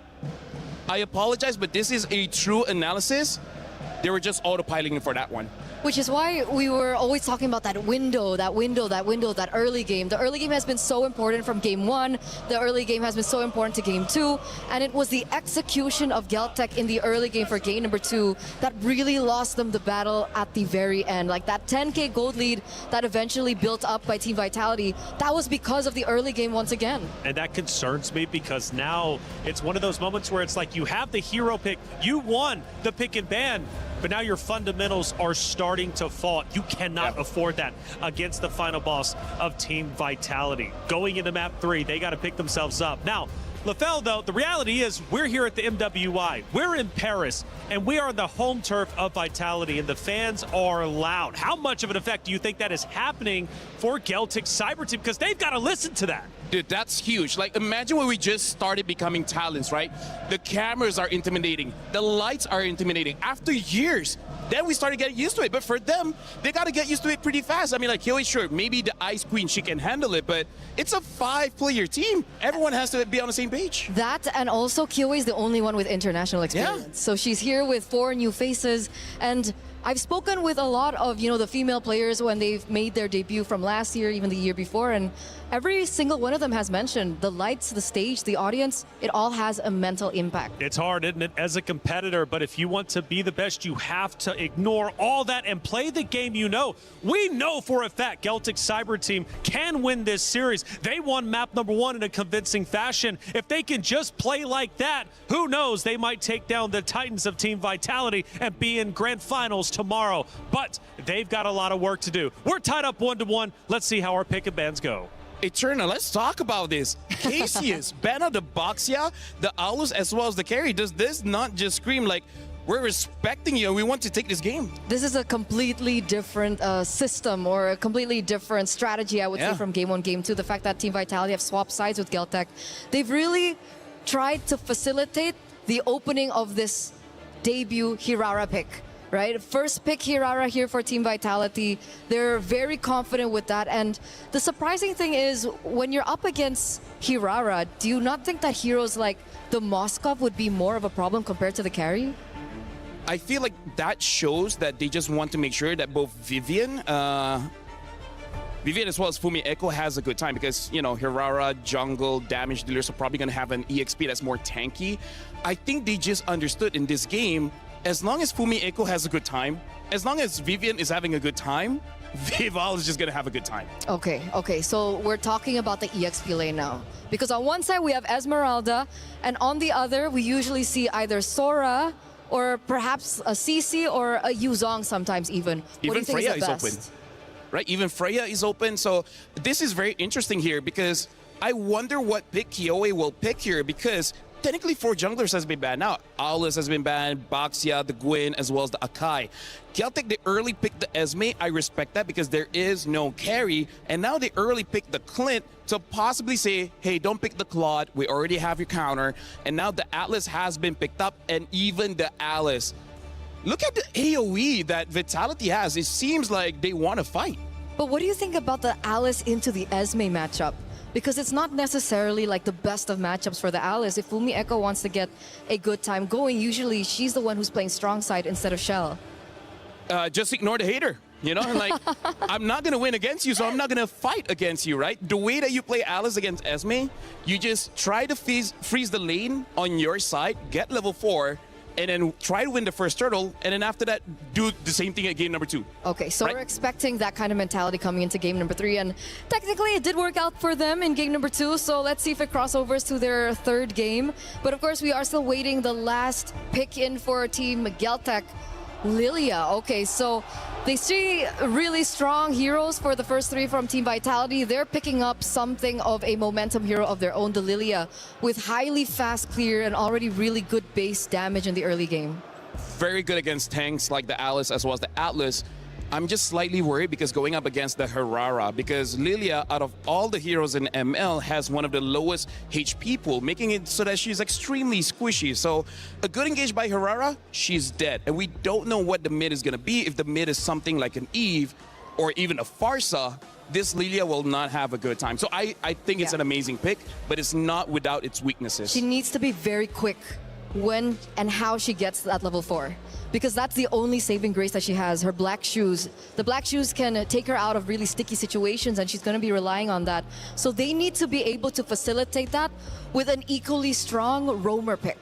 G: I apologize, but this is a true analysis. They were just autopiloting for that one.
J: Which is why we were always talking about that window, that early game. The early game has been so important from game 1. The early game has been so important to game 2. And it was the execution of Geltec in the early game for game number 2 that really lost them the battle at the very end. Like that 10K gold lead that eventually built up by Team Vitality, that was because of the early game once again.
D: And that concerns me because now it's one of those moments where it's like you have the hero pick, you won the pick and ban, but now your fundamentals are starting to fall. You cannot afford that against the final boss of Team Vitality. Going into map 3, they got to pick themselves up. Now, Lefel, though, the reality is we're here at the MWI. We're in Paris, and we are the home turf of Vitality, and the fans are loud. How much of an effect do you think that is happening for Geltic Cyber Team? Because they've got to listen to that.
G: Dude, that's huge. Like, imagine when we just started becoming talents, right? The cameras are intimidating. The lights are intimidating. After years, then we started getting used to it. But for them, they got to get used to it pretty fast. I mean, like, Hilly, sure, maybe the Ice Queen, she can handle it, but it's a 5-player team. Everyone has to be on the same page.
J: That, and also Kiyoe is the only one with international experience. Yeah. So she's here with 4 new faces, and I've spoken with a lot of, the female players when they've made their debut from last year, even the year before, and every single one of them has mentioned, the lights, the stage, the audience, it all has a mental impact.
D: It's hard, isn't it, as a competitor, but if you want to be the best, you have to ignore all that and play the game you know. We know for a fact Celtic Cyber Team can win this series. They won map number 1 in a convincing fashion. If they can just play like that, who knows, they might take down the Titans of Team Vitality and be in grand finals tomorrow. But they've got a lot of work to do. We're tied up 1-1. Let's see how our pick and bans go.
G: Eternal, let's talk about this. Cassius, Banner, the Boxia, the Aulus, as well as the carry. Does this not just scream like, we're respecting you and we want to take this game?
J: This is a completely different system or a completely different strategy, I would say, from Game 1, Game 2. The fact that Team Vitality have swapped sides with Celtic, they've really tried to facilitate the opening of this debut Hirara pick. Right? First pick Hirara here for Team Vitality. They're very confident with that. And the surprising thing is, when you're up against Hirara, do you not think that heroes like the Moskov would be more of a problem compared to the carry?
G: I feel like that shows that they just want to make sure that both Vivian as well as Fumi Echo has a good time, because, you know, Hirara, jungle, damage dealers are probably going to have an EXP that's more tanky. I think they just understood in this game, as long as Fumi Echo has a good time, as long as Vivian is having a good time, Vival is just going to have a good time.
J: Okay, so we're talking about the EXP lane now. Because on one side we have Esmeralda, and on the other we usually see either Sora or perhaps a CC or a Yuzong sometimes even.
G: Even Freya is open. Right? Even Freya is open. So this is very interesting here, because I wonder what pick Kioe will pick here, because technically 4 junglers has been banned now. Aulus has been banned, Baxia, the Gwyn, as well as the Akai. Celtic, they early picked the Esme. I respect that because there is no carry. And now they early picked the Clint to possibly say, hey, don't pick the Claude. We already have your counter. And now the Atlas has been picked up, and even the Alice. Look at the AoE that Vitality has. It seems like they want to fight.
J: But what do you think about the Alice into the Esme matchup? Because it's not necessarily like the best of matchups for the Alice. If Fumi Echo wants to get a good time going, usually she's the one who's playing strong side instead of Shell.
G: Just ignore the hater. You know, like, I'm not going to win against you, so I'm not going to fight against you, right? The way that you play Alice against Esme, you just try to freeze the lane on your side, get level 4, and then try to win the first turtle, and then after that, do the same thing at game number 2.
J: Okay, so we're expecting that kind of mentality coming into game number 3, and technically it did work out for them in game number 2, so let's see if it crossovers to their 3rd game. But of course, we are still waiting the last pick in for Team Celtic, Lilia. Okay, so they see really strong heroes for the first 3 from Team Vitality. They're picking up something of a momentum hero of their own, the Lilia, with highly fast clear and already really good base damage in the early game.
G: Very good against tanks like the Alice as well as the Atlas. I'm just slightly worried because going up against the Hirara, because Lilia, out of all the heroes in ML, has one of the lowest HP pool, making it so that she's extremely squishy. So a good engage by Hirara, she's dead. And we don't know what the mid is going to be. If the mid is something like an Eve or even a Farsa, this Lilia will not have a good time. So I think it's an amazing pick, but it's not without its weaknesses.
J: She needs to be very quick when and how she gets that level 4, because that's the only saving grace that she has, her black shoes. The black shoes can take her out of really sticky situations, and she's going to be relying on that. So they need to be able to facilitate that with an equally strong roamer pick.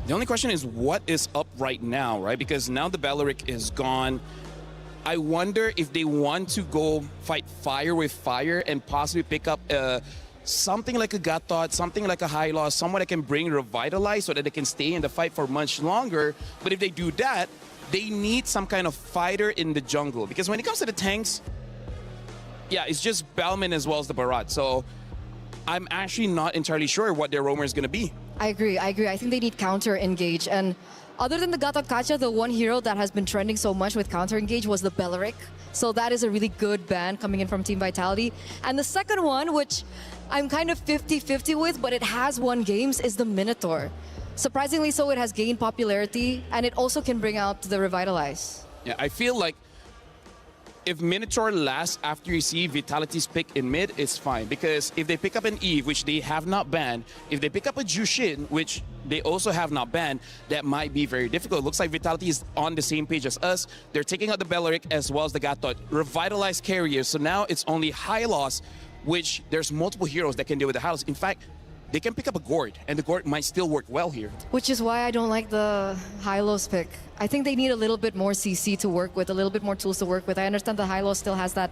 G: The only question is what is up right now, right? Because now the Belleric is gone. I wonder if they want to go fight fire with fire and possibly pick up something like a Gatot, something like a High Loss, someone that can bring Revitalize so that they can stay in the fight for much longer. But if they do that, they need some kind of fighter in the jungle. Because when it comes to the tanks, yeah, it's just Bellman as well as the Barat. So I'm actually not entirely sure what their roamer is going to be.
J: I agree. I think they need counter engage. And other than the Gatot Kacha, the one hero that has been trending so much with counter engage was the Belleric. So that is a really good ban coming in from Team Vitality. And the second one, which I'm kind of 50-50 with, but it has won games, is the Minotaur. Surprisingly so, it has gained popularity, and it also can bring out the Revitalize.
G: Yeah, I feel like if Minotaur lasts after you see Vitality's pick in mid, it's fine. Because if they pick up an Eve, which they have not banned, if they pick up a Jushin, which they also have not banned, that might be very difficult. It looks like Vitality is on the same page as us. They're taking out the Belleric as well as the Gatot. Revitalized carriers, so now it's only High Loss which there's multiple heroes that can deal with the Hylos. In fact, they can pick up a Gord, and the Gord might still work well here.
J: Which is why I don't like the Hylos pick. I think they need a little bit more CC to work with, a little bit more tools to work with. I understand the Hylos still has that,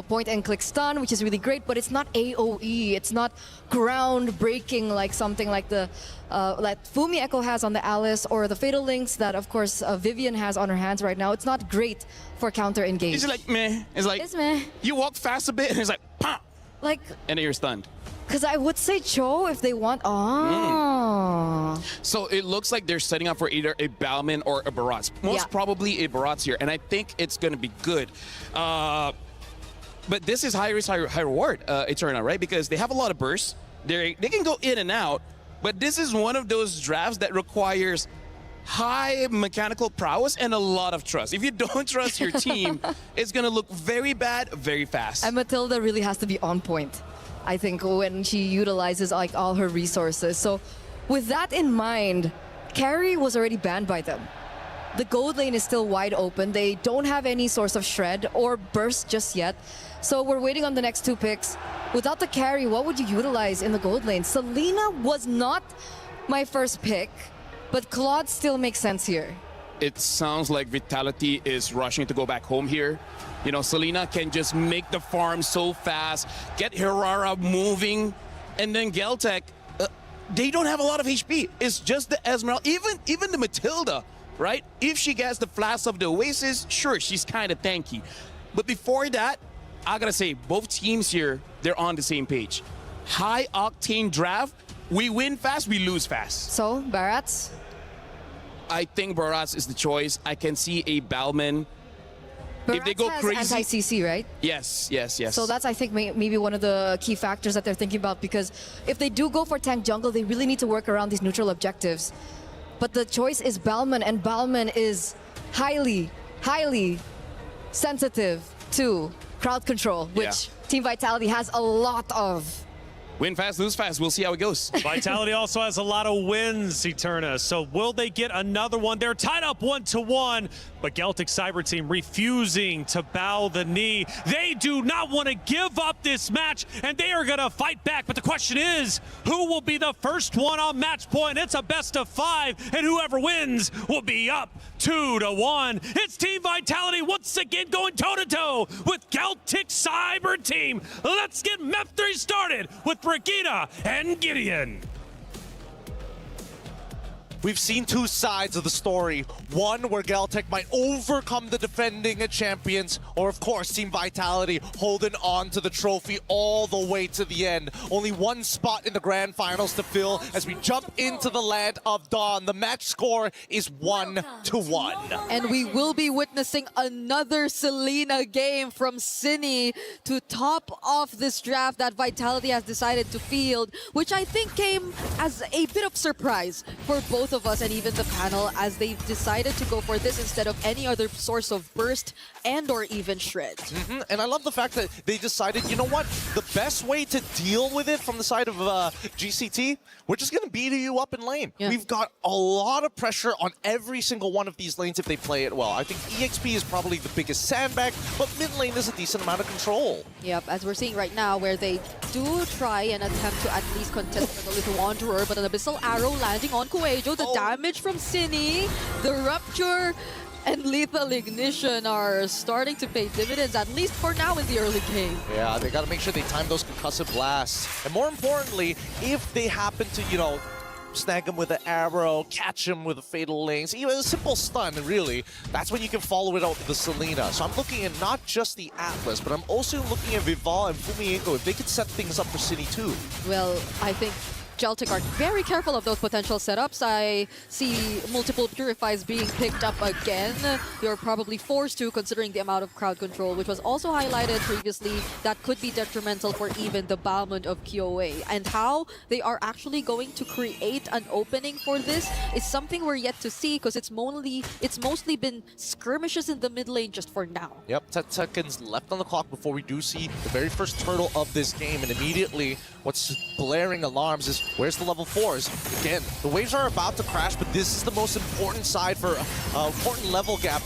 J: point and click stun, which is really great, but it's not AoE. It's not groundbreaking like something like the that Fumi Echo has on the Alice, or the Fatal Links that, of course, Vivian has on her hands right now. It's not great for counter engage.
G: It's like meh. It's like
J: it's meh.
G: You walk fast a bit, and it's like pop,
J: like,
G: and then you're stunned.
J: Because I would say Cho if they want.
G: So it looks like they're setting up for either a Balman or a Barats. Most probably a Barats here, and I think it's going to be good. But this is high risk, high reward, Eterna, right? Because they have a lot of bursts. They can go in and out, but this is one of those drafts that requires high mechanical prowess and a lot of trust. If you don't trust your team, it's going to look very bad, very fast.
J: And Matilda really has to be on point, I think, when she utilizes like all her resources. So with that in mind, carry was already banned by them. The gold lane is still wide open. They don't have any source of shred or burst just yet. So we're waiting on the next two picks. Without the carry, what would you utilize in the gold lane? Selena was not my first pick, but Claude still makes sense here.
G: It sounds like Vitality is rushing to go back home here. Selena can just make the farm so fast, get Herrera moving, and then Geltec, they don't have a lot of HP. It's just the Esmeralda, even the Matilda, right? If she gets the flash of the Oasis, sure, she's kind of tanky. But before that, I gotta say, both teams here, they're on the same page. High octane draft, we win fast, we lose fast.
J: So, Barats?
G: I think Barats is the choice. I can see a Balman.
J: Barats
G: if they go
J: has
G: crazy,
J: anti-CC, right?
G: Yes.
J: So that's, I think, maybe one of the key factors that they're thinking about, because if they do go for tank jungle, they really need to work around these neutral objectives. But the choice is Balman, and Balman is highly sensitive to crowd control, which Team Vitality has a lot of.
G: Win fast, lose fast. We'll see how it goes.
D: Vitality also has a lot of wins, Eterna. So will they get another one? They're tied up 1-1, but Celtic Cyber Team refusing to bow the knee. They do not want to give up this match, and they are going to fight back. But the question is, who will be the first one on match point? It's a best of 5, and whoever wins will be up 2-1. It's Team Vitality once again going toe-to-toe with Celtic Cyber Team. Let's get Map 3 started with Brigitte and Gideon.
S: We've seen two sides of the story. One where Geltec might overcome the defending champions, or of course Team Vitality holding on to the trophy all the way to the end. Only one spot in the grand finals to fill as we jump into the land of dawn. The match score is 1-1.
C: And we will be witnessing another Selena game from Cine to top off this draft that Vitality has decided to field, which I think came as a bit of surprise for both of us and even the panel, as they've decided to go for this instead of any other source of burst and or even shred.
S: And I love the fact that they decided, you know what, the best way to deal with it from the side of GCT, we're just going to beat you up in lane. We've got a lot of pressure on every single one of these lanes if they play it well. I think EXP is probably the biggest sandbag, but mid lane is a decent amount of control.
C: Yep, as we're seeing right now, where they do try and attempt to at least contest with a little Wanderer, but an Abyssal Arrow landing on Kuejo. The damage from Cine, the Rupture, and Lethal Ignition are starting to pay dividends, at least for now in the early game.
S: Yeah, they got to make sure they time those concussive blasts. And more importantly, if they happen to, snag him with an arrow, catch him with a fatal links, even a simple stun, really, that's when you can follow it out with the Selena. So I'm looking at not just the Atlas, but I'm also looking at Vival and Fumienko, if they could set things up for Cine too.
C: Well, I think Celtic are very careful of those potential setups. I see multiple Purifies being picked up again. You're probably forced to, considering the amount of crowd control, which was also highlighted previously, that could be detrimental for even the Balmond of KOA. And how they are actually going to create an opening for this is something we're yet to see, because it's mostly been skirmishes in the mid lane just for now.
S: Yep, 10 seconds left on the clock before we do see the very first turtle of this game, and immediately what's blaring alarms is, where's the level 4s? Again, the waves are about to crash, but this is the most important side for important level gap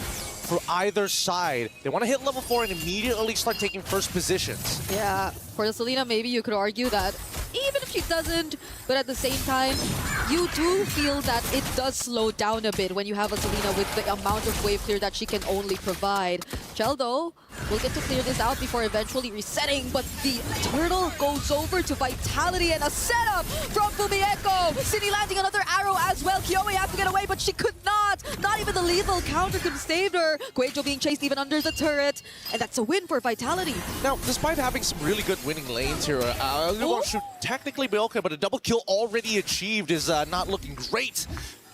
S: for either side. They want to hit level 4 and immediately start taking first positions.
C: Yeah, for the Selena, maybe you could argue that even if she doesn't, but at the same time, you do feel that it does slow down a bit when you have a Selena with the amount of wave clear that she can only provide. Chell, though, will get to clear this out before eventually resetting, but the turtle goes over to Vitality and a setup from Fumieko. City landing another arrow as well. Kyoe had to get away, but she could not. Not even the lethal counter could save her. Guejo being chased even under the turret, and that's a win for Vitality.
S: Now, despite having some really good winning lanes here, should technically be okay, but a double kill already achieved is not looking great.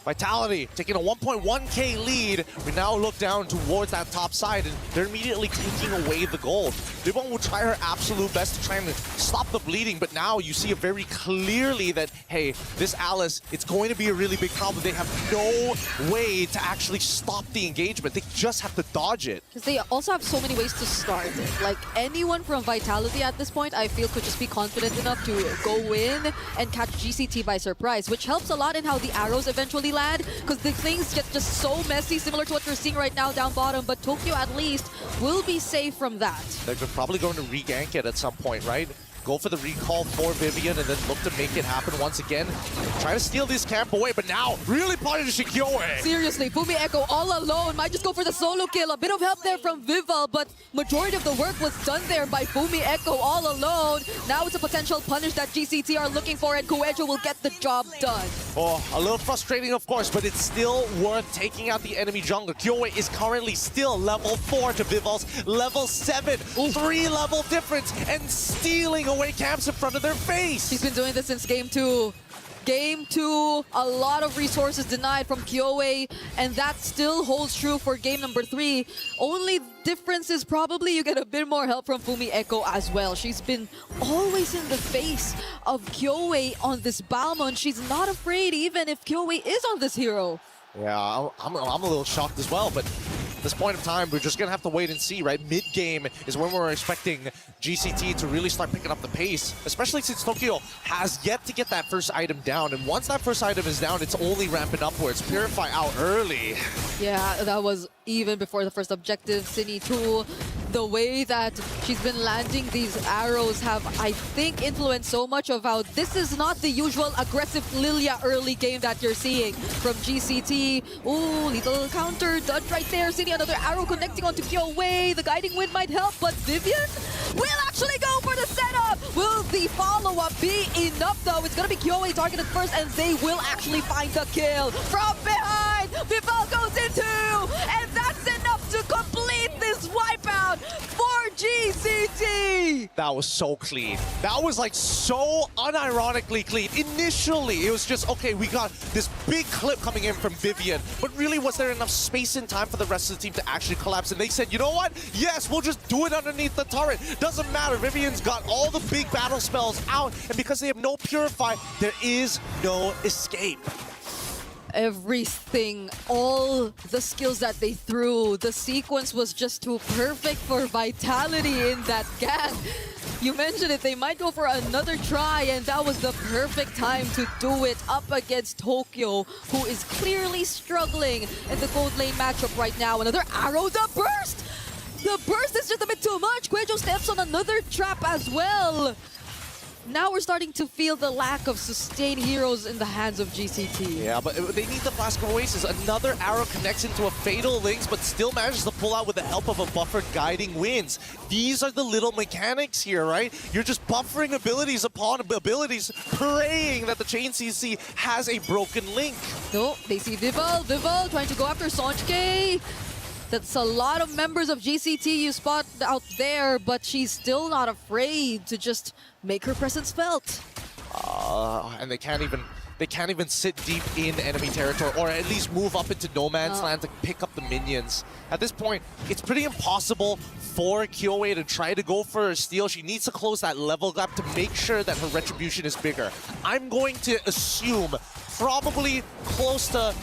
S: Vitality taking a 1.1k lead. We now look down towards that top side, and they're immediately taking away the gold. Vivon will try her absolute best to try and stop the bleeding, but now you see it very clearly that, hey, this Alice, it's going to be a really big problem. They have no way to actually stop the engagement. They just have to dodge it.
C: Because they also have so many ways to start it. Like, anyone from Vitality at this point, I feel, could just be confident enough to go in and catch GCT by surprise, which helps a lot in how the arrows eventually land, because the things get just so messy, similar to what we're seeing right now down bottom, but Tokyo at least will be safe from that.
S: They're probably going to re-gank it at some point, right? Go for the recall for Vivian and then look to make it happen once again. Try to steal this camp away, but now really punishing Kyoe.
C: Seriously, Fumieko all alone. Might just go for the solo kill. A bit of help there from Vival, but majority of the work was done there by Fumieko all alone. Now it's a potential punish that GCT are looking for, and Guejo will get the job done.
S: Oh, a little frustrating, of course, but it's still worth taking out the enemy jungler. Kyoe is currently still level 4 to Vival's level 7. 3-level difference, and stealing away camps in front of their face.
C: She's been doing this since game 2. Game 2, a lot of resources denied from Kyoe, and that still holds true for game number 3. Only difference is probably you get a bit more help from Fumieko as well. She's been always in the face of Kyoe on this Balmond. She's not afraid even if Kyoe is on this hero.
S: Yeah, I'm a little shocked as well, but at this point in time, we're just going to have to wait and see, right? Mid-game is when we're expecting GCT to really start picking up the pace, especially since Tokyo has yet to get that first item down. And once that first item is down, it's only ramping upwards. Purify out early.
C: Yeah, that was even before the first objective. Cine too. The way that she's been landing these arrows have, I think, influenced so much of how this is not the usual aggressive Lilia early game that you're seeing from GCT. Ooh, little counter dodge right there. Cine, another arrow connecting onto Kyoe. The guiding wind might help, but Vivian will actually go for the setup. Will the follow-up be enough, though? It's going to be Kyoe targeted first, and they will actually find the kill. From behind, Vival goes into, and that's enough to complete this wipeout for GCT.
S: That was so clean. That was like so unironically clean. Initially, it was just, okay, we got this big clip coming in from Vivian, but really was there enough space and time for the rest of the team to actually collapse? And they said, you know what? Yes, we'll just do it underneath the turret. Doesn't matter. Vivian's got all the big battle spells out, and because they have no Purify, there is no escape.
C: Everything, all the skills that they threw, the sequence was just too perfect for Vitality in that gang. You mentioned it, they might go for another try, and that was the perfect time to do it up against Tokyo, who is clearly struggling in the gold lane matchup right now. Another arrow, the burst! The burst is just a bit too much. Guejo steps on another trap as well. Now we're starting to feel the lack of sustained heroes in the hands of GCT.
S: Yeah, but they need the Flask of Oasis. Another arrow connects into a Fatal Links, but still manages to pull out with the help of a buffered Guiding Winds. These are the little mechanics here, right? You're just buffering abilities upon abilities, praying that the Chain CC has a broken link.
C: No, they see Vival. Vival trying to go after Sonjke. That's a lot of members of GCT you spot out there, but she's still not afraid to just make her presence felt.
S: And they can't even sit deep in enemy territory, or at least move up into no man's land to pick up the minions. At this point, it's pretty impossible for Kyoe to try to go for a steal. She needs to close that level gap to make sure that her retribution is bigger. I'm going to assume probably close to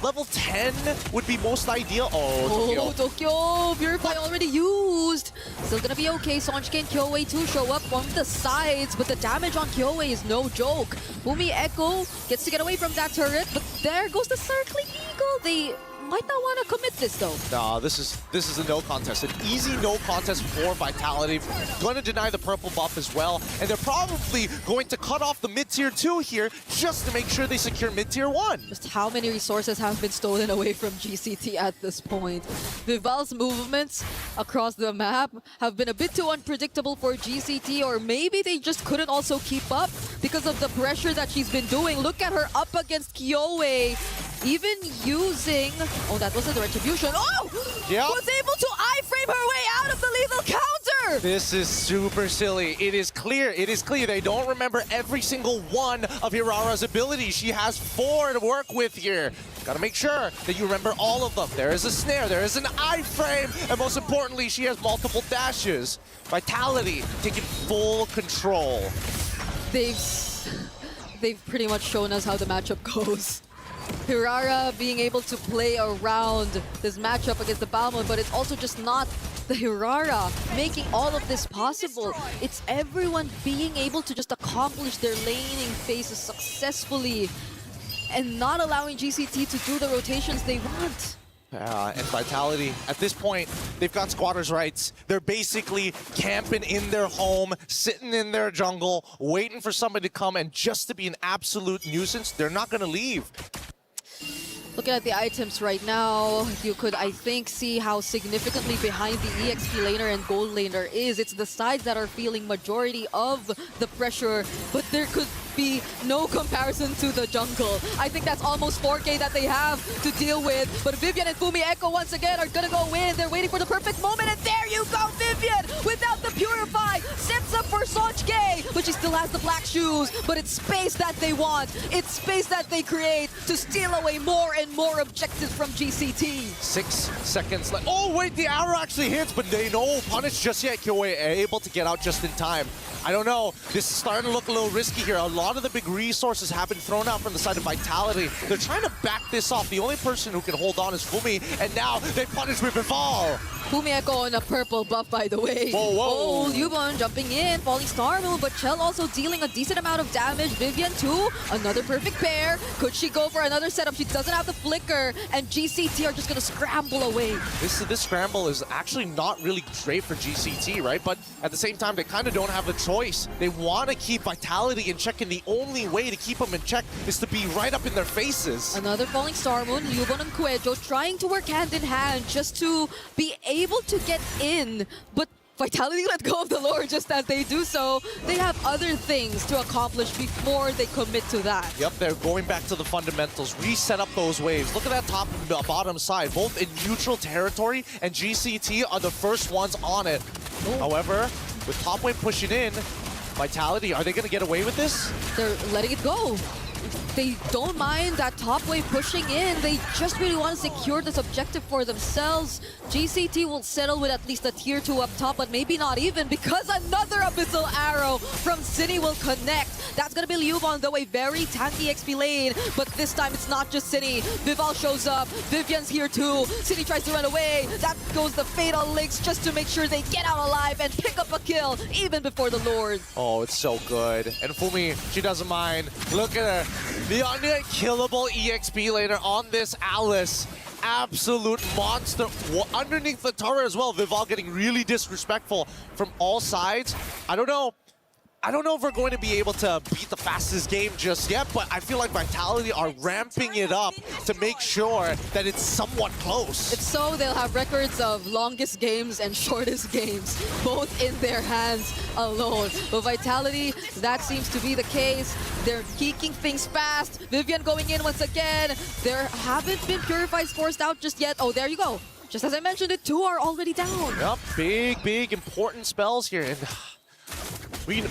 S: level 10 would be most ideal.
C: Oh, Tokyo! Purify already used! Still gonna be okay. Sonjke and Kyoe too show up on the sides, but the damage on Kyoe is no joke. Fumieko gets to get away from that turret, but there goes the Circling Eagle. They might not want to commit this though.
S: No, this is a no contest. An easy no contest for Vitality. Going to deny the purple buff as well. And they're probably going to cut off the mid-tier 2 here just to make sure they secure mid-tier 1.
C: Just how many resources have been stolen away from GCT at this point. Vival's movements across the map have been a bit too unpredictable for GCT, or maybe they just couldn't also keep up because of the pressure that she's been doing. Look at her up against Kyoe. Even using... Oh, that wasn't the retribution. Oh!
S: Yep.
C: Was able to iframe her way out of the lethal counter!
S: This is super silly. It is clear. It is clear. They don't remember every single one of Hirara's abilities. She has 4 to work with here. Gotta make sure that you remember all of them. There is a snare, there is an iframe, and most importantly, she has multiple dashes. Vitality taking full control.
C: They've pretty much shown us how the matchup goes. Hirara being able to play around this matchup against the Balmond, but it's also just not the Hirara making all of this possible. It's everyone being able to just accomplish their laning phases successfully and not allowing GCT to do the rotations they want.
S: And Vitality, at this point, they've got squatters' rights. They're basically camping in their home, sitting in their jungle, waiting for somebody to come, and just to be an absolute nuisance, they're not going to leave.
C: Looking at the items right now, you could, I think, see how significantly behind the EXP laner and gold laner is. It's the sides that are feeling majority of the pressure, but there could be no comparison to the jungle. I think that's almost 4K that they have to deal with, but Vivian and Fumi Echo once again are gonna go in. They're waiting for the perfect moment, and there you go, Vivian! Without the Purify, sets up for Sonjke, but she still has the black shoes, but it's space that they want. It's space that they create to steal away more and more objectives from GCT.
S: 6 seconds left. Oh, wait, the arrow actually hits, but they no punish just yet. Kyoe able to get out just in time. I don't know. This is starting to look a little risky here. A lot of the big resources have been thrown out from the side of Vitality. They're trying to back this off. The only person who can hold on is Fumi, and now they punish with Vival.
C: Fumi Echo on a purple buff, by the way.
S: Whoa, whoa.
C: Oh, Hilman jumping in, falling star move, but Chell also dealing a decent amount of damage. Vivian too, another perfect pair. Could she go for another setup? She doesn't have the flicker, and GCT are just gonna scramble away.
S: This scramble is actually not really great for GCT, right? But at the same time, they kind of don't have the choice. They want to keep Vitality in check, and the only way to keep them in check is to be right up in their faces.
C: Another falling star moon, Hilman and Cuejo trying to work hand in hand just to be able to get in, but Vitality let go of the lore just as they do so. They have other things to accomplish before they commit to that.
S: Yep, they're going back to the fundamentals, reset up those waves. Look at that top and bottom side, both in neutral territory, and GCT are the first ones on it.
C: Oh.
S: However, with top wave pushing in, Vitality, are they going to get away with this?
C: They're letting it go. They don't mind that top wave pushing in. They just really want to secure this objective for themselves. GCT will settle with at least a tier 2 up top, but maybe not even, because another Abyssal Arrow from Cine will connect. That's going to be Liubon, though a very tanky XP lane, but this time it's not just Cine. Vival shows up, Vivian's here too. Cine tries to run away. That goes the Fatal Links just to make sure they get out alive and pick up a kill, even before the Lord.
S: Oh, it's so good. And Fumi, she doesn't mind. Look at her. The unkillable EXP laner on this Alice. Absolute monster. Underneath the tower as well, Vival getting really disrespectful from all sides. I don't know if we're going to be able to beat the fastest game just yet, but I feel like Vitality are ramping it up to make sure that it's somewhat close.
C: It's so they'll have records of longest games and shortest games, both in their hands alone. But Vitality, that seems to be the case. They're peaking things fast. Vivian going in once again. There haven't been Purifies forced out just yet. Oh, there you go. Just as I mentioned, it 2 are already down.
S: Yep, big, important spells here. And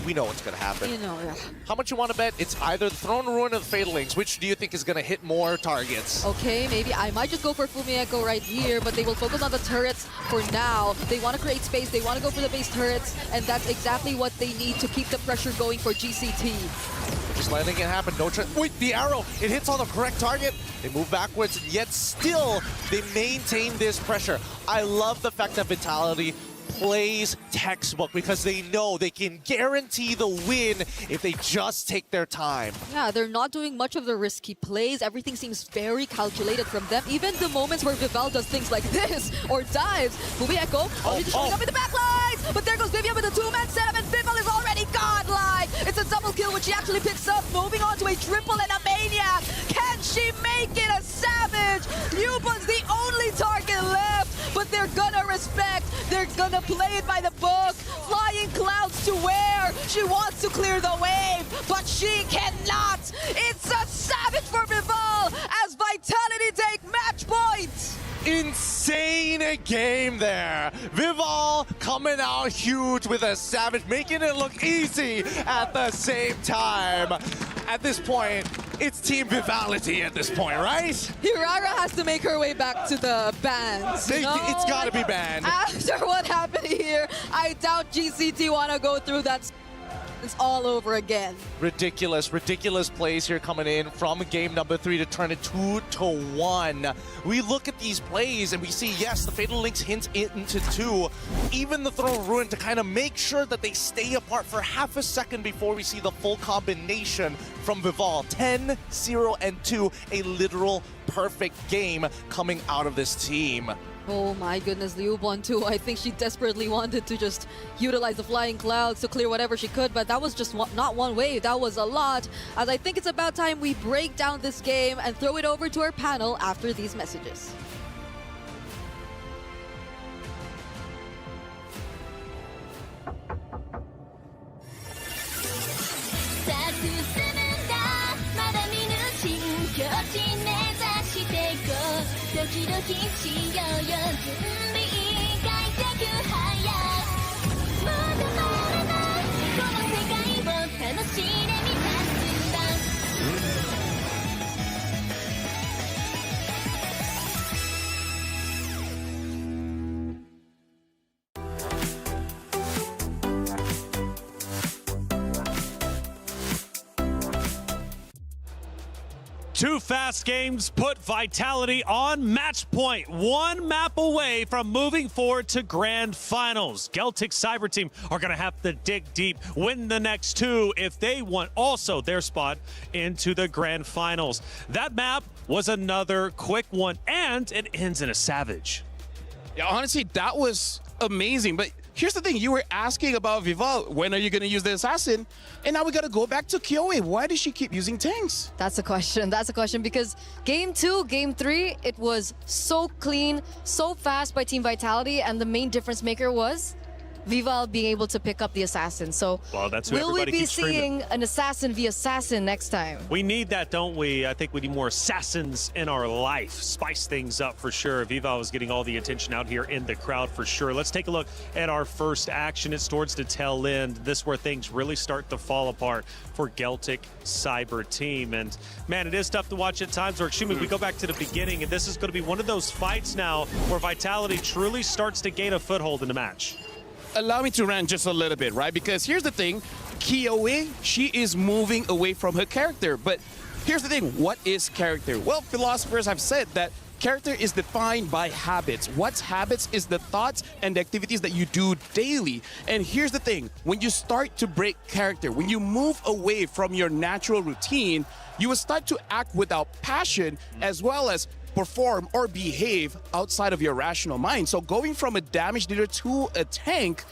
S: we know what's going to happen.
C: You know, yeah.
S: How much you want to bet? It's either the Throne Ruin or the Fatal Links. Which do you think is going to hit more targets?
C: Okay, maybe I might just go for Fumi Echo right here, but they will focus on the turrets for now. They want to create space. They want to go for the base turrets, and that's exactly what they need to keep the pressure going for GCT.
S: Just letting it happen. No wait, the arrow. It hits on the correct target. They move backwards, yet still they maintain this pressure. I love the fact that Vitality plays textbook because they know they can guarantee the win if they just take their time.
C: Yeah, they're not doing much of the risky plays. Everything seems very calculated from them. Even the moments where Vival does things like this or dives. Movie Echo already showing up in the back lines. But there goes Vivian with a two-man setup, and Vival is already godlike. It's a double kill, which she actually picks up. Moving on to a triple and a maniac. Can she make it a savage? Yuba's the only target left, but they're gonna respect. They're gonna play it by the book. Flying clouds to where? She wants to clear the wave, but she cannot. It's a savage for Vival as Vitality take match point.
S: Insane game there. Vival coming out huge with a savage, making it look easy at the same time. At this point, it's Team Vivality at this point, right?
C: Hirara has to make her way back to the bans.
S: It's gotta be banned.
C: After what happened here, I doubt GCT want to go through that. It's all over again.
S: Ridiculous plays here coming in from game number 3 to turn it 2-1. We look at these plays and we see, yes, the Fatal Links hint into 2. Even the Throne of Ruin to kind of make sure that they stay apart for half a second before we see the full combination from Vival. 10, 0, and 2. A literal perfect game coming out of this team.
C: Oh my goodness, Liubon too. I think she desperately wanted to just utilize the flying clouds to clear whatever she could, but that was just not one wave, that was a lot. As I think it's about time we break down this game and throw it over to our panel after these messages.
D: Two fast games put Vitality on match point, one map away from moving forward to grand finals. Celtic Cyber Team are going to have to dig deep, win the next two if they want also their spot into the grand finals. That map was another quick one, and it ends in a savage.
G: Yeah, honestly, that was amazing, but here's the thing, you were asking about Vival, when are you going to use the assassin? And now we got to go back to Kyoe. Why does she keep using tanks?
J: That's a question. That's a question because game 2, game 3, it was so clean, so fast by Team Vitality, and the main difference maker was Vival being able to pick up the assassin. So
D: well, that's who
J: will we
D: everybody
J: be
D: keeps screaming.
J: seeing an assassin via assassin next time?
D: We need that, don't we? I think we need more assassins in our life. Spice things up for sure. Vival is getting all the attention out here in the crowd for sure. Let's take a look at our first action. It's towards the tail end. This is where things really start to fall apart for Celtic Cyber Team. And man, it is tough to watch at times. Or excuse me, we go back to the beginning, and this is going to be one of those fights now where Vitality truly starts to gain a foothold in the match.
G: Allow me to rant just a little bit, right? Because here's the thing, Kyoe, she is moving away from her character. But here's the thing, what is character? Well, philosophers have said that character is defined by habits. What's habits is the thoughts and the activities that you do daily. And here's the thing, when you start to break character, when you move away from your natural routine, you will start to act without passion as well as perform or behave outside of your rational mind. So going from a damage dealer to a tank,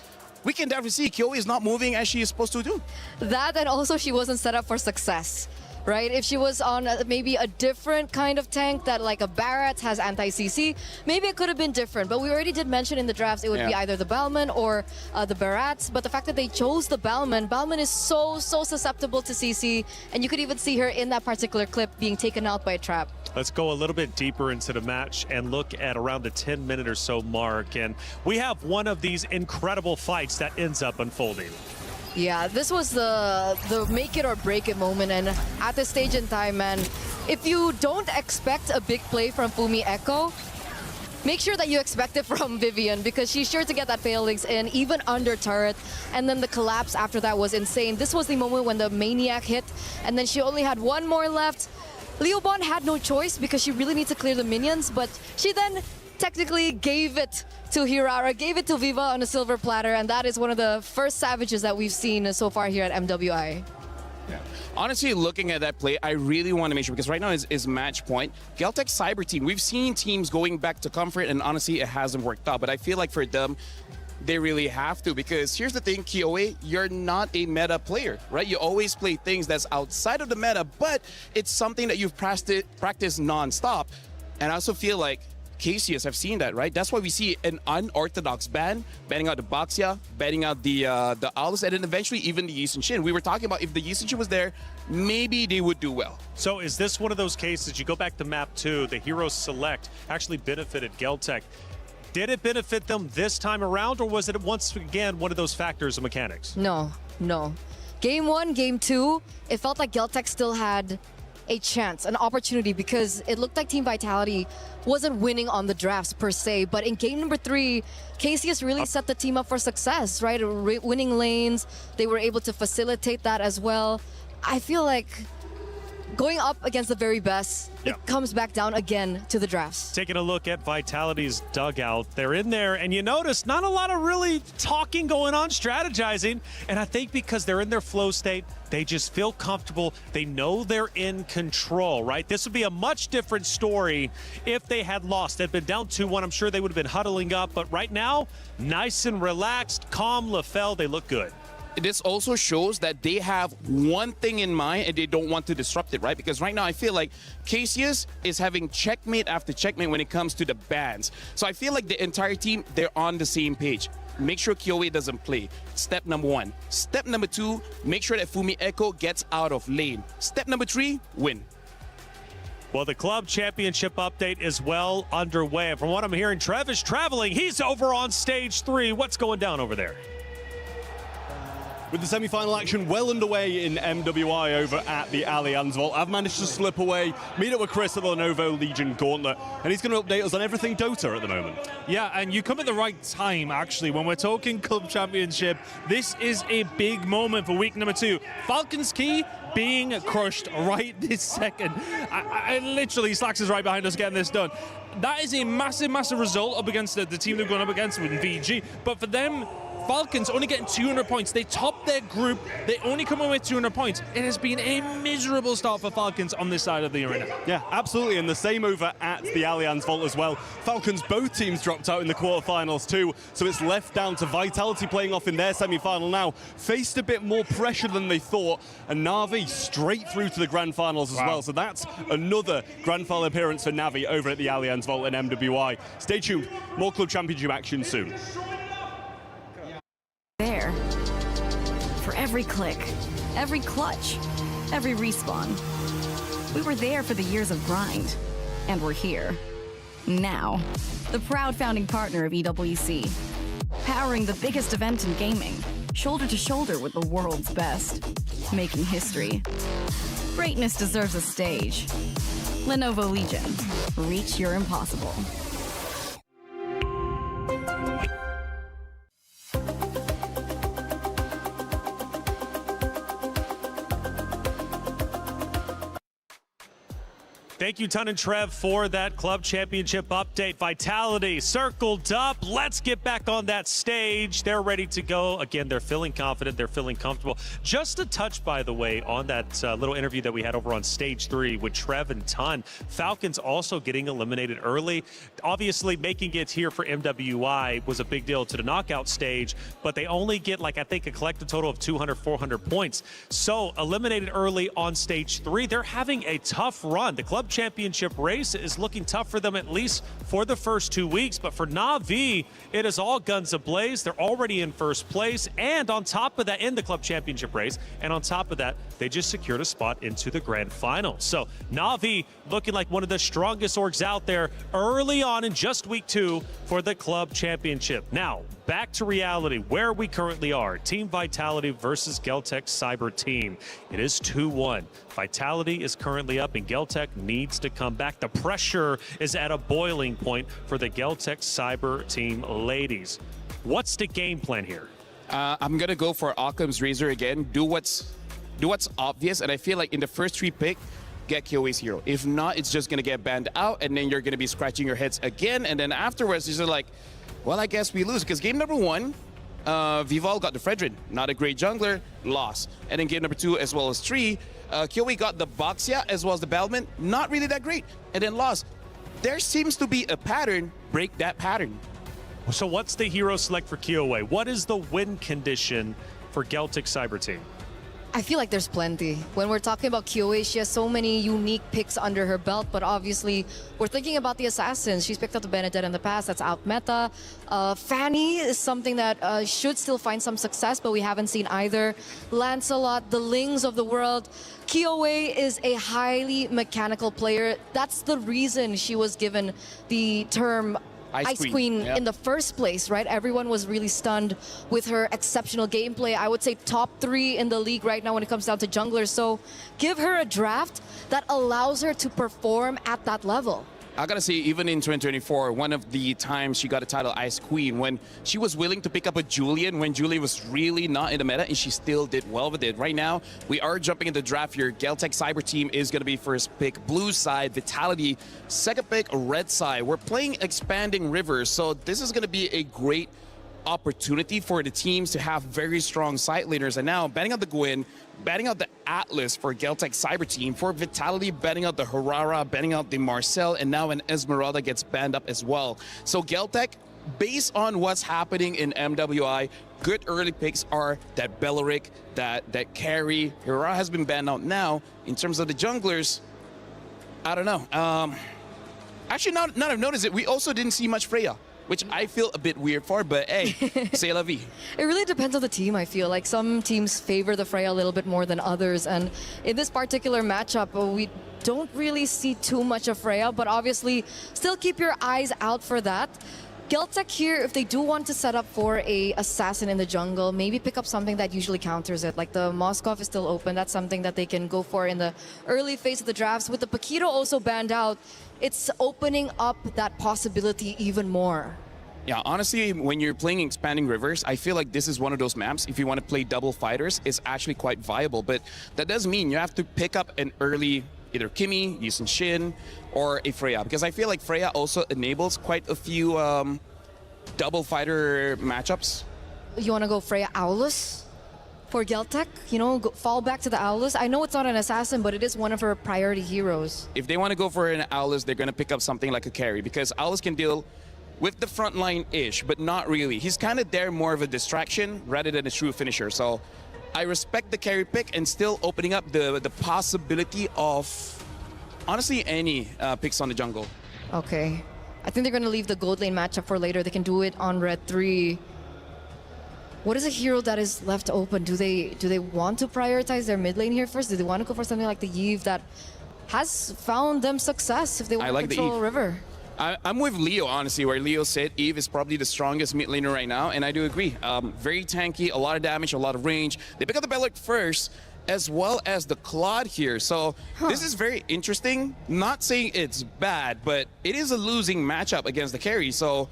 G: we can definitely see Kyoe is not moving as she is supposed to do.
J: That, and also she wasn't set up for success, right? If she was on maybe a different kind of tank that like a Barrett has anti-CC, maybe it could have been different. But we already did mention in the drafts it would be either the Balman or the Barats. But the fact that they chose the Balman is so susceptible to CC. And you could even see her in that particular clip being taken out by a trap.
D: Let's go a little bit deeper into the match and look at around the 10-minute or so mark. And we have one of these incredible fights that ends up unfolding.
J: Yeah, this was the make it or break it moment, and at this stage in time, man, if you don't expect a big play from Fumi Echo, make sure that you expect it from Vivian, because she's sure to get that Fatal Links in, even under turret, and then the collapse after that was insane. This was the moment when the Maniac hit, and then she only had one more left. Liubon had no choice because she really needs to clear the minions, but she then technically gave it to Hirara, gave it to Viva on a silver platter, and that is one of the first savages that we've seen so far here at MWI.
G: Honestly, looking at that play, I really want to make sure, because right now is match point. Geltec Cyber Team, we've seen teams going back to comfort, and honestly, it hasn't worked out. But I feel like for them, they really have to, because here's the thing, Kioe, you're not a meta player, right? You always play things that's outside of the meta, but it's something that you've practiced non-stop. And I also feel like Cassius have seen that, right? That's why we see an unorthodox ban, banning out the Baxia, banning out the Owls, and then eventually even the Yisun Shin. We were talking about if the Yisun Shin was there, maybe they would do well.
D: So is this one of those cases, you go back to map 2, the Hero Select actually benefited Geltec. Did it benefit them this time around, or was it once again one of those factors of mechanics?
J: No. Game 1, Game 2, it felt like Geltec still had a chance, an opportunity, because it looked like Team Vitality wasn't winning on the drafts per se, but in game number 3, Cassius really set the team up for success, right? Winning lanes, they were able to facilitate that as well. I feel like going up against the very best, it comes back down again to the drafts.
D: Taking a look at Vitality's dugout, they're in there, and you notice not a lot of really talking going on, strategizing, and I think because they're in their flow state, they just feel comfortable. They know they're in control, right? This would be a much different story if they had lost. They'd been down 2-1. I'm sure they would have been huddling up, but right now, nice and relaxed, calm, LaFell, they look good.
G: This also shows that they have one thing in mind and they don't want to disrupt it, right? Because right now I feel like Cassius is having checkmate after checkmate when it comes to the bans. So I feel like the entire team, they're on the same page. Make sure Kioe doesn't play. Step number 1. Step number 2, make sure that Fumi Echo gets out of lane. Step number 3, win.
D: Well, the club championship update is well underway. From what I'm hearing, Trev is traveling. He's over on stage 3. What's going down over there?
N: With the semi-final action well underway in MWI over at the Allianz Vault, I've managed to slip away, meet up with Chris at the Lenovo Legion Gauntlet, and he's going to update us on everything Dota at the moment.
A: Yeah, and you come at the right time, actually. When we're talking Club Championship, this is a big moment for week number 2. Falcons Key being crushed right this second. I literally, Slacks is right behind us getting this done. That is a massive, massive result up against the team they've gone up against with VG, but for them, Falcons only getting 200 points. They topped their group. They only come in with 200 points. It has been a miserable start for Falcons on this side of the arena.
N: Yeah, absolutely. And the same over at the Allianz Vault as well. Falcons, both teams dropped out in the quarterfinals too. So it's left down to Vitality playing off in their semi-final now. Faced a bit more pressure than they thought. And Na'Vi straight through to the grand finals as well. So that's another grand final appearance for Na'Vi over at the Allianz Vault in MWI. Stay tuned. More Club Championship action soon.
U: There. For every click, every clutch, every respawn. We were there for the years of grind, and we're here. Now, the proud founding partner of EWC. Powering the biggest event in gaming, shoulder to shoulder with the world's best. Making history. Greatness deserves a stage. Lenovo Legion. Reach your impossible.
D: Thank you, Ton and Trev, for that club championship update. Vitality circled up. Let's get back on that stage. They're ready to go. Again, they're feeling confident. They're feeling comfortable. Just a touch, by the way, on that little interview that we had over on stage 3 with Trev and Ton. Falcons also getting eliminated early. Obviously, making it here for MWI was a big deal to the knockout stage, but they only get, like, I think a collective total of 200, 400 points. So eliminated early on stage 3. They're having a tough run. The club championship race is looking tough for them, at least for the first 2 weeks. But for Na'Vi, it is all guns ablaze. They're already in first place, and on top of that, in the club championship race, and on top of that, they just secured a spot into the grand final. So Na'Vi looking like one of the strongest orgs out there early on in just week 2 for the club championship. Now, back to reality, where we currently are. Team Vitality versus Geltec Cyber Team. It is 2-1. Vitality is currently up, and Geltec needs to come back. The pressure is at a boiling point for the Geltec Cyber Team ladies. What's the game plan here?
G: I'm going to go for Occam's Razor again. Do what's obvious, and I feel like in the first 3 pick, get KOA's hero. If not, it's just going to get banned out, and then you're going to be scratching your heads again. And then afterwards, you're like, well, I guess we lose. Because game number 1, Vival got the Fredrin, not a great jungler, lost. And then game number 2 as well as 3, KOA got the Boxia as well as the Bellman, not really that great, and then lost. There seems to be a pattern, break that pattern.
D: So what's the hero select for KOA? What is the win condition for Celtic Cyber Team?
J: I feel like there's plenty. When we're talking about KOA, she has so many unique picks under her belt, but obviously we're thinking about the assassins. She's picked up the Benedetta in the past, that's out meta. Fanny is something that should still find some success, but we haven't seen either. Lancelot, the Lings of the world. KOA is a highly mechanical player. That's the reason she was given the term Ice Queen
G: yeah.
J: in the first place, right? Everyone was really stunned with her exceptional gameplay. I would say top 3 in the league right now when it comes down to junglers. So give her a draft that allows her to perform at that level.
G: I gotta say, even in 2024, one of the times she got a title Ice Queen, when she was willing to pick up a Julian when Julian was really not in the meta, and she still did well with it. Right now, we are jumping into the draft here. Celtic Cyber Team is gonna be first pick, blue side, Vitality, second pick, red side. We're playing Expanding Rivers, so this is gonna be a great opportunity for the teams to have very strong side laners. And now, banning out the Gwyn, banning out the Atlas for Celtic Cyber Team, for Vitality, banning out the Harara, banning out the Marcel, and now an Esmeralda gets banned up as well. So Celtic, based on what's happening in MWI, good early picks are that Belleric, that Carry. Harara has been banned out now. In terms of the junglers, I don't know. Actually, now I've noticed it, we also didn't see much Freya, which I feel a bit weird for, but hey, c'est la vie.
J: It really depends on the team, I feel. Like some teams favor the Freya a little bit more than others. And in this particular matchup, we don't really see too much of Freya, but obviously still keep your eyes out for that. Celtic here, if they do want to set up for a assassin in the jungle, maybe pick up something that usually counters it. Like the Moskov is still open. That's something that they can go for in the early phase of the drafts. With the Paquito also banned out, it's opening up that possibility even more.
G: Yeah, honestly, when you're playing Expanding Rivers, I feel like this is one of those maps, if you want to play double fighters, it's actually quite viable. But that does mean you have to pick up an early either Kimi, Yusin Shin, or a Freya. Because I feel like Freya also enables quite a few double fighter matchups.
J: You want to go Freya Aulus for Celtic? You know, fall back to the Aulus. I know it's not an assassin, but it is one of her priority heroes.
G: If they want to go for an Aulus, they're going to pick up something like a carry. Because Aulus can deal with the front line-ish, but not really. He's kind of there more of a distraction rather than a true finisher. So I respect the carry pick and still opening up the possibility of, honestly, any picks on the jungle.
J: Okay. I think they're going to leave the gold lane matchup for later. They can do it on red 3. What is a hero that is left open? Do they want to prioritize their mid lane here first? Do they want to go for something like the Eve that has found them success if they want to control a river?
G: I'm with Leo, honestly, where Leo said Eve is probably the strongest mid laner right now, and I do agree. Very tanky, a lot of damage, a lot of range. They pick up the Belleric first, as well as the Claude here. So this is very interesting. Not saying it's bad, but it is a losing matchup against the carry. So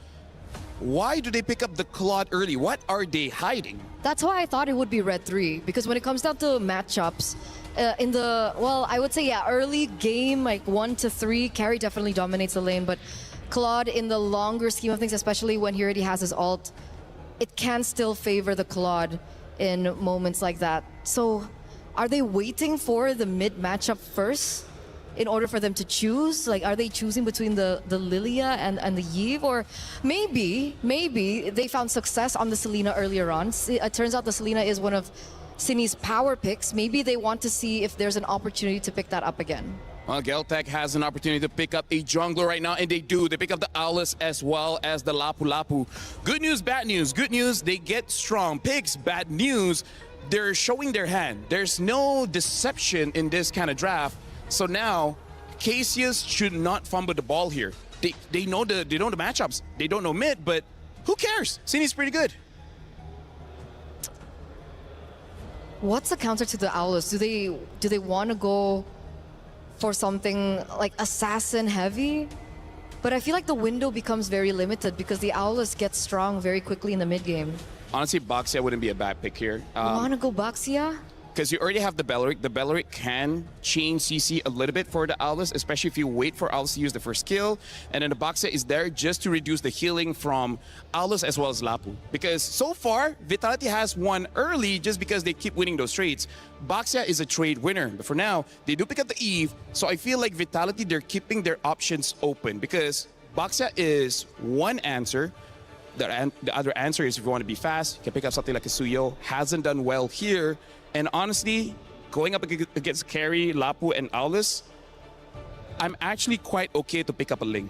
G: why do they pick up the Claude early? What are they hiding?
J: That's why I thought it would be red 3, because when it comes down to matchups, in the, well, I would say, yeah, early game, like 1 to 3, carry definitely dominates the lane, but Claude, in the longer scheme of things, especially when he already has his ult, it can still favor the Claude in moments like that. So are they waiting for the mid matchup first in order for them to choose? Like, are they choosing between the Lilia and the Yve? Or maybe they found success on the Selena earlier on. It turns out the Selena is one of Sini's power picks. Maybe they want to see if there's an opportunity to pick that up again.
G: Well, Celtic has an opportunity to pick up a jungler right now, and they do. They pick up the Aulus as well as the Lapu Lapu. Good news, bad news. Good news, they get strong picks. Bad news, they're showing their hand. There's no deception in this kind of draft. So now, Cassius should not fumble the ball here. They know the matchups. They don't know mid, but who cares? Sini's pretty good.
J: What's the counter to the Aulus? Do they want to go for something like assassin heavy? But I feel like the window becomes very limited because the Aulus gets strong very quickly in the mid game.
G: Honestly, Boxia wouldn't be a bad pick here.
J: You want to go Baxia?
G: because you already have the Belleric. The Belleric can change CC a little bit for the Aulus, especially if you wait for Aulus to use the first kill. And then the Baxia is there just to reduce the healing from Aulus as well as Lapu. Because so far, Vitality has won early just because they keep winning those trades. Baxia is a trade winner, but for now, they do pick up the Eve. So I feel like Vitality, they're keeping their options open because Baxia is one answer. The other answer is if you want to be fast, you can pick up something like a Suyo. Hasn't done well here. And honestly, going up against Carry, Lapu, and Aulus, I'm actually quite okay to pick up a Ling.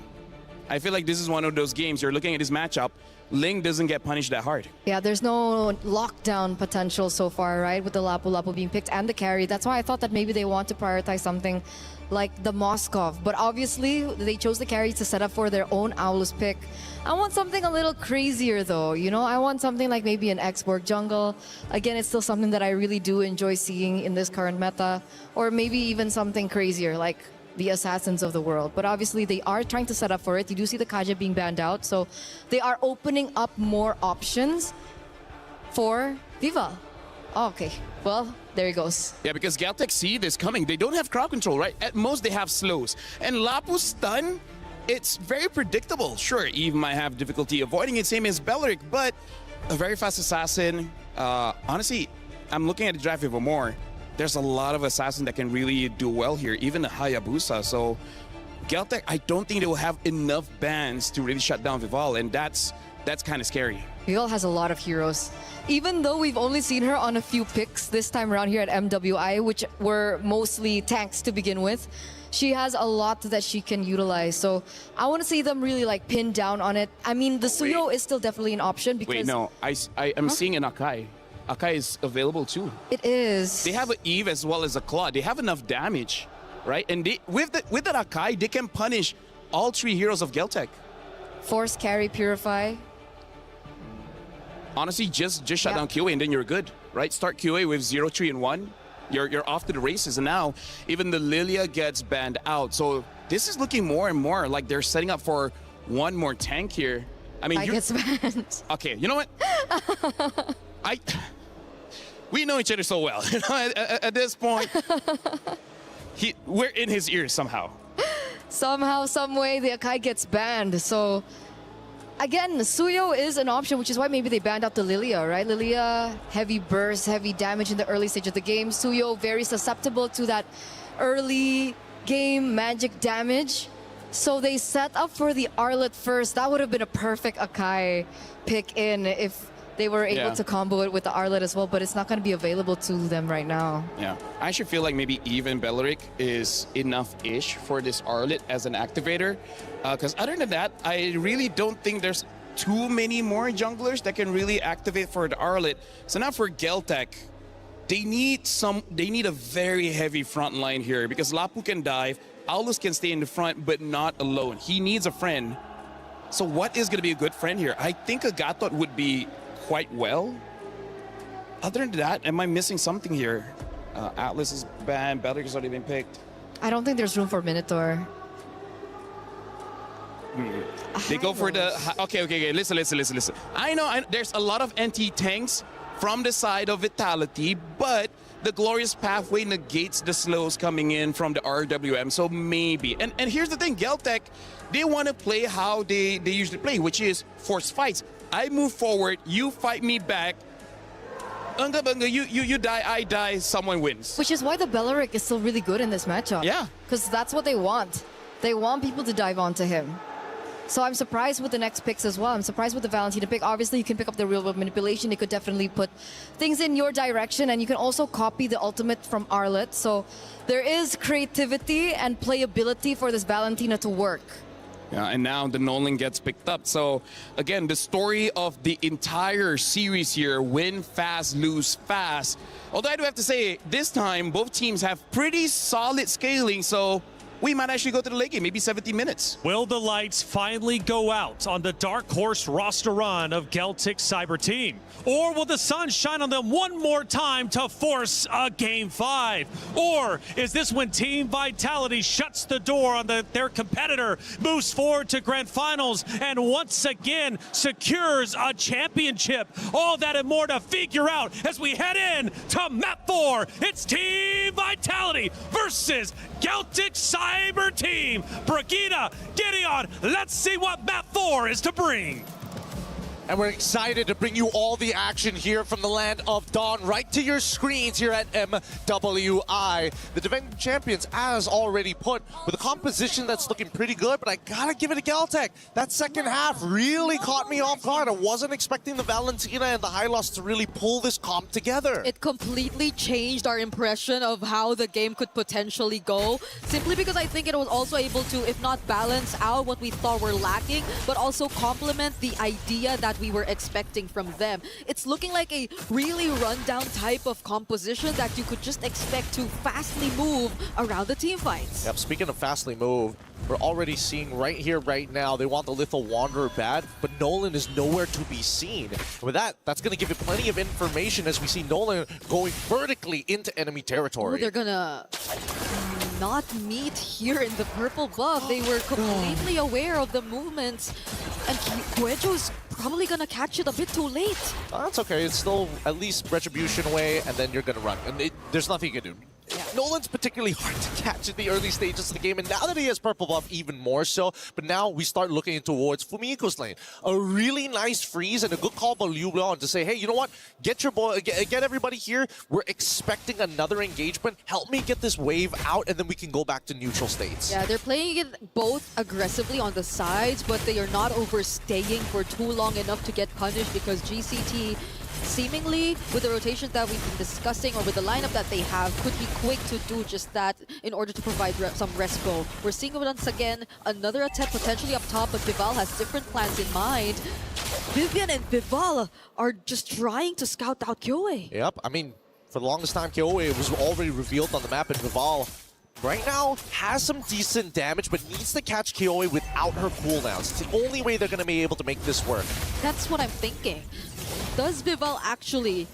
G: I feel like this is one of those games, you're looking at this matchup, Ling doesn't get punished that hard.
J: Yeah, there's no lockdown potential so far, right? With the Lapu being picked and the carry. That's why I thought that maybe they want to prioritize something like the Moskov. But obviously, they chose the carry to set up for their own Aulus pick. I want something a little crazier though, you know? I want something like maybe an X-Borg jungle. Again, it's still something that I really do enjoy seeing in this current meta. Or maybe even something crazier like the Assassins of the world. But obviously, they are trying to set up for it. You do see the Kaja being banned out. So they are opening up more options for Viva. Oh, okay, well, there he goes.
G: Yeah, because Galtech see this coming. They don't have crowd control, right? At most, they have slows. And Lapu's stun, it's very predictable. Sure, Eve might have difficulty avoiding it, same as Belleric, but a very fast assassin. Honestly, I'm looking at the draft even more. There's a lot of assassins that can really do well here, even the Hayabusa. So Galtech, I don't think they will have enough bans to really shut down Vival, and that's kind of scary.
J: Vival has a lot of heroes. Even though we've only seen her on a few picks this time around here at MWI, which were mostly tanks to begin with, she has a lot that she can utilize. So I want to see them really like pin down on it. I mean, the Suyo is still definitely an option because...
G: Wait, no, I'm seeing an Akai. Akai is available too.
J: It is.
G: They have an Eve as well as a Claw. They have enough damage, right? And they, with that Akai, they can punish all three heroes of Galtech.
J: Force, carry, purify.
G: Honestly, just shut down QA and then you're good, right? Start QA with 0, 3, and 1. You're off to the races, and now even the Lilia gets banned out. So this is looking more and more like they're setting up for one more tank here. I mean,
J: gets banned.
G: Okay, you know what? We know each other so well. You know, at this point, we're in his ears somehow.
J: Somehow, some way, the Akai gets banned. So again, Suyo is an option, which is why maybe they banned out the Lilia, right? Lilia, heavy burst, heavy damage in the early stage of the game. Suyo, very susceptible to that early game magic damage. So they set up for the Arlet first. That would have been a perfect Akai pick in if they were able to combo it with the Arlet as well, but it's not going to be available to them right now.
G: Yeah, I actually feel like maybe even Belleric is enough-ish for this Arlet as an activator. Because other than that, I really don't think there's too many more junglers that can really activate for the Arlet. So now for Galtech, they need a very heavy front line here because Lapu can dive, Aulus can stay in the front, but not alone. He needs a friend. So what is going to be a good friend here? I think a Gatot would be quite well. Other than that, am I missing something here? Atlas is banned, Belleric has already been picked.
J: I don't think there's room for Minotaur.
G: They go for the... Okay, listen. I know there's a lot of anti-tanks from the side of Vitality, but the Glorious Pathway negates the slows coming in from the RWM, so maybe. And here's the thing, Galtech, they want to play how they usually play, which is force fights. I move forward, you fight me back. Bunga, you die, I die, someone wins.
J: Which is why the Belleric is still really good in this matchup.
G: Yeah.
J: Because that's what they want. They want people to dive onto him. So I'm surprised with the next picks as well. I'm surprised with the Valentina pick. Obviously, you can pick up the real-world manipulation. It could definitely put things in your direction, and you can also copy the ultimate from Arlet. So there is creativity and playability for this Valentina to work.
G: Yeah, and now the Nolan gets picked up. So again, the story of the entire series here, win fast, lose fast. Although I do have to say, this time, both teams have pretty solid scaling, so we might actually go to the late game, maybe 70 minutes.
D: Will the lights finally go out on the dark horse roster run of Celtic Cyber Team? Or will the sun shine on them one more time to force a Game 5? Or is this when Team Vitality shuts the door on their competitor, moves forward to Grand Finals, and once again secures a championship? All that and more to figure out as we head in to Map 4. It's Team Vitality versus Celtic Cyber Team. Brigida, Gideon, let's see what Map 4 is to bring.
S: And we're excited to bring you all the action here from the land of Dawn right to your screens here at MWI. The defending champions, as already put, with a composition that's looking pretty good, but I gotta give it to Galtech. That second half really caught me off guard. I wasn't expecting the Valentina and the Hylos to really pull this comp together.
C: It completely changed our impression of how the game could potentially go, simply because I think it was also able to, if not balance out what we thought were lacking, but also complement the idea that we were expecting from them. It's looking like a really rundown type of composition that you could just expect to fastly move around the team fights.
S: Yep, speaking of fastly move, we're already seeing right here, right now, they want the Lethal Wanderer bad, but Nolan is nowhere to be seen. With that, that's going to give you plenty of information as we see Nolan going vertically into enemy territory.
C: Oh, they're gonna not meet here in the purple buff. They were completely aware of the movements, and Kuejo's probably gonna catch it a bit too late.
S: Oh, that's okay. It's still at least Retribution away, and then you're gonna run. And there's nothing you can do. Yeah. Nolan's particularly hard to catch in the early stages of the game, and now that he has purple buff, even more so. But now we start looking towards Fumiko's lane. A really nice freeze and a good call by Liu Leon to say, hey, you know what? Get your boy, get everybody here. We're expecting another engagement. Help me get this wave out, and then we can go back to neutral states.
C: Yeah, they're playing it both aggressively on the sides, but they are not overstaying for too long enough to get punished, because GCT, seemingly with the rotations that we've been discussing or with the lineup that they have, could be quick to do just that in order to provide some respo. We're seeing once again another attempt potentially up top, but Vival has different plans in mind. Vivian and Vival are just trying to scout out Kyoe.
S: Yep, I mean, for the longest time, Kyoe was already revealed on the map, and Vival right now has some decent damage, but needs to catch Kyoe without her cooldowns. It's the only way they're going to be able to make this work.
C: That's what I'm thinking. Does Vival actually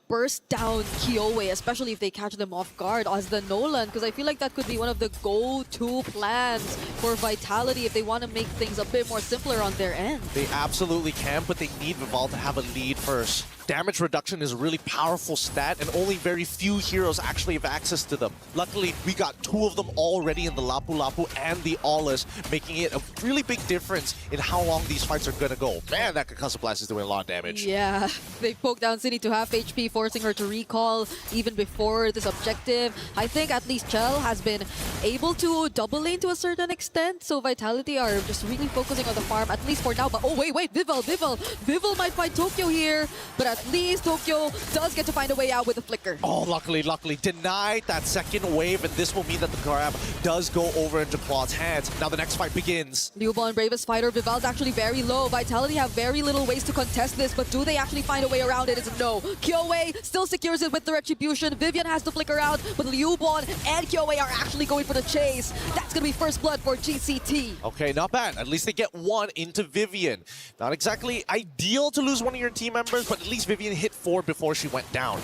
C: burst down Kyoe, especially if they catch them off guard as the Nolan? Because I feel like that could be one of the go-to plans for Vitality if they want to make things a bit more simpler on their end.
S: They absolutely can, but they need Vival to have a lead first. Damage reduction is a really powerful stat, and only very few heroes actually have access to them. Luckily, we got two of them already in the Lapu Lapu and the Aulus, making it a really big difference in how long these fights are gonna go. Man, that Concussive Blast is doing a lot of damage.
C: Yeah, they poked down Cindy to half HP, forcing her to recall even before this objective. I think at least Chell has been able to double lane to a certain extent, so Vitality are just really focusing on the farm, at least for now. But oh, wait, Vival might find Tokyo here, but at least Tokyo does get to find a way out with a flicker.
S: Oh, luckily, denied that second wave, and this will mean that the grab does go over into Claude's hands. Now the next fight begins.
C: Liubon, bravest fighter. Vival's actually very low. Vitality have very little ways to contest this, but do they actually find a way around it? It's a no. Kyoe still secures it with the Retribution. Vivian has to flicker out, but Liubon and Kyoe are actually going for the chase. That's gonna be first blood for GCT.
S: Okay, not bad. At least they get one into Vivian. Not exactly ideal to lose one of your team members, but at least Vivian hit 4 before she went down.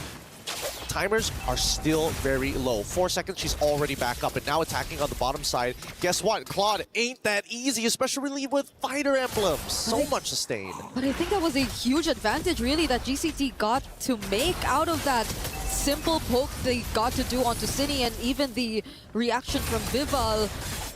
S: Timers are still very low. 4 seconds, she's already back up, and now attacking on the bottom side. Guess what? Claude ain't that easy, especially with fighter emblems. So much sustain.
C: But I think that was a huge advantage, really, that GCT got to make out of that simple poke they got to do onto Cine, and even the reaction from Vival.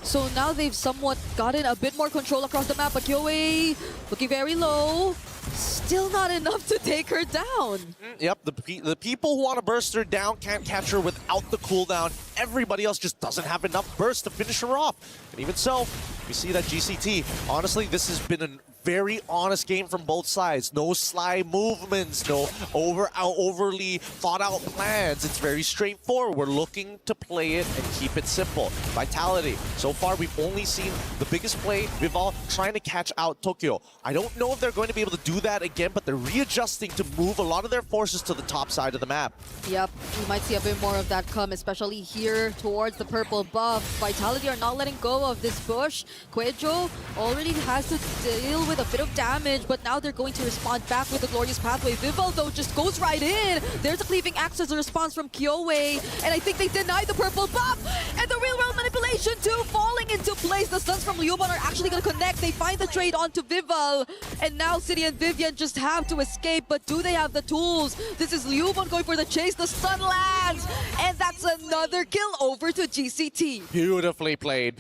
C: So now they've somewhat gotten a bit more control across the map, but Kyoe looking very low. Still not enough to take her down.
S: Yep, the people who want to burst her down can't catch her without the cooldown. Everybody else just doesn't have enough burst to finish her off. And even so, we see that GCT, honestly, this has been a very honest game from both sides. No sly movements, no overly thought out plans. It's very straightforward. We're looking to play it and keep it simple. Vitality. So far, we've only seen the biggest play, Vival trying to catch out Tokyo. I don't know if they're going to be able to do that again, but they're readjusting to move a lot of their forces to the top side of the map.
J: Yep, we might see a bit more of that come, especially here towards the purple buff. Vitality are not letting go of this push. Quejo already has to deal with a bit of damage, but now they're going to respond back with the Glorious Pathway. Vival, though, just goes right in. There's a cleaving axe as a response from Kyoei, and I think they deny the purple buff, and the real world manipulation too falling into place. The stuns from Liuban are actually going to connect. They find the trade onto Vival, and now City and Vivian just have to escape, but do they have the tools? This is Liuban going for the chase. The stun lands, and that's another kill over to GCT.
S: Beautifully played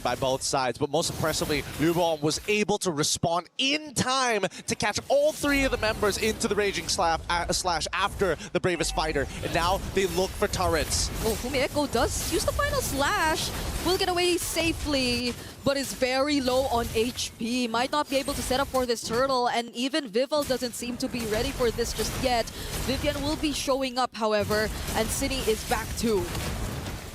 S: by both sides, but most impressively, Liuban was able to respond in time to catch all three of the members into the Raging Slash after the Bravest Fighter, and now they look for turrets.
J: Oh, Fumieko does use the final slash. Will get away safely, but is very low on HP. Might not be able to set up for this turtle, and even Vival doesn't seem to be ready for this just yet. Vivian will be showing up, however, and City is back too.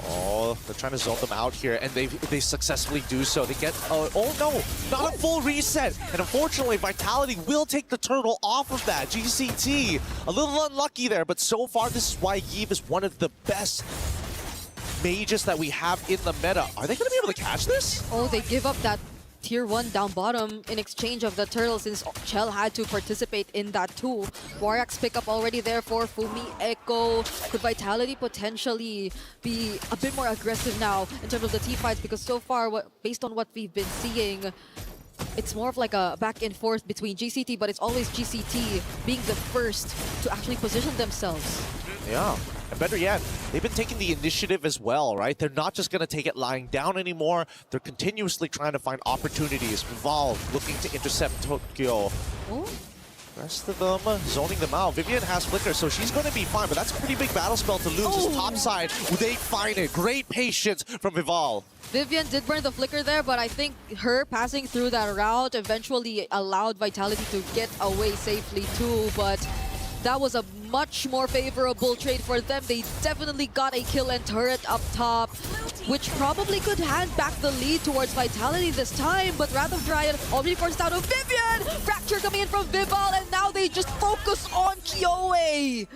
S: Oh, they're trying to zone them out here, and they successfully do so. They get, oh no, not a full reset. And unfortunately, Vitality will take the turtle off of that. GCT, a little unlucky there, but so far this is why Yves is one of the best mages that we have in the meta. Are they going to be able to catch this?
J: Oh, they give up that tier 1 down bottom in exchange of the turtle, since Chell had to participate in that too. Waryak's pickup already there for Fumieko. Could Vitality potentially be a bit more aggressive now in terms of the team fights? Because so far, based on what we've been seeing, it's more of like a back and forth between GCT, but it's always GCT being the first to actually position themselves.
S: Yeah, and better yet, they've been taking the initiative as well, right? They're not just going to take it lying down anymore. They're continuously trying to find opportunities. Vival looking to intercept Tokyo.
J: Oh.
S: Rest of them zoning them out. Vivian has Flicker, so she's going to be fine, but that's a pretty big battle spell to lose. His top side, they find it. Great patience from Vival.
J: Vivian did burn the Flicker there, but I think her passing through that route eventually allowed Vitality to get away safely too, but that was a much more favorable trade for them. They definitely got a kill and turret up top, which probably could hand back the lead towards Vitality this time, but Wrath of Dryad already forced out of Vivian! Fracture coming in from Vival, and now they just focus on Kyoei!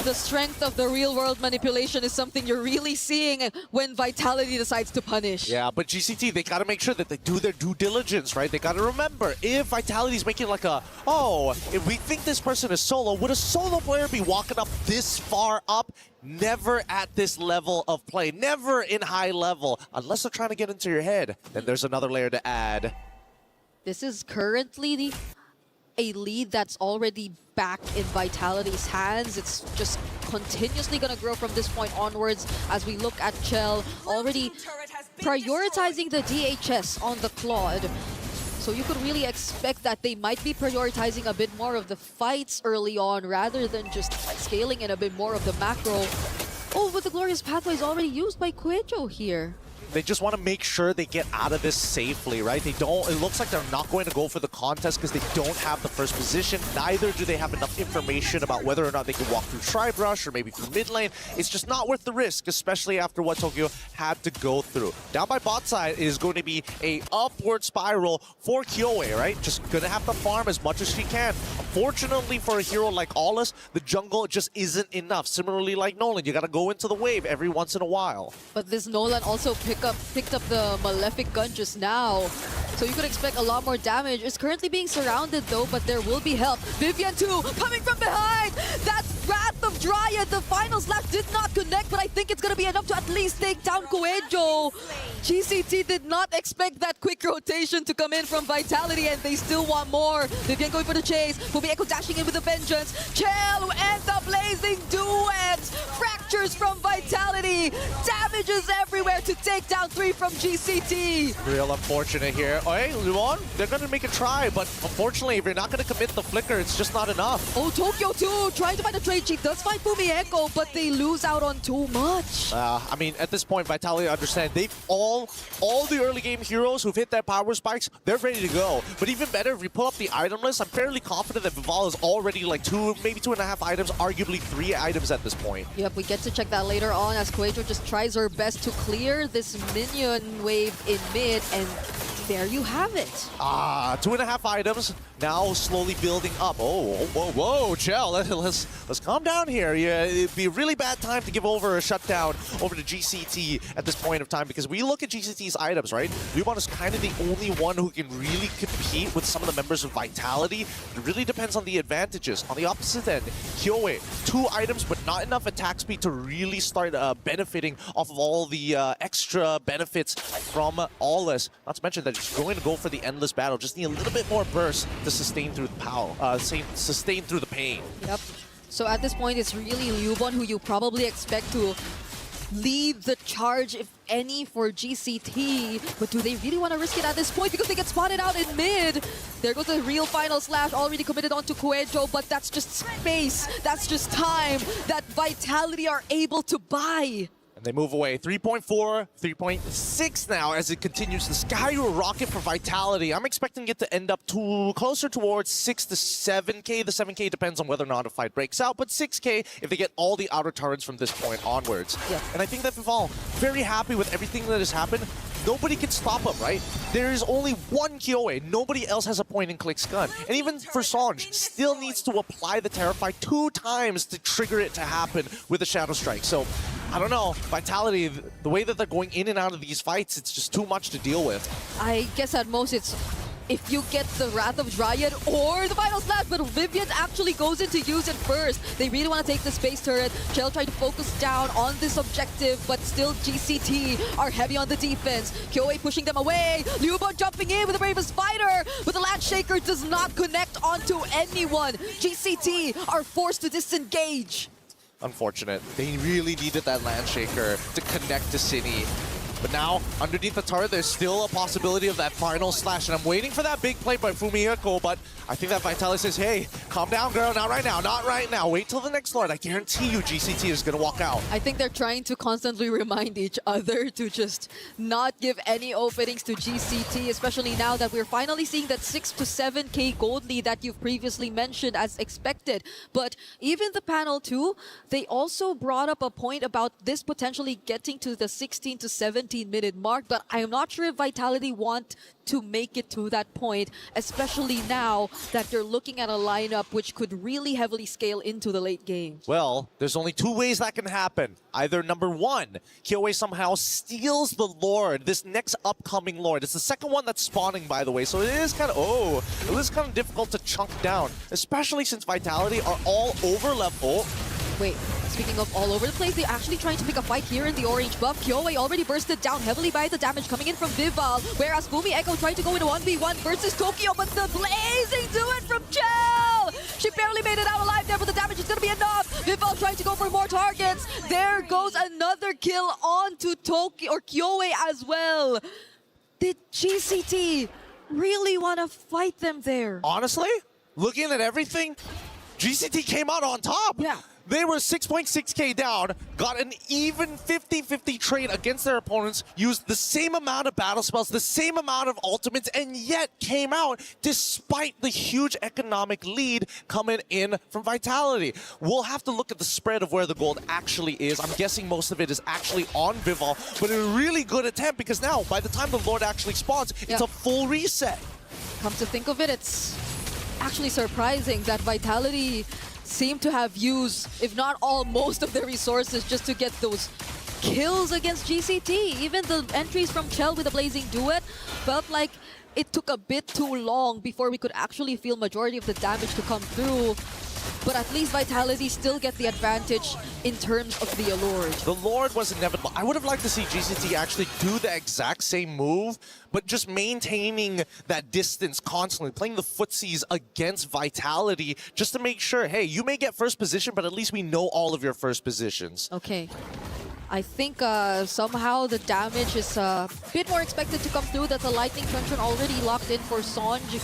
J: The strength of the real-world manipulation is something you're really seeing when Vitality decides to punish.
S: Yeah, but GCT, they gotta make sure that they do their due diligence, right? They gotta remember, if Vitality's making like a, oh, if we think this person is solo, would a solo player be walking up this far up? Never at this level of play, never in high level, unless they're trying to get into your head. Then there's another layer to add.
J: This is currently a lead that's already back in Vitality's hands. It's just continuously going to grow from this point onwards as we look at Chell already prioritizing the DHS on the Claude. So you could really expect that they might be prioritizing a bit more of the fights early on rather than just scaling in a bit more of the macro. Oh, but the Glorious Pathway is already used by Quejo here.
S: They just want to make sure they get out of this safely, right? They don't, it looks like they're not going to go for the contest because they don't have the first position. Neither do they have enough information about whether or not they can walk through Tribe Rush or maybe through mid lane. It's just not worth the risk, especially after what Tokyo had to go through. Down by bot side is going to be a upward spiral for Kyoei, right? Just gonna have to farm as much as she can. Unfortunately for a hero like Aulus, the jungle just isn't enough. Similarly like Nolan, you gotta go into the wave every once in a while.
J: But this Nolan also picked up the Malefic gun just now, so you could expect a lot more damage. It's currently being surrounded though, but there will be help. Vivian too, coming from behind! That's Wrath of Dryad! The final slash did not connect, but I think it's gonna be enough to at least take down Quejo. GCT did not expect that quick rotation to come in from Vitality, and they still want more. Vivian going for the chase, Fumieko dashing in with a vengeance. Chell and the blazing duets! Fractures from Vitality! Damages everywhere to take down 3 from GCT!
S: Real unfortunate here. Oh, hey, Luon, they're gonna make a try, but unfortunately, if you're not gonna commit the Flicker, it's just not enough.
J: Oh, Tokyo too, trying to find a trade. She does find
H: find Fumieko, but they lose out on too much.
S: I mean, at this point, Vitality understand they've all the early game heroes who've hit their power spikes, they're ready to go. But even better, if we pull up the item list, I'm fairly confident that Vival is already like 2, maybe 2.5 items, arguably 3 items at this point.
C: Yep, we get to check that later on as Coejo just tries her best to clear this minion wave in mid, and there you have it.
S: 2.5 items, now slowly building up. Oh, whoa, chill. Let's calm down here. Yeah, it'd be a really bad time to give over a shutdown over to GCT at this point of time, because we look at GCT's items, right? Lubon is kind of the only one who can really compete with some of the members of Vitality. It really depends on the advantages. On the opposite end, Kyoe, 2 items, but not enough attack speed to really start benefiting off of all the extra benefits from Aufa. Not to mention that it's going to go for the endless battle. Just need a little bit more burst to sustain through the power, sustain through the pain.
C: Yep. So at this point, it's really Lubon who you probably expect to lead the charge, if any, for GCT. But do they really want to risk it at this point? Because they get spotted out in mid. There goes the real final slash, already committed onto Coejo, but that's just space. That's just time that Vitality are able to buy.
S: They move away. 3.4, 3.6 now as it continues to skyrocket for Vitality. I'm expecting it to end up closer towards 6 to 7k. The 7k depends on whether or not a fight breaks out, but 6k if they get all the outer turrets from this point onwards.
C: Yeah.
S: And I think that Vival, very happy with everything that has happened. Nobody can stop him, right? There is only one Kyoe. Nobody else has a point-and-click stun. And even for Sanj, still needs to apply the Terrify 2 times to trigger it to happen with a Shadow Strike. So, I don't know. Vitality, the way that they're going in and out of these fights, it's just too much to deal with.
C: I guess at most it's if you get the Wrath of Dryad or the Final Slash, but Vivian actually goes in to use it first. They really want to take the space turret. Chell tried to focus down on this objective, but still GCT are heavy on the defense. Kyoe pushing them away. Lubon jumping in with the Bravest Fighter, but the Land Shaker does not connect onto anyone. GCT are forced to disengage.
S: Unfortunate. They really needed that Land Shaker to connect to Cine. But now, underneath the turret, there's still a possibility of that final slash. And I'm waiting for that big play by Fumieko, but I think that Vitality says, hey, calm down, girl. Not right now. Not right now. Wait till the next Lord. I guarantee you GCT is going to walk out.
C: I think they're trying to constantly remind each other to just not give any openings to GCT, especially now that we're finally seeing that 6 to 7k gold lead that you've previously mentioned as expected. But even the panel 2, they also brought up a point about this potentially getting to the 16 to 17-minute mark, but I am not sure if Vitality want to make it to that point, especially now that they're looking at a lineup which could really heavily scale into the late game.
S: Well, there's only 2 ways that can happen. Either number 1, Kyoe somehow steals the Lord, this next upcoming Lord. It's the second one that's spawning, by the way, so it is kind of difficult to chunk down, especially since Vitality are all over level.
C: Wait, speaking of all over the place, they're actually trying to pick a fight here in the orange buff. Kyoe already bursted down heavily by the damage coming in from Vival, whereas Fumieko trying to go in a 1v1 versus Tokyo, but the blazing do it from Chell! She barely made it out alive there, but the damage is going to be enough. Vival trying to go for more targets. There goes another kill onto Tokyo, or Kyoe as well. Did GCT really want to fight them there?
S: Honestly, looking at everything, GCT came out on top.
C: Yeah.
S: They were 6.6k down, got an even 50-50 trade against their opponents, used the same amount of battle spells, the same amount of ultimates, and yet came out despite the huge economic lead coming in from Vitality. We'll have to look at the spread of where the gold actually is. I'm guessing most of it is actually on Vival, but a really good attempt because now, by the time the Lord actually spawns, it's a full reset.
C: Come to think of it, it's actually surprising that Vitality seem to have used, if not all, most of their resources just to get those kills against GCT. Even the entries from Chell with the Blazing Duet felt like it took a bit too long before we could actually feel majority of the damage to come through. But at least Vitality still get the advantage in terms of the Allure.
S: The Lord was inevitable. I would have liked to see GCT actually do the exact same move, but just maintaining that distance constantly, playing the footsies against Vitality just to make sure, hey, you may get first position, but at least we know all of your first positions.
C: Okay. I think somehow the damage is a bit more expected to come through. That the Lightning Trencher already locked in for Sanj.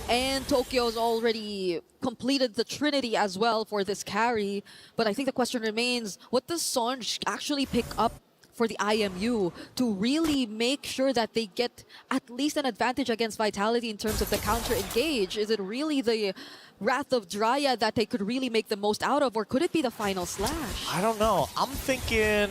C: And Tokyo's already completed the trinity as well for this carry. But I think the question remains, what does Sonj actually pick up for the IMU to really make sure that they get at least an advantage against Vitality in terms of the counter engage? Is it really the Wrath of Dryad that they could really make the most out of, or could it be the final slash?
S: I don't know. I'm thinking...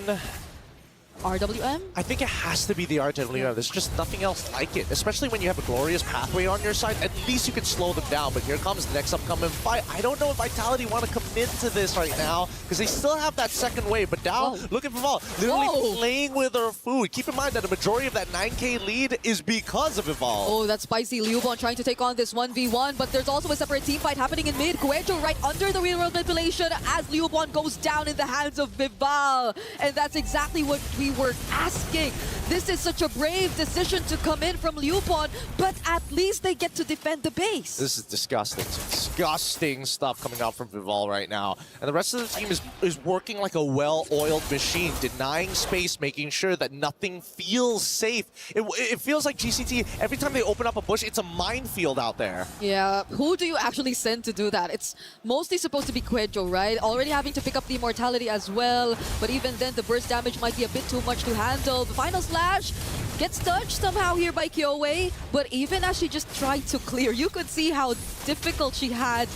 C: RWM?
S: I think it has to be the RWM. There's just nothing else like it, especially when you have a glorious pathway on your side. At least you can slow them down, but here comes the next upcoming fight. I don't know if Vitality want to commit to this right now, because they still have that second wave, but now, look at Vival, literally playing with her food. Keep in mind that a majority of that 9K lead is because of Vival.
C: Oh, that's spicy. Liubon trying to take on this 1v1, but there's also a separate team fight happening in mid. Guejo right under the real-world manipulation as Liubon goes down in the hands of Vival. And that's exactly what we were asking. This is such a brave decision to come in from Liubon, but at least they get to defend the base.
S: This is disgusting. Disgusting stuff coming out from Vival right now. And the rest of the team is working like a well-oiled machine, denying space, making sure that nothing feels safe. It feels like GCT, every time they open up a bush, it's a minefield out there.
C: Yeah, who do you actually send to do that? It's mostly supposed to be Guejo, right? Already having to pick up the immortality as well, but even then the burst damage might be a bit too much to handle. The final slash gets touched somehow here by Kyoei, but even as she just tried to clear, you could see how difficult she had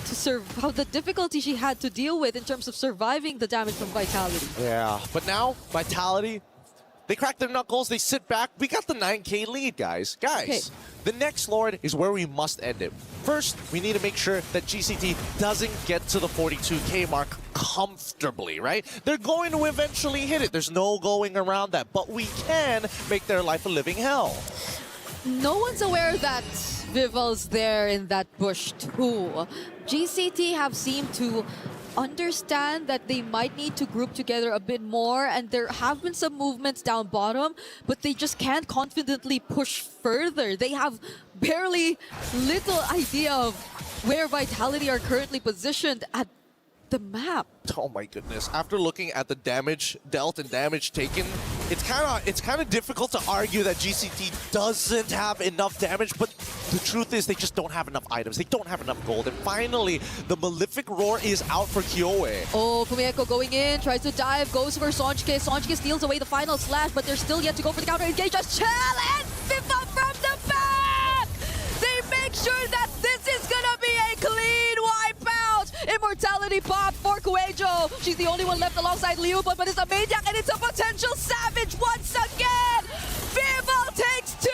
C: to how the difficulty she had to deal with in terms of surviving the damage from Vitality.
S: Yeah, but now Vitality, they crack their knuckles, they sit back. We got the 9K lead, guys.
C: Okay.
S: The next Lord is where we must end it. First, we need to make sure that GCT doesn't get to the 42K mark comfortably, right? They're going to eventually hit it. There's no going around that, but we can make their life a living hell.
C: No one's aware that Vival's there in that bush too. GCT have seemed to understand that they might need to group together a bit more, and there have been some movements down bottom, but they just can't confidently push further. They have barely little idea of where Vitality are currently positioned at the map.
S: Oh my goodness. After looking at the damage dealt and damage taken, it's kind of difficult to argue that GCT doesn't have enough damage, but the truth is they just don't have enough items. They don't have enough gold. And finally, the Malefic Roar is out for Kyoei.
C: Oh, Kumieko going in, tries to dive, goes for Sonjke. Sonjke steals away the final slash, but they're still yet to go for the counter engage. Just chill and Viva from the back! They make sure that this is gonna be a clean wipeout! Immortality pop for Guejo. She's the only one left alongside Liubon, but it's a maniac and it's a potential savage once again! Vival takes 2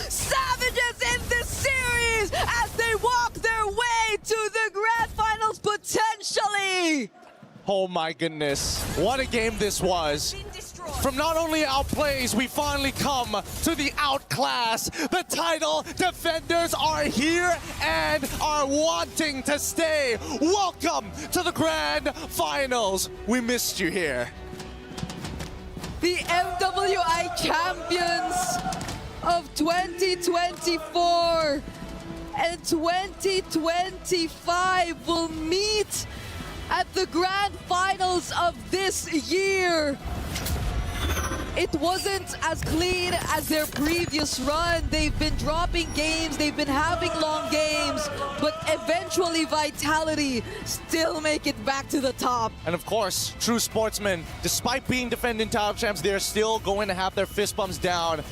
C: savages in this series as they walk their way to the grand finals potentially!
S: Oh my goodness. What a game this was. From not only outplays, we finally come to the outclass. The title defenders are here and are wanting to stay. Welcome to the grand finals. We missed you here.
C: The MWI champions of 2024 and 2025 will meet at the grand finals of this year. It wasn't as clean as their previous run. They've been dropping games, they've been having long games, but eventually Vitality still make it back to the top.
S: And of course, true sportsmen, despite being defending title champs, they're still going to have their fist bumps down.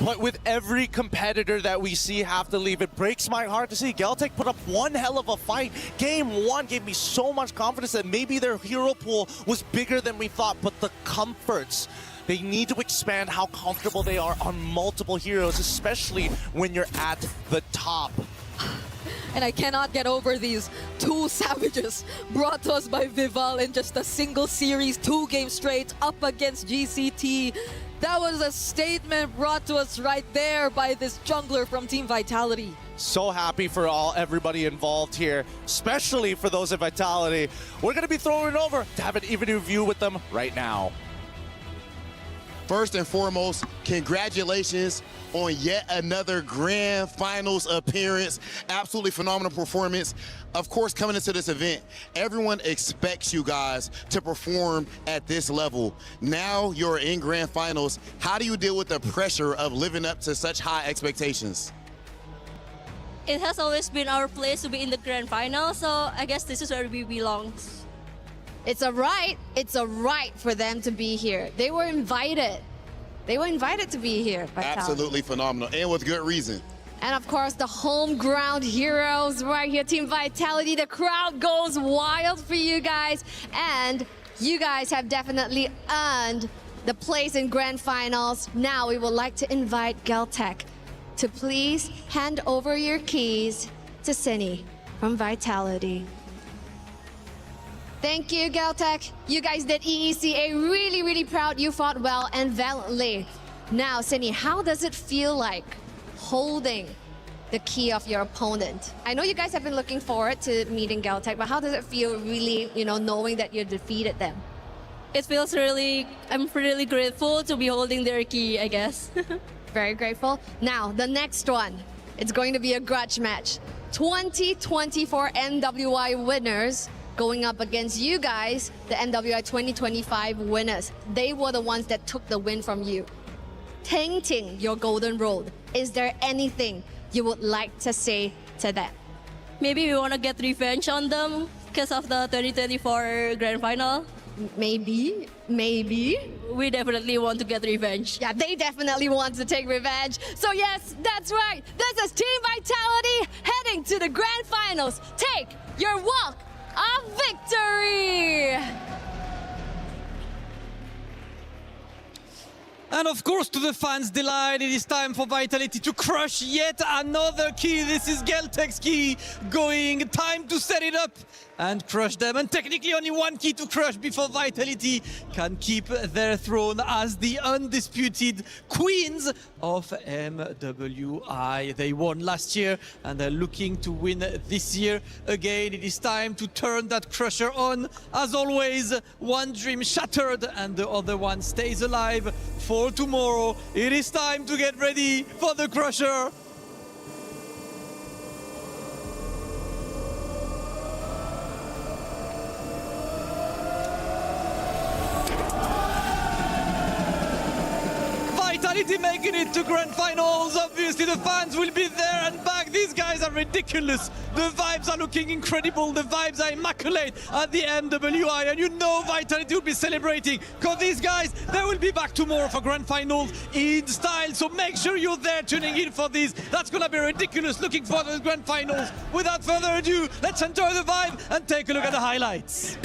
S: But with every competitor that we see have to leave, it breaks my heart to see Geltec put up one hell of a fight. Game 1 gave me so much confidence that maybe their hero pool was bigger than we thought, but the comforts, they need to expand how comfortable they are on multiple heroes, especially when you're at the top.
C: And I cannot get over these 2 savages brought to us by Vival in just a single series, 2 games straight up against GCT. That was a statement brought to us right there by this jungler from Team Vitality.
S: So happy for everybody involved here, especially for those at Vitality. We're going to be throwing it over to have an even review with them right now.
M: First and foremost, congratulations on yet another grand finals appearance. Absolutely phenomenal performance. Of course, coming into this event, everyone expects you guys to perform at this level. Now you're in grand finals. How do you deal with the pressure of living up to such high expectations?
L: it has always been our place to be in the grand final, so I guess this is where we belong.
O: It's a right. It's a right for them to be here. They were invited. They were invited to be here. Vitality.
M: Absolutely phenomenal, and with good reason.
O: And of course, the home ground heroes right here, Team Vitality. The crowd goes wild for you guys. And you guys have definitely earned the place in grand finals. Now we would like to invite Geltec to please hand over your keys to Cini from Vitality. Thank you, Geltec. You guys did EECA really, really proud. You fought well and valiantly. Now, Cini, how does it feel like holding the key of your opponent? I know you guys have been looking forward to meeting Geltec, but how does it feel really, knowing that you defeated them?
L: It feels really, I'm really grateful to be holding their key, I guess.
O: Very grateful. Now, the next one, it's going to be a grudge match. 2024 MWI winners going up against you guys, the MWI 2025 winners. They were the ones that took the win from you. Tainting your golden road, is there anything you would like to say to them?
L: Maybe we want to get revenge on them because of the 2024 grand final.
O: Maybe.
L: We definitely want to get revenge.
O: Yeah, they definitely want to take revenge. So yes, that's right. This is Team Vitality heading to the grand finals. Take your walk of victory.
T: And of course, to the fans' delight, it is time for Vitality to crush yet another key. This is Geltec's key going. Time to set it up and crush them. And technically only one key to crush before Vitality can keep their throne as the undisputed queens of MWI. They won last year and they're looking to win this year again. It is time to turn that crusher on. As always, one dream shattered and the other one stays alive for tomorrow. It is time to get ready for the crusher. Vitality making it to grand finals. Obviously the fans will be there and back. These guys are ridiculous. The vibes are looking incredible. The vibes are immaculate at the MWI, and you know Vitality will be celebrating because these guys, they will be back tomorrow for grand finals in style. So make sure you're there tuning in for this. That's gonna be ridiculous. Looking forward to the grand finals. Without further ado, let's enjoy the vibe and take a look at the highlights.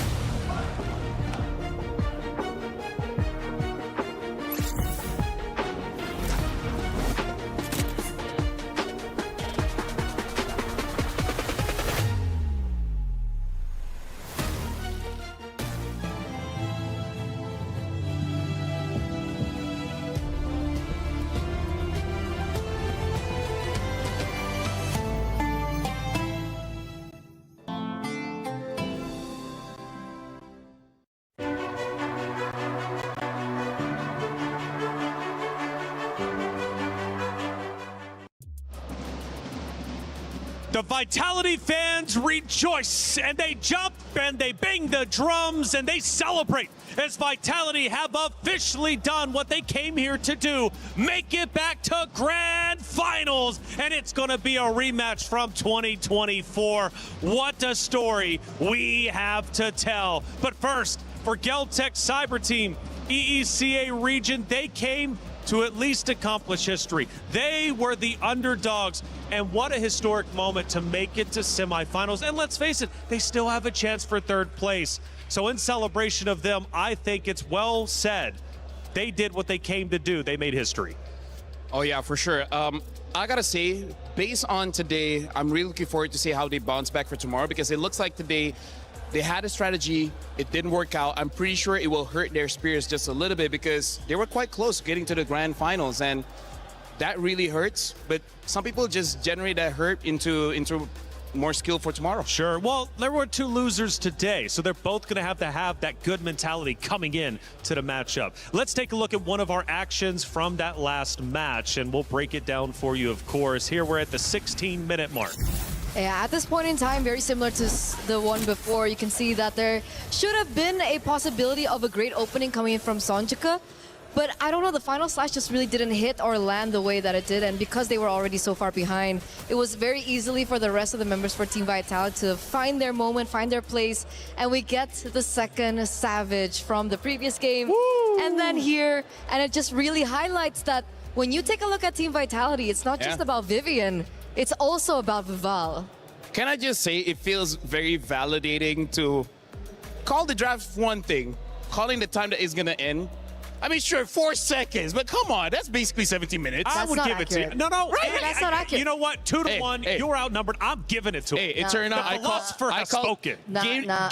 T: The Vitality fans rejoice and they jump and they bang the drums and they celebrate as Vitality have officially done what they came here to do, make it back to grand finals, and it's going to be a rematch from 2024. What a story we have to tell. But first, for Geltec Cyber Team, EECA region, they came to at least accomplish history. They were the underdogs, and what a historic moment to make it to semifinals. And let's face it, they still have a chance for third place. So in celebration of them, I think it's well said. They did what they came to do. They made history.
G: Oh yeah, for sure. I gotta say, based on today, I'm really looking forward to see how they bounce back for tomorrow, because it looks like today they had a strategy, it didn't work out. I'm pretty sure it will hurt their spirits just a little bit because they were quite close getting to the grand finals, and that really hurts. But some people just generate that hurt into more skill for tomorrow.
D: Sure. Well, there were two losers today, so they're both going to have that good mentality coming in to the matchup. Let's take a look at one of our actions from that last match, and we'll break it down for you, of course. Here we're at the 16-minute mark.
J: Yeah, at this point in time, very similar to the one before, you can see that there should have been a possibility of a great opening coming in from Sonjika. But I don't know, the final slash just really didn't hit or land the way that it did. And because they were already so far behind, it was very easily for the rest of the members for Team Vitality to find their moment, find their place. And we get the second Savage from the previous game. Woo! And then here, and it just really highlights that when you take a look at Team Vitality, it's not just about Vivian, it's also about Vival.
G: Can I just say it feels very validating to call the draft one thing, calling the time that is going to end. I mean, sure, 4 seconds, but come on, that's basically 17 minutes.
D: I would give it to you. No, no,
J: right, that's not accurate.
D: You know what? 2-1, you're outnumbered. I'm giving it to him.
G: Hey, it turned out
D: the philosopher has spoken.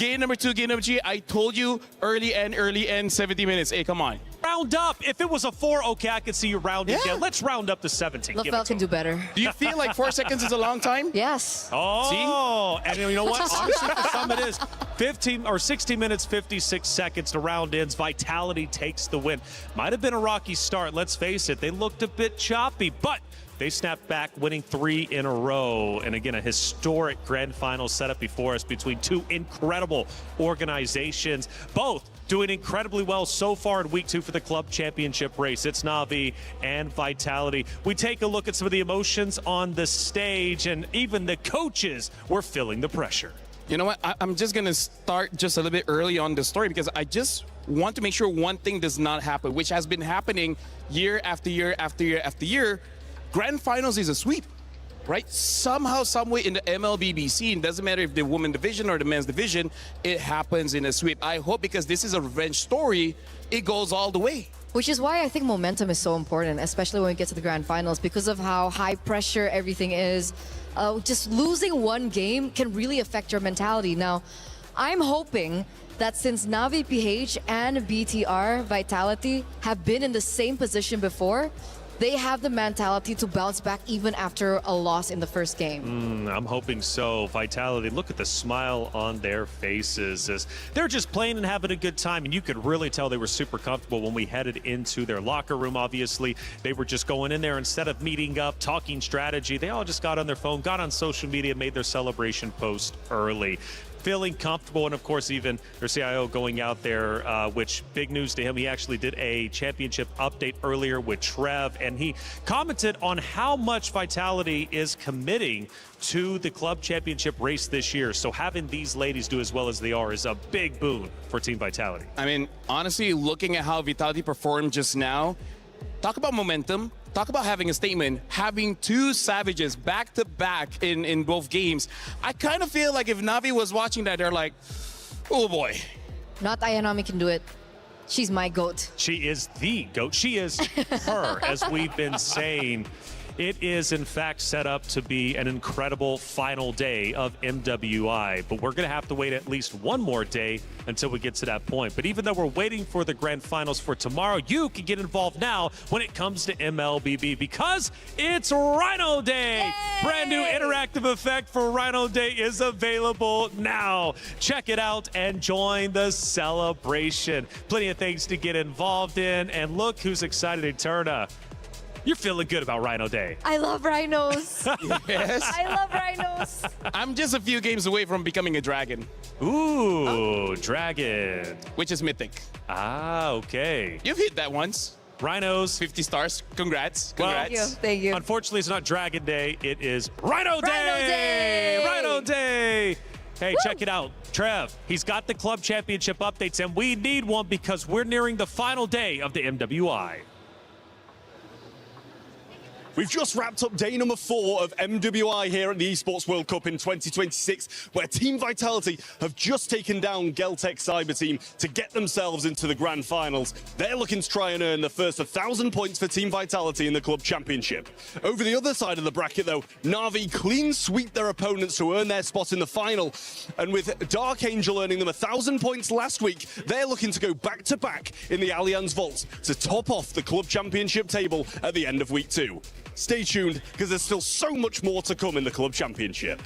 G: Game number 2, game number 3, I told you early end, 70 minutes. Hey, come on.
D: Round up. If it was a 4, okay, I could see you rounding down. Let's round up to 17.
J: LaFell can do better.
G: Do you feel like 4 seconds is a long time?
J: Yes.
D: Oh, and you know what? Honestly, for some it is. 15 or 60 minutes, 56 seconds to round ends. Vitality takes the win. Might have been a rocky start. Let's face it. They looked a bit choppy, but they snapped back, winning 3 in a row. And again, a historic grand final setup before us between 2 incredible organizations, both doing incredibly well so far in week 2 for the club championship race. It's Na'Vi and Vitality. We take a look at some of the emotions on the stage, and even the coaches were feeling the pressure.
G: You know what? I'm just going to start just a little bit early on the story because I just want to make sure one thing does not happen, which has been happening year after year after year after year. Grand finals is a sweep, right? Somehow, some way in the MLBB scene, doesn't matter if the women's division or the men's division, it happens in a sweep. I hope because this is a revenge story, it goes all the way.
J: Which is why I think momentum is so important, especially when we get to the grand finals, because of how high pressure everything is. Just losing one game can really affect your mentality. Now, I'm hoping that since Na'Vi PH and BTR Vitality have been in the same position before, they have the mentality to bounce back even after a loss in the first game.
D: I'm hoping so. Vitality, look at the smile on their faces as they're just playing and having a good time. And you could really tell they were super comfortable when we headed into their locker room. Obviously, they were just going in there instead of meeting up, talking strategy. They all just got on their phone, got on social media, made their celebration post early. Feeling comfortable, and of course even their CIO going out there, which big news to him. He actually did a championship update earlier with Trev, and he commented on how much Vitality is committing to the club championship race this year. So having these ladies do as well as they are is a big boon for Team Vitality.
G: I mean, honestly, looking at how Vitality performed just now, talk about momentum. Talk about having a statement, having 2 Savages back-to-back in both games. I kind of feel like if Na'Vi was watching that, they're like, oh boy.
J: Not Ayanami can do it. She's my GOAT.
D: She is the GOAT. She is her, as we've been saying. It is, in fact, set up to be an incredible final day of MWI, but we're going to have to wait at least one more day until we get to that point. But even though we're waiting for the grand finals for tomorrow, you can get involved now when it comes to MLBB because it's Rhino Day. Yay! Brand new interactive effect for Rhino Day is available now. Check it out and join the celebration. Plenty of things to get involved in, and look who's excited. Eterna. You're feeling good about Rhino Day.
J: I love rhinos.
G: Yes.
J: I love rhinos.
G: I'm just a few games away from becoming a dragon.
D: Ooh, dragon.
G: Which is mythic.
D: Ah, okay.
G: You've hit that once.
D: Rhinos.
G: 50 stars. Congrats.
D: Well,
G: Congrats.
J: Thank you.
D: Unfortunately, it's not Dragon Day. It is Rhino Day. Rhino Day. Hey, check it out. Trev, he's got the club championship updates, and we need one because we're nearing the final day of the MWI.
N: We've just wrapped up day number 4 of MWI here at the Esports World Cup in 2026, where Team Vitality have just taken down Geltec Cyber Team to get themselves into the grand finals. They're looking to try and earn the first 1,000 points for Team Vitality in the club championship. Over the other side of the bracket, though, Na'Vi clean sweep their opponents to earn their spot in the final. And with Dark Angel earning them 1,000 points last week, they're looking to go back-to-back in the Allianz Vault to top off the club championship table at the end of week 2. Stay tuned, because there's still so much more to come in the club championship.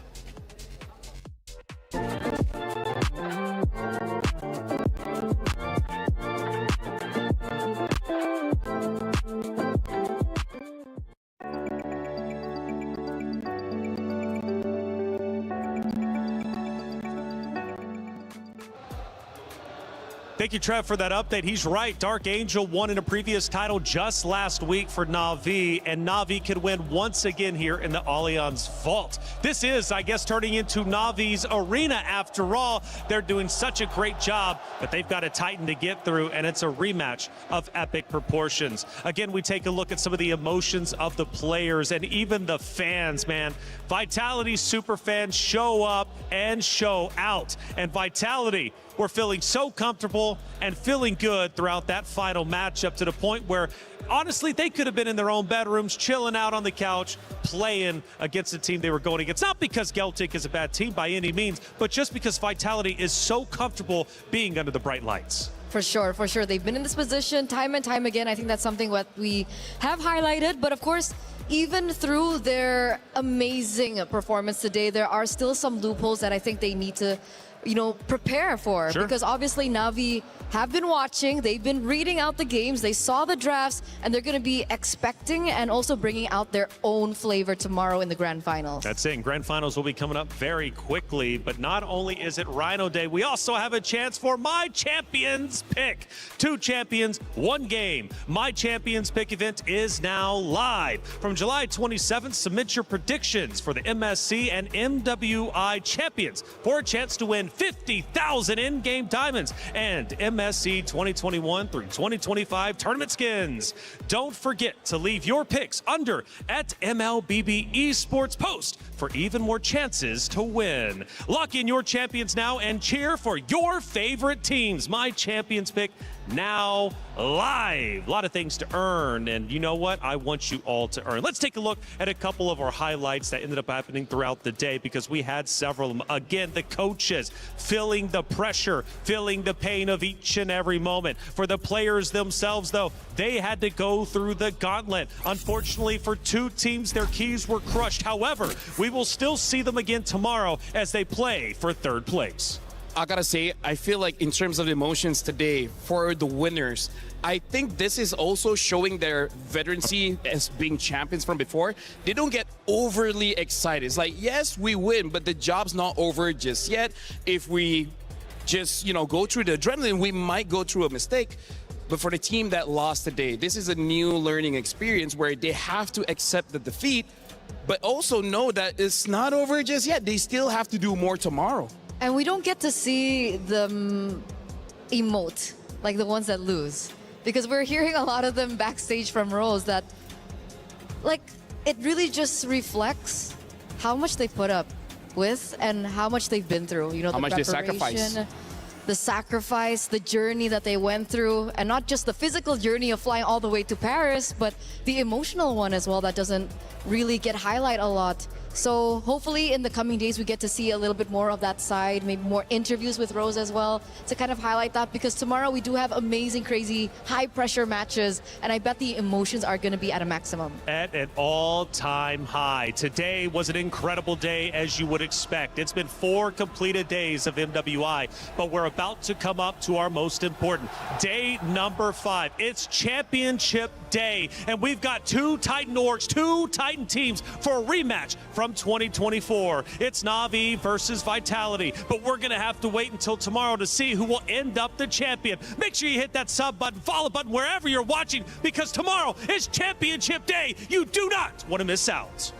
D: Thank you, Trev, for that update. He's right. Dark Angel won in a previous title just last week for Na'Vi, and Na'Vi could win once again here in the Allianz Vault. This is, I guess, turning into Na'Vi's arena after all. They're doing such a great job, but they've got a Titan to get through, and it's a rematch of epic proportions. Again, we take a look at some of the emotions of the players and even the fans, man. Vitality superfans show up and show out, and Vitality were feeling so comfortable and feeling good throughout that final matchup, to the point where honestly they could have been in their own bedrooms chilling out on the couch playing against the team they were going against. Not because Celtic is a bad team by any means, but just because Vitality is so comfortable being under the bright lights.
J: For sure, for sure. They've been in this position time and time again. I think that's something what we have highlighted. But of course, even through their amazing performance today, there are still some loopholes that I think they need to, you know, prepare for.
D: Sure.
J: Because obviously Na'Vi have been watching, they've been reading out the games, they saw the drafts, and they're going to be expecting and also bringing out their own flavor tomorrow in the grand finals.
D: That's it. And grand finals will be coming up very quickly. But not only is it Rhino Day, we also have a chance for My Champions Pick. 2 champions, 1 game. My Champions Pick event is now live. From July 27th, submit your predictions for the MSC and MWI champions for a chance to win 50,000 in-game diamonds and MSC 2021 through 2025 tournament skins. Don't forget to leave your picks under at MLBB Esports Post for even more chances to win. Lock in your champions now and cheer for your favorite teams. My Champions Pick now live. A lot of things to earn, and you know what? I want you all to earn. Let's take a look at a couple of our highlights that ended up happening throughout the day, because we had several of them. Again, the coaches feeling the pressure, feeling the pain of each and every moment. For the players themselves, though, they had to go through the gauntlet. Unfortunately, for 2 teams, their keys were crushed. However, we will still see them again tomorrow as they play for 3rd place.
G: I gotta say, I feel like in terms of emotions today for the winners, I think this is also showing their veterancy as being champions from before. They don't get overly excited. It's like, yes, we win, but the job's not over just yet. If we just, you know, go through the adrenaline, we might go through a mistake. But for the team that lost today, this is a new learning experience where they have to accept the defeat, but also know that it's not over just yet. They still have to do more tomorrow.
J: And we don't get to see them emote like the ones that lose, because we're hearing a lot of them backstage from Rose that, like, it really just reflects how much they put up with and how much they've been through. You know,
G: how
J: the
G: much they
J: preparation, the sacrifice, the journey that they went through, and not just the physical journey of flying all the way to Paris, but the emotional one as well that doesn't really get highlighted a lot. So hopefully in the coming days we get to see a little bit more of that side, maybe more interviews with Rose as well to kind of highlight that, because tomorrow we do have amazing, crazy, high pressure matches, and I bet the emotions are going to be at a maximum.
D: At an all-time high. Today was an incredible day, as you would expect. It's been 4 completed days of MWI, but we're about to come up to our most important day number 5. It's championship day, and we've got 2 Titan orgs, 2 Titan teams for a rematch from 2024. It's Na'Vi versus Vitality, but we're going to have to wait until tomorrow to see who will end up the champion. Make sure you hit that sub button, follow button wherever you're watching, because tomorrow is championship day. You do not want to miss out.